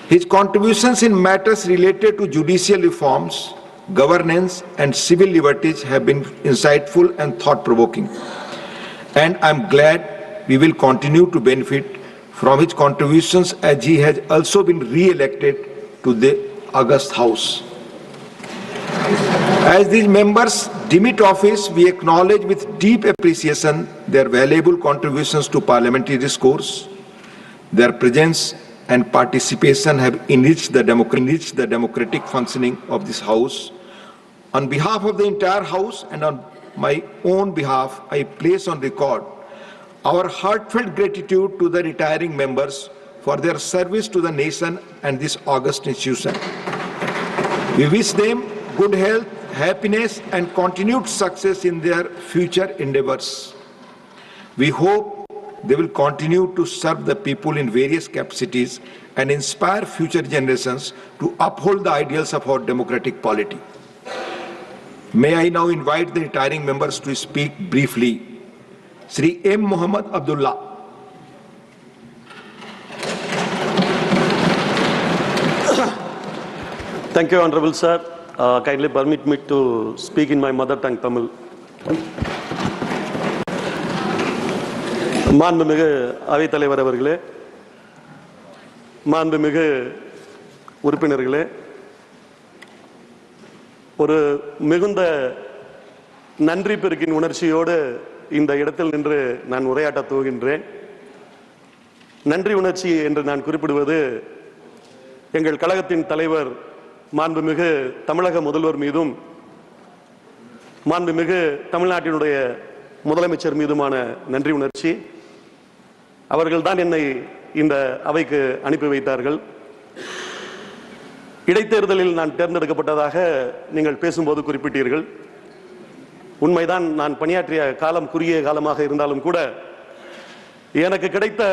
His contributions in matters related to judicial reforms, governance and civil liberties have been insightful and thought-provoking. And I'm glad we will continue to benefit from his contributions as he has also been re-elected to the August House. As these members demit office, we acknowledge with deep appreciation their valuable contributions to parliamentary discourse. Their presence and participation have enriched the democratic functioning of this House. On behalf of the entire House and on my own behalf, I place on record our heartfelt gratitude to the retiring members for their service to the nation and this august institution. We wish them good health, happiness and continued success in their future endeavors. We hope they will continue to serve the people in various capacities and inspire future generations to uphold the ideals of our democratic polity. May I now invite the retiring members to speak briefly. Sri M. Muhammad Abdullah. Thank you, Honorable Sir. Kindly permit me to speak in my mother tongue, Tamil. மாண்புமிகு அவைத் தலைவர் அவர்களே, மாண்புமிகு உறுப்பினர்களே, ஒரு மிகுந்த நன்றி பெருக்கின் உணர்ச்சியோடு இந்த இடத்தில் நின்று நான் உரையாற்றத் துவங்கின்றேன். நன்றி உணர்ச்சி என்று நான் குறிப்பிடுவது எங்கள் கழகத்தின் தலைவர் மாண்புமிகு தமிழக முதல்வர் மீதும் மாண்புமிகு தமிழ்நாட்டினுடைய முதலமைச்சர் மீதுமான நன்றி உணர்ச்சி. அவர்கள்தான் என்னை இந்த அவைக்கு அனுப்பி வைத்தார்கள். இடைத்தேர்தலில் நான் தேர்ந்தெடுக்கப்பட்டதாக நீங்கள் பேசும்போது குறிப்பிட்டீர்கள். உண்மைதான், நான் பணியாற்றிய காலம் குறுகிய காலமாக இருந்தாலும் கூட எனக்கு கிடைத்த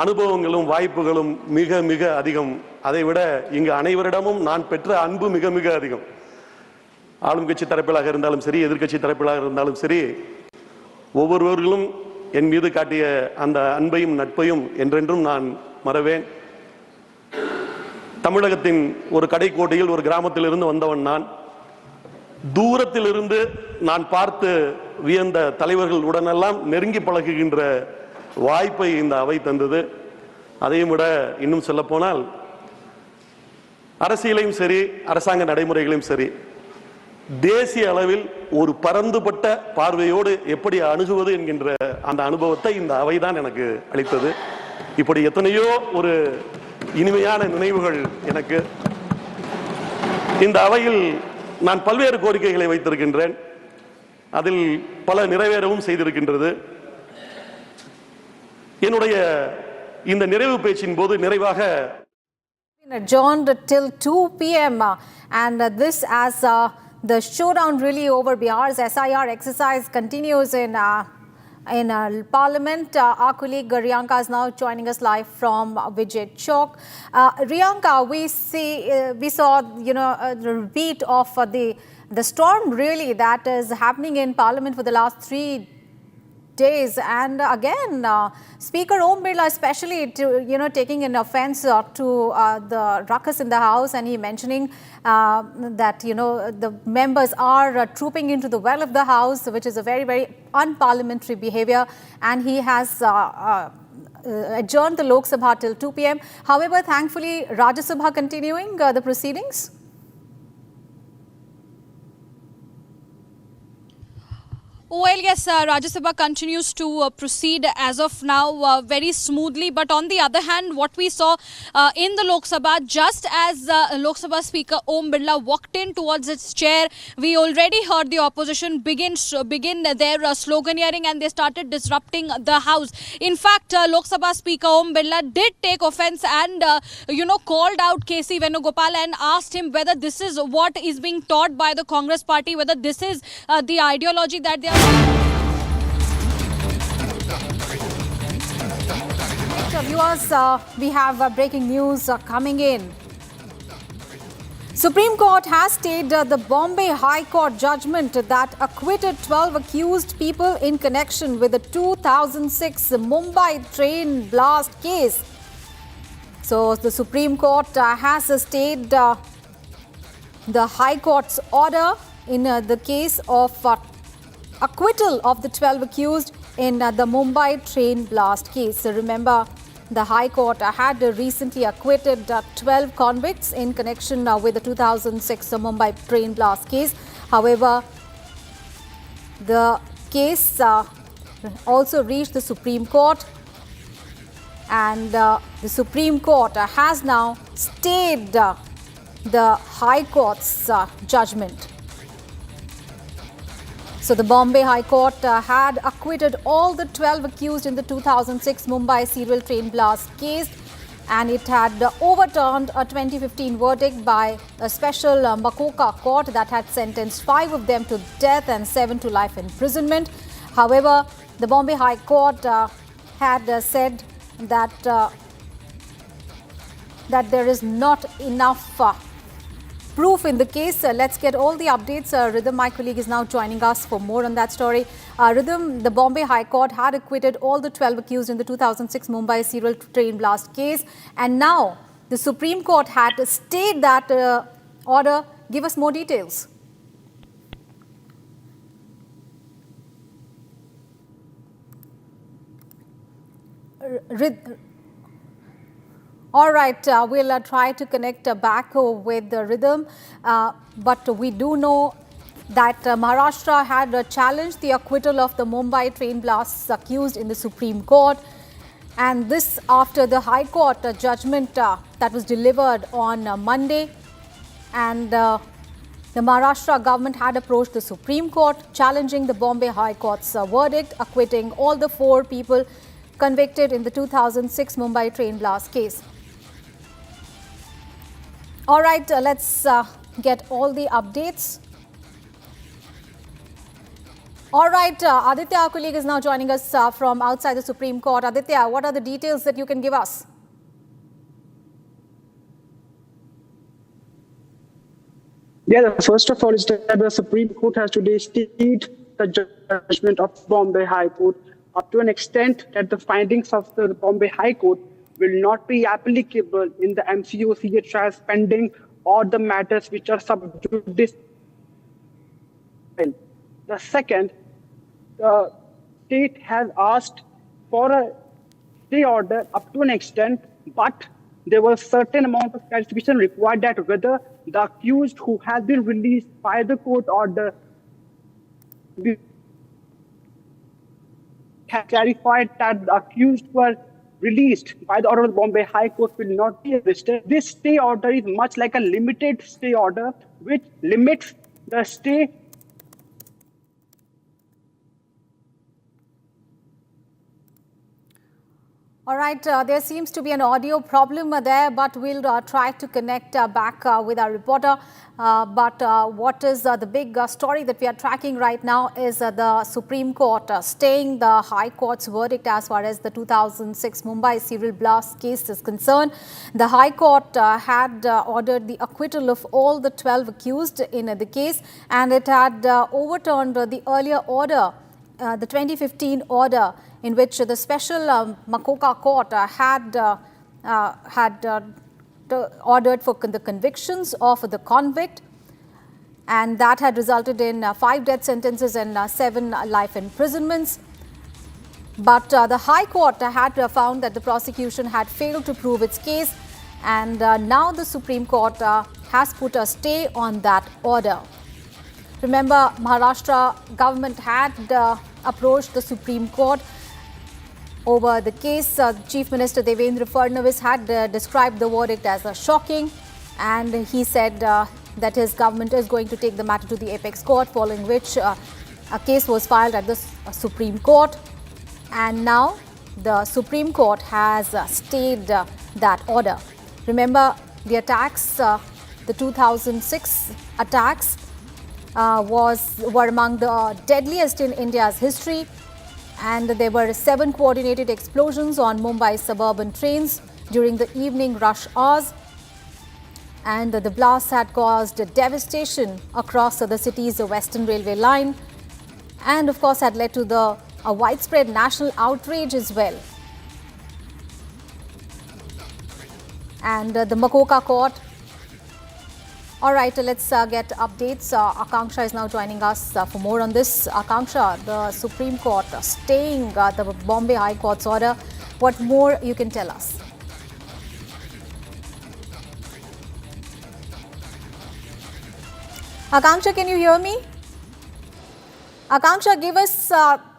அனுபவங்களும் வாய்ப்புகளும் மிக மிக அதிகம். அதைவிட இங்கு அனைவரிடமும் நான் பெற்ற அன்பு மிக மிக அதிகம். ஆளும் கட்சி தரப்பிலாக இருந்தாலும் சரி, எதிர்கட்சி தரப்பிலாக இருந்தாலும் சரி, ஒவ்வொருவர்களும் என் மீது காட்டிய அந்த அன்பையும் நட்பையும் என்றென்றும் நான் மறவேன். தமிழகத்தின் ஒரு கடைக்கோட்டையில் ஒரு கிராமத்திலிருந்து வந்தவன் நான். தூரத்திலிருந்து நான் பார்த்து வியந்த தலைவர்கள் உடனெல்லாம் நெருங்கி பழகுகின்ற வாய்ப்பை இந்த அவை தந்தது. அதையும் விட இன்னும் சொல்ல போனால் அரசியலையும் சரி அரசாங்க நடைமுறைகளையும் சரி தேசிய அளவில் ஒரு பரந்துபட்ட பார்வையோடு எப்படி அணுகுவது என்கின்ற அந்த அனுபவத்தை இந்த அவைதான் எனக்கு அளித்தது. இப்படி எத்தனையோ ஒரு இனிமையான நினைவுகள் எனக்கு. இந்த அவையில் நான் பல்வேறு கோரிக்கைகளை வைத்திருக்கின்றேன். அதில் பல நிறைவேறவும் செய்திருக்கின்றது. என்னுடைய இந்த நிறைவு பேச்சின் போது நிறைவாக adjourned till 2 p.m. And this as the showdown really over Bihar's SIR exercise continues in Parliament. Our colleague Riyanka is now joining us live from Vijay Chowk. Riyanka, we saw the repeat of the storm really that is happening in Parliament for the last 3 days, and again Speaker Om Birla especially taking an offense to the ruckus in the House, and he mentioning that the members are trooping into the well of the House, which is a very, very unparliamentary behavior, and he has adjourned the Lok Sabha till 2 p.m. However, thankfully Rajya Sabha continuing the proceedings. Well, yes, Rajya Sabha continues to proceed as of now very smoothly. But on the other hand, what we saw in the Lok Sabha, just as Lok Sabha Speaker Om Birla walked in towards its chair, we already heard the opposition begin their sloganeering, and they started disrupting the House. In fact, Lok Sabha Speaker Om Birla did take offence and, called out KC Venugopal and asked him whether this is what is being taught by the Congress party, whether this is the ideology that they are. Viewers, we have breaking news coming in. Supreme Court has stayed the Bombay High Court judgment that acquitted 12 accused people in connection with the 2006 Mumbai train blast case. So the Supreme Court has stayed the High Court's order in the case of acquittal of the 12 accused in the Mumbai train blast case. So remember, the High Court had recently acquitted 12 convicts in connection with the 2006 Mumbai train blast case. However, the case also reached the Supreme Court, and the Supreme Court has now stayed the High Court's judgment. So the Bombay High Court had acquitted all the 12 accused in the 2006 Mumbai serial train blast case, and it had overturned a 2015 verdict by a special Makoka court that had sentenced 5 of them to death and 7 to life imprisonment. However, the Bombay High Court had said that there is not enough proof in the case. Let's get all the updates. Rhythm, my colleague, is now joining us for more on that story. Rhythm, the Bombay High Court had acquitted all the 12 accused in the 2006 Mumbai serial train blast case, and now the Supreme Court had stayed that order. Give us more details. All right, we'll try to connect back with the Rhythm, but we do know that Maharashtra had challenged the acquittal of the Mumbai train blasts accused in the Supreme Court, and this after the High Court judgment that was delivered on Monday, and the Maharashtra government had approached the Supreme Court challenging the Bombay High Court's verdict, acquitting all the 4 people convicted in the 2006 Mumbai train blast case. All right, let's get all the updates. All right, Aditya, our colleague, is now joining us from outside the Supreme Court. Aditya, what are the details that you can give us? Yeah, first of all, is that the Supreme Court has today stayed the judgment of Bombay High Court up to an extent that the findings of the Bombay High Court will not be applicable in the MCOCA trials pending or the matters which are sub judice. The second, the state has asked for a stay order up to an extent, but there was certain amount of clarification required that whether the accused who has been released by the court order has clarified that the accused were released by the order of the Bombay High Court will not be arrested. This stay order is much like a limited stay order, which limits the stay. All right, there seems to be an audio problem there, but we'll try to connect back with our reporter. But what is the big story that we are tracking right now is the Supreme Court staying the High Court's verdict as far as the 2006 Mumbai serial blast case is concerned. The High Court had ordered the acquittal of all the 12 accused in the case, and it had overturned the earlier order, the 2015 order, in which the special Makoka court had ordered for the convictions of the convict, and that had resulted in 5 death sentences and 7 life imprisonments. But the High Court had found that the prosecution had failed to prove its case, and now the Supreme Court has put a stay on that order. Remember, Maharashtra government had approached the Supreme Court over the case. Chief Minister Devendra Fadnavis had described the verdict as shocking, and he said that his government is going to take the matter to the apex court, following which a case was filed at the Supreme Court. And now the Supreme Court has stayed that order. Remember, the attacks, the 2006 attacks were among the deadliest in India's history. And there were 7 coordinated explosions on Mumbai suburban trains during the evening rush hours. And the blasts had caused devastation across the city's Western Railway line, and of course had led to a widespread national outrage as well. And the Makoka court. All right, let's get updates. Akanksha is now joining us for more on this. Akanksha, the Supreme Court staying the Bombay High Court's order. What more you can tell us? Akanksha, can you hear me? Akanksha, give us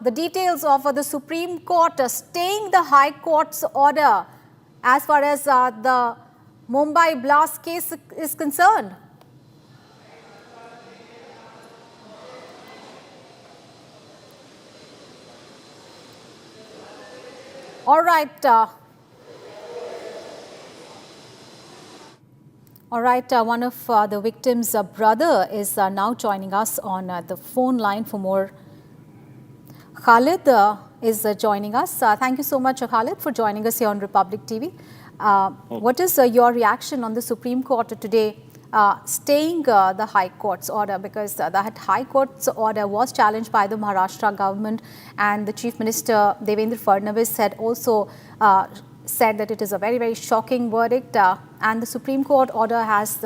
the details of the Supreme Court staying the High Court's order as far as the Mumbai blast case is concerned. All right. One of the victims' brother is now joining us on the phone line for more. Khalid is joining us. Thank you so much, Khalid, for joining us here on Republic TV. What is your reaction on the Supreme Court today staying the High Court's order? Because the High Court's order was challenged by the Maharashtra government, and the Chief Minister Devendra Fadnavis had also said that it is a very, very shocking verdict, and the Supreme Court order has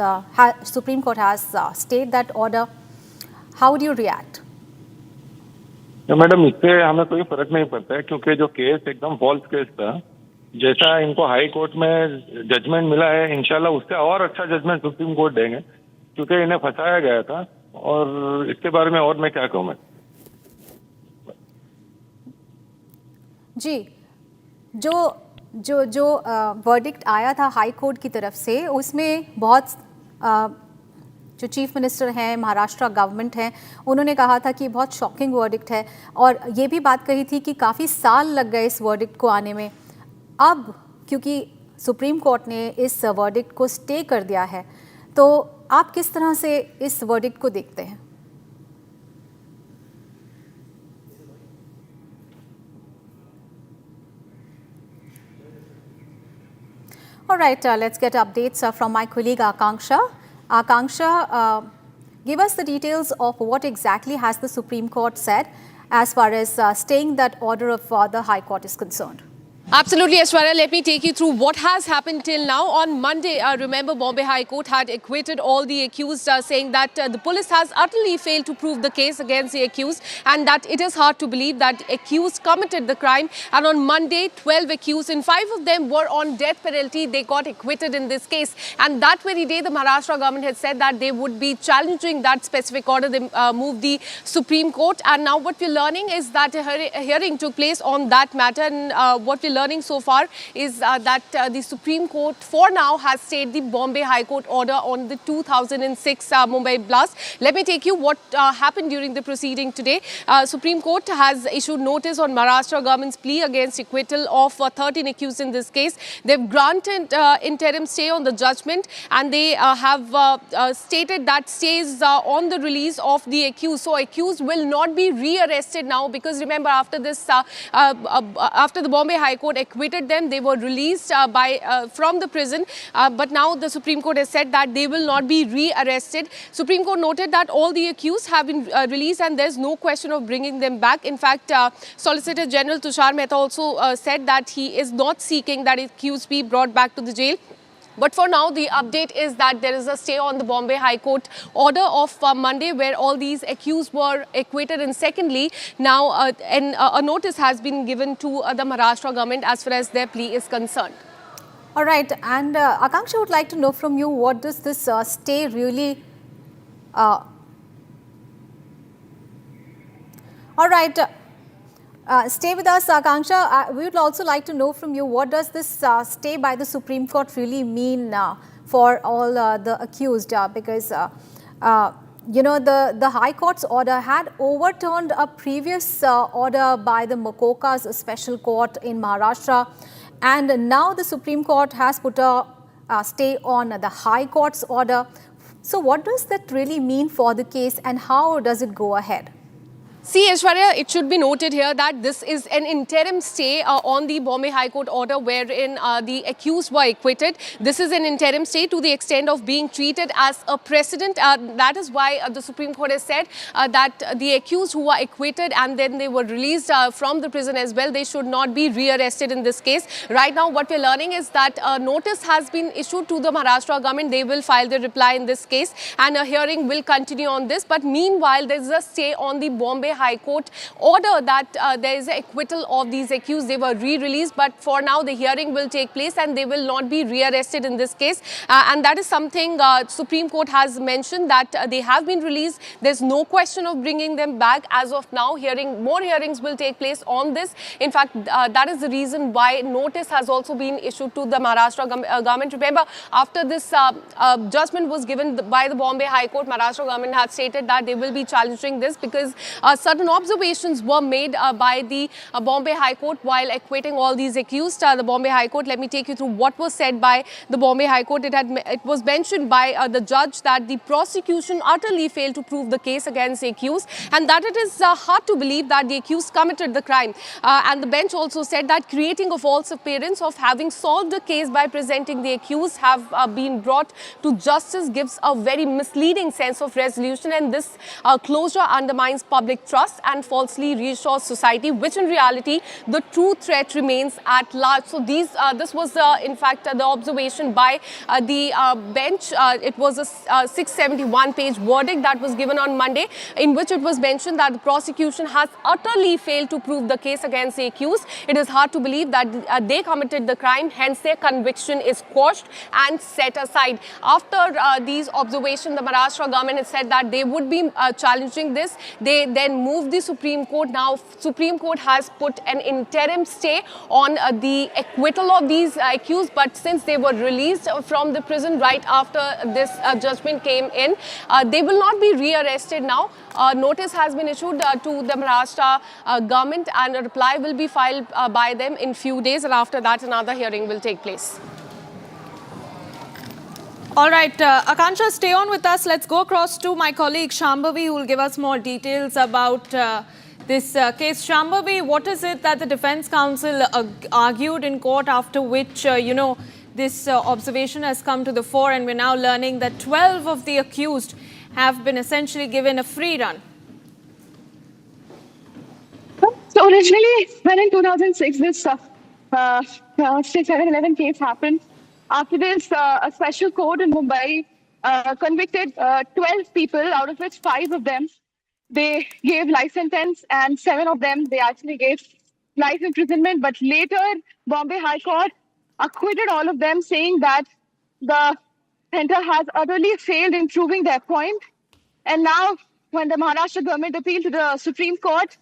stayed that order. How would you react? Madam, इससे हमें कोई फर्क नहीं पड़ता है, क्योंकि जो case एकदम फॉल्स केस था, जैसा इनको हाई कोर्ट में जजमेंट मिला है, इंशाल्लाह उससे और अच्छा जजमेंट सुप्रीम कोर्ट देंगे, क्योंकि इन्हें फंसाया गया था। और इसके बारे में और मैं क्या कहूँ? मैं जी, जो वर्डिक्ट आया था हाई कोर्ट की तरफ से, उसमें बहुत जो चीफ मिनिस्टर हैं, महाराष्ट्र गवर्नमेंट हैं, उन्होंने कहा था कि बहुत शॉकिंग वर्डिक्ट है, और ये भी बात कही थी कि काफ़ी साल लग गए इस वर्डिक्ट को आने में। अब क्योंकि सुप्रीम कोर्ट ने इस वर्डिक्ट को स्टे कर दिया है, तो आप किस तरह से इस वर्डिक्ट को देखते हैं? All right, let's get updates from my colleague Akanksha. Akanksha, give us the details of what exactly has the Supreme Court said, as far as staying that order of the High Court is concerned. Absolutely, Aishwarya. Let me take you through what has happened till now. On Monday, remember, Bombay High Court had acquitted all the accused, saying that the police has utterly failed to prove the case against the accused and that it is hard to believe that the accused committed the crime. And on Monday, 12 accused and 5 of them were on death penalty. They got acquitted in this case. And that very day, the Maharashtra government had said that they would be challenging that specific order. They moved the Supreme Court. And now what we're learning is that a hearing took place on that matter. And what we're learning so far is that the Supreme Court for now has stayed the Bombay High Court order on the 2006 Mumbai blast. Let me take you what happened during the proceeding today. Supreme Court has issued notice on Maharashtra government's plea against acquittal of 13 accused in this case. They've granted interim stay on the judgment and they have stated that stays on the release of the accused. So accused will not be rearrested now because remember after this, after the Bombay High Court acquitted them, they were released from the prison. But now the Supreme Court has said that they will not be rearrested. Supreme Court noted that all the accused have been released and there's no question of bringing them back. In fact, Solicitor General Tushar Mehta also said that he is not seeking that accused be brought back to the jail. But for now, the update is that there is a stay on the Bombay High Court order of Monday where all these accused were acquitted. And secondly, now a notice has been given to the Maharashtra government as far as their plea is concerned. All right. And Akanksha would like to know from you, what does this stay really... all right. Stay with us, Akanksha. We would also like to know from you, what does this stay by the Supreme Court really mean for all the accused? Because, you know, the High Court's order had overturned a previous order by the Makoka's special court in Maharashtra. And now the Supreme Court has put a stay on the High Court's order. So what does that really mean for the case and how does it go ahead? See, Aishwarya, it should be noted here that this is an interim stay on the Bombay High Court order wherein the accused were acquitted. This is an interim stay to the extent of being treated as a precedent. That is why the Supreme Court has said that the accused who were acquitted and then they were released from the prison as well, they should not be rearrested in this case. Right now, what we're learning is that a notice has been issued to the Maharashtra government. They will file their reply in this case and a hearing will continue on this. But meanwhile, there is a stay on the Bombay High Court order that there is an acquittal of these accused. They were re-released, but for now the hearing will take place and they will not be rearrested in this case. And that is something Supreme Court has mentioned that they have been released. There's no question of bringing them back as of now. More hearings will take place on this. In fact, that is the reason why notice has also been issued to the Maharashtra government. Remember, after this judgment was given by the Bombay High Court, Maharashtra government had stated that they will be challenging this because certain observations were made by the Bombay High Court while acquitting all these accused. The Bombay High Court, let me take you through what was said by the Bombay High Court. It was mentioned by the judge that the prosecution utterly failed to prove the case against the accused and that it is hard to believe that the accused committed the crime. And the bench also said that creating a false appearance of having solved the case by presenting the accused have been brought to justice gives a very misleading sense of resolution, and this closure undermines public trust and falsely reassures society, which in reality the true threat remains at large. So this was in fact the observation by the bench. It was a 671-page verdict that was given on Monday, in which it was mentioned that the prosecution has utterly failed to prove the case against the accused. It is hard to believe that they committed the crime, hence their conviction is quashed and set aside. After these observations, the Maharashtra government has said that they would be challenging this. They then moved the Supreme Court. Now, Supreme Court has put an interim stay on the acquittal of these accused, but since they were released from the prison right after this judgment came in, they will not be rearrested now. Notice has been issued to the Maharashtra government and a reply will be filed by them in few days, and after that another hearing will take place. All right, Akanksha, stay on with us. Let's go across to my colleague Shambhavi, who will give us more details about this case. Shambhavi, what is it that the Defence Counsel argued in court, after which, you know, this observation has come to the fore and we're now learning that 12 of the accused have been essentially given a free run? originally, when in 2006 this 7/11 case happened, after this, a special court in Mumbai convicted 12 people, out of which 5 of them they gave life sentence, and 7 of them they actually gave life imprisonment. But later, Bombay High Court acquitted all of them, saying that the center has utterly failed in proving their point. And now, when the Maharashtra government appealed to the Supreme Court,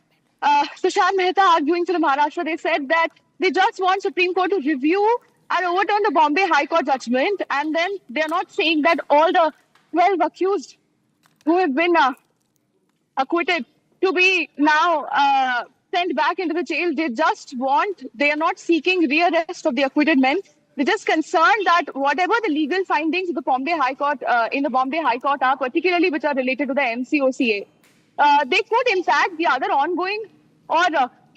Tushar Mehta arguing for the Maharashtra, they said that they just want Supreme Court to review and overturn the Bombay High Court judgment, and then they're not saying that all the 12 accused who have been acquitted to be now sent back into the jail. They are not seeking rearrest of the acquitted men. They're just concerned that whatever the legal findings of the Bombay High Court in the Bombay High Court are, particularly which are related to the MCOCA, they could impact the other ongoing or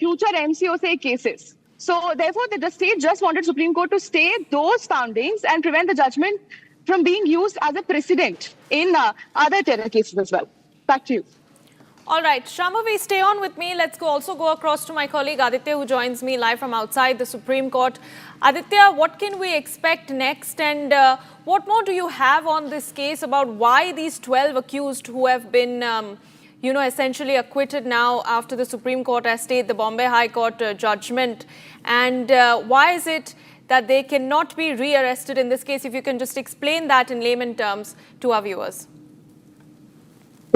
future MCOCA cases. So therefore, the state just wanted Supreme Court to stay those findings and prevent the judgment from being used as a precedent in other terror cases as well. Back to you. All right, Shambhavi, stay on with me. Let's also go across to my colleague Aditya, who joins me live from outside the Supreme Court. Aditya, what can we expect next, and what more do you have on this case about why these 12 accused who have been, essentially acquitted now after the Supreme Court has stayed the Bombay High Court judgment, and why is it that they cannot be rearrested in this case? If you can just explain that in layman terms to our viewers.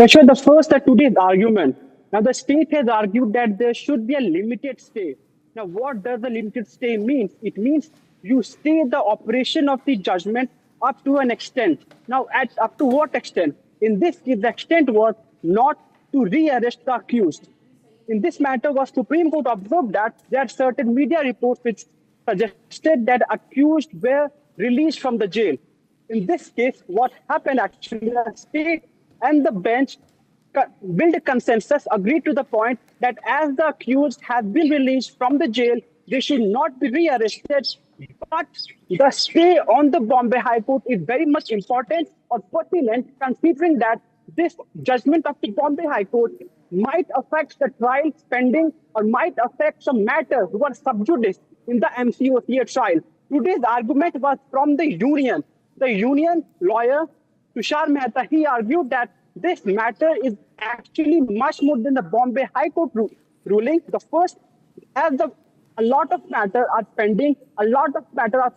Sure, the first today's argument. Now, the state has argued that there should be a limited stay. Now, what does the limited stay mean? It means you stay the operation of the judgment up to an extent. Now, up to what extent? In this case, the extent was not to rearrest the accused. In this matter, the Supreme Court observed that there are certain media reports which suggested that accused were released from the jail. In this case, what happened actually, the state and the bench built a consensus, agreed to the point that as the accused have been released from the jail, they should not be rearrested. But the stay on the Bombay High Court is very much important or pertinent, considering that this judgment of the Bombay High Court might affect the trial pending or might affect some matters who are sub judice in the MCOCA trial. Today's argument was from the union. The union lawyer, Tushar Mehta, he argued that this matter is actually much more than the Bombay High Court ruling. The first, as a lot of matters are pending, a lot of matters are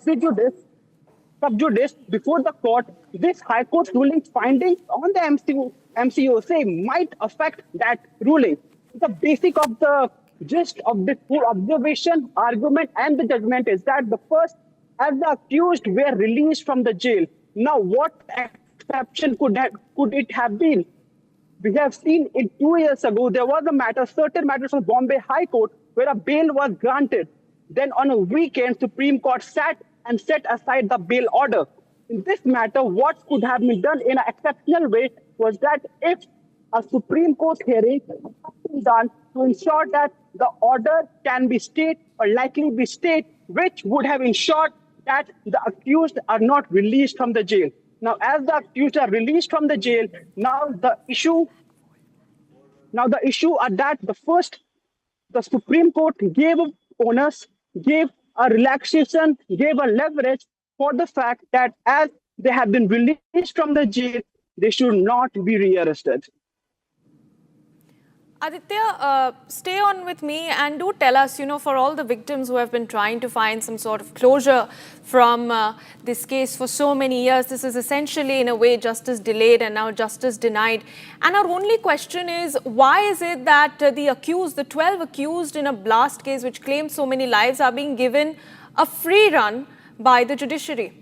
sub judice before the court, this High Court ruling findings on the MCOCA might affect that ruling. The basic of the gist of this whole observation, argument, and the judgment is that the first, as the accused were released from the jail. Now, what exception could it have been? We have seen it 2 years ago, there was a matter, certain matters from Bombay High Court where a bail was granted. Then on a weekend, Supreme Court sat and set aside the bail order. In this matter, what could have been done in an exceptional way was that if a Supreme Court hearing is done to ensure that the order can be stayed or likely be stayed, which would have ensured that the accused are not released from the jail. Now, as the accused are released from the jail, now the issue are that the Supreme Court gave onus, gave a relaxation, gave a leverage for the fact that as they have been released from the jail, they should not be rearrested. Aditya, stay on with me and do tell us, for all the victims who have been trying to find some sort of closure from this case for so many years, this is essentially in a way justice delayed and now justice denied. And our only question is, why is it that the 12 accused in a blast case which claims so many lives are being given a free run by the judiciary?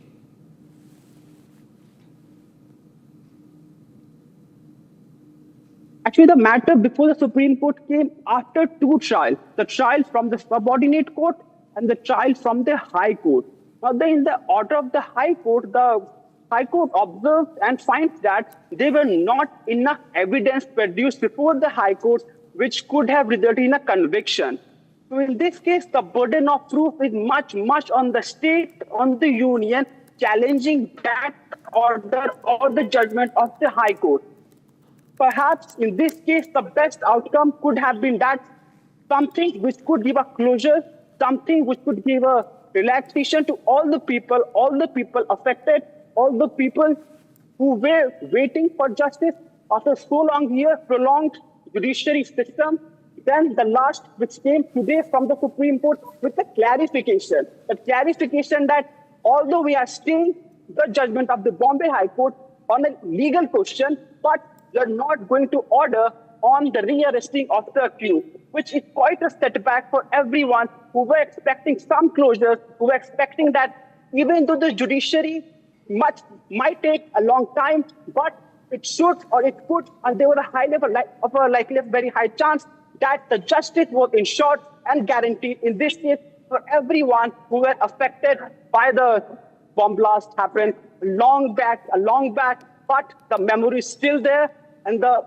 Actually, the matter before the Supreme Court came after 2 trials, the trial from the subordinate court and the trial from the High Court. Now, in the order of the High Court observes and finds that there were not enough evidence produced before the High Court which could have resulted in a conviction. So in this case, the burden of proof is much, much on the state, on the union, challenging that order or the judgment of the High Court. Perhaps in this case, the best outcome could have been that something which could give a closure, something which could give a relaxation to all the people affected, all the people who were waiting for justice after so long years, prolonged judiciary system. Then the last, which came today from the Supreme Court with the clarification that although we are staying the judgment of the Bombay High Court on a legal question, but we are not going to order on the rearresting of the accused, which is quite a setback for everyone who were expecting some closure, who were expecting that even though the judiciary might take a long time, but it should or it could, and there was a high level of a likely very high chance that the justice was ensured and guaranteed in this case for everyone who were affected by the bomb blast happened a long back, but the memory is still there, and the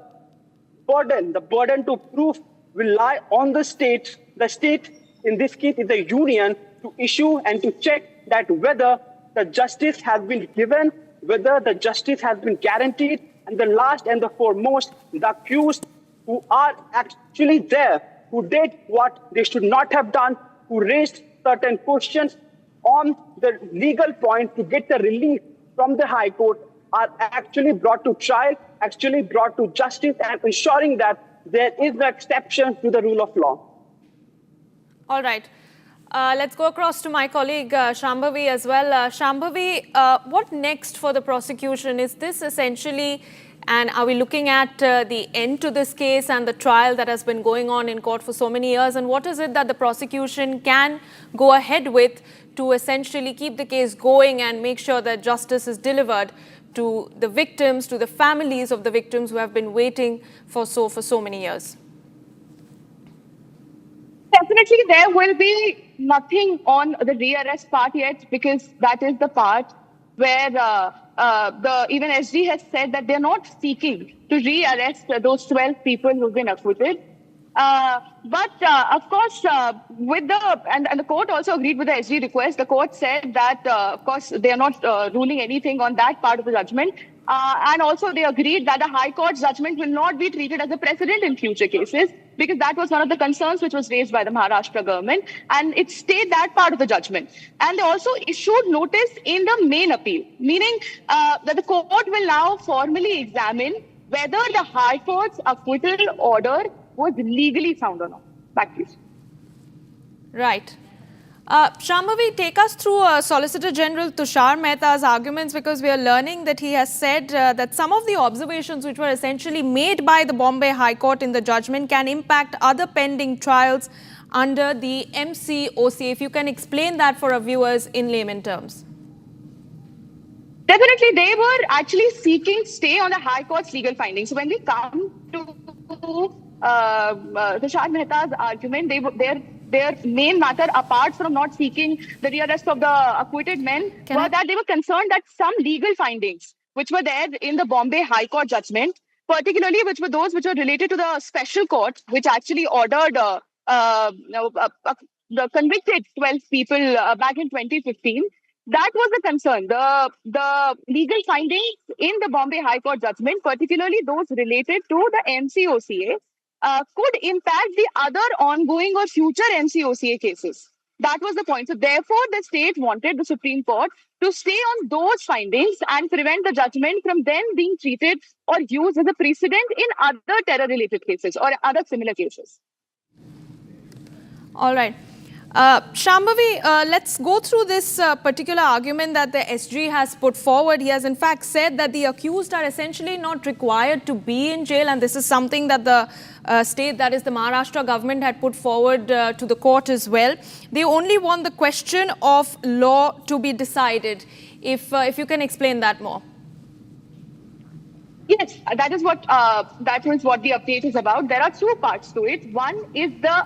burden to prove will lie on the state. The state, in this case, is the union, to issue and to check that whether the justice has been given, whether the justice has been guaranteed, and the last and the foremost, the accused who are actually there, who did what they should not have done, who raised certain questions on the legal point to get the relief from the High Court, are actually brought to trial, actually brought to justice, and ensuring that there is no exception to the rule of law. All right. Let's go across to my colleague Shambhavi as well. Shambhavi, what next for the prosecution? Is this essentially, and are we looking at the end to this case and the trial that has been going on in court for so many years? And what is it that the prosecution can go ahead with to essentially keep the case going and make sure that justice is delivered to the victims, to the families of the victims who have been waiting for so many years? Definitely, there will be nothing on the rearrest part yet, because that is the part where even SG has said that they're not seeking to rearrest those 12 people who've been acquitted. But of course, with the court also agreed with the SG request. The court said that, of course, they are not ruling anything on that part of the judgment. And also they agreed that the High Court's judgment will not be treated as a precedent in future cases, because that was one of the concerns which was raised by the Maharashtra government, and it stayed that part of the judgment. And they also issued notice in the main appeal, meaning that the court will now formally examine whether the High Court's acquittal order was legally sound or not. Back to you. Right. Shambhavi, take us through Solicitor General Tushar Mehta's arguments, because we are learning that he has said that some of the observations which were essentially made by the Bombay High Court in the judgment can impact other pending trials under the MCOC. If you can explain that for our viewers in layman terms. Definitely, they were actually seeking stay on the High Court's legal findings. So when we come to Tushar Mehta's argument, their main matter, apart from not seeking the rearrest of the acquitted men, were that they were concerned that some legal findings which were there in the Bombay High Court judgment, particularly which were those which were related to the special court, which actually ordered the convicted 12 people back in 2015. That was the concern. The legal findings in the Bombay High Court judgment, particularly those related to the MCOCA, could impact the other ongoing or future MCOCA cases. That was the point. So therefore, the state wanted the Supreme Court to stay on those findings and prevent the judgment from then being treated or used as a precedent in other terror-related cases or other similar cases. All right. Shambhavi, let's go through this particular argument that the SG has put forward. He has in fact said that the accused are essentially not required to be in jail, and this is something that the state, that is the Maharashtra government, had put forward to the court as well. They only want the question of law to be decided. If you can explain that more. Yes, that is what the update is about. There are two parts to it. One is the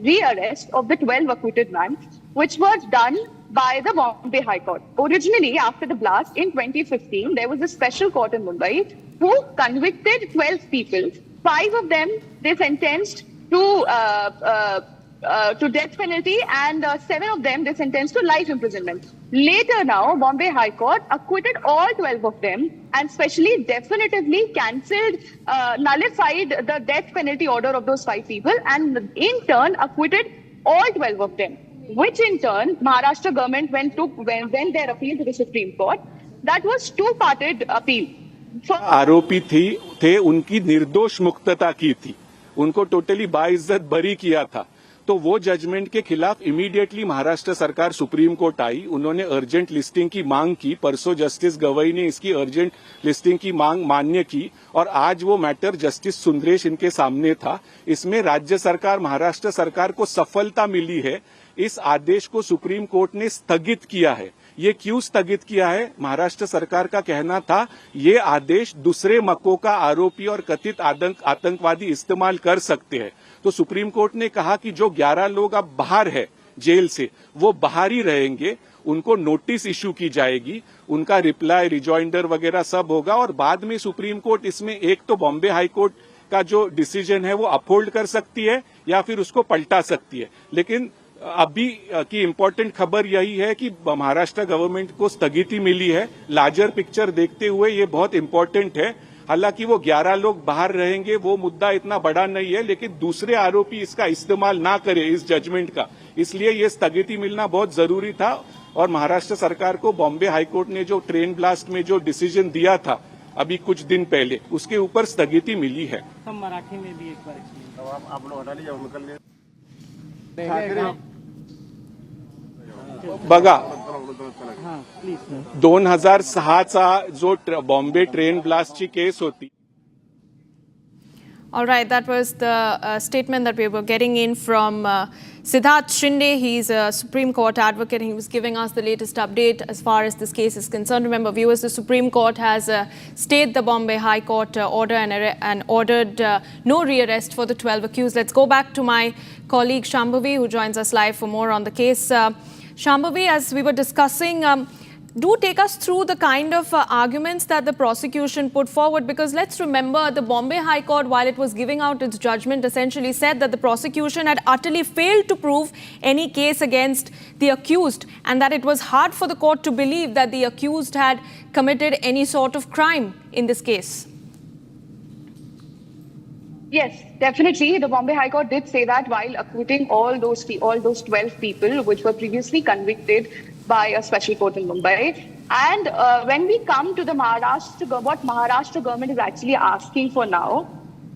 rearrest of the 12 acquitted men, which was done by the Bombay High Court. Originally, after the blast in 2015, there was a special court in Mumbai who convicted 12 people. 5 of them they sentenced to to death penalty, and 7 of them they sentenced to life imprisonment. Later now, Bombay High Court acquitted all 12 of them and specially definitively cancelled, nullified the death penalty order of those 5 people, and in turn acquitted all 12 of them. Which in turn, Maharashtra government went their appeal to the Supreme Court. That was two-parted appeal. आरोपी थे उनकी निर्दोष मुक्तता की थी, उनको totally बाइज्जत बरी किया था। तो वो जजमेंट के खिलाफ इमीडिएटली महाराष्ट्र सरकार सुप्रीम कोर्ट आई, उन्होंने अर्जेंट लिस्टिंग की मांग की। परसों जस्टिस गवई ने इसकी अर्जेंट लिस्टिंग की मांग मान्य की और आज वो मैटर जस्टिस सुंदरेश इनके सामने था। इसमें राज्य सरकार, महाराष्ट्र सरकार को सफलता मिली है। इस आदेश को सुप्रीम कोर्ट ने स्थगित किया है। ये क्यों स्थगित किया है? महाराष्ट्र सरकार का कहना था ये आदेश दूसरे मक्कों का आरोपी और कथित आतंकवादी इस्तेमाल कर सकते हैं। तो सुप्रीम कोर्ट ने कहा कि जो 11 लोग अब बाहर है जेल से, वो बाहर ही रहेंगे, उनको नोटिस इश्यू की जाएगी, उनका रिप्लाई, रिजॉइंडर वगैरह सब होगा और बाद में सुप्रीम कोर्ट इसमें एक तो बॉम्बे हाई कोर्ट का जो डिसीजन है वो अपहोल्ड कर सकती है या फिर उसको पलटा सकती है। लेकिन अभी की इम्पोर्टेंट खबर यही है कि महाराष्ट्र गवर्नमेंट को स्थगिति मिली है। लार्जर पिक्चर देखते हुए ये बहुत इम्पोर्टेंट है। हालांकि वो 11 लोग बाहर रहेंगे, वो मुद्दा इतना बड़ा नहीं है, लेकिन दूसरे आरोपी इसका इस्तेमाल ना करे इस जजमेंट का, इसलिए ये स्थगिति मिलना बहुत जरूरी था। और महाराष्ट्र सरकार को बॉम्बे हाईकोर्ट ने जो ट्रेन ब्लास्ट में जो डिसीजन दिया था अभी कुछ दिन पहले, उसके ऊपर स्थगिति मिली है। मराठी में भी एक बार आप लोग हटा लीजिए। बघा 2006चा जो बॉम्बे ट्रेन ब्लास्टची केस होती. All right, that was the statement that we were getting in from Siddharth Shinde. He's a Supreme Court advocate. He was giving us the latest update as far as this case is concerned. Remember, viewers, the Supreme Court has stayed the Bombay High Court order and ordered no rearrest for the 12 accused. Let's go back to my colleague Shambhavi, who joins us live for more on the case. Shambhavi, as we were discussing, do take us through the kind of arguments that the prosecution put forward, because let's remember the Bombay High Court, while it was giving out its judgment, essentially said that the prosecution had utterly failed to prove any case against the accused and that it was hard for the court to believe that the accused had committed any sort of crime in this case. Yes, definitely. The Bombay High Court did say that while acquitting all those 12 people which were previously convicted by a special court in Mumbai. And when we come to the Maharashtra, what Maharashtra government is actually asking for now,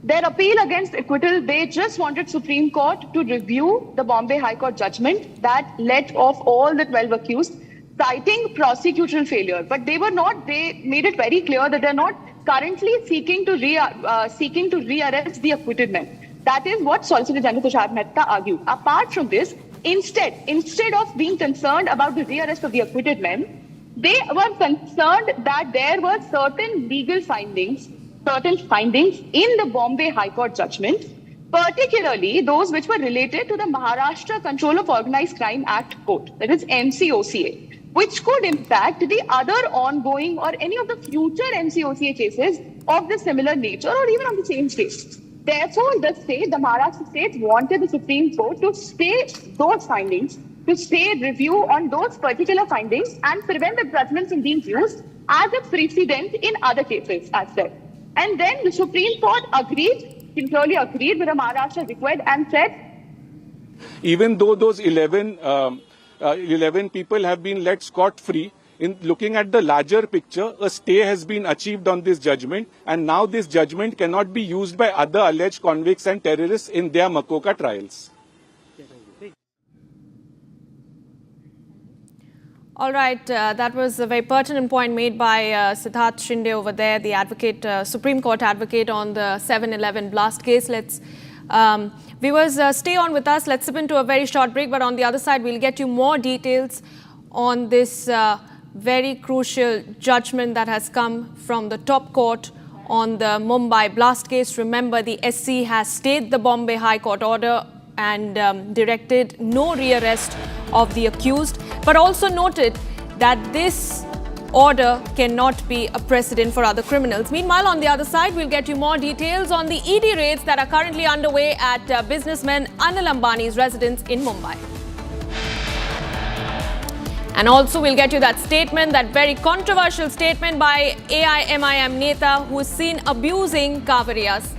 their appeal against acquittal, they just wanted Supreme Court to review the Bombay High Court judgment that let off all the 12 accused, citing prosecutorial failure. But they made it very clear that they're not currently seeking to rearrest the acquitted men. That is what Solicitor General Tushar Mehta argued. Apart from this, instead of being concerned about the rearrest of the acquitted men, they were concerned that there were certain legal findings in the Bombay High Court judgment, particularly those which were related to the Maharashtra Control of Organised Crime Act Court, that is MCOCA, which could impact the other ongoing or any of the future MCOCA cases of the similar nature or even of the same state. Therefore, the Maharashtra state wanted the Supreme Court to stay those findings, to stay review on those particular findings and prevent the judgment from being used as a precedent in other cases, as said. And then the Supreme Court clearly agreed with the Maharashtra request and said, even though those 11 people have been let scot-free, in looking at the larger picture, a stay has been achieved on this judgment, and now this judgment cannot be used by other alleged convicts and terrorists in their Makoka trials. All right, that was a very pertinent point made by Siddharth Shinde over there, the advocate, Supreme Court advocate on the 7/11 blast case. Let's viewers stay on with us. Let's step into a very short break, but on the other side, we'll get you more details on this very crucial judgment that has come from the top court on the Mumbai blast case. Remember, the SC has stayed the Bombay High Court order and directed no rearrest of the accused, but also noted that this order cannot be a precedent for other criminals. Meanwhile, on the other side, we'll get you more details on the ED raids that are currently underway at businessman Anil Ambani's residence in Mumbai. And also, we'll get you that statement, that very controversial statement by AIMIM Neta, who is seen abusing Kavariyas.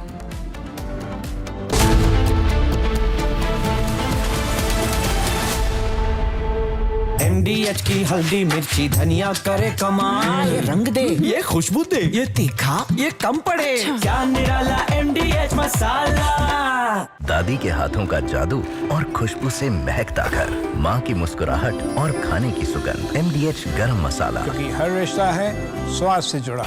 MDH की हल्दी मिर्ची धनिया करे कमाल, ये रंग दे, ये खुशबू दे, ये तीखा, ये कम पड़े, क्या निराला MDH मसाला। दादी के हाथों का जादू और खुशबू से महकता घर, माँ की मुस्कुराहट और खाने की सुगंध। MDH गरम मसाला, क्योंकि हर रिश्ता है स्वाद से जुड़ा।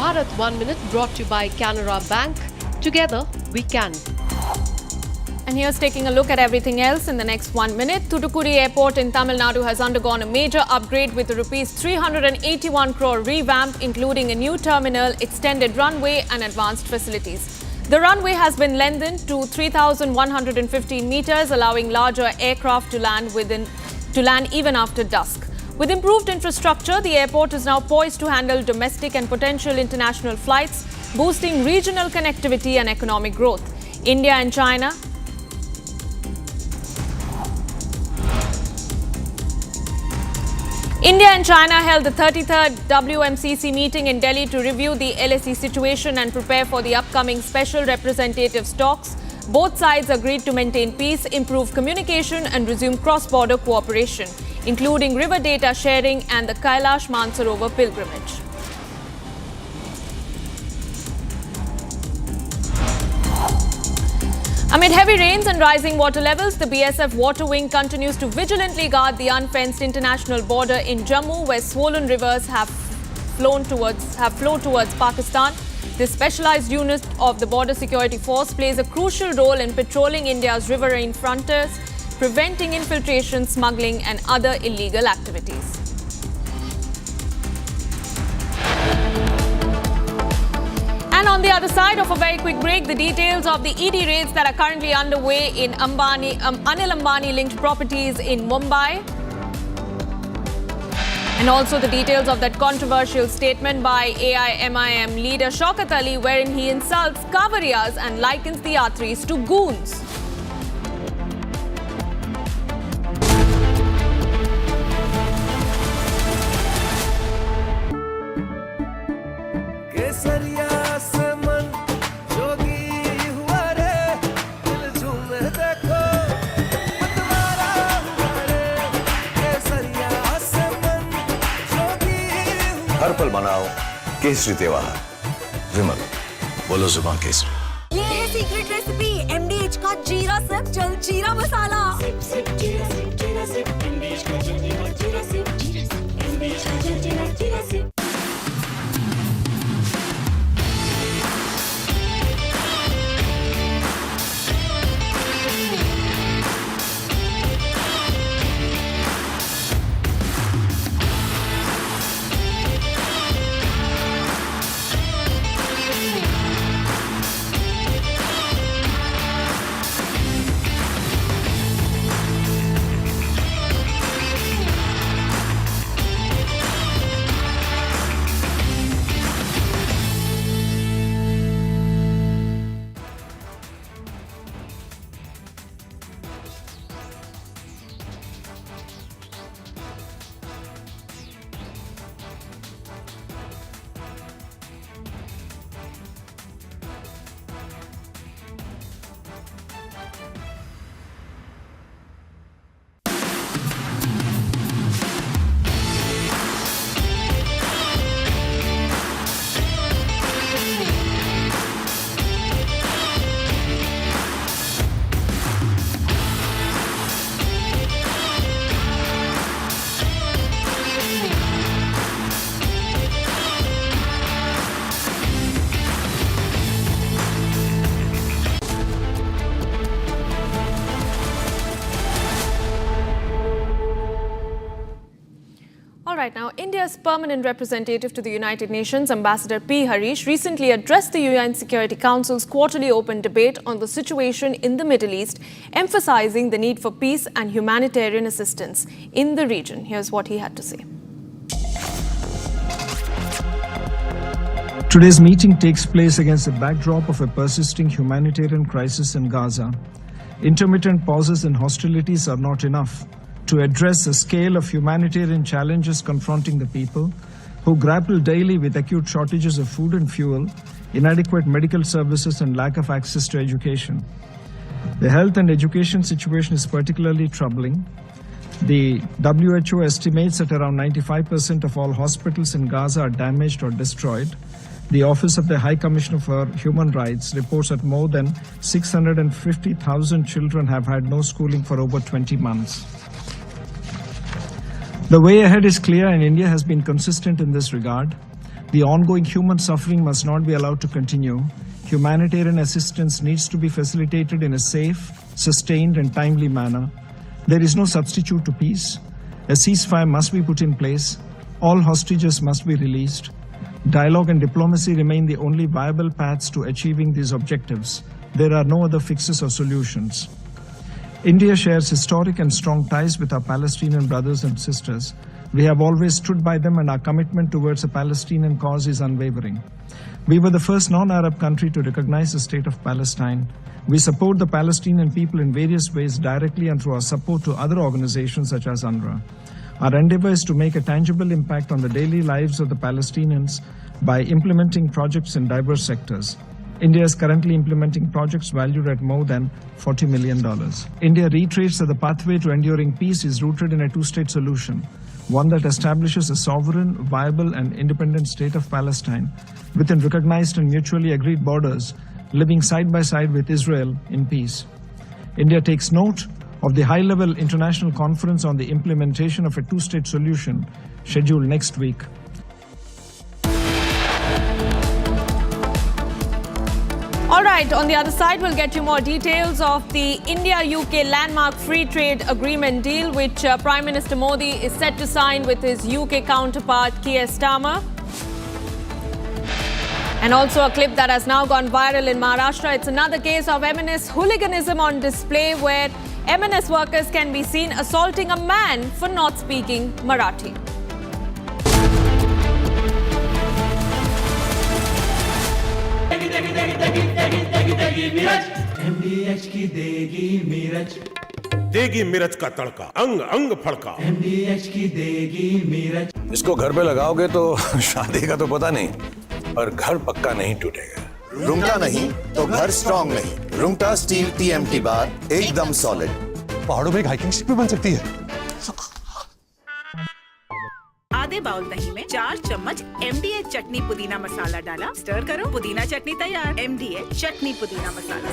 Bharat 1 Minute brought to you by Canara Bank. Together we can. And here's taking a look at everything else in the next 1 minute. Thoothukudi Airport in Tamil Nadu has undergone a major upgrade with a rupees 381 crore revamp, including a new terminal, extended runway and advanced facilities. The runway has been lengthened to 3,115 meters, allowing larger aircraft to land even after dusk. With improved infrastructure, the airport is now poised to handle domestic and potential international flights, boosting regional connectivity and economic growth. India and China held the 33rd WMCC meeting in Delhi to review the LSE situation and prepare for the upcoming special representatives talks. Both sides agreed to maintain peace, improve communication and resume cross-border cooperation, including river data sharing and the Kailash Mansarovar pilgrimage. Amid heavy rains and rising water levels, the BSF water wing continues to vigilantly guard the unfenced international border in Jammu, where swollen rivers have flowed towards Pakistan. This specialized unit of the Border Security Force plays a crucial role in patrolling India's riverine frontiers, preventing infiltration, smuggling and other illegal activities. And on the other side of a very quick break, the details of the ED raids that are currently underway in Anil Ambani linked properties in Mumbai. And also the details of that controversial statement by AIMIM leader Shaukat Ali, wherein he insults Kavariyas and likens the Yatris to goons. हर पल मनाओ केसरी त्योहार। विमल, बोलो जुबान केसरी। ये है secret recipe MDH का जीरा SIP जल जीरा मसाला। जीरा सिप MDH का जल जीरा सिप MDH का जल जीरा SIP. Right now, India's permanent representative to the United Nations, Ambassador P. Harish, recently addressed the UN Security Council's quarterly open debate on the situation in the Middle East, emphasizing the need for peace and humanitarian assistance in the region. Here's what he had to say. Today's meeting takes place against the backdrop of a persisting humanitarian crisis in Gaza. Intermittent pauses in hostilities are not enough to address the scale of humanitarian challenges confronting the people who grapple daily with acute shortages of food and fuel, inadequate medical services, and lack of access to education. The health and education situation is particularly troubling. The WHO estimates that around 95% of all hospitals in Gaza are damaged or destroyed. The Office of the High Commissioner for Human Rights reports that more than 650,000 children have had no schooling for over 20 months. The way ahead is clear, and India has been consistent in this regard. The ongoing human suffering must not be allowed to continue. Humanitarian assistance needs to be facilitated in a safe, sustained, and timely manner. There is no substitute to peace. A ceasefire must be put in place. All hostages must be released. Dialogue and diplomacy remain the only viable paths to achieving these objectives. There are no other fixes or solutions. India shares historic and strong ties with our Palestinian brothers and sisters. We have always stood by them, and our commitment towards the Palestinian cause is unwavering. We were the first non-Arab country to recognize the state of Palestine. We support the Palestinian people in various ways, directly and through our support to other organizations such as UNRWA. Our endeavor is to make a tangible impact on the daily lives of the Palestinians by implementing projects in diverse sectors. India is currently implementing projects valued at more than $40 million. India reiterates that the pathway to enduring peace is rooted in a two-state solution, one that establishes a sovereign, viable, and independent state of Palestine within recognized and mutually agreed borders, living side by side with Israel in peace. India takes note of the high-level international conference on the implementation of a two-state solution scheduled next week. All right, on the other side, we'll get you more details of the India-UK landmark free trade agreement deal, which Prime Minister Modi is set to sign with his UK counterpart, Keir Starmer. And also a clip that has now gone viral in Maharashtra. It's another case of M&S hooliganism on display, where M&S workers can be seen assaulting a man for not speaking Marathi. MDH की देगी मिर्च, देगी मिर्च का तड़का, अंग अंग फड़का। MDH की देगी मिर्च। इसको घर पे लगाओगे तो शादी का तो पता नहीं, पर घर पक्का नहीं टूटेगा। रुंगटा नहीं तो घर स्ट्रॉन्ग नहीं। रुंगटा स्टील TMT बार एकदम सॉलिड। पहाड़ों में एक हाइकिंग स्टिक भी बन सकती है। आधे बाउल दही में 4 चम्मच MDH चटनी पुदीना मसाला डाला, स्टर करो, पुदीना चटनी तैयार। MDH चटनी पुदीना मसाला।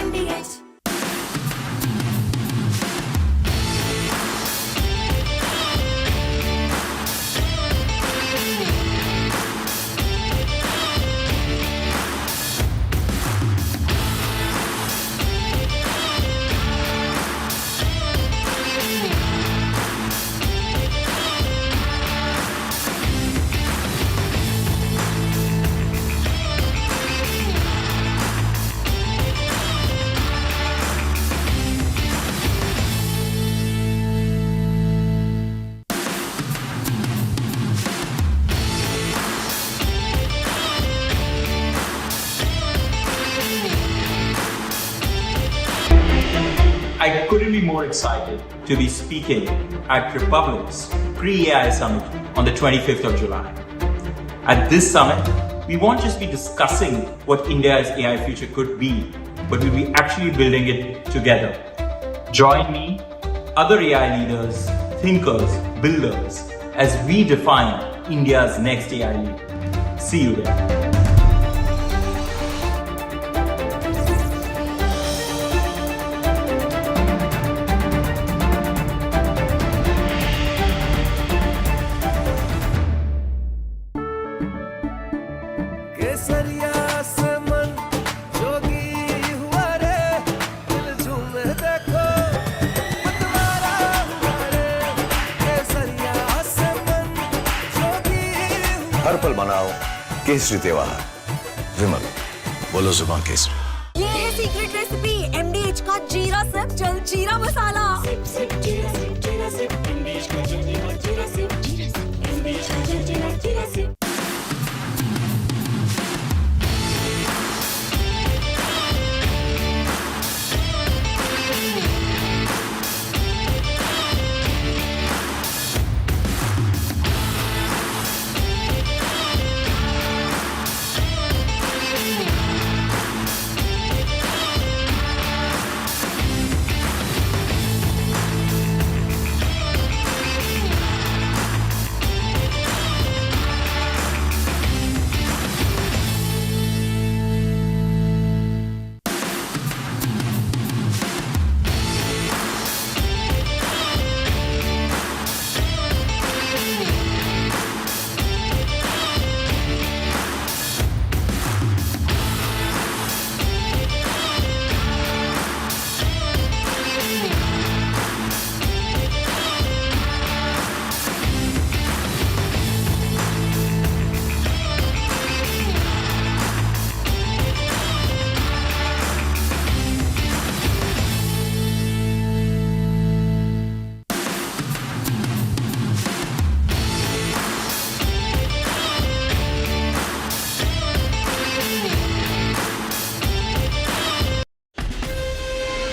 MDH। I couldn't be more excited to be speaking at Republic's pre-AI Summit on the 25th of July. At this summit, we won't just be discussing what India's AI future could be, but we'll be actually building it together. Join me, other AI leaders, thinkers, builders, as we define India's next AI leader. See you there. हर पल मनाओ केसरी त्योहार। विमल, बोलो जुबान केसरी। ये है secret recipe MDH का जीरा SIP जल जीरा मसाला। सिप सिप जीरा सिप जीरा सिप MDH का जल जीरा सिप जीरा सिप MDH का जल जीरा SIP.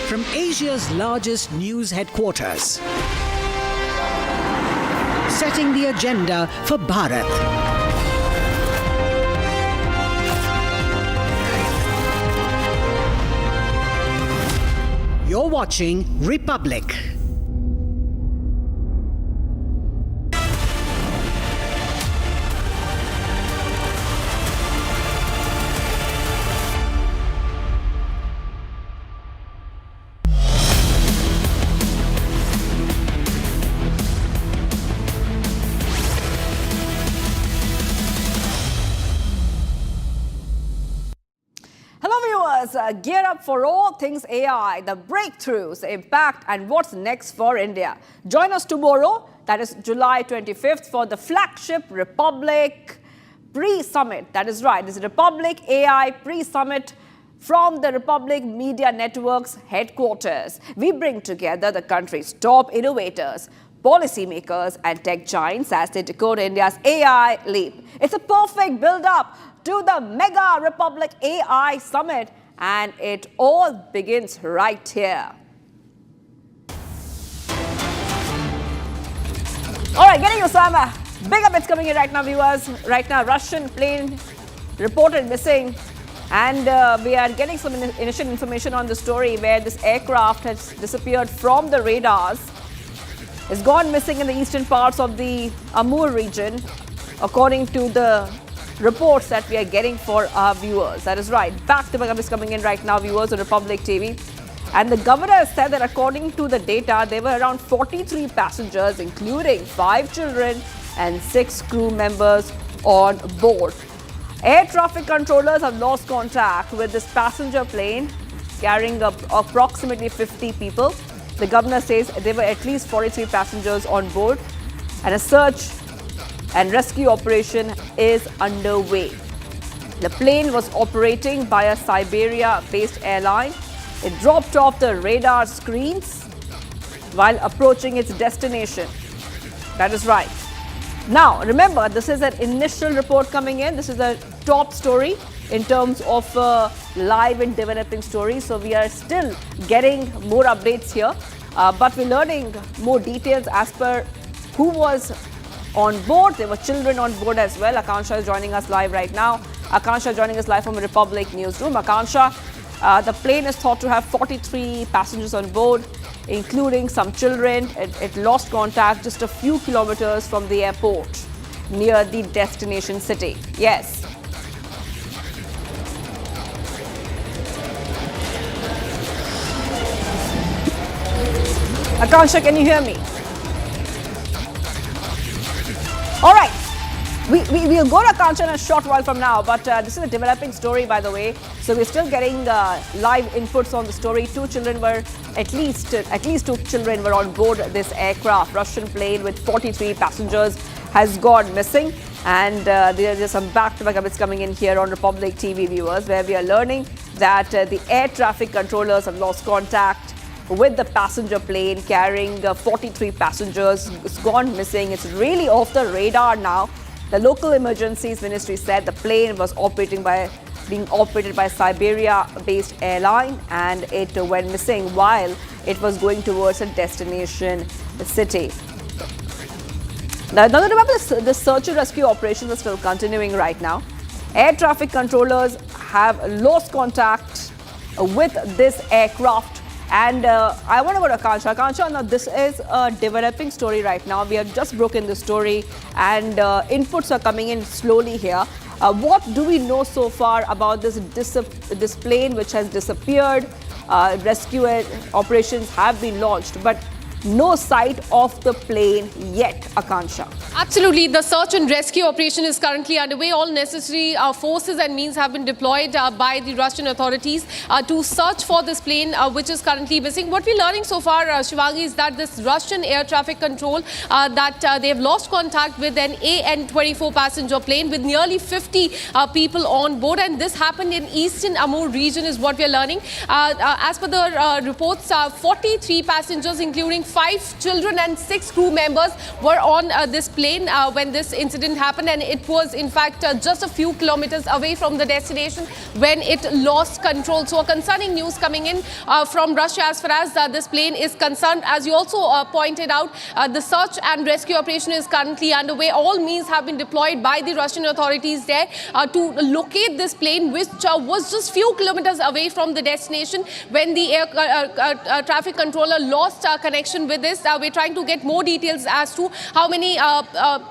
From Asia's largest news headquarters, setting the agenda for Bharat. You're watching Republic. Gear up for all things AI, the breakthroughs, impact, and what's next for India. Join us tomorrow, that is July 25th, for the flagship Republic pre-summit. That is right, this is Republic AI pre-summit from the Republic Media Network's headquarters. We bring together the country's top innovators, policymakers and tech giants as they decode India's AI leap. It's a perfect build-up to the Mega Republic AI Summit, and it all begins right here. All right, getting Osama. Big updates coming in right now, viewers. Right now, Russian plane reported missing. And we are getting some initial information on the story where this aircraft has disappeared from the radars. It's gone missing in the eastern parts of the Amur region, according to the reports that we are getting for our viewers. That is right. Back-to-back updates coming in right now, viewers, on Republic TV. And the governor said that according to the data, there were around 43 passengers, including 5 children and 6 crew members on board. Air traffic controllers have lost contact with this passenger plane carrying approximately 50 people. The governor says there were at least 43 passengers on board, and a search and rescue operation is underway. The plane was operating by a Siberia-based airline. It dropped off the radar screens while approaching its destination. That is right. Now, remember, this is an initial report coming in. This is a top story in terms of live and developing stories. So we are still getting more updates here, but we're learning more details as per who was on board. There were children on board as well. Akansha is joining us live right now. Akansha joining us live from Republic Newsroom. Akansha, the plane is thought to have 43 passengers on board, including some children. It lost contact just a few kilometers from the airport near the destination city. Yes. Akansha, can you hear me? All right. We'll go to Akansha in a short while from now, but this is a developing story, by the way. So we're still getting live inputs on the story. At least 2 children were on board this aircraft. Russian plane with 43 passengers has gone missing. And there's some back-to-back updates coming in here on Republic TV, viewers, where we are learning that the air traffic controllers have lost contact with the passenger plane carrying 43 passengers. It's gone missing. It's really off the radar now. The local emergencies ministry said the plane was being operated by a Siberia-based airline, and it went missing while it was going towards a destination city. Now, remember, the search and rescue operations are still continuing right now. Air traffic controllers have lost contact with this aircraft. And I want to go to Akansha. Akansha, now this is a developing story right now. We have just broken the story, and inputs are coming in slowly here. What do we know so far about this plane which has disappeared? Rescue operations have been launched, but no sight of the plane yet, Akansha. Absolutely. The search and rescue operation is currently underway. All necessary forces and means have been deployed by the Russian authorities to search for this plane which is currently missing. What we're learning so far, Shivangi, is that this Russian air traffic control that they've lost contact with an AN-24 passenger plane with nearly 50 people on board, and this happened in eastern Amur region is what we're learning. As per the reports, 43 passengers, including 5 children and 6 crew members, were on this plane when this incident happened, and it was in fact just a few kilometers away from the destination when it lost control. So a concerning news coming in from Russia as far as this plane is concerned. As you also pointed out, the search and rescue operation is currently underway. All means have been deployed by the Russian authorities there to locate this plane, which was just few kilometers away from the destination when the air traffic controller lost connection with this. We're trying to get more details as to how many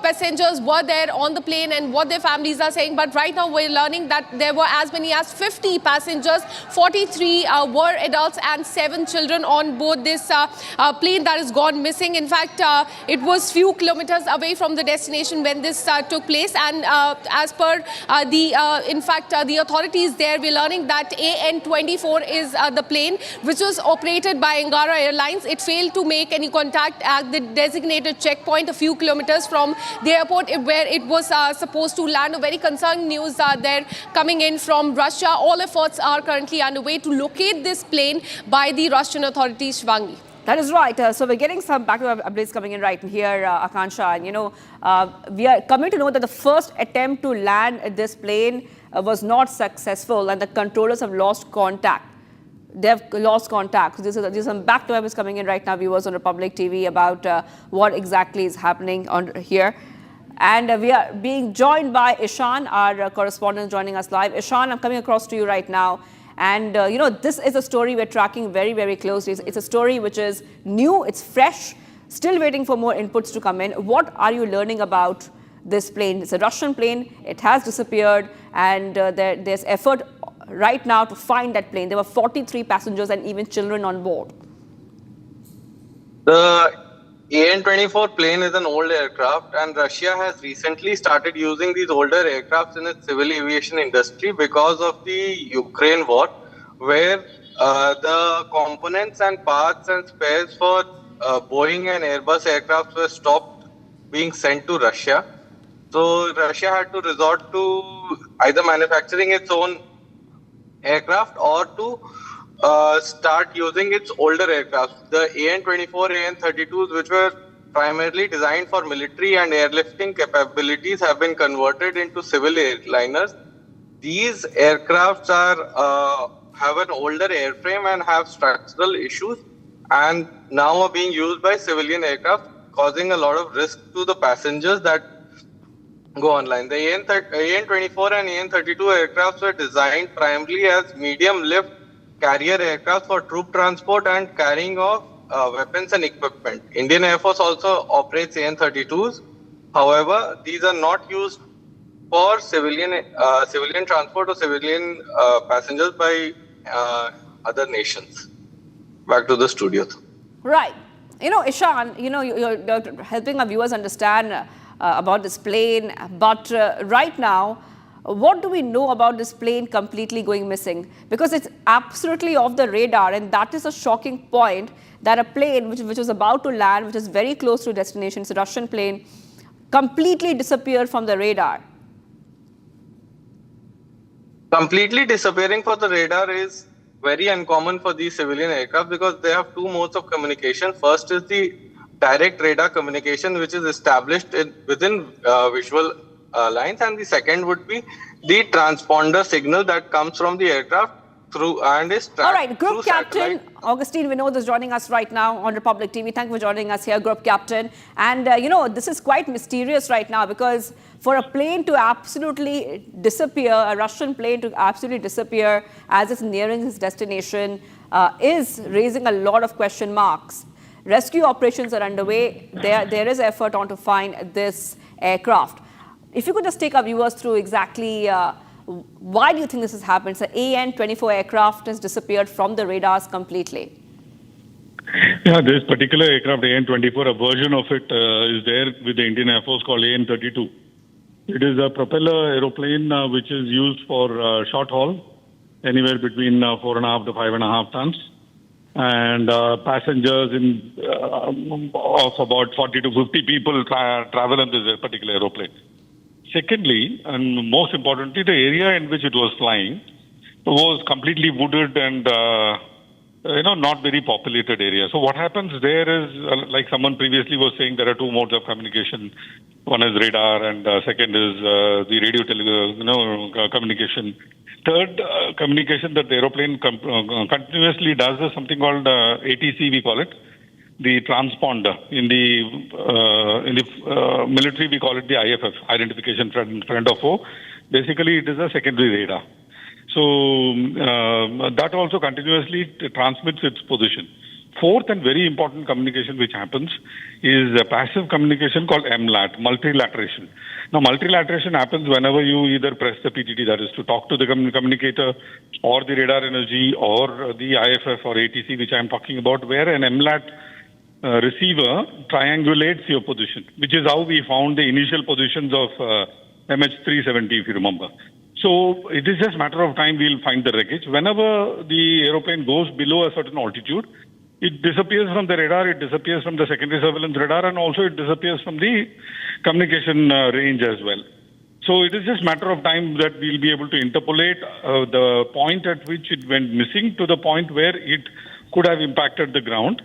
passengers were there on the plane and what their families are saying. But right now we're learning that there were as many as 50 passengers, 43 were adults and 7 children on board this plane that has gone missing. In fact, it was few kilometers away from the destination when this took place. And as per the authorities there, we're learning that AN-24 is the plane which was operated by Angara Airlines. It failed to make any contact at the designated checkpoint a few kilometers from the airport where it was supposed to land. A very concerning news there coming in from Russia. All efforts are currently underway to locate this plane by the Russian authorities, Shivangi. That is right. So we're getting some background updates coming in right here, Akansha. And, we are coming to know that the first attempt to land this plane was not successful and the controllers have lost contact. They have lost contact. So there's some background updates coming in right now, viewers on Republic TV, about what exactly is happening on here. And we are being joined by Ishan, our correspondent, joining us live. Ishan, I'm coming across to you right now. And, this is a story we're tracking very, very closely. It's a story which is new, it's fresh, still waiting for more inputs to come in. What are you learning about this plane? It's a Russian plane. It has disappeared. And there's effort right now to find that plane. There were 43 passengers and even children on board. The AN-24 plane is an old aircraft, and Russia has recently started using these older aircrafts in its civil aviation industry because of the Ukraine war, where the components and parts and spares for Boeing and Airbus aircraft were stopped being sent to Russia. So Russia had to resort to either manufacturing its own aircraft or to start using its older aircraft. The AN-24, AN-32s, which were primarily designed for military and airlifting capabilities, have been converted into civil airliners. These aircrafts have an older airframe and have structural issues, and now are being used by civilian aircraft, causing a lot of risk to the passengers that go online. The AN-24 and AN-32 aircrafts were designed primarily as medium lift carrier aircraft for troop transport and carrying of weapons and equipment. Indian Air Force also operates AN-32s. However, these are not used for civilian transport or civilian passengers by other nations. Back to the studio. Right. Ishan, you're helping our viewers understand about this plane. But right now, what do we know about this plane completely going missing? Because it's absolutely off the radar, and that is a shocking point, that a plane which was about to land, which is very close to destination, it's a Russian plane, completely disappeared from the radar. Completely disappearing from the radar is very uncommon for these civilian aircraft because they have two modes of communication. First is the direct radar communication, which is established within visual lines, and the second would be the transponder signal that comes from the aircraft through and is tracked. All right, Group through Captain satellite. Augustine Vinod is joining us right now on Republic TV. Thank you for joining us here, Group Captain. And this is quite mysterious right now, because for a plane to absolutely disappear, a Russian plane to absolutely disappear as it's nearing its destination is raising a lot of question marks. Rescue operations are underway. There is effort on to find this aircraft. If you could just take our viewers through exactly why do you think this has happened? So AN-24 aircraft has disappeared from the radars completely. Yeah, this particular aircraft, AN-24, a version of it is there with the Indian Air Force called AN-32. It is a propeller aeroplane which is used for short haul, anywhere between 4.5 to 5.5 tons. And passengers of about 40 to 50 people travel in this particular aeroplane. Secondly, and most importantly, the area in which it was flying was completely wooded and not very populated area. So what happens there is, like someone previously was saying, there are two modes of communication. One is radar, and second is the radio communication. Third communication that the aeroplane continuously does is something called ATC, we call it, the transponder. In the military, we call it the IFF, Identification Friend of Foe. Basically, it is a secondary radar. So that also continuously transmits its position. Fourth and very important communication which happens is a passive communication called MLAT, multilateration. Now, multilateration happens whenever you either press the PTT, that is to talk to the communicator, or the radar energy, or the IFF or ATC, which I am talking about, where an MLAT receiver triangulates your position, which is how we found the initial positions of MH370, if you remember. So it is just a matter of time we'll find the wreckage. Whenever the aeroplane goes below a certain altitude, it disappears from the radar, it disappears from the secondary surveillance radar, and also it disappears from the communication range as well. So it is just a matter of time that we'll be able to interpolate the point at which it went missing to the point where it could have impacted the ground.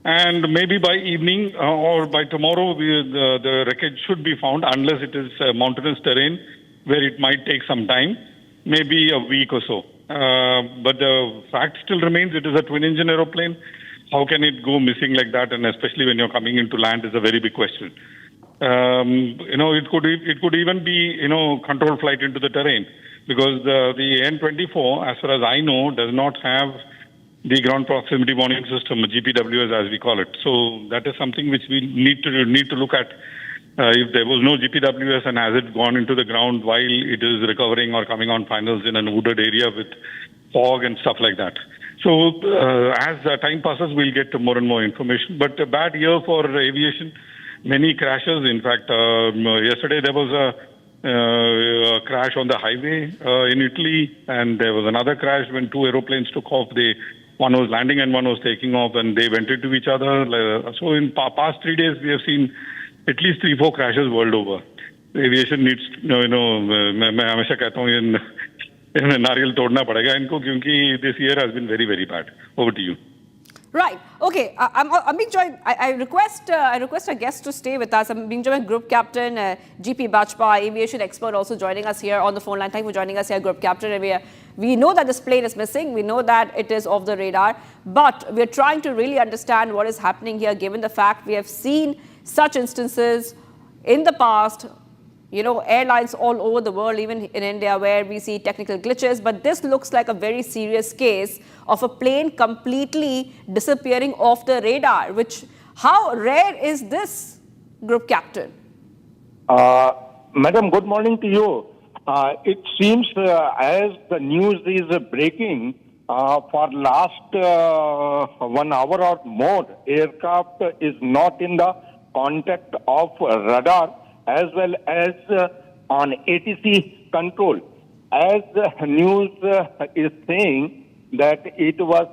And maybe by evening or by tomorrow, the wreckage should be found, unless it is mountainous terrain where it might take some time, maybe a week or so. But the fact still remains, it is a twin-engine aeroplane. How can it go missing like that? And especially when you're coming into land is a very big question. It could even be, controlled flight into the terrain, because the AN-24, as far as I know, does not have the ground proximity warning system, GPWS as we call it. So that is something which we need to look at. If there was no GPWS and has it gone into the ground while it is recovering or coming on finals in an wooded area with fog and stuff like that. So as time passes, we'll get more and more information. But a bad year for aviation, many crashes. In fact, yesterday there was a crash on the highway in Italy, and there was another crash when two aeroplanes took off. One was landing and one was taking off, and they went into each other. So in past 3 days, we have seen at least 3-4 crashes world over. Aviation needs, मैं हमेशा कहता हूँ ये नारियल तोड़ना पड़ेगा इनको, क्योंकि this year has been very, very bad. Over to you. Right. Okay. I'm being joined. I request our guests to stay with us. I'm being joined by Group Captain GP Bajpai, aviation expert, also joining us here on the phone line. Thank you for joining us here, Group Captain. And we know that this plane is missing. We know that it is off the radar. But we're trying to really understand what is happening here, given the fact we have seen such instances in the past. Airlines all over the world, even in India, where we see technical glitches. But this looks like a very serious case of a plane completely disappearing off the radar. How rare is this, Group Captain? Madam, good morning to you. It seems as the news is breaking, for last 1 hour or more, aircraft is not in the contact of radar, as well as on ATC control. As the news is saying that it was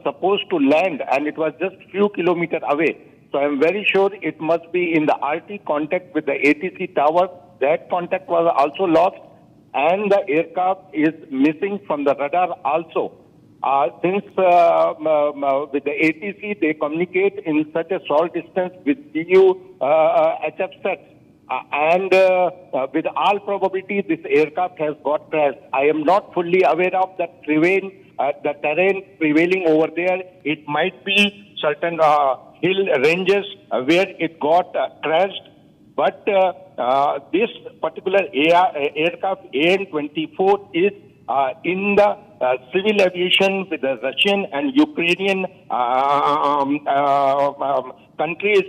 supposed to land and it was just few kilometers away. So I'm very sure it must be in the RT contact with the ATC tower. That contact was also lost, and the aircraft is missing from the radar also. Since with the ATC, they communicate in such a short distance with DU HF sets. And with all probability, this aircraft has got crashed. I am not fully aware of the terrain prevailing over there. It might be certain hill ranges where it got crashed. But this particular aircraft, AN-24, is in the civil aviation with the Russian and Ukrainian countries,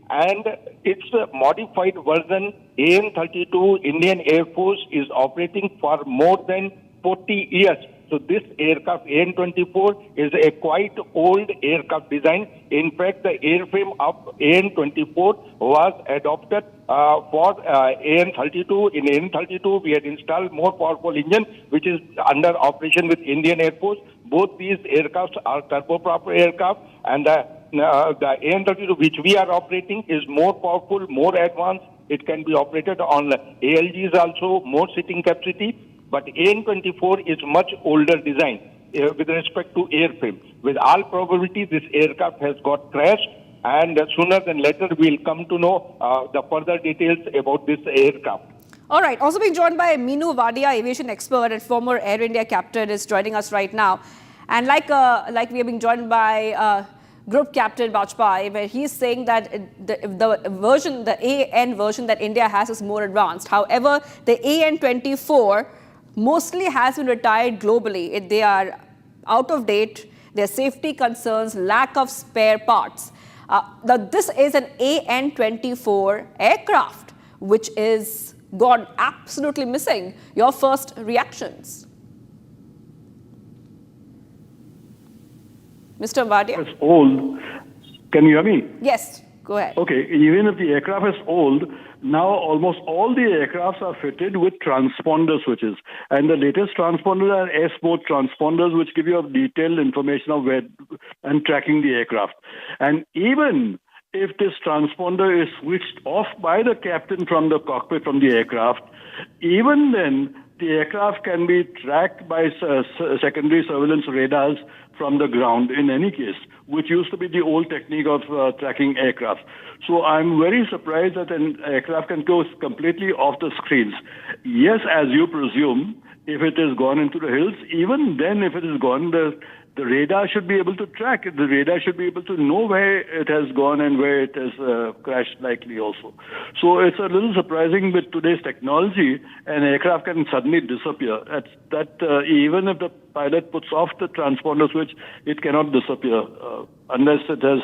and its modified version, AN-32, Indian Air Force, is operating for more than 40 years. So this aircraft, AN-24, is a quite old aircraft design. In fact, the airframe of AN-24 was adopted for AN-32. In AN-32, we had installed more powerful engine, which is under operation with Indian Air Force. Both these aircrafts are turboprop aircraft, and the AN-32, which we are operating, is more powerful, more advanced. It can be operated on ALGs also, more seating capacity. But AN-24 is much older design with respect to airframe. With all probability, this aircraft has got crashed, and sooner than later, we'll come to know the further details about this aircraft. All right. Also being joined by Meenu Wadia, aviation expert and former Air India captain, is joining us right now. And like we have been joined by Group Captain Bajpai, where he's saying that the AN version that India has is more advanced. However, the AN-24 mostly has been retired globally. They are out of date. There are safety concerns, lack of spare parts. This is an AN-24 aircraft, which is gone absolutely missing. Your first reactions? Mr. Wadia? It's old. Can you hear me? Yes, go ahead. Okay, even if the aircraft is old, now almost all the aircrafts are fitted with transponder switches. And the latest transponders are S-mode transponders, which give you detailed information of where and tracking the aircraft. And even if this transponder is switched off by the captain from the cockpit from the aircraft, even then the aircraft can be tracked by secondary surveillance radars from the ground in any case. which used to be the old technique of tracking aircraft. So I'm very surprised that an aircraft can go completely off the screens. Yes, as you presume, if it has gone into the hills, even then if it is gone, the radar should be able to track it. The radar should be able to know where it has gone and where it has crashed likely also. So it's a little surprising with today's technology, an aircraft can suddenly disappear. Even if the pilot puts off the transponder switch, it cannot disappear unless it has,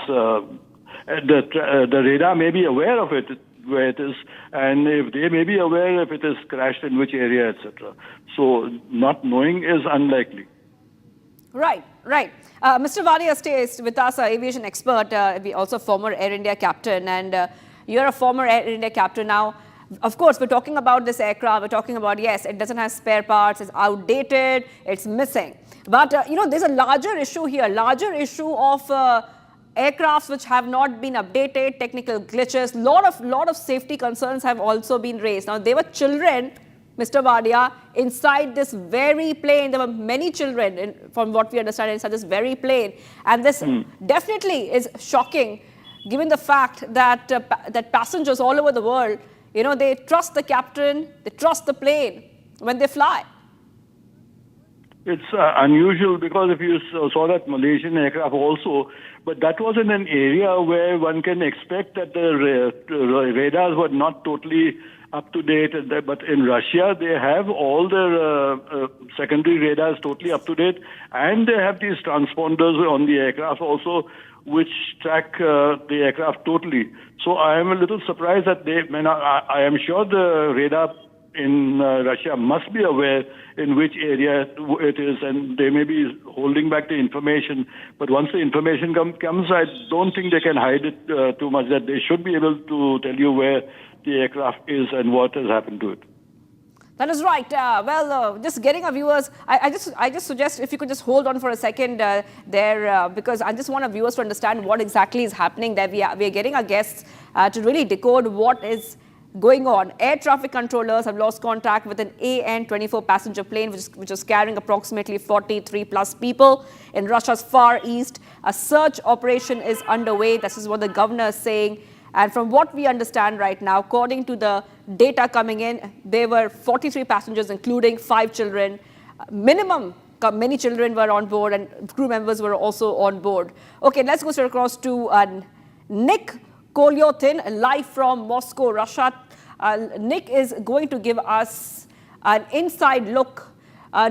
the radar may be aware of it, where it is, and if they may be aware if it is crashed in which area, etc. So not knowing is unlikely. Right. Mr. Vadia stays with us, aviation expert, also former Air India captain, and you're a former Air India captain now. Of course, we're talking about this aircraft, we're talking about, yes, it doesn't have spare parts, it's outdated, it's missing. But, there's a larger issue here, of aircrafts which have not been updated, technical glitches, lot of safety concerns have also been raised. Now, they were children, Mr. Vadia, inside this very plane. There were many children, from what we understand, inside this very plane. And this definitely is shocking, given the fact that that passengers all over the world, they trust the captain, they trust the plane when they fly. It's unusual because if you saw that Malaysian aircraft also, but that was in an area where one can expect that the radars were not totally up to date. But in Russia, they have all their secondary radars totally up to date, and they have these transponders on the aircraft also, which track the aircraft totally. So I am a little surprised that I am sure the radar in Russia must be aware in which area it is, and they may be holding back the information. But once the information comes, I don't think they can hide it too much, that they should be able to tell you where the aircraft is and what has happened to it. That is right. Just getting our viewers, I just suggest if you could just hold on for a second because I just want our viewers to understand what exactly is happening there. We are getting our guests to really decode what is going on. Air traffic controllers have lost contact with an AN-24 passenger plane which is carrying approximately 43 plus people in Russia's far east. A search operation is underway. This is what the governor is saying. And from what we understand right now, according to the data coming in, there were 43 passengers, including 5 children. Many children were on board and crew members were also on board. Okay, let's go straight across to Nick Kolyotin, live from Moscow, Russia. Nick is going to give us an inside look.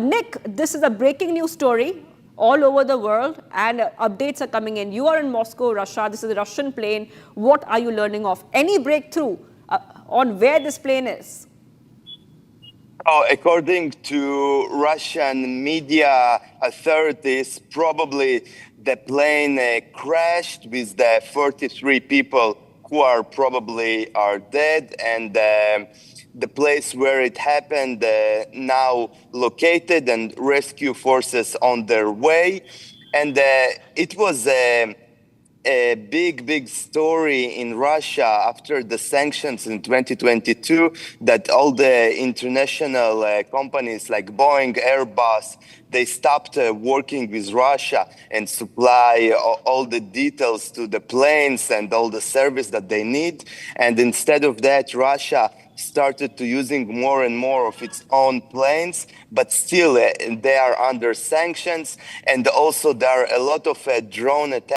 Nick, this is a breaking news story all over the world, and updates are coming in. You are in Moscow, Russia. This is a Russian plane. What are you learning of? Any breakthrough on where this plane is? According to Russian media authorities, probably the plane crashed with the 43 people who are probably dead, and the place where it happened now located and rescue forces on their way. And it was a big story in Russia after the sanctions in 2022 that all the international companies like Boeing, Airbus, they stopped working with Russia and supply all the details to the planes and all the service that they need. And instead of that, Russia started to using more and more of its own planes, but still they are under sanctions. And also there are a lot of drone attacks